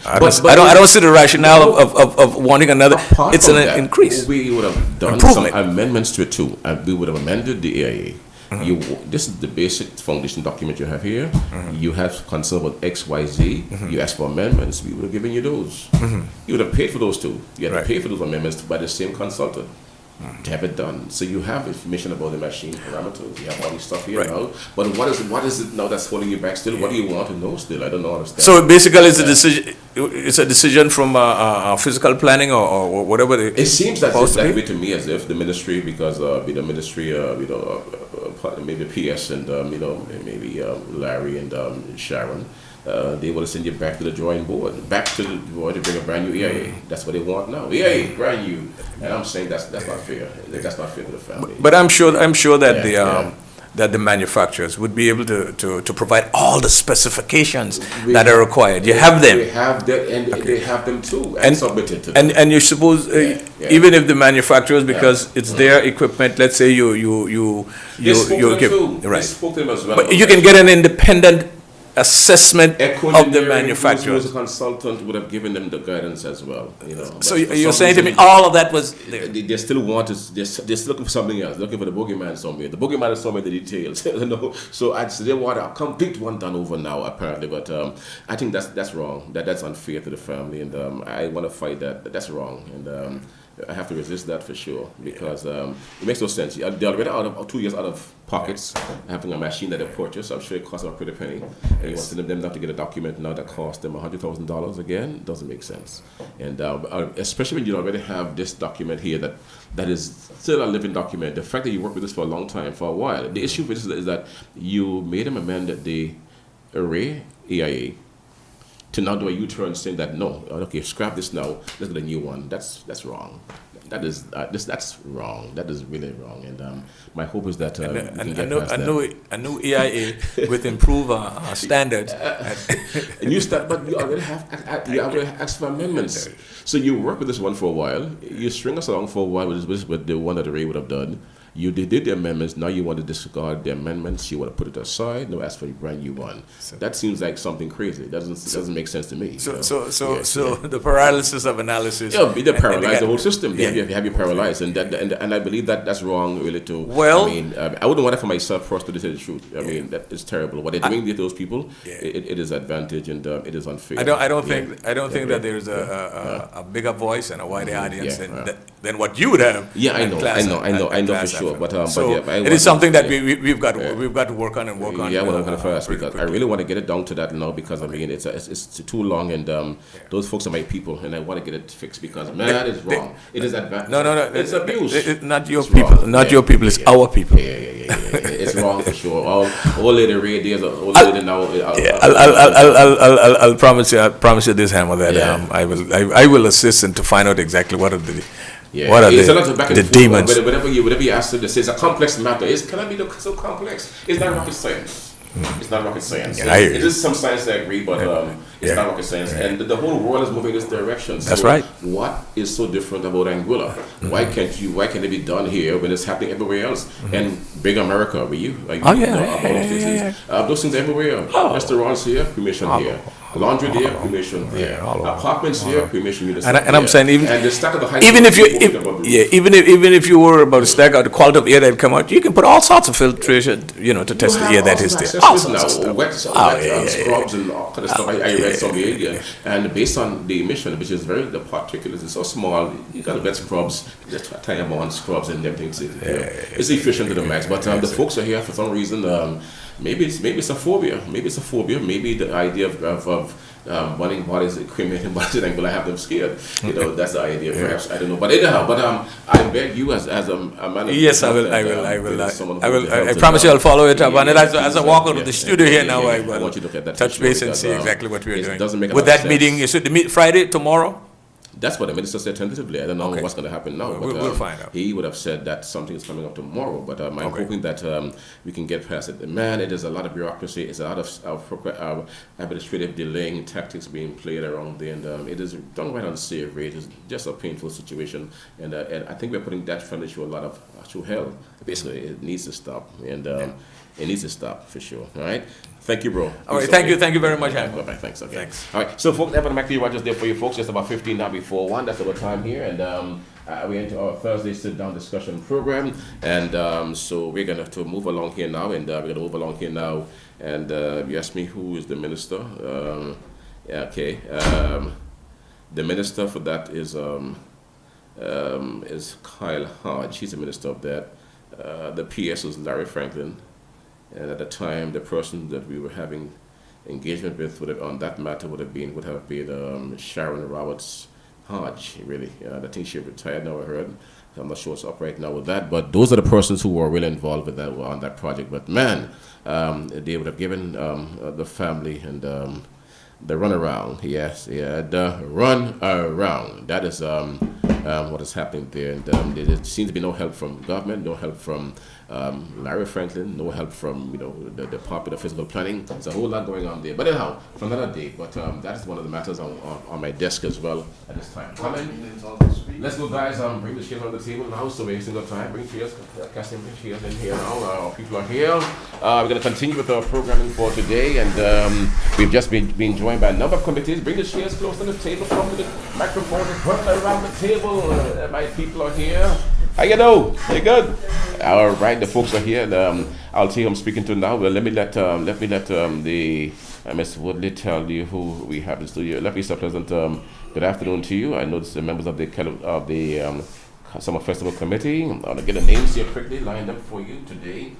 I don't see the rationale of wanting another. It's an increase. We would have done some amendments to it too. We would have amended the EIA. This is the basic foundation document you have here. You have concern about X, Y, Z. You ask for amendments. We would have given you those. You would have paid for those too. You had to pay for those amendments by the same consultant to have it done. So you have information about the machine parameters. You have all this stuff here now. But what is it now that's holding you back still? What do you want to know still? I don't understand. So basically, it's a decision. It's a decision from physical planning or whatever. It seems that way to me, as if the ministry, because the ministry, maybe PS and maybe Larry and Sharon. They will send you back to the drawing board, to bring a brand new EIA. That's what they want now. EIA, brand new. And I'm saying that's not fair. That's not fair to the family. But I'm sure that that the manufacturers would be able to provide all the specifications that are required. You have them. They have that, and they have them too, and submitted to them. And you suppose even if the manufacturers, because it's their equipment, let's say you give right, spoke to them as well. But you can get an independent assessment of the manufacturers. The consultant would have given them the guidance as well. You know. So you're saying to me all of that was there? They still want to. They're still looking for something else. Looking for the boogeyman somewhere. The boogeyman is somewhere in the details. You know. So they want a complete one done over now, apparently. But I think that's wrong. That's unfair to the family, and I want to fight that. That's wrong, and I have to resist that for sure, because it makes no sense. They're already out of 2 years out of pockets, having a machine that they purchased. I'm sure it costs a pretty penny. And you want them not to get a document now that costs them $100,000 again? Doesn't make sense. And especially when you already have this document here that is still a living document. The fact that you worked with this for a long time, for a while. The issue with this is that you made them amend the array EIA. to now do a U-turn saying that no, okay, scrap this now, let's get a new one. That's wrong. That's wrong. That is really wrong. And my hope is that we can get past that. A new EIA with improved standards. And you start, but you already have asked for amendments. So you work with this one for a while. You string us along for a while with the one that Ray would have done. You did the amendments. Now you want to disregard the amendments. You want to put it aside. No, ask for a brand new one. That seems like something crazy. It doesn't make sense to me. So the paralysis of analysis. Yeah, they paralyze the whole system. They have you paralyzed, and I believe that's wrong. Really, too. Well, I mean, I wouldn't want it for myself first to say the truth. I mean, that is terrible. What they're doing to those people, it is advantage and it is unfair. I don't think that there's a bigger voice and a wider audience than what you would have. Yeah, I know for sure. But it is something that we've got to work on and work on. Yeah, well, I'm going to first because I really want to get it down to that now because I mean it's too long and those folks are my people and I want to get it fixed because man, it's wrong. It is advantage. No, it's abuse. Not your people. Not your people. It's our people. Yeah. It's wrong for sure. Old lady Ray, there's an old lady now. I'll promise you this, Hammer, that I will assist and to find out exactly what are the. Yeah. What are the demons? Whatever you ask them to say, it's a complex matter. Can I be so complex? It's not rocket science. It's not rocket science. Yeah, it is some science I agree, but it's not rocket science. And the whole world is moving in this direction. So that's right. What is so different about Anguilla? Why can't it be done here when it's happening everywhere else? And big America, those things everywhere. Restaurants here, cremation here. Laundry there, cremation there. Apartments here, cremation units. And I'm saying even the stack of the high even if you worry about the stack of the quality of air that come out, you can put all sorts of filtration, to test the air that is there. All sorts of stuff. Scrubs and all kind of stuff. I read some area, and based on the emission, which is the particulates is so small, you got to get scrubs, just tie them on scrubs and everything. It's efficient to the max. But the folks are here for some reason. Maybe it's a phobia. Maybe the idea of wanting bodies, cremating bodies, and will have them scared. That's the idea. Perhaps I don't know. But anyhow, I beg you as a man. Yes, I will. I promise you, I'll follow it up. And as I walk out of the studio here now, I want you to look at that. Touch base and see exactly what we're doing. With that meeting, is it the Friday tomorrow? That's what the minister said tentatively. I don't know what's going to happen now. But, we'll find out. He would have said that something is coming up tomorrow. But I'm hoping that we can get past it. Man, it is a lot of bureaucracy. It's a lot of administrative delaying tactics being played around there. And it is downright unsafe. It is just a painful situation. And I think we're putting that family through a lot of through hell. Basically, it needs to stop. And it needs to stop for sure. All right? Thank you, bro. All right, thank you very much, Hank. Bye-bye, thanks. Okay. Thanks. All right, so folks, Evan McLeod Rogers there for you folks, just about 15 now before 1. That's our time here, and we're into our Thursday sit-down discussion program, and so we're going to move along here now, and and you asked me who is the minister. The minister for that is Kyle Hodge. He's the minister of that. The PS is Larry Franklin. And at the time, the person that we were having engagement with on that matter would have been Sharon Roberts Hodge, really. I think she retired now, I heard. I'm not sure what's up right now with that. But those are the persons who were really involved with that on that project. But man, they would have given the family and the runaround. Yes, the runaround. That is what is happening there. And there seems to be no help from government, no help from Larry Franklin, no help from the Department of Physical Planning. There's a whole lot going on there. But anyhow, for another day. But that is one of the matters on my desk as well at this time. Come in. Let's go, guys. Bring the chairs on the table now. So every single time, bring chairs. Casting bring chairs in here now. Our people are here. We're going to continue with our programming for today, and we've just been joined by a number of committees. Bring the chairs close to the table. Come to the microphone and put them around the table. My people are here. How you do? You good? All right, the folks are here. And, I'll tell you who I'm speaking to now. Well, let me let the Ms. Woodley tell you who we have in the studio. Let me say pleasant good afternoon to you. I noticed the members of the Summer Festival Committee. I'm going to get the names here quickly lined up for you today.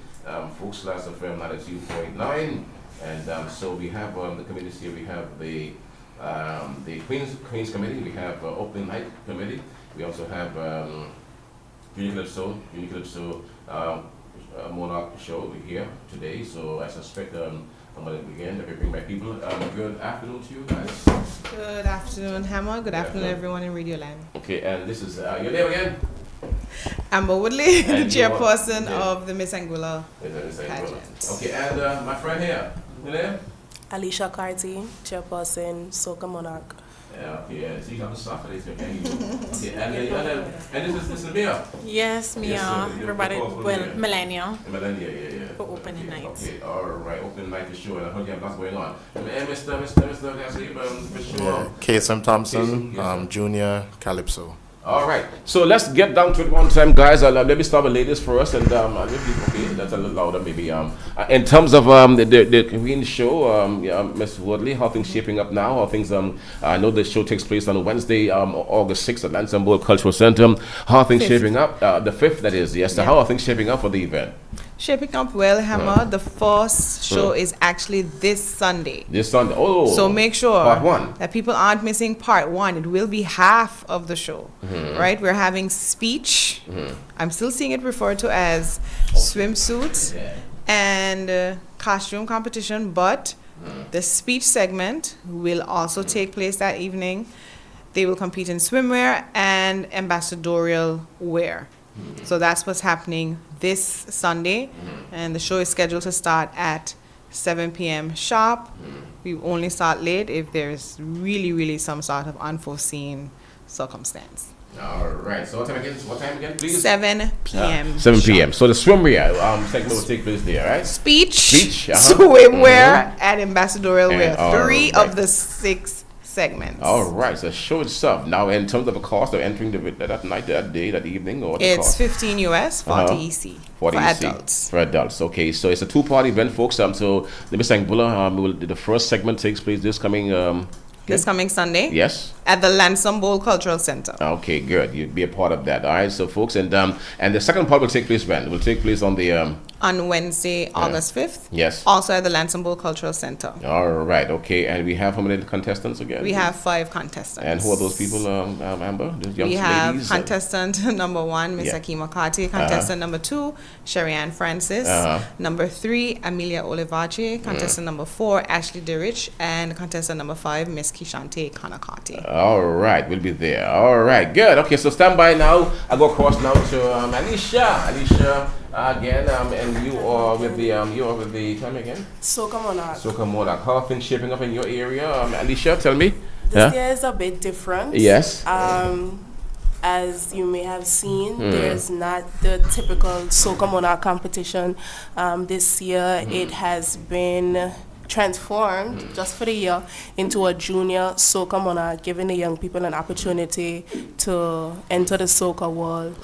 Folks, Klass FM 92.9, and so we have the committees here. We have the Queens Committee. We have Opening Night Committee. We also have Unicalypso, Monarch show here today. So I suspect I'm going to begin. Let me bring my people. Good afternoon to you guys. Good afternoon, Hammer. Good afternoon, everyone in Radio Land. Okay, and this is your name again? Amber Woodley, the chairperson of the Miss Anguilla pageant. Okay, and my friend here, your name? Alicia Carty, chairperson, Soca Monarch. Yeah, okay, yeah. So you have a soft for this, okay? Okay, and this is Mia. Yes, Mia. Yes, everybody, well, Millennia. Millennia, yeah. For opening night. Okay, all right, opening night for sure. I heard you have lots going on. And Mr. Yeah, KSM Thompson, Junior Calypso. All right, so let's get down to it one time, guys. Let me start with ladies first, and okay, that's a little louder, maybe. In terms of the Queen show, Miss Woodley, how things shaping up now? How things? I know the show takes place on Wednesday, August 6th at Lansing Bowl Cultural Center. How are things shaping up? The 5th, that is. Yes. So how are things shaping up for the event? Shaping up well, Hammer. The first show is actually this Sunday. This Sunday. Oh. So make sure part 1 that people aren't missing part 1. It will be half of the show, right? We're having speech. I'm still seeing it referred to as swimsuit and costume competition, but the speech segment will also take place that evening. They will compete in swimwear and ambassadorial wear. So that's what's happening this Sunday, and the show is scheduled to start at 7 p.m. sharp. We only start late if there's really some sort of unforeseen circumstance. All right. So what time again, please? 7 p.m. 7 p.m. So the swimwear segment will take place there, right? Speech, uh-huh. swimwear, and ambassadorial wear. And, 3 of the 6 segments. All right, so show itself. Now, in terms of the cost of entering that night, that day, that evening, or it's $15 US, 40 EC for adults. For adults, okay. So it's a 2-part event, folks. So the Miss Anguilla, the first segment takes place this coming Sunday. Yes. At the Lansing Bowl Cultural Center. Okay, good. You'd be a part of that. All right, so folks, and the second part will take place when? It will take place on the on Wednesday, August 5th. Yes. Also at the Lansing Bowl Cultural Center. All right, okay. And we have how many contestants again? We have 5 contestants. And who are those people, Amber? Those young we have ladies? Contestant number 1, Miss Akima Kati. Contestant number 2, Sherry Ann Francis. Number 3, Amelia Olivache. Contestant number 4, Ashley DeRich. And contestant number 5, Miss Kishante Kanakati. All right, we'll be there. All right, good. Okay, so stand by now. I go across now to Alicia. Alicia, again, and you are with the tell me again. Soca Monarch. Soca Monarch. How are things shaping up in your area? Alicia, tell me. This year is a bit different. Yes. As you may have seen, there's not the typical Soca Monarch competition. This year, it has been transformed just for the year into a junior soca monarch, giving the young people an opportunity to enter the soca world.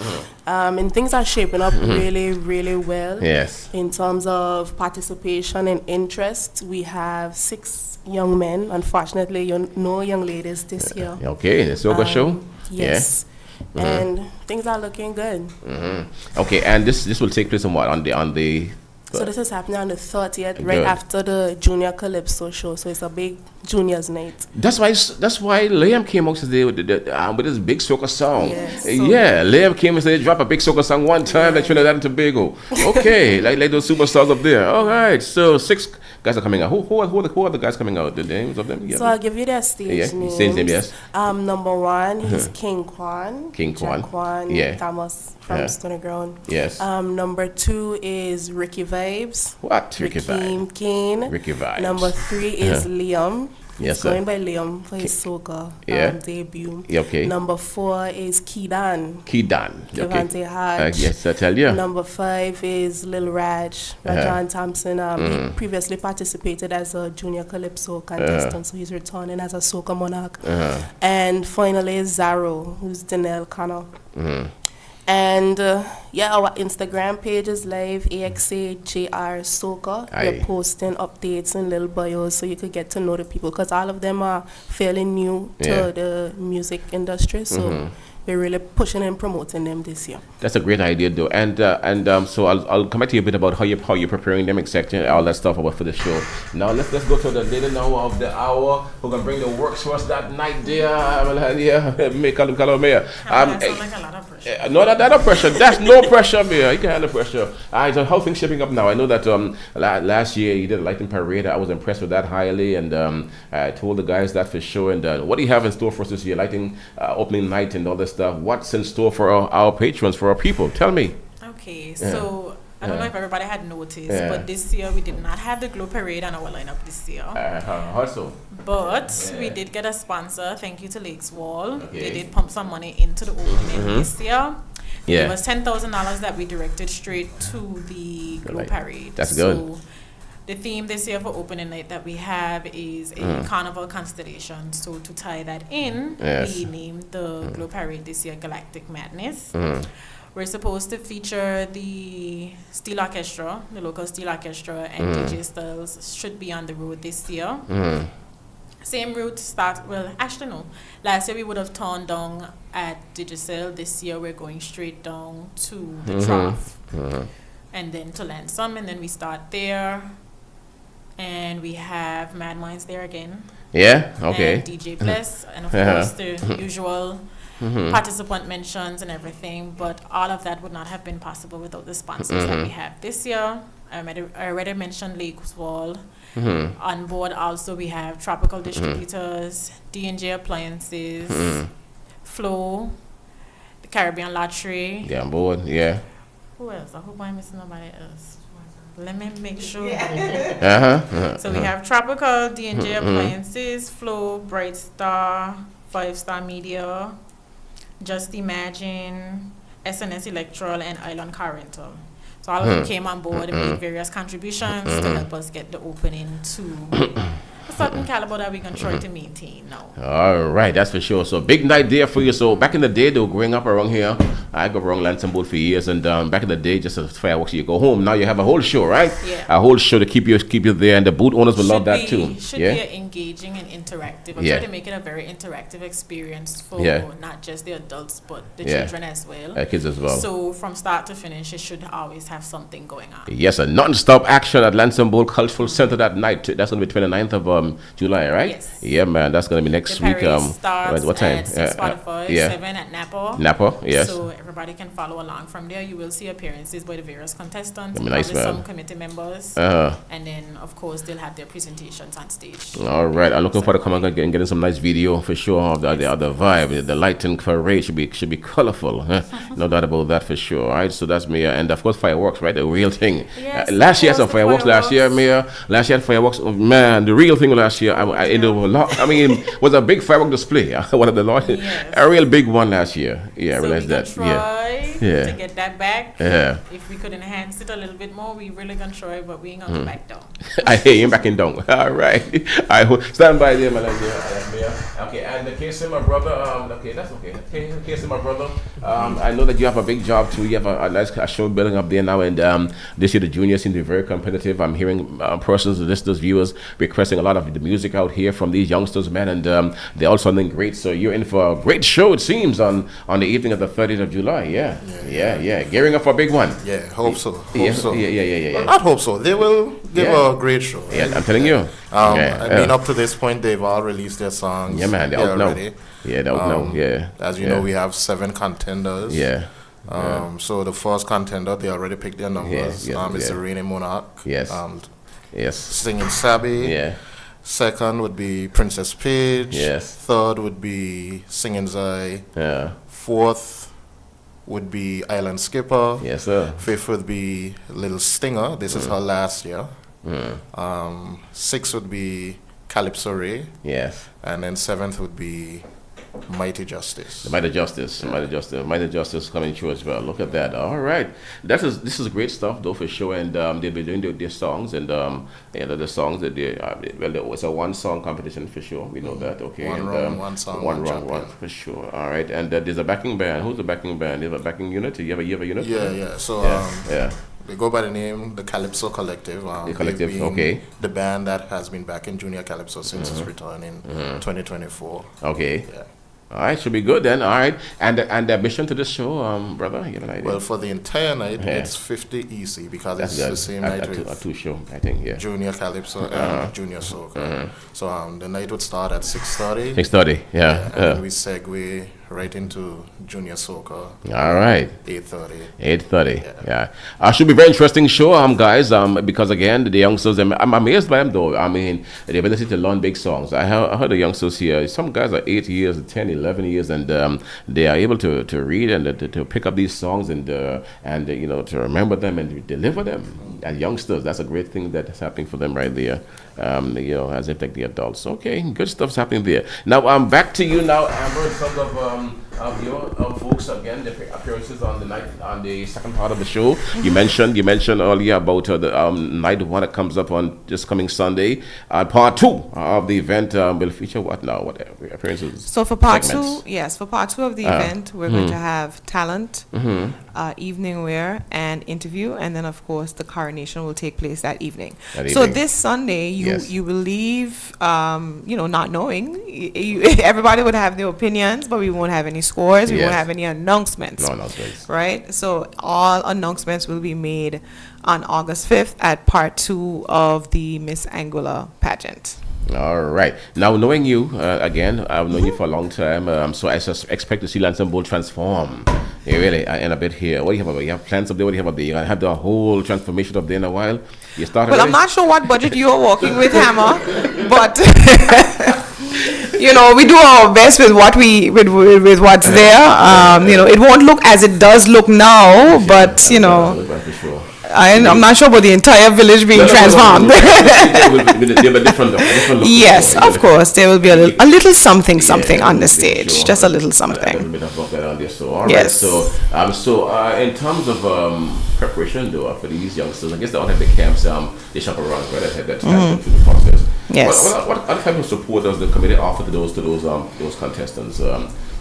And things are shaping up really well. Yes. In terms of participation and interest, we have 6 young men. Unfortunately, no young ladies this year. Okay, the soca show? Yes. Yeah. And things are looking good. Okay, and this will take place on what? On the So this is happening on the 30th, right after the Junior Calypso show. So it's a big juniors night. That's why Liam came out today with his big soca song. Yes, Liam came and said, drop a big soca song one time like Trinidad and Tobago. Okay, like those superstars up there. All right, so 6 guys are coming out. Who are the guys coming out? The names of them? So I'll give you their stage names. Stage name, yes. Number 1, he's King Kwan. Kwan. Thomas from Stony Ground. Yes. Number 2 is Ricky Vibes. What? Ricky Vibes. Kane. Ricky Vibes. Number 3 is Liam. Yes, going by Liam for his soca debut. Okay. Number 4 is Kidan. Okay. Hodge. Yes, I tell you. Number 5 is Lil Rajan Thompson. He previously participated as a junior calypso contestant, so he's returning as a soca monarch. And finally, Zaro, who's Danelle Connor. And our Instagram page is live, AXAJR Soca. We're posting updates and little bios so you could get to know the people, because all of them are fairly new to the music industry. So we're really pushing and promoting them this year. That's a great idea, though, and so I'll come back to you a bit about how you're preparing them, etc. All that stuff about for the show. Now let's go to the lady now of the hour who can bring the works for us that night, dear. Make call mayor. No, that's no pressure. That's no pressure, mayor. You can handle pressure. So how things shaping up now? I know that last year you did a lighting parade. I was impressed with that highly, and I told the guys that for sure. And what do you have in store for us this year? Lighting opening night and all this stuff. What's in store for our patrons, for our people? Tell me. Okay, so I don't know if everybody had noticed, but this year we did not have the Glow Parade on our lineup this year. Also. But we did get a sponsor. Thank you to Lakes Wall. Okay. They did pump some money into the opening this year. It was $10,000 that we directed straight to the Glow Parade. That's good. So the theme this year for opening night that we have is a carnival constellation. So to tie that in, we named the Glow Parade this year Galactic Madness. We're supposed to feature the Steel Orchestra, the local Steel Orchestra, and DJ Styles should be on the road this year. Same route actually no. Last year we would have turned down at Digicel. This year we're going straight down to the trough. And then to Lansum, and then we start there. And we have Mad Minds there again. Yeah, okay. And DJ Bless, and of course the usual participant mentions and everything. But all of that would not have been possible without the sponsors that we have this year. I already mentioned Lakes Wall. On board also we have Tropical Distributors, D&J Appliances, Flow, the Caribbean Lottery. Yeah, on board, yeah. Who else? I hope I'm missing nobody else. Let me make sure. So we have Tropical, D&J Appliances, Flow, Bright Star, 5 Star Media, Just Imagine, SNS Electoral, and Island Car Rental. So all of them came on board and made various contributions to help us get the opening to a certain caliber that we can try to maintain now. All right, that's for sure. So big night there for you. So back in the day, they were growing up around here. I grew up around Lansing Boat for years, and back in the day, just as fireworks, you go home. Now you have a whole show, right? Yeah. A whole show to keep you there, and the boot owners will love that too. Should be engaging and interactive. I try to make it a very interactive experience for not just the adults, but the children as well. Kids as well. So from start to finish, it should always have something going on. Yes, a non-stop action at Lansing Bowl Cultural Center that night. That's going to be 29th of July, right? Yes. Yeah, man, that's going to be next week. Starts what time? At 6:45, 7 at Napa. Napa, yes. So everybody can follow along from there. You will see appearances by the various contestants, nice, some committee members, and then of course they'll have their presentations on stage. All right, I'm looking forward to coming and getting some nice video for sure of the vibe. The lighting parade should be colorful, no doubt about that for sure. All right, so that's me, and of course fireworks, right? The real thing. Yes, last year had some fireworks. Last year, Mayor. Last year had fireworks. Oh, man, the real thing last year. Was a big firework display. One of the largest, a real big one last year. Yeah, I realized that. To get that back. Yeah. If we could enhance it a little bit more, we really gonna try, but we ain't gonna back down. I hear you backing down. All right. I stand by there, my lady. Okay, and the case my brother. Okay, that's okay. Case my brother. I know that you have a big job too. You have a nice show building up there now, and this year the juniors seem to be very competitive. I'm hearing persons, listeners, viewers requesting a lot of the music out here from these youngsters, man, and they're all sounding great. So you're in for a great show, it seems, on the evening of the 30th of July. Yeah. Gearing up for a big one. Yeah, hope so. Yeah. Well, not hope so. They will give a great show. Yeah, I'm telling you. I mean, up to this point, they've all released their songs. Yeah, man, they all know. Yeah, they all know. Yeah. As you know, we have 7 contenders. Yeah. So the first contender, they already picked their numbers. It's Serene Monarch. Yes. Singing Sabi. Yeah. Second would be Princess Page. Yes. Third would be Singing Zai. Yeah. Fourth would be Island Skipper. Yes, sir. Fifth would be Little Stinger. This is her last year. Sixth would be Calypso Ray. Yes. And then seventh would be Mighty Justice. The Mighty Justice coming through as well. Look at that. All right. This is great stuff though for sure, and they'll be doing their songs, and the songs that it's a one song competition for sure. We know that. Okay. One song, one round for sure. All right. And there's a backing band. Who's the backing band? You have a backing unit? You have a unit? Yeah. So they go by the name the Calypso Collective. The Collective, okay. The band that has been back in Junior Calypso since its return in 2024. Okay. Yeah. All right, should be good then. All right, and the admission to this show, brother, you have an idea? Well, for the entire night, it's 50 easy because That's it's good. the same A night with two show, I think. Yeah. Junior Calypso and Junior Soca. So the night would start at 6:30. 6:30. Yeah. And then we segue right into Junior Soca. All right. 8:30. 8:30. Yeah. Should be a very interesting show, guys. Because again, the youngsters, I'm amazed by them though. I mean, the ability to learn big songs. I heard the youngsters here. Some guys are 8 years, 10, 11 years, and they are able to read and to pick up these songs and you know, to remember them and deliver them. And youngsters, that's a great thing that's happening for them right there. You know, as if like the adults. Okay, good stuff's happening there. Now back to you now, Amber, in terms of your folks again, the appearances on the night, on the second part of the show. You mentioned earlier about the night one that comes up on this coming Sunday. Part 2 of the event will feature what now? What appearances? So for part segments? 2, yes, for part 2 of the event, we're going to have talent, evening wear, and interview, and then of course the coronation will take place that evening. So this Sunday, you will leave, you know, not knowing. Everybody would have their opinions, but we won't have any scores. We won't have any announcements. No announcements. Right? So all announcements will be made on August 5th at part 2 of the Miss Anguilla pageant. All right. Now, knowing you, again, I've known you for a long time, so I expect to see Lansing Bowl transform. Yeah, really, in a bit here. What do you have up there? You have plans up there? What do you have up there? You're going to have the whole transformation up there in a while? You started Well, already? I'm not sure what budget you are working with, Hammer, but... You know, we do our best with what with what's there. You know, it won't look as it does look now, but you know, I'm not sure about the entire village being transformed. Yes, of course, there will be a little something on the stage, just a little something. Yes. So in terms of preparation though for these youngsters, I guess they all have the camps, the chaperones, right? That time through the process. Yes. What other type of support does the committee offer to those contestants?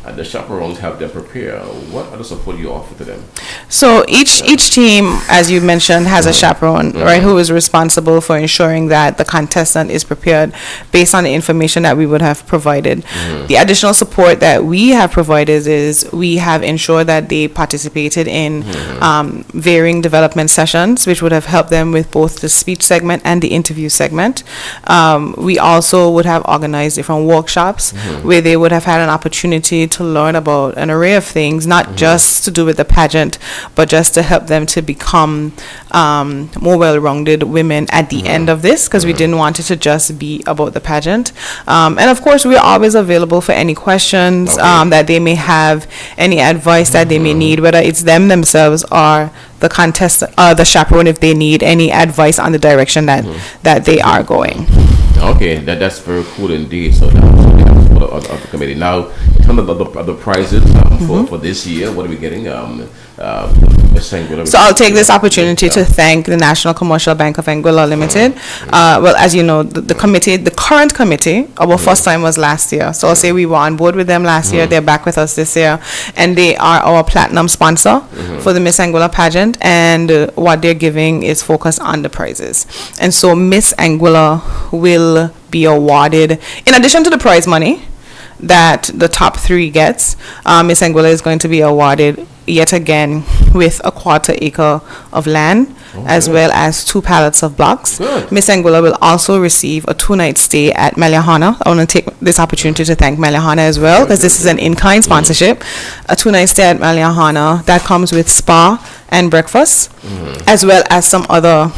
And the chaperones help them prepare. What other support do you offer to them? So each team, as you mentioned, has a chaperone, right, who is responsible for ensuring that the contestant is prepared based on the information that we would have provided. The additional support that we have provided is we have ensured that they participated in varying development sessions, which would have helped them with both the speech segment and the interview segment. We also would have organized different workshops where they would have had an opportunity to learn about an array of things, not just to do with the pageant, but just to help them to become more well-rounded women at the end of this, because we didn't want it to just be about the pageant. And of course, we're always available for any questions that they may have, any advice that they may need, whether it's them themselves or the contestant, the chaperone, if they need any advice on the direction that they are going. Okay, that's very cool indeed. So of the committee. Now, in terms of the prizes for this year, what are we getting? So I'll take this opportunity to thank the National Commercial Bank of Anguilla Limited. Well, as you know, the current committee, our first time was last year. So I'll say we were on board with them last year. They're back with us this year. And they are our platinum sponsor for the Miss Anguilla pageant. And what they're giving is focused on the prizes. And so Miss Anguilla will be awarded, in addition to the prize money that the top 3 gets, Miss Anguilla is going to be awarded yet again with a 1/4 acre of land, as well as 2 pallets of blocks. Miss Anguilla will also receive a 2-night stay at Meliahana. I want to take this opportunity to thank Meliahana as well, because this is an in-kind sponsorship. A 2-night stay at Meliahana that comes with spa and breakfast, as well as some other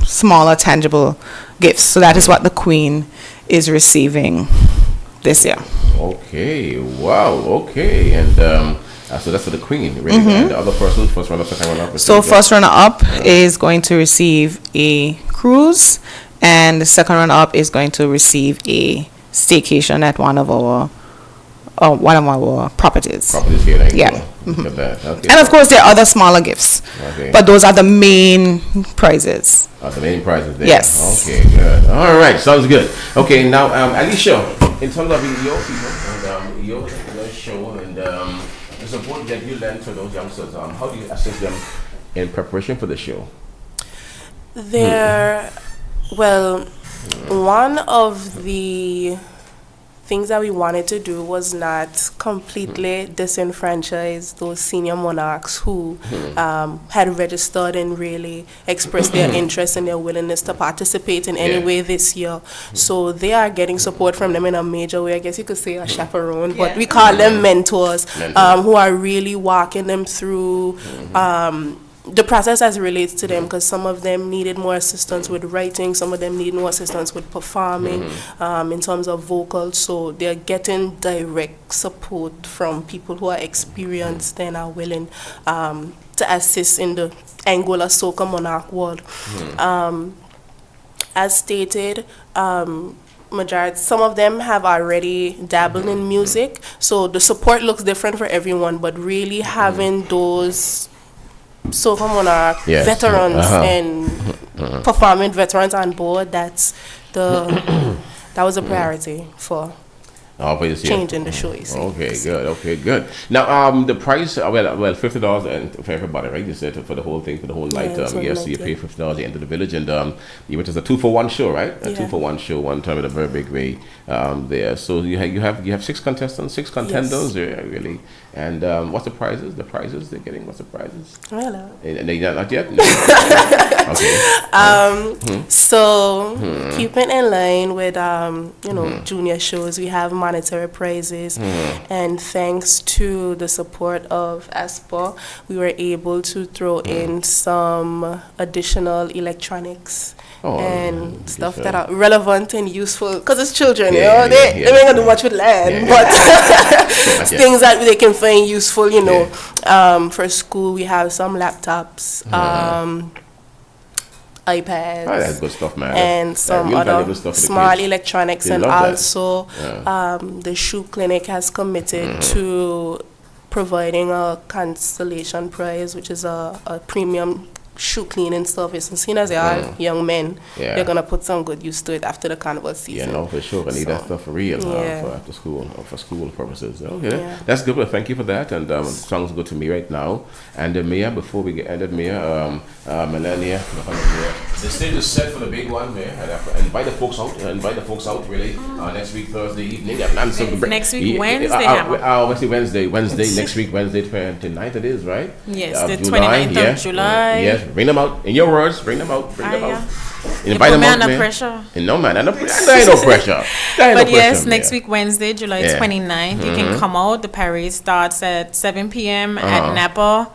smaller tangible gifts. So that is what the Queen is receiving this year. Okay, wow, okay. And so that's for the Queen, really. And the other person, first runner-up, second runner-up? So first runner-up is going to receive a cruise, and the second runner-up is going to receive a staycation at one of our properties. Properties here, like yeah. Look at that. Okay. And of course, there are other smaller gifts, but those are the main prizes. The main prizes there. Yes. Okay, good. All right, sounds good. Okay, now, Alicia, in terms of your people and your show and the support that you lend to those youngsters, how do you assist them in preparation for the show? Well, one of the things that we wanted to do was not completely disenfranchise those senior monarchs who had registered and really expressed their interest and their willingness to participate in any way this year. So they are getting support from them in a major way. I guess you could say a chaperone, but we call them mentors, who are really walking them through the process as it relates to them, because some of them needed more assistance with writing, some of them need more assistance with performing, in terms of vocals. So they're getting direct support from people who are experienced and are willing to assist in the Angola Soca Monarch world. As stated, majority, some of them have already dabbled in music, so the support looks different for everyone, but really having those Soca Monarch veterans and performing veterans on board, that was a priority for changing the show. Okay, good. Now, the price, well, $50 for everybody, right? You said for the whole thing, for the whole night. Yes, you pay $50 at the end of the village, and you went as a 2-for-1 show, right? A 2-for-1 show, one time in a very big way there. So you have 6 contestants, 6 contenders, really. And what's the prizes? The prizes they're getting? What's the prizes? Hello. And they not yet. No. Okay. So keeping in line with junior shows, we have monetary prizes, and thanks to the support of ASPA, we were able to throw in some additional electronics and stuff that are relevant and useful, because it's children, they ain't gonna do much with land, but things that they can find useful, for school. We have some laptops, iPads, that's good stuff, man. and some other small electronics, and also the shoe clinic has committed to providing a consolation prize, which is a premium shoe cleaning service, and seeing as they are young men, they're gonna put some good use to it after the carnival season. Yeah, no, for sure. I need that stuff for real for after school or for school purposes. Okay, that's good. Well, thank you for that, and sounds good to me right now. And Mia, before we get ended, Mia, Melania, the stage is set for the big one, Mia, and invite the folks out. Really, next week Thursday evening. Next week Wednesday. Wednesday next week, Wednesday 29th. It is right. Yes, the 29th of July. Yes. Bring them out. In your words, bring them out. Invite them out, man. Pressure. No, man. There ain't no pressure. But yes, next week, Wednesday, July 29th, you can come out. The parade starts at 7 p.m. at Napa.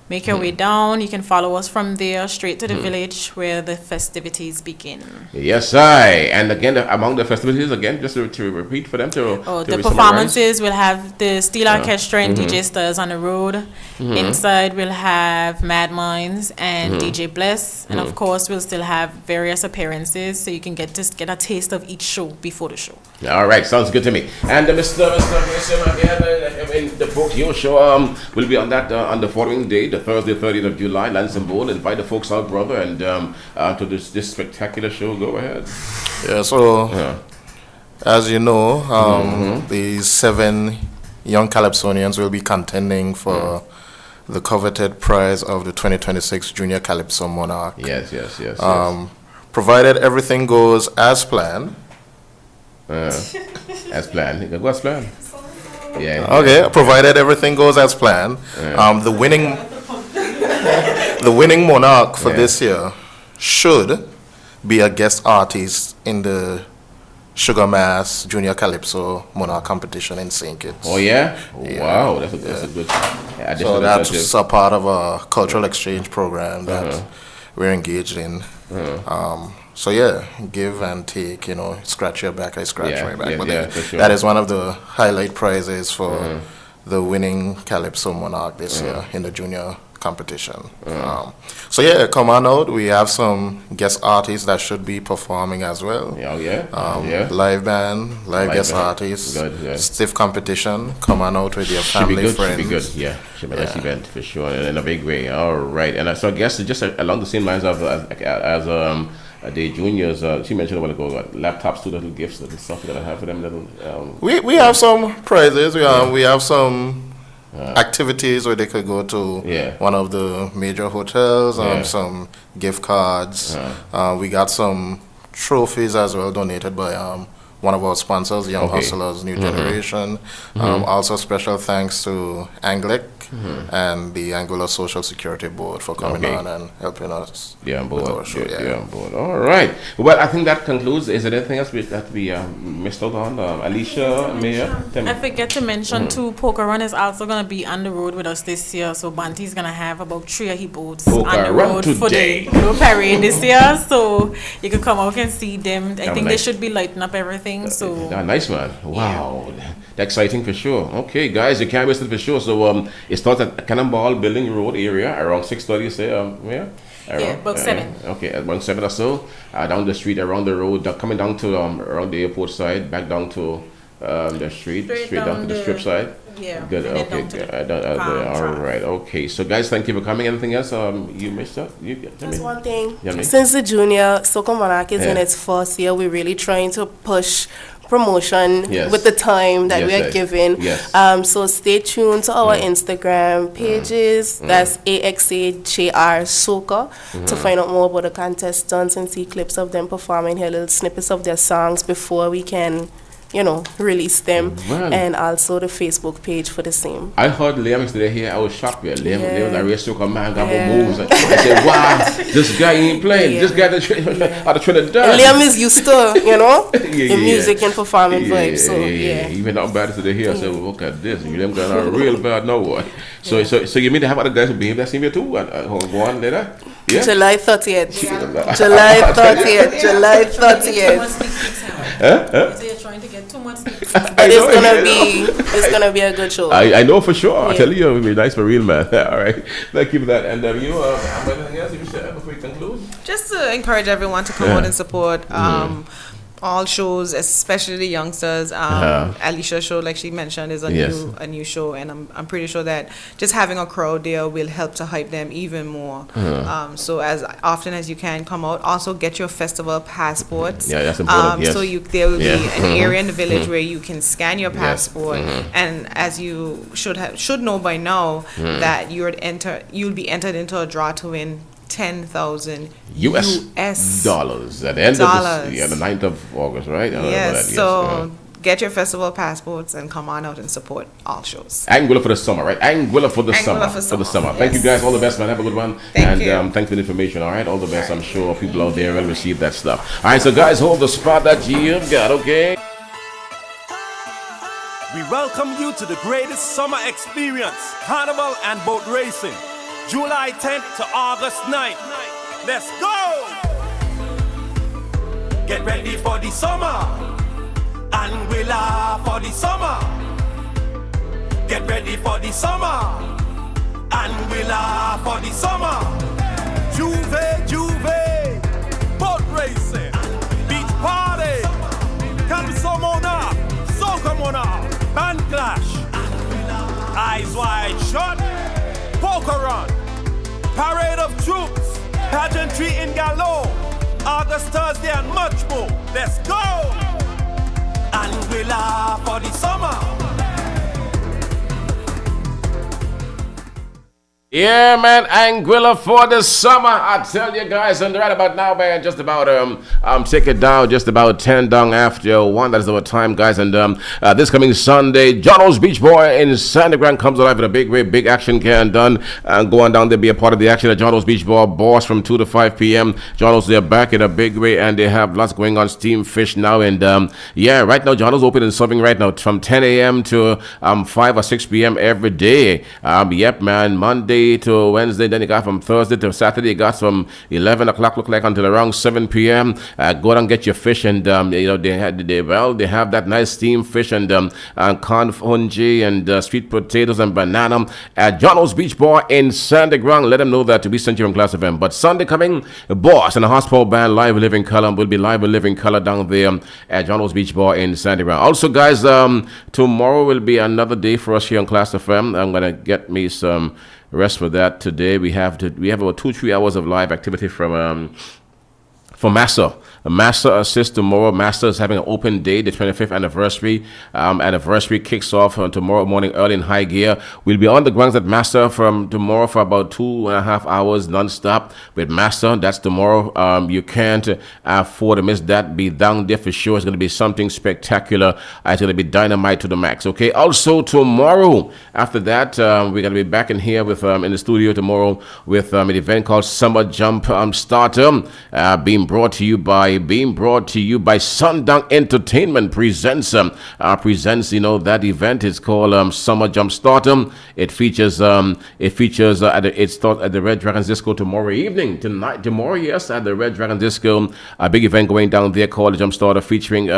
Make your way down. You can follow us from there straight to the village where the festivities begin. Yes, and again, among the festivities, again, just to repeat for them the performances, we'll have the Steel Orchestra and DJ Stars on the road. Inside, we'll have Mad Minds and DJ Bless. And of course, we'll still have various appearances, so you can get a taste of each show before the show. All right, sounds good to me. And Mr. again, the book, your show will be on that on the following day, the Thursday, 30th of July, Lansing Bowl. Invite the folks out, brother, and to this spectacular show. Go ahead. Yeah, so as you know, these 7 young Calypsonians will be contending for the coveted prize of the 2026 Junior Calypso Monarch. Yes. Provided everything goes as planned. As planned. Go as planned. Yeah. Okay. Provided everything goes as planned, the winning monarch for this year should be a guest artist in the Sugar Mass Junior Calypso Monarch competition in St. Kitts. Oh yeah? Wow, that's a good. So that's a part of a cultural exchange program that we're engaged in. So give and take, scratch your back, I scratch my back. But for sure. That is one of the highlight prizes for the winning Calypso Monarch this year in the junior competition. Come on out. We have some guest artists that should be performing as well. Live band, live guest artists. Good. Stiff competition. Come on out with your family, friends. Should be good. Should be a nice event for sure, in a big way. All right, and so I guess just along the same lines of as the juniors, she mentioned a while ago, laptops, 2 little gifts, little stuff that I have for them. We have some prizes. We have some activities where they could go to one of the major hotels, some gift cards. We got some trophies as well donated by one of our sponsors, Young Hustlers, New Generation. Also special thanks to Anglic and the Angular Social Security Board for coming on and helping us with our show. On board. All right. Well, I think that concludes. Is there anything else that we missed out on? Alicia, Mia? I forget to mention too, Poker Run is also going to be on the road with us this year. So Banty's going to have about 3 of his boats on the road for the Glow Parade this year. So you can come out and see them. I think they should be lighting up everything. So nice, man. Wow. That's exciting for sure. Okay, guys, you can't miss it for sure. So it starts at Cannonball Building Road area around 6:30, say, about 7. Okay, around 7 or so. Down the street, around the road, coming down to around the airport side, back down to the street, straight down to the strip side. Yeah. Good. Okay. Good. All right. Okay. So, guys, thank you for coming. Anything else you missed out? Just one thing. Since the Junior Soca Monarch is in its first year, we're really trying to push promotion with the time that we are given. So stay tuned to our Instagram pages. That's AXAJR Soca to find out more about the contestants and see clips of them performing, hear little snippets of their songs before we can, release them. And also the Facebook page for the same. I heard Liam yesterday here. I was shocked with Liam. Liam, the race soca man, got more moves. I said, wow, this guy ain't playing. This guy out of Trinidad. Liam is used to, the music and performing vibes. So, even not bad today here. I said, well, look at this. Liam got a real bad no one. So you mean to have other guys who behave that same way too? Go on later? Yeah? July 30th. July 30th. July 30th. So you're trying to get too much sleep. But it's gonna be a good show. I know for sure. I tell you, it'll be nice for real, man. All right, thank you for that. And you, anything else you said before we conclude? Just to encourage everyone to come out and support all shows, especially the youngsters. Alicia's show, like she mentioned, is a new show, and I'm pretty sure that just having a crowd there will help to hype them even more. So as often as you can, come out. Also get your festival passports. Yeah, that's important. So there will be an area in the village where you can scan your passport, and as you should know by now that you'll be entered into a draw to win $10,000 US dollars at the end of the 9th of August, right? So get your festival passports and come on out and support all shows. Anguilla for the summer, right? Anguilla for the summer. Thank you guys. All the best, man. Have a good one. Thanks for the information. All right, all the best. I'm sure people out there will receive that stuff. All right, so guys, hold the spot that you've got, okay? We welcome you to the greatest summer experience, carnival and boat racing. July 10th to August 9th. Let's go! Get ready for the summer. Anguilla for the summer. Get ready for the summer. Anguilla for the summer. Juve, boat racing, beach party, Calypso Monarch, Soca Monarch, band clash, eyes wide shut, poker run, parade of troops, pageantry in galore, August, Thursday and much more. Let's go! Anguilla for the summer. Yeah, man, Anguilla for the summer. I tell you guys, and right about now, man, just about take it down, just about 10 down after 1. That is our time, guys. And this coming Sunday, Jono's Beach Boy in Sandy Grant comes alive with a big way, big action can done. And go on down there, be a part of the action at Jono's Beach Boy Boss from 2 to 5 p.m. Jono's, they're back in a big way, and they have lots going on. Steam fish now, and right now, Jono's open and serving right now from 10 a.m. to 5 or 6 p.m. every day. Yep, man, Monday to Wednesday, then you got from Thursday to Saturday, you got from 11 o'clock look like until around 7 p.m. Go down and get your fish, and they have that nice steamed fish and corn fungi and sweet potatoes and banana at Jono's Beach Bar in Sandy Ground. Let them know that we sent you on Klass FM. But Sunday coming, Boss and the Hospital Band live with Living Color will be live with Living Color down there at Jono's Beach Bar in Sandy Ground. Also, guys, tomorrow will be another day for us here on Klass FM. I'm gonna get me some rest for that today. We have about 2-3 hours of live activity from Massa Master assists tomorrow. Master is having an open day, the 25th anniversary. Anniversary kicks off tomorrow morning early in high gear. We'll be on the grounds at Master from tomorrow for about 2.5 hours non-stop with Master. That's tomorrow. You can't afford to miss that. Be down there for sure. It's going to be something spectacular. It's going to be dynamite to the max. Okay. Also tomorrow, after that, we're going to be back in here with in the studio tomorrow with an event called Summer Jump Starter, being brought to you by Sundown Entertainment presents that event is called Summer Jump Starter. It features at the Red Dragon Disco tomorrow evening, at the Red Dragon Disco, a big event going down there called Jump Starter featuring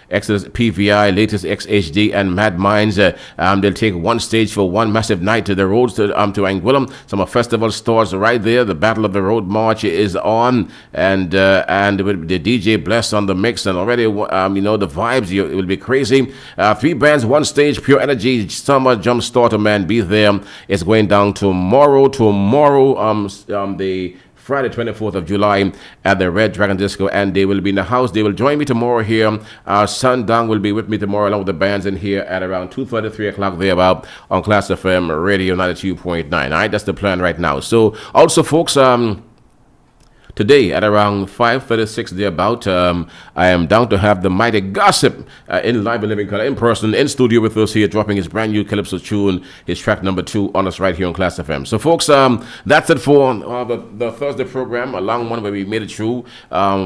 Exodus PVI, latest XHD and Mad Minds. They'll take one stage for one massive night to the roads to Anguilla. Some festival stores right there. The Battle of the Road March is on, and with the DJ Bless on the mix, and already the vibes, it will be crazy. 3 bands, 1 stage, pure energy. Summer Jump Starter, man, be there. It's going down tomorrow, the Friday, 24th of July at the Red Dragon Disco, and they will be in the house. They will join me tomorrow here. Sundown will be with me tomorrow along with the bands in here at around 2:30, 3 o'clock thereabout on Klass FM Radio 92.9. All right, that's the plan right now. So also, folks, today at around 5:36 thereabout, I am down to have the mighty Gossip in live and living color in person in studio with us here, dropping his brand new Calypso tune, his track number 2 on us right here on Klass FM. So folks, that's it for the Thursday program, a long one where we made it through.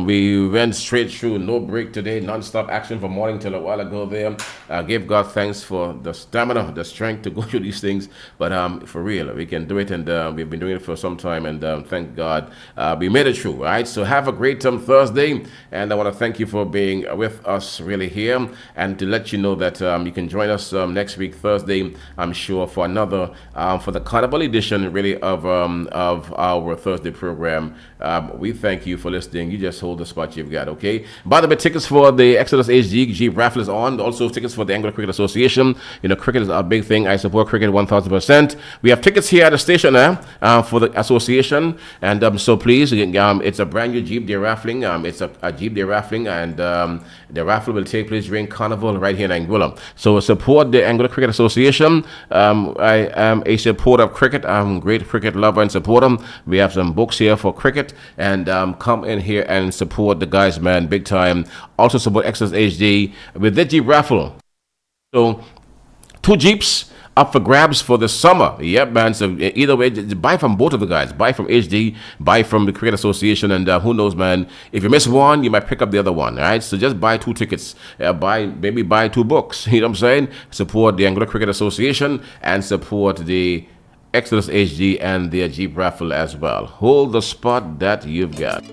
We went straight through, no break today, non-stop action from morning till a while ago there. Give God thanks for the stamina, the strength to go through these things, but for real, we can do it, and we've been doing it for some time, and thank God we made it through. All right, so have a great Thursday, and I want to thank you for being with us really here, and to let you know that you can join us next week Thursday, I'm sure, for another for the Carnival edition really of our Thursday program. We thank you for listening. You just hold the spot you've got. Okay, by the way, tickets for the Exodus HG raffle is on. Also tickets for the Anguilla Cricket Association. Cricket is a big thing. I support cricket 1000%. We have tickets here at the station for the association, and so please, it's a brand new Jeep they're raffling. It's a Jeep they're raffling, and the raffle will take place during Carnival right here in Anguilla. So support the Anguilla Cricket Association. I am a supporter of cricket. I'm a great cricket lover and supporter. We have some books here for cricket, and come in here and support the guys, man, big time. Also support Exodus HD with the Jeep raffle. So 2 Jeeps up for grabs for the summer. Yep, man. So either way, buy from both of the guys. Buy from HD, buy from the Cricket Association, and who knows, man. If you miss one, you might pick up the other one. All right. So just buy 2 tickets. Maybe buy 2 books. You know what I'm saying? Support the Anguilla Cricket Association and support the Exodus HD and their Jeep raffle as well. Hold the spot that you've got.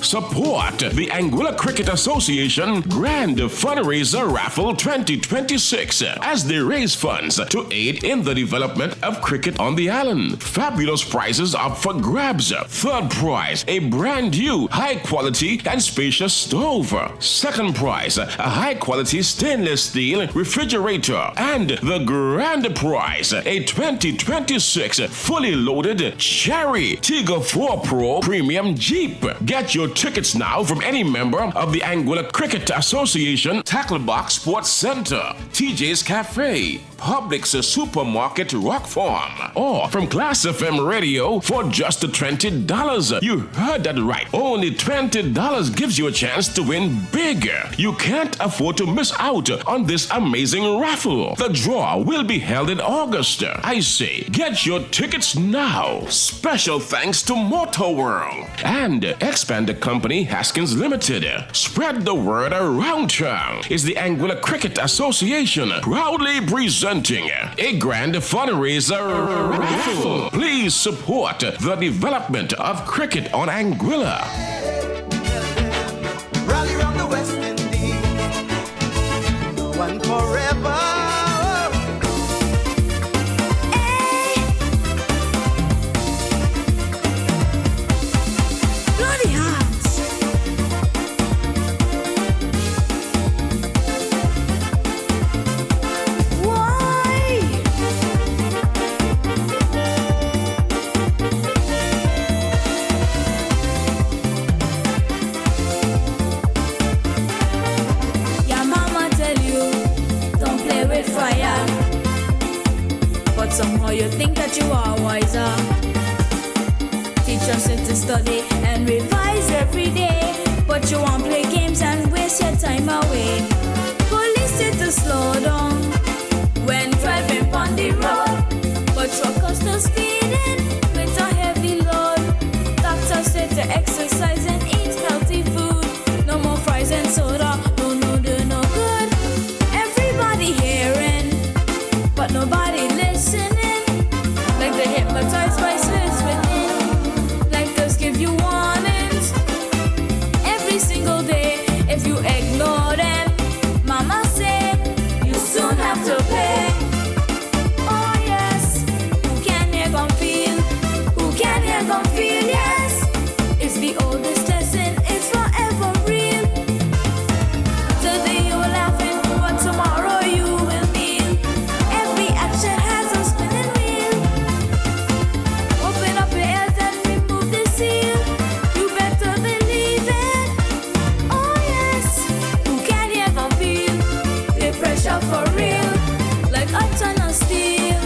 Support the Anguilla Cricket Association Grand Fundraiser Raffle 2026 as they raise funds to aid in the development of cricket on the island. Fabulous prizes up for grabs. 3rd prize, a brand new high-quality and spacious stove. 2nd prize, a high-quality stainless steel refrigerator. And the grand prize, a 2026 fully loaded Cherry Tigger 4 Pro Premium Jeep. Get your tickets now from any member of the Anguilla Cricket Association, Tacklebox Sports Center, TJ's Cafe, Publix Supermarket Rock Farm, or from Klass FM Radio for just $20. You heard that right. Only $20 gives you a chance to win bigger. You can't afford to miss out on this amazing raffle. The draw will be held in August. I say, get your tickets now. Special thanks to Motor World and Expander Company Haskins Limited. Spread the word around town. Is the Anguilla Cricket Association proudly presenting a grand fundraiser raffle. Please support the development of cricket on Anguilla. Rally round the West Indies, no one forever. study and revise every day, but you won't play games and waste your time away. Police say to slow down when driving on the road, but truckers still speeding with a heavy load. Doctors say to exercise and eat healthy food. No more fries and soda, no, they're no good. Everybody hearing, but nobody listening. Like they're hypnotized by spirits within. Like those give you warnings every single day. If you ignore them, mama said you soon have to pay. Oh yes, who can hear gon' feel? Who can hear gon' feel? Yes, it's the oldest lesson, it's forever real. Today you're laughing, but tomorrow you will feel. Every action has a spinning wheel. Open up your ears and remove the seal. You better believe it. Oh yes, who can hear gon' feel? The pressure for real, like a ton of steel.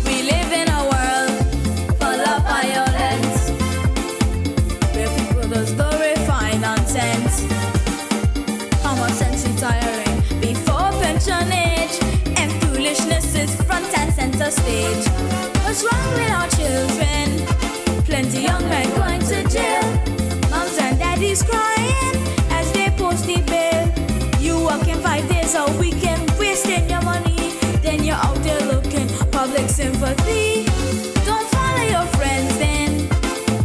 We live in a world full of violence, where people just glorify nonsense. Common sense retiring before pension age, and foolishness is front and center stage. What's wrong with our children? Plenty young men going to jail. Moms and daddies crying as they post the bill. You working 5 days a weekend, wasting your money. Then you're out there looking public sympathy. Don't follow your friends then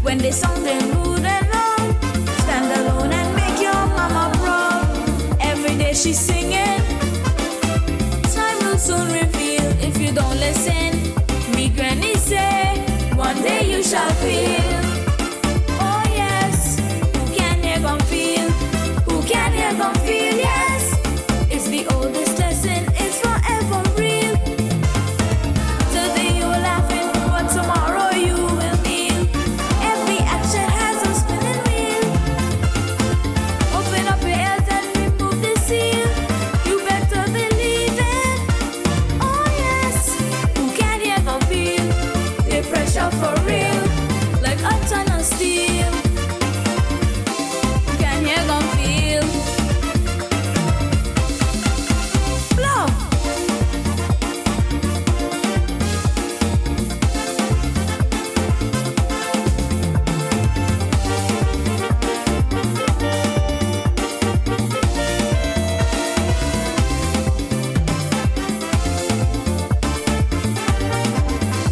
when they sounding rude and wrong. Stand alone and make your mama proud. Every day she's singing. Time will soon reveal if you don't listen. Me granny say, one day you shall feel. Oh yes, who can hear gon' feel? Who can hear gon' feel? Yes, it's the oldest lesson, it's forever real. Today you're laughing, but tomorrow you will feel. Every action has a spinning wheel. Open up your ears and remove the seal. You better believe it. Oh yes, who can hear gon' feel? The pressure for real, like a ton of steel. Who can hear gon' feel? Blow.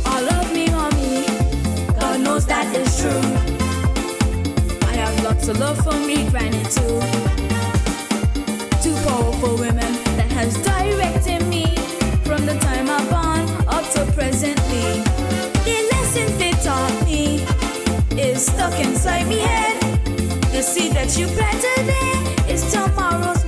All of me, mommy, God knows that is true. I have lots of love for me, granny too. Two powerful women that has directed me from the time I'm born up to presently. The lessons they taught me is stuck inside me head. The seed that you plant today is tomorrow's